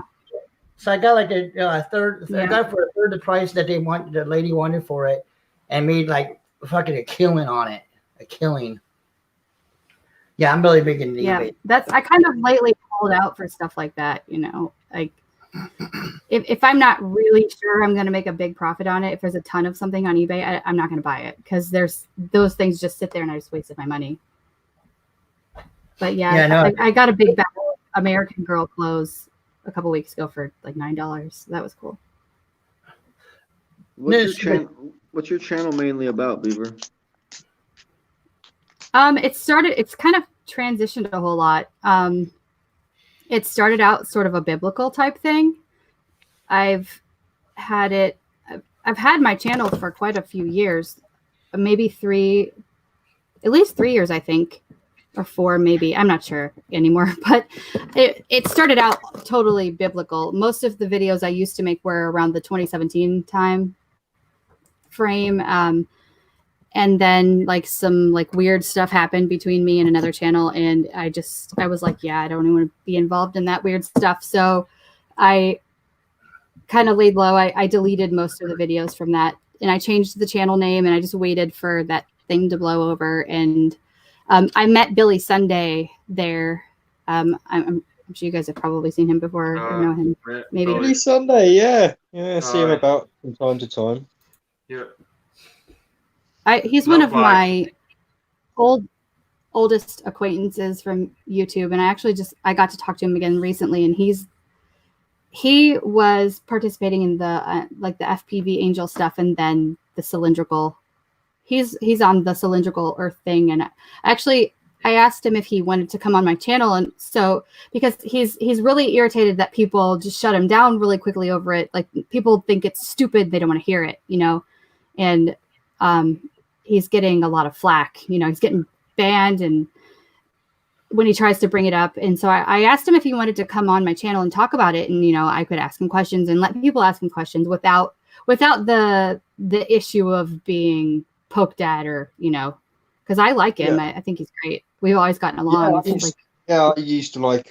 G: So I got like a third.
J: Yeah.
G: I got it for a third the price that the lady wanted for it, and made like fucking a killing on it. A killing. Yeah, I'm really big into eBay.
J: I kind of lately pulled out for stuff like that, you know. Like if I'm not really sure I'm going to make a big profit on it, if there's a ton of something on eBay, I'm not going to buy it, because those things just sit there and I just wasted my money. But I got a big bag of American Girl clothes a couple weeks ago for like $9. That was cool.
C: What's your channel mainly about, Beaver?
J: It's kind of transitioned a whole lot. It started out sort of a biblical type thing. I've had my channel for quite a few years, maybe at least 3 years, I think, or 4, maybe. I'm not sure anymore, but it started out totally biblical. Most of the videos I used to make were around the 2017 time frame. And then like some like weird stuff happened between me and another channel. And I was like, I don't even want to be involved in that weird stuff. So I kind of laid low. I deleted most of the videos from that, and I changed the channel name, and I just waited for that thing to blow over. And I met Billy Sunday there. I'm sure you guys have probably seen him before or know him. Maybe
H: Billy Sunday, yeah. I see him about from time to time.
B: Yeah.
J: He's one of my oldest acquaintances from YouTube, and I got to talk to him again recently, and he was participating in the like the FPV Angel stuff, and then the cylindrical. He's on the cylindrical Earth thing, and I asked him if he wanted to come on my channel, and so because he's really irritated that people just shut him down really quickly over it. Like people think it's stupid, they don't want to hear it, you know, and he's getting a lot of flack, you know, he's getting banned and when he tries to bring it up. And so I asked him if he wanted to come on my channel and talk about it. And, you know, I could ask him questions and let people ask him questions without the issue of being poked at or, you know, because I like him.
H: Yeah.
J: I think he's great. We've always gotten along.
H: I used to like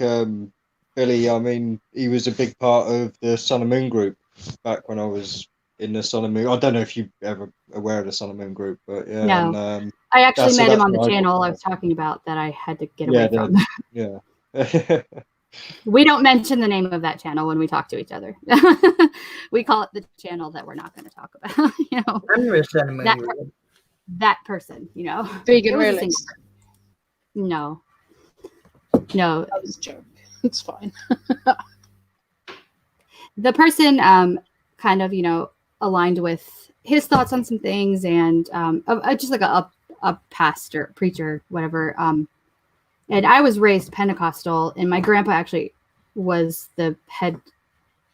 H: Billy. I mean, he was a big part of the Sun and Moon group back when I was in the Sun and Moon. I don't know if you're ever aware of the Sun and Moon group, but yeah.
J: No.
H: And,
J: I actually met him on the channel I was talking about that I had to get away from.
H: Yeah.
J: We don't mention the name of that channel when we talk to each other. We call it the channel that we're not going to talk about. You know, that person. You know,
I: Vegan realist.
J: No. No,
I: That was a joke. It's fine.
J: the person kind of, you know, aligned with his thoughts on some things, and just like a pastor, preacher, whatever. And I was raised Pentecostal, and my grandpa actually was the head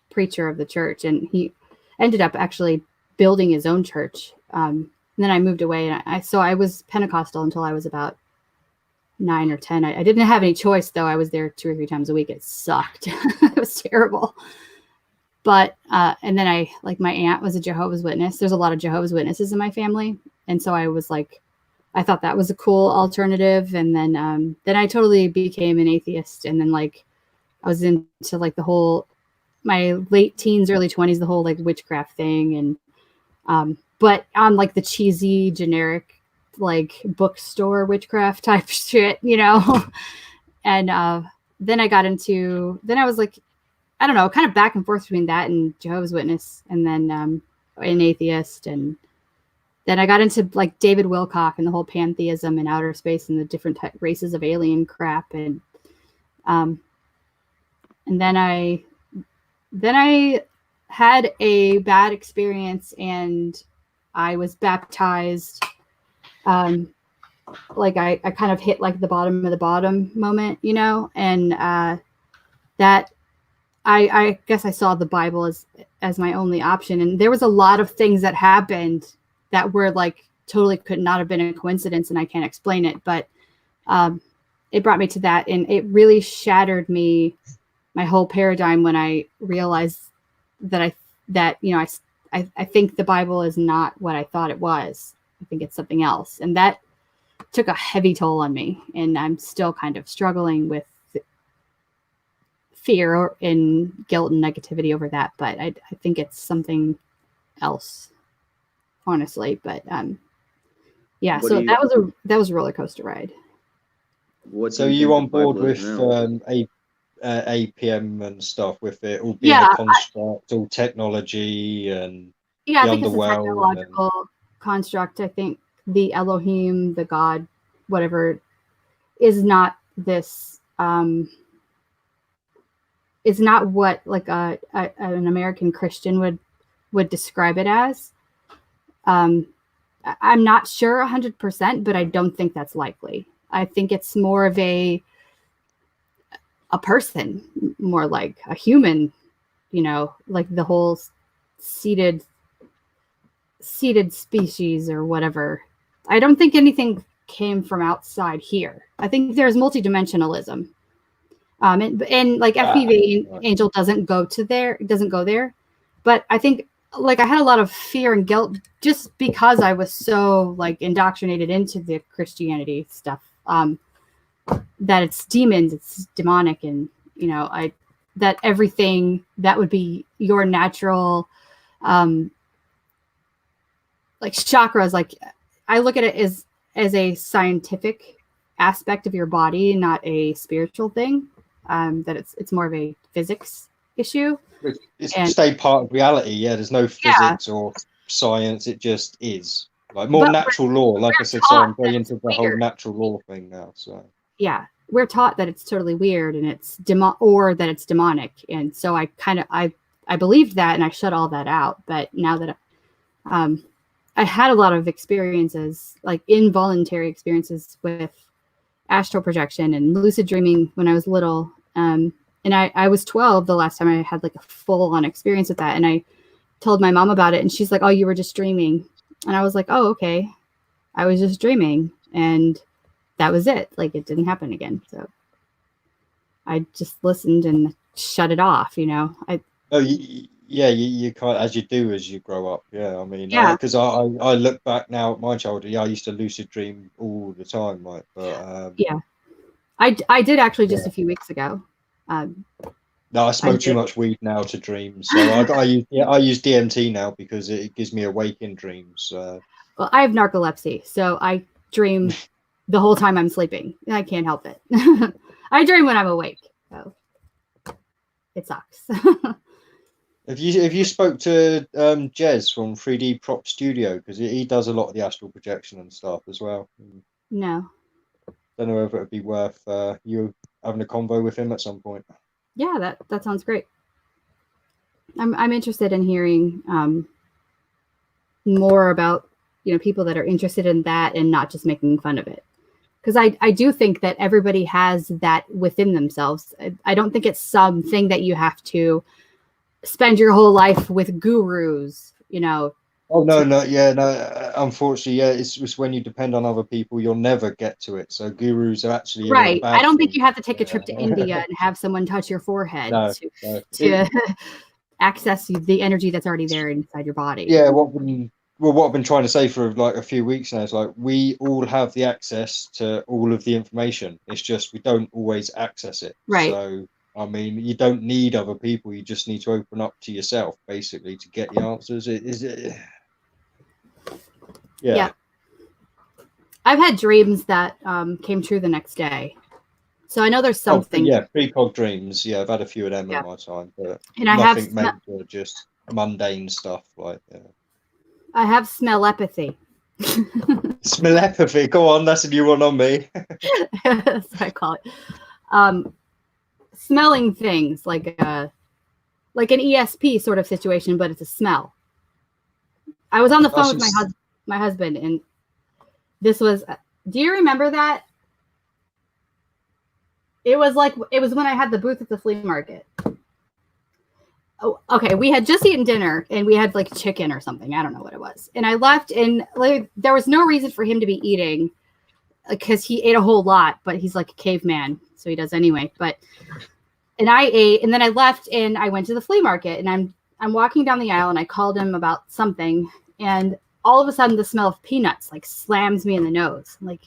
J: preacher of the church, and he ended up actually building his own church. And then I moved away, and I was Pentecostal until I was about 9 or 10. I didn't have any choice, though. I was there 2 or 3 times a week. It sucked. It was terrible. But and then like my aunt was a Jehovah's Witness. There's a lot of Jehovah's Witnesses in my family, and so I was like, I thought that was a cool alternative. And then I totally became an atheist, and then like I was into like the whole my late teens, early 20s, the whole like witchcraft thing, and but on like the cheesy generic like bookstore witchcraft type shit, you know. And then I was like, I don't know, kind of back and forth between that and Jehovah's Witness, and then an atheist. And then I got into like David Wilcock and the whole pantheism and outer space and the different races of alien crap. And then I had a bad experience, and I was baptized. Like I kind of hit like the bottom of the bottom moment, you know, and that I guess I saw the Bible as my only option. And there was a lot of things that happened that were like totally could not have been a coincidence, and I can't explain it, but it brought me to that, and it really shattered my whole paradigm when I realized that I think the Bible is not what I thought it was. I think it's something else. And that took a heavy toll on me, and I'm still kind of struggling with fear and guilt and negativity over that. But I think it's something else, honestly. But yeah, so that was a roller coaster ride.
H: So are you on board with APM and stuff, with it all being a construct, all technology and
J: yeah,
H: the
J: I think
H: underworld?
J: It's a technological construct. I think the Elohim, the God, whatever, is not this. Is not what like an American Christian would describe it as. I'm not sure 100%, but I don't think that's likely. I think it's more of a person, more like a human, you know, like the whole seated species or whatever. I don't think anything came from outside here. I think there's multidimensionalism. And like FBV Angel doesn't go there. But I think like I had a lot of fear and guilt just because I was so like indoctrinated into the Christianity stuff. That it's demons, it's demonic, and you know, that everything that would be your natural like chakras, like I look at it as a scientific aspect of your body, not a spiritual thing. That it's more of a physics issue.
H: It's stay part of reality. Yeah, there's no physics or science. It just is like more natural law. Like I said, so I'm very into the whole natural law thing now. So
J: yeah, we're taught that it's totally weird and it's that it's demonic, and so I believed that, and I shut all that out. But now that I had a lot of experiences, like involuntary experiences with astral projection and lucid dreaming when I was little. And I was 12 the last time I had like a full on experience with that. And I told my mom about it, and she's like, "Oh, you were just dreaming." And I was like, "Oh, okay. I was just dreaming." And that was it. Like it didn't happen again. So I just listened and shut it off, you know.
H: You can't, as you do as you grow up. Yeah, I mean, because I look back now at my childhood. Yeah, I used to lucid dream all the time, right? But
J: yeah, I did actually just a few weeks ago.
H: No, I smoke too much weed now to dream, so I use DMT now because it gives me waking dreams. Well,
J: I have narcolepsy, so I dream the whole time I'm sleeping. I can't help it. I dream when I'm awake, so it sucks.
H: If you spoke to Jez from 3D Prop Studio, because he does a lot of the astral projection and stuff as well.
J: No.
H: Don't know if it would be worth you having a convo with him at some point.
J: Yeah, that sounds great. I'm interested in hearing more about, you know, people that are interested in that and not just making fun of it. Because I do think that everybody has that within themselves. I don't think it's something that you have to spend your whole life with gurus, you know.
H: Oh no, unfortunately, yeah, it's when you depend on other people, you'll never get to it. So gurus are actually
J: Right.
H: a bad
J: I don't think
H: thing.
J: you have to take a trip to India and have someone touch your forehead
H: No.
J: to access the energy that's already there inside your body.
H: Yeah, what I've been trying to say for like a few weeks now is like we all have the access to all of the information. It's just we don't always access it.
J: Right.
H: So I mean, you don't need other people. You just need to open up to yourself, basically, to get the answers. Yeah.
J: I've had dreams that came true the next day. So I know there's something.
H: Oh, yeah, precog dreams. Yeah, I've had a few of them in my time, but
J: and
H: nothing major, just mundane stuff like.
J: I have smellepathy.
H: Smellepathy. Go on, that's a new one on me.
J: That's what I call it. Smelling things like an ESP sort of situation, but it's a smell. I was on the phone with my husband, and this was. Do you remember that? It was when I had the booth at the flea market. Oh, okay. We had just eaten dinner and we had like chicken or something. I don't know what it was. And I left, and like there was no reason for him to be eating because he ate a whole lot, but he's like a caveman, so he does anyway. And I ate, and then I left and I went to the flea market, and I'm walking down the aisle and I called him about something, and all of a sudden the smell of peanuts like slams me in the nose. I'm like,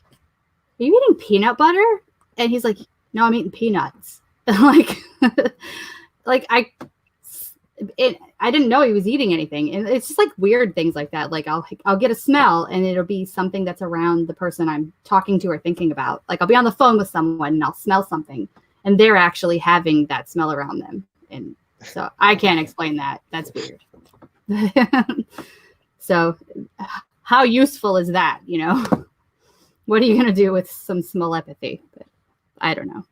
J: are you eating peanut butter? And he's like, no, I'm eating peanuts. like I didn't know he was eating anything. And it's just like weird things like that. Like I'll get a smell and it'll be something that's around the person I'm talking to or thinking about. Like I'll be on the phone with someone and I'll smell something and they're actually having that smell around them. And so I can't explain that. That's weird. So how useful is that? You know, what are you going to do with some smellepathy? But I don't know.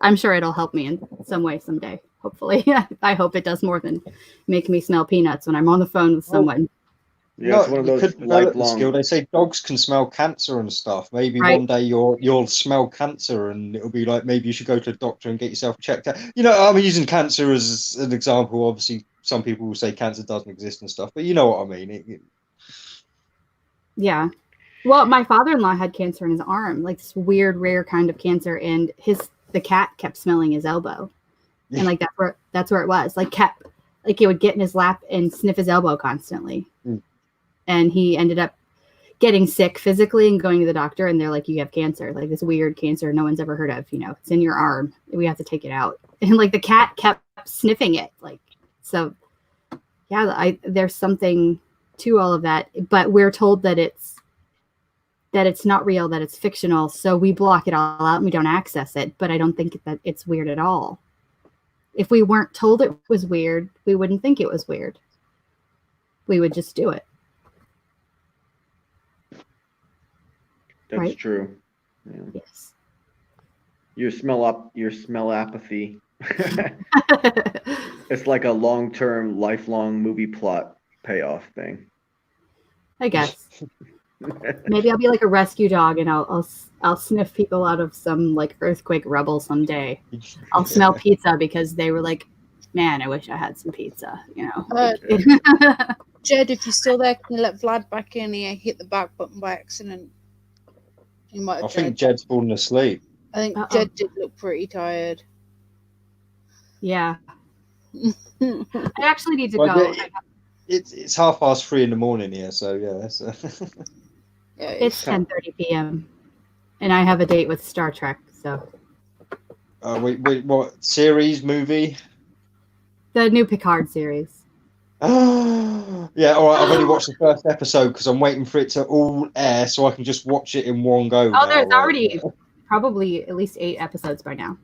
J: I'm sure it'll help me in some way someday. Hopefully. I hope it does more than make me smell peanuts when I'm on the phone with someone.
C: Yeah, it's one of those lifelong
H: skill. They say dogs can smell cancer and stuff. Maybe one day you'll smell cancer and it'll be like maybe you should go to a doctor and get yourself checked out. You know, I'm using cancer as an example. Obviously, some people will say cancer doesn't exist and stuff, but you know what I mean.
J: Yeah. Well, my father-in-law had cancer in his arm, like this weird, rare kind of cancer, and the cat kept smelling his elbow. And like that's where it was. Like he would get in his lap and sniff his elbow constantly. And he ended up getting sick physically and going to the doctor, and they're like, you have cancer, like this weird cancer no one's ever heard of, you know, it's in your arm. We have to take it out. And like the cat kept sniffing it. Like, so yeah, there's something to all of that, but we're told that it's not real, that it's fictional. So we block it all out and we don't access it. But I don't think that it's weird at all. If we weren't told it was weird, we wouldn't think it was weird. We would just do it.
C: That's
J: right?
C: True. Yeah.
J: Yes.
C: Your smell apathy. It's like a long-term, lifelong movie plot payoff thing.
J: I guess. Maybe I'll be like a rescue dog and I'll sniff people out of some like earthquake rubble someday. I'll smell pizza because they were like, man, I wish I had some pizza, you know.
I: Jed, if you're still there, can you let Vlad back in here? Hit the back button by accident. You might have
H: I think Jed's fallen asleep.
I: I think Jed did look pretty tired.
J: Yeah. I actually need to go.
H: It's 3:30 in the morning here, so yeah.
J: It's 10:30 p.m. and I have a date with Star Trek. So.
H: Wait, what series, movie?
J: The new Picard series.
H: Yeah, all right. I've only watched the first episode because I'm waiting for it to all air so I can just watch it in one go.
J: Oh, there's already probably at least 8 episodes by now.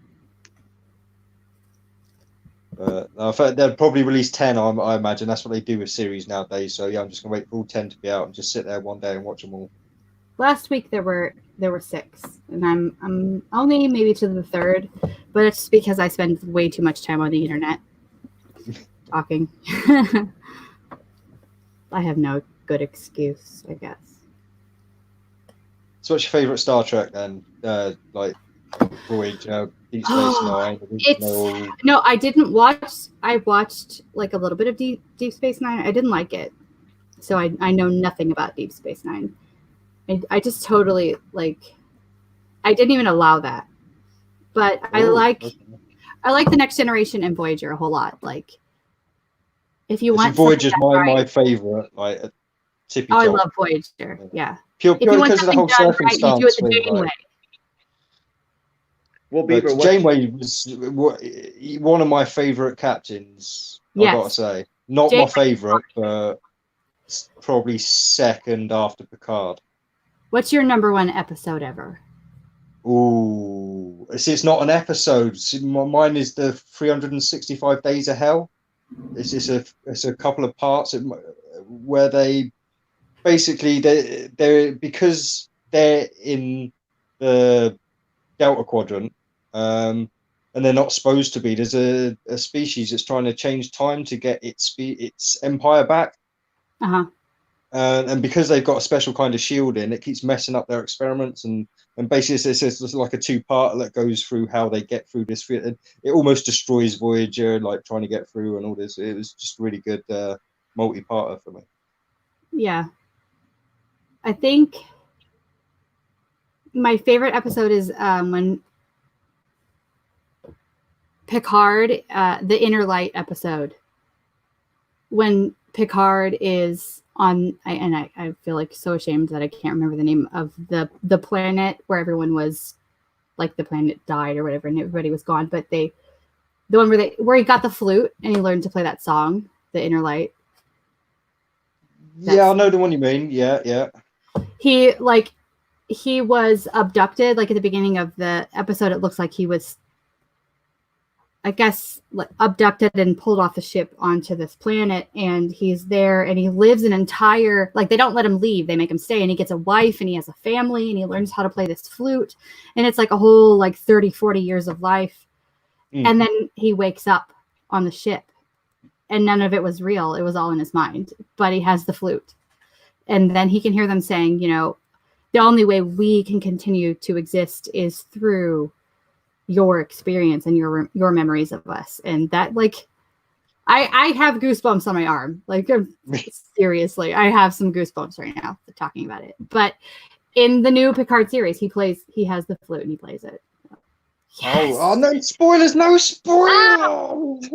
H: They'll probably release 10. I imagine that's what they do with series nowadays. So yeah, I'm just gonna wait for all 10 to be out and just sit there one day and watch them all.
J: last week there were 6, and I'm only maybe to the 3rd, but it's because I spend way too much time on the internet talking. I have no good excuse, I guess.
H: So what's your favorite Star Trek then? Like Voyager, Deep Space Nine, original.
J: No, I didn't watch. I watched like a little bit of Deep Space Nine. I didn't like it, so I know nothing about Deep Space Nine. I just totally like. I didn't even allow that, but I like the Next Generation and Voyager a whole lot. Like, if you want,
H: Voyager's my favorite. Like tippy top.
J: I love Voyager. Yeah.
H: Pure because of the whole circumstance.
J: Right, you do it the Janeway.
C: Well, Beaver,
H: Janeway was one of my favorite captains.
J: Yes.
H: I gotta say, not
J: Janeway,
H: my favorite, but probably second after Picard.
J: What's your #1 episode ever?
H: Ooh, it's not an episode. Mine is the 365 Days of Hell. It's a couple of parts where they basically they're because they're in the Delta Quadrant, and they're not supposed to be. There's a species that's trying to change time to get its empire back. And because they've got a special kind of shielding, it keeps messing up their experiments. And basically, it's like a 2-part that goes through how they get through this. It almost destroys Voyager, like trying to get through and all this. It was just really good multi-parter for me.
J: Yeah. I think my favorite episode is when Picard, the Inner Light episode, when Picard is on, I feel like so ashamed that I can't remember the name of the planet where everyone was, like the planet died or whatever, and everybody was gone. But the one where he got the flute and he learned to play that song, The Inner Light.
H: Yeah, I know the one you mean. Yeah.
J: He was abducted. Like at the beginning of the episode, it looks like he was, I guess, like, abducted and pulled off the ship onto this planet, and he's there and he lives an entire, like, they don't let him leave, they make him stay, and he gets a wife and he has a family and he learns how to play this flute, and it's like a whole like 30-40 years of life. And then he wakes up on the ship and none of it was real, it was all in his mind, but he has the flute, and then he can hear them saying, you know, the only way we can continue to exist is through your experience and your memories of us. And that, like, I have goosebumps on my arm, like, seriously, I have some goosebumps right now talking about it. But in the new Picard series, he has the flute and he plays it.
H: Yes. Oh no spoilers, no spoilers.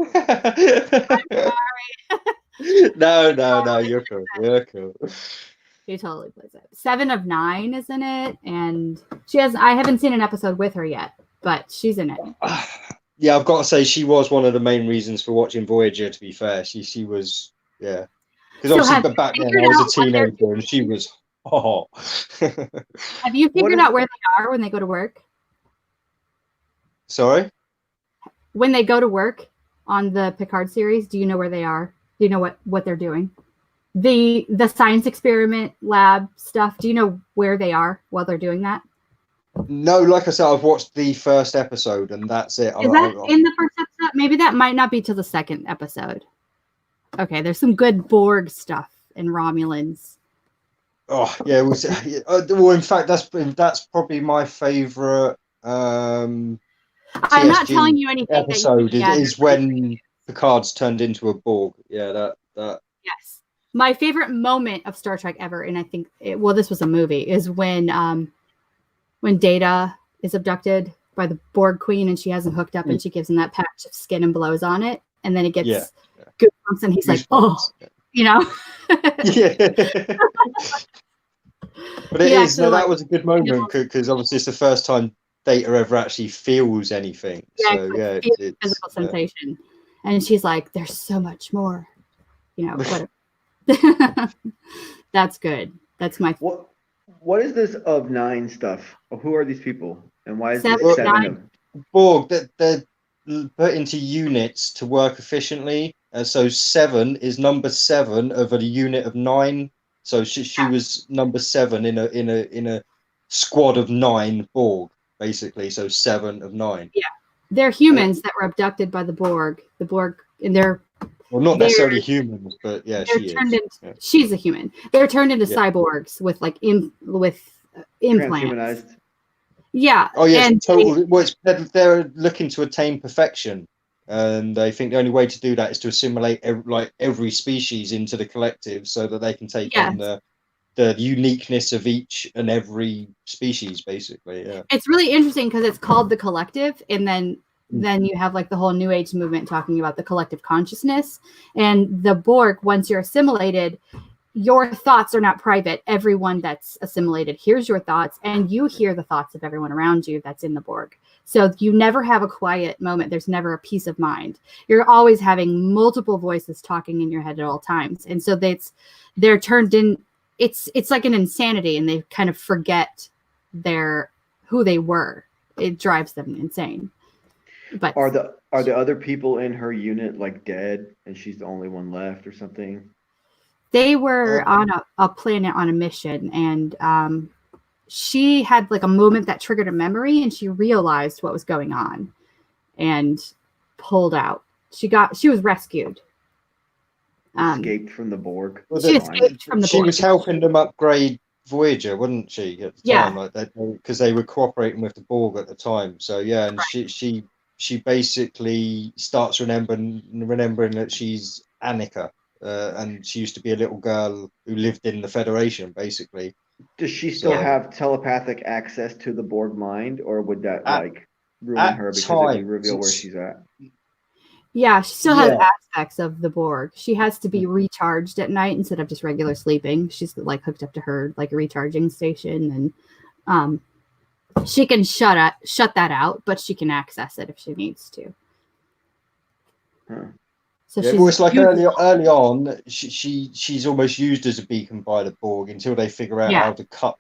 H: No, you're cool.
J: He totally plays it. 7 of 9 is in it, and I haven't seen an episode with her yet, but she's in it.
H: Yeah, I've got to say she was one of the main reasons for watching Voyager, to be fair. She was, yeah. Because obviously back then I was a teenager and she was hot.
J: Have you figured out where they are when they go to work?
H: Sorry?
J: When they go to work on the Picard series, do you know where they are? Do you know what they're doing? The science experiment lab stuff, do you know where they are while they're doing that?
H: No, like I said, I've watched the first episode and that's it.
J: Is that in the first episode? Maybe that might not be till the second episode. Okay, there's some good Borg stuff and Romulans.
H: Oh yeah, well, in fact, that's probably my favorite.
J: I'm not telling you anything.
H: Episode is when Picard's turned into a Borg. Yeah, that.
J: Yes, my favorite moment of Star Trek ever, and I think this was a movie, is when Data is abducted by the Borg Queen and she has him hooked up and she gives him that patch of skin and blows on it, and then it gets goosebumps and he's like, oh, you know.
H: Yeah. But that was a good moment because obviously it's the first time Data ever actually feels anything.
J: Yeah,
H: so yeah,
J: it's physical sensation, and she's like, "There's so much more," you know. Whatever. That's good. That's my.
C: What is this of 9 stuff? Who are these people, and why is
J: 7
C: this
J: 9?
C: 7 of them?
H: Borg, they're put into units to work efficiently. So 7 is number 7 of a unit of 9 So she was number 7 in a squad of 9 Borg, basically. So 7 of 9.
J: Yeah, they're humans that were abducted by the Borg. The Borg, and they're
H: not necessarily humans, but yeah, she is.
J: She's a human. They're turned into cyborgs with like implants.
C: Transhumanized.
J: Yeah.
H: Oh yes, totally. Well, they're looking to attain perfection, and they think the only way to do that is to assimilate every species into the collective, so that they can take on the uniqueness of each and every species, basically. Yeah.
J: It's really interesting because it's called the collective, and then you have like the whole New Age movement talking about the collective consciousness, and the Borg. Once you're assimilated, your thoughts are not private. Everyone that's assimilated hears your thoughts, and you hear the thoughts of everyone around you that's in the Borg. So you never have a quiet moment. There's never a peace of mind. You're always having multiple voices talking in your head at all times. And so they're turned in. It's like an insanity, and they kind of forget who they were. It drives them insane. But
C: are the other people in her unit like dead, and she's the only one left or something?
J: They were on a planet on a mission, and she had like a moment that triggered a memory, and she realized what was going on and pulled out. She was rescued.
C: Escaped from the Borg.
J: She escaped from the Borg.
H: She was helping them upgrade Voyager, wasn't she, at the time? Like because they were cooperating with the Borg at the time. So yeah, and she basically starts remembering that she's Annika. And she used to be a little girl who lived in the Federation, basically.
C: Does she still have telepathic access to the Borg mind, or would that ruin her because it would reveal where she's at?
J: Yeah, she still has aspects of the Borg. She has to be recharged at night instead of just regular sleeping. She's like hooked up to her like a recharging station, and she can shut that out, but she can access it if she needs to.
C: Huh.
J: So
H: it's like early on, she's almost used as a beacon by the Borg until they figure out how to cut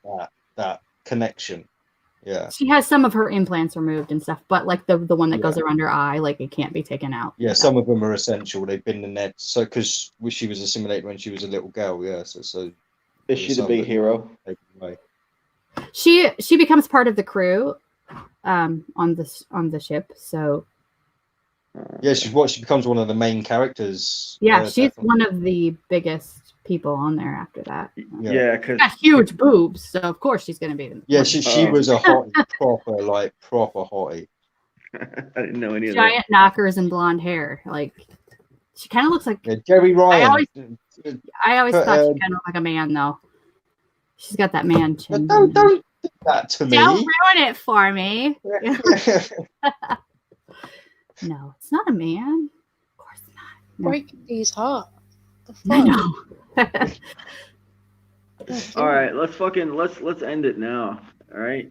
H: that connection. Yeah.
J: She has some of her implants removed and stuff, but like the one that goes around her eye, like it can't be taken out.
H: Yeah, some of them are essential. They've been in there, so because she was assimilated when she was a little girl. Yeah, so
C: is she the big hero?
J: She becomes part of the crew, on the ship. So.
H: Yeah, she becomes one of the main characters.
J: Yeah, she's one of the biggest people on there after that.
C: Yeah, because
J: got huge boobs, so of course she's going to be.
H: Yeah, she was a hottie, proper hottie.
C: I didn't know any of that.
J: Giant knockers and blonde hair, like she kind of looks like
H: Jerry Ryan.
J: I always thought she kind of looked like a man, though. She's got that man chin.
H: Don't do that to me.
J: Don't ruin it for me. No, it's not a man. Of course not. No.
I: Break these heart.
J: I know.
C: All right, let's end it now. All right.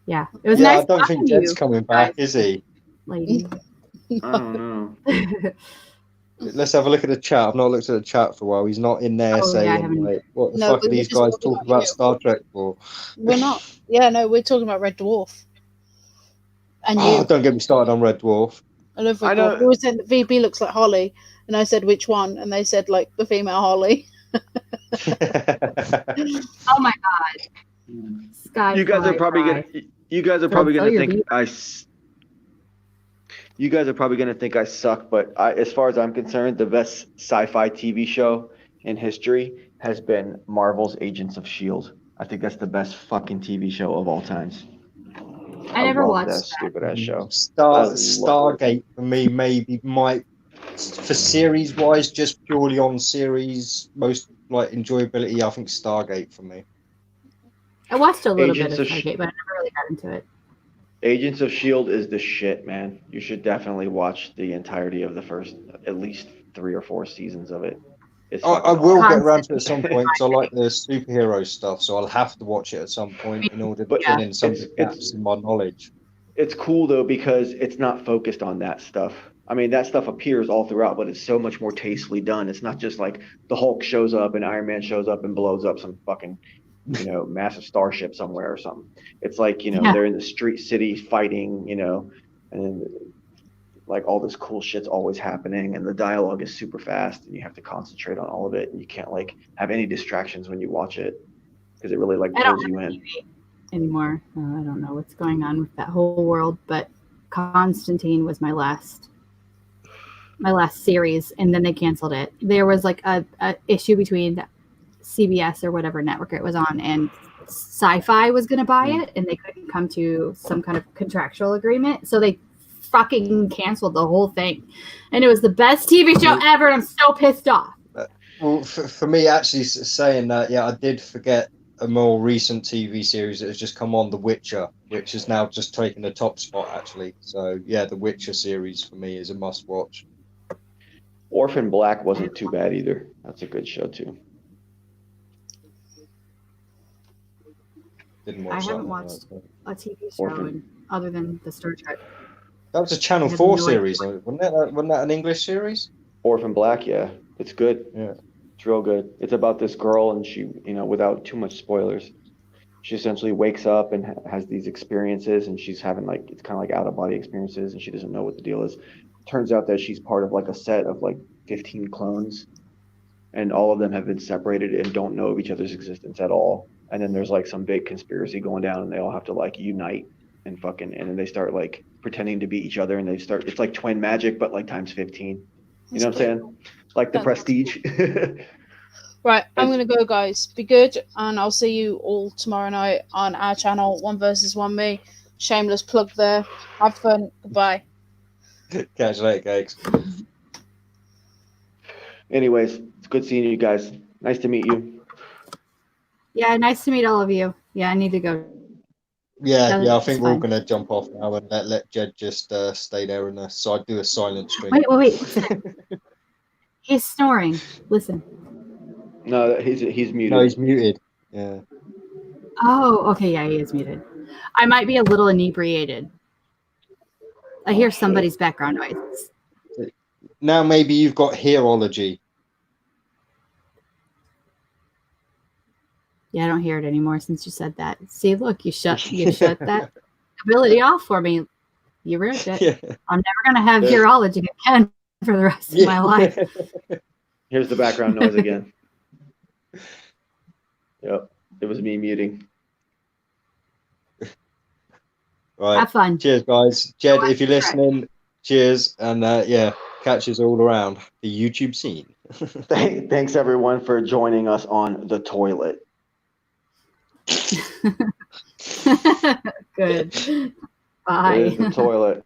J: Yeah, it was nice.
H: I don't think Jed's coming back, is he?
J: Lady.
C: I don't know.
H: Let's have a look at the chat. I've not looked at the chat for a while. He's not in there saying, like, what the fuck are these guys talking about Star Trek for?
I: We're not. Yeah, no, we're talking about Red Dwarf. And
H: don't get me started on Red Dwarf.
I: I love Red Dwarf. We said VB looks like Holly, and I said which one, and they said like the female Holly.
J: Oh my god! Sky.
C: You guys are probably gonna think You guys are probably gonna think I suck, but as far as I'm concerned, the best sci-fi TV show in history has been Marvel's Agents of S.H.I.E.L.D. I think that's the best fucking TV show of all times.
J: I never watched
C: that stupid ass show.
H: Stargate for me might for series wise, just purely on series most like enjoyability. I think Stargate for me.
J: I watched a little bit of Stargate, but I never really got into it.
C: Agents of S.H.I.E.L.D. is the shit, man. You should definitely watch the entirety of the first at least 3 or 4 seasons of it.
H: I will get around to it at some point because I like the superhero stuff, so I'll have to watch it at some point in order to fill in some of the gaps in my knowledge.
C: It's cool though because it's not focused on that stuff. I mean, that stuff appears all throughout, but it's so much more tastefully done. It's not just like the Hulk shows up and Iron Man shows up and blows up some fucking, massive starship somewhere or something. It's like, they're in the street city fighting, and like all this cool shit's always happening, and the dialogue is super fast, and you have to concentrate on all of it, and you can't like have any distractions when you watch it because it really like
J: I don't
C: pulls you
J: have
C: in.
J: TV anymore. I don't know what's going on with that whole world, but Constantine was my last series, and then they canceled it. There was like a issue between CBS or whatever network it was on, and Sci-Fi was going to buy it, and they couldn't come to some kind of contractual agreement, so they fucking canceled the whole thing. And it was the best TV show ever, and I'm so pissed off.
H: Well, for me, actually saying that, yeah, I did forget a more recent TV series that has just come on, The Witcher, which has now just taken the top spot, actually. So, yeah, The Witcher series for me is a must watch.
C: Orphan Black wasn't too bad either. That's a good show too.
H: Didn't
J: I
H: watch
J: haven't
H: that one.
J: watched a TV show other than the Star Trek.
H: That was a Channel 4 series, wasn't it? Wasn't that an English series?
C: Orphan Black, yeah. It's good.
H: Yeah.
C: It's real good. It's about this girl, and she, without too much spoilers, she essentially wakes up and has these experiences, and she's having like, it's kind of like out of body experiences, and she doesn't know what the deal is. Turns out that she's part of like a set of like 15 clones, and all of them have been separated and don't know of each other's existence at all. And then there's like some big conspiracy going down, and they all have to like unite and then they start like pretending to be each other, and it's like twin magic, but like times 15. You know what I'm saying? Like The Prestige.
I: Right, I'm going to go, guys. Be good, and I'll see you all tomorrow night on our channel, One versus One Me. Shameless plug there. Have fun. Goodbye.
H: Catch you later, cakes.
C: Anyways, it's good seeing you guys. Nice to meet you.
J: Yeah, nice to meet all of you. Yeah, I need to go.
H: Yeah, I
J: That's
H: think we're all
J: fine.
H: going to jump off now and let Jed just stay there and so I do a silent stream.
J: Wait. Listen. He's snoring. Listen.
C: No, he's muted.
H: No, he's muted. Yeah.
J: Oh, okay. Yeah, he is muted. I might be a little inebriated. I hear somebody's background noise.
H: Now maybe you've got hearology.
J: Yeah, I don't hear it anymore since you said that. See, look, you shut that ability off for me. You ruined it. Yeah. I'm never gonna have hearology again for the rest of my life.
C: Here's the background noise again. Yep, it was me muting.
H: Right.
J: Have fun.
H: Cheers, guys. Jed, if you're listening, cheers, and catch us all around the YouTube scene.
C: Thanks everyone for joining us on the toilet.
J: Good. Bye.
C: The toilet.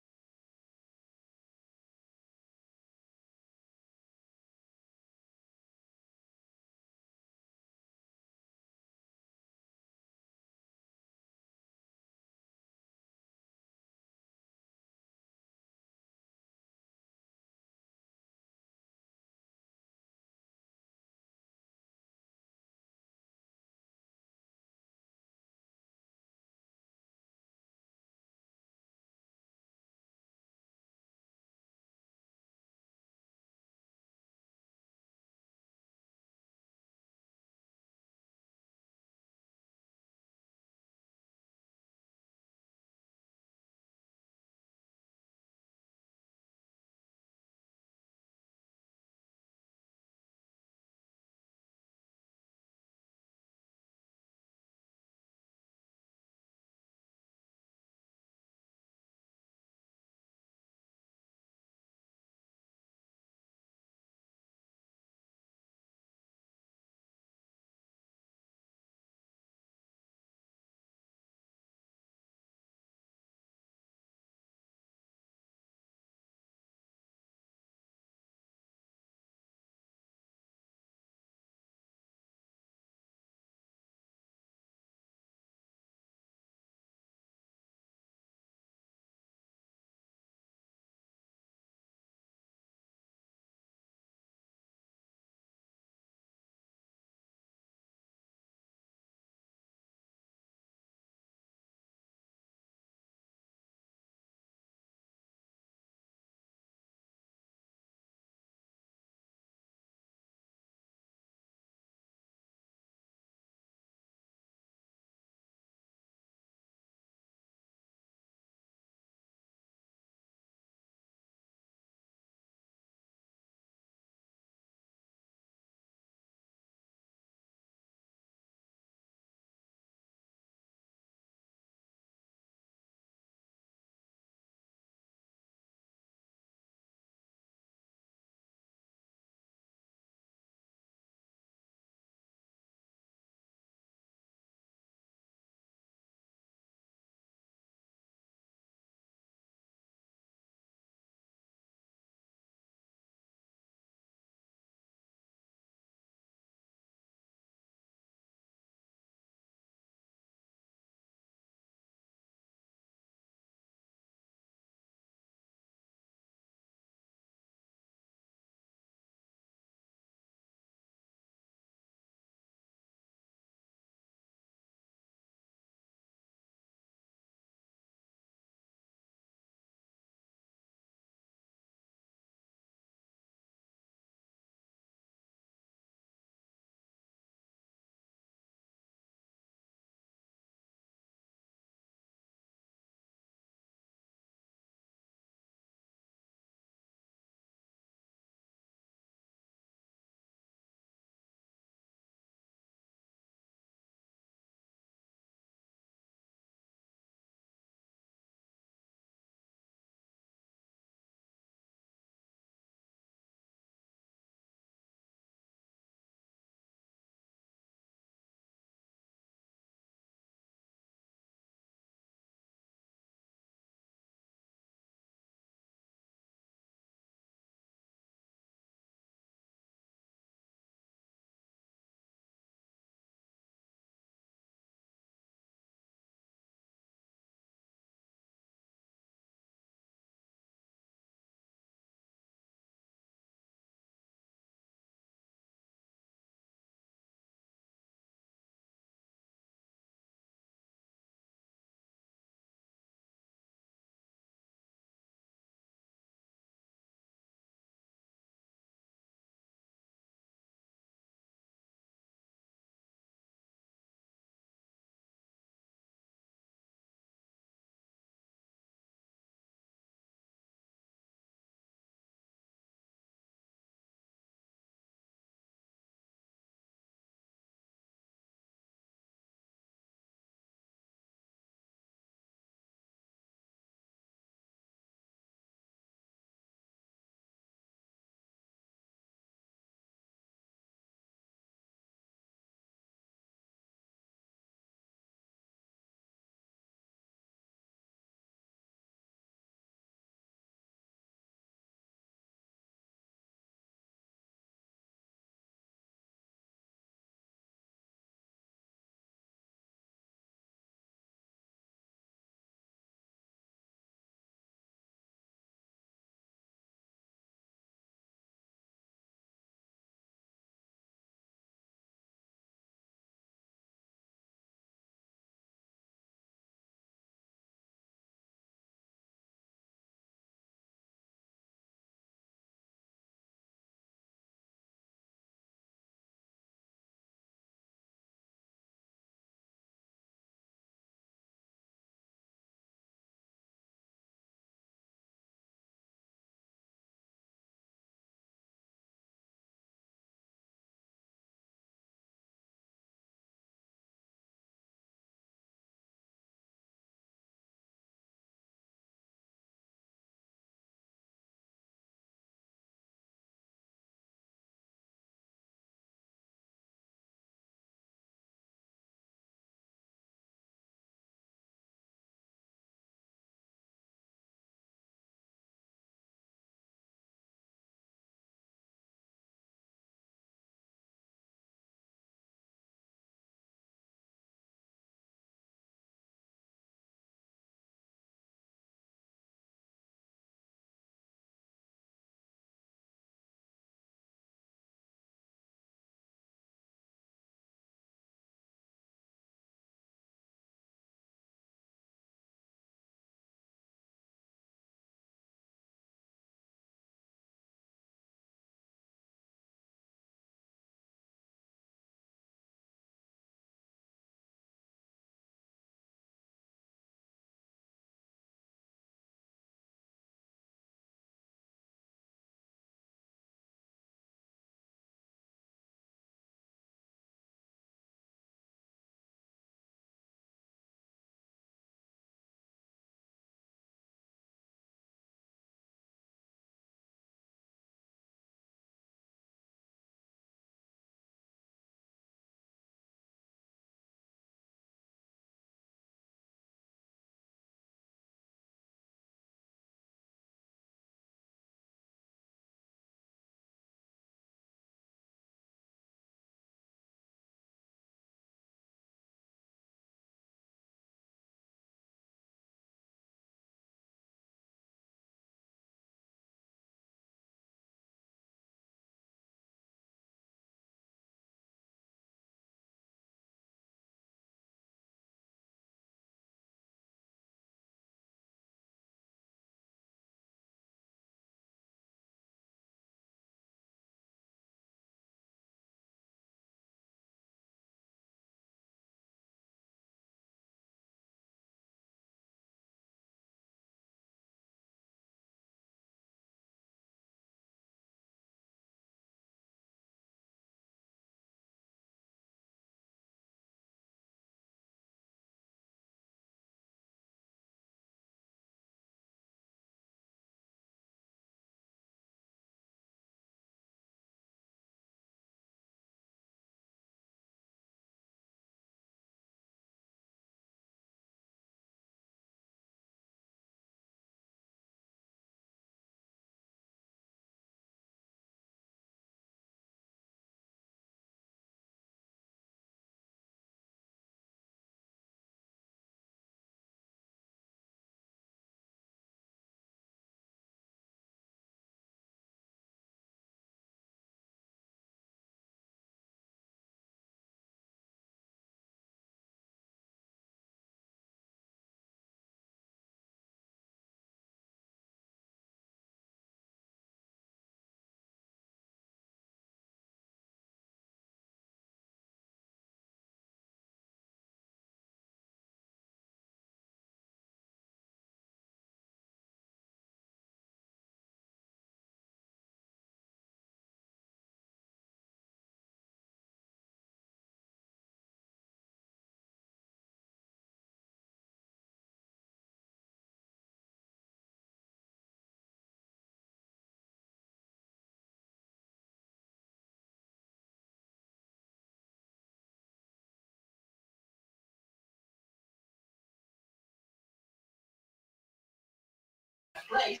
E: place.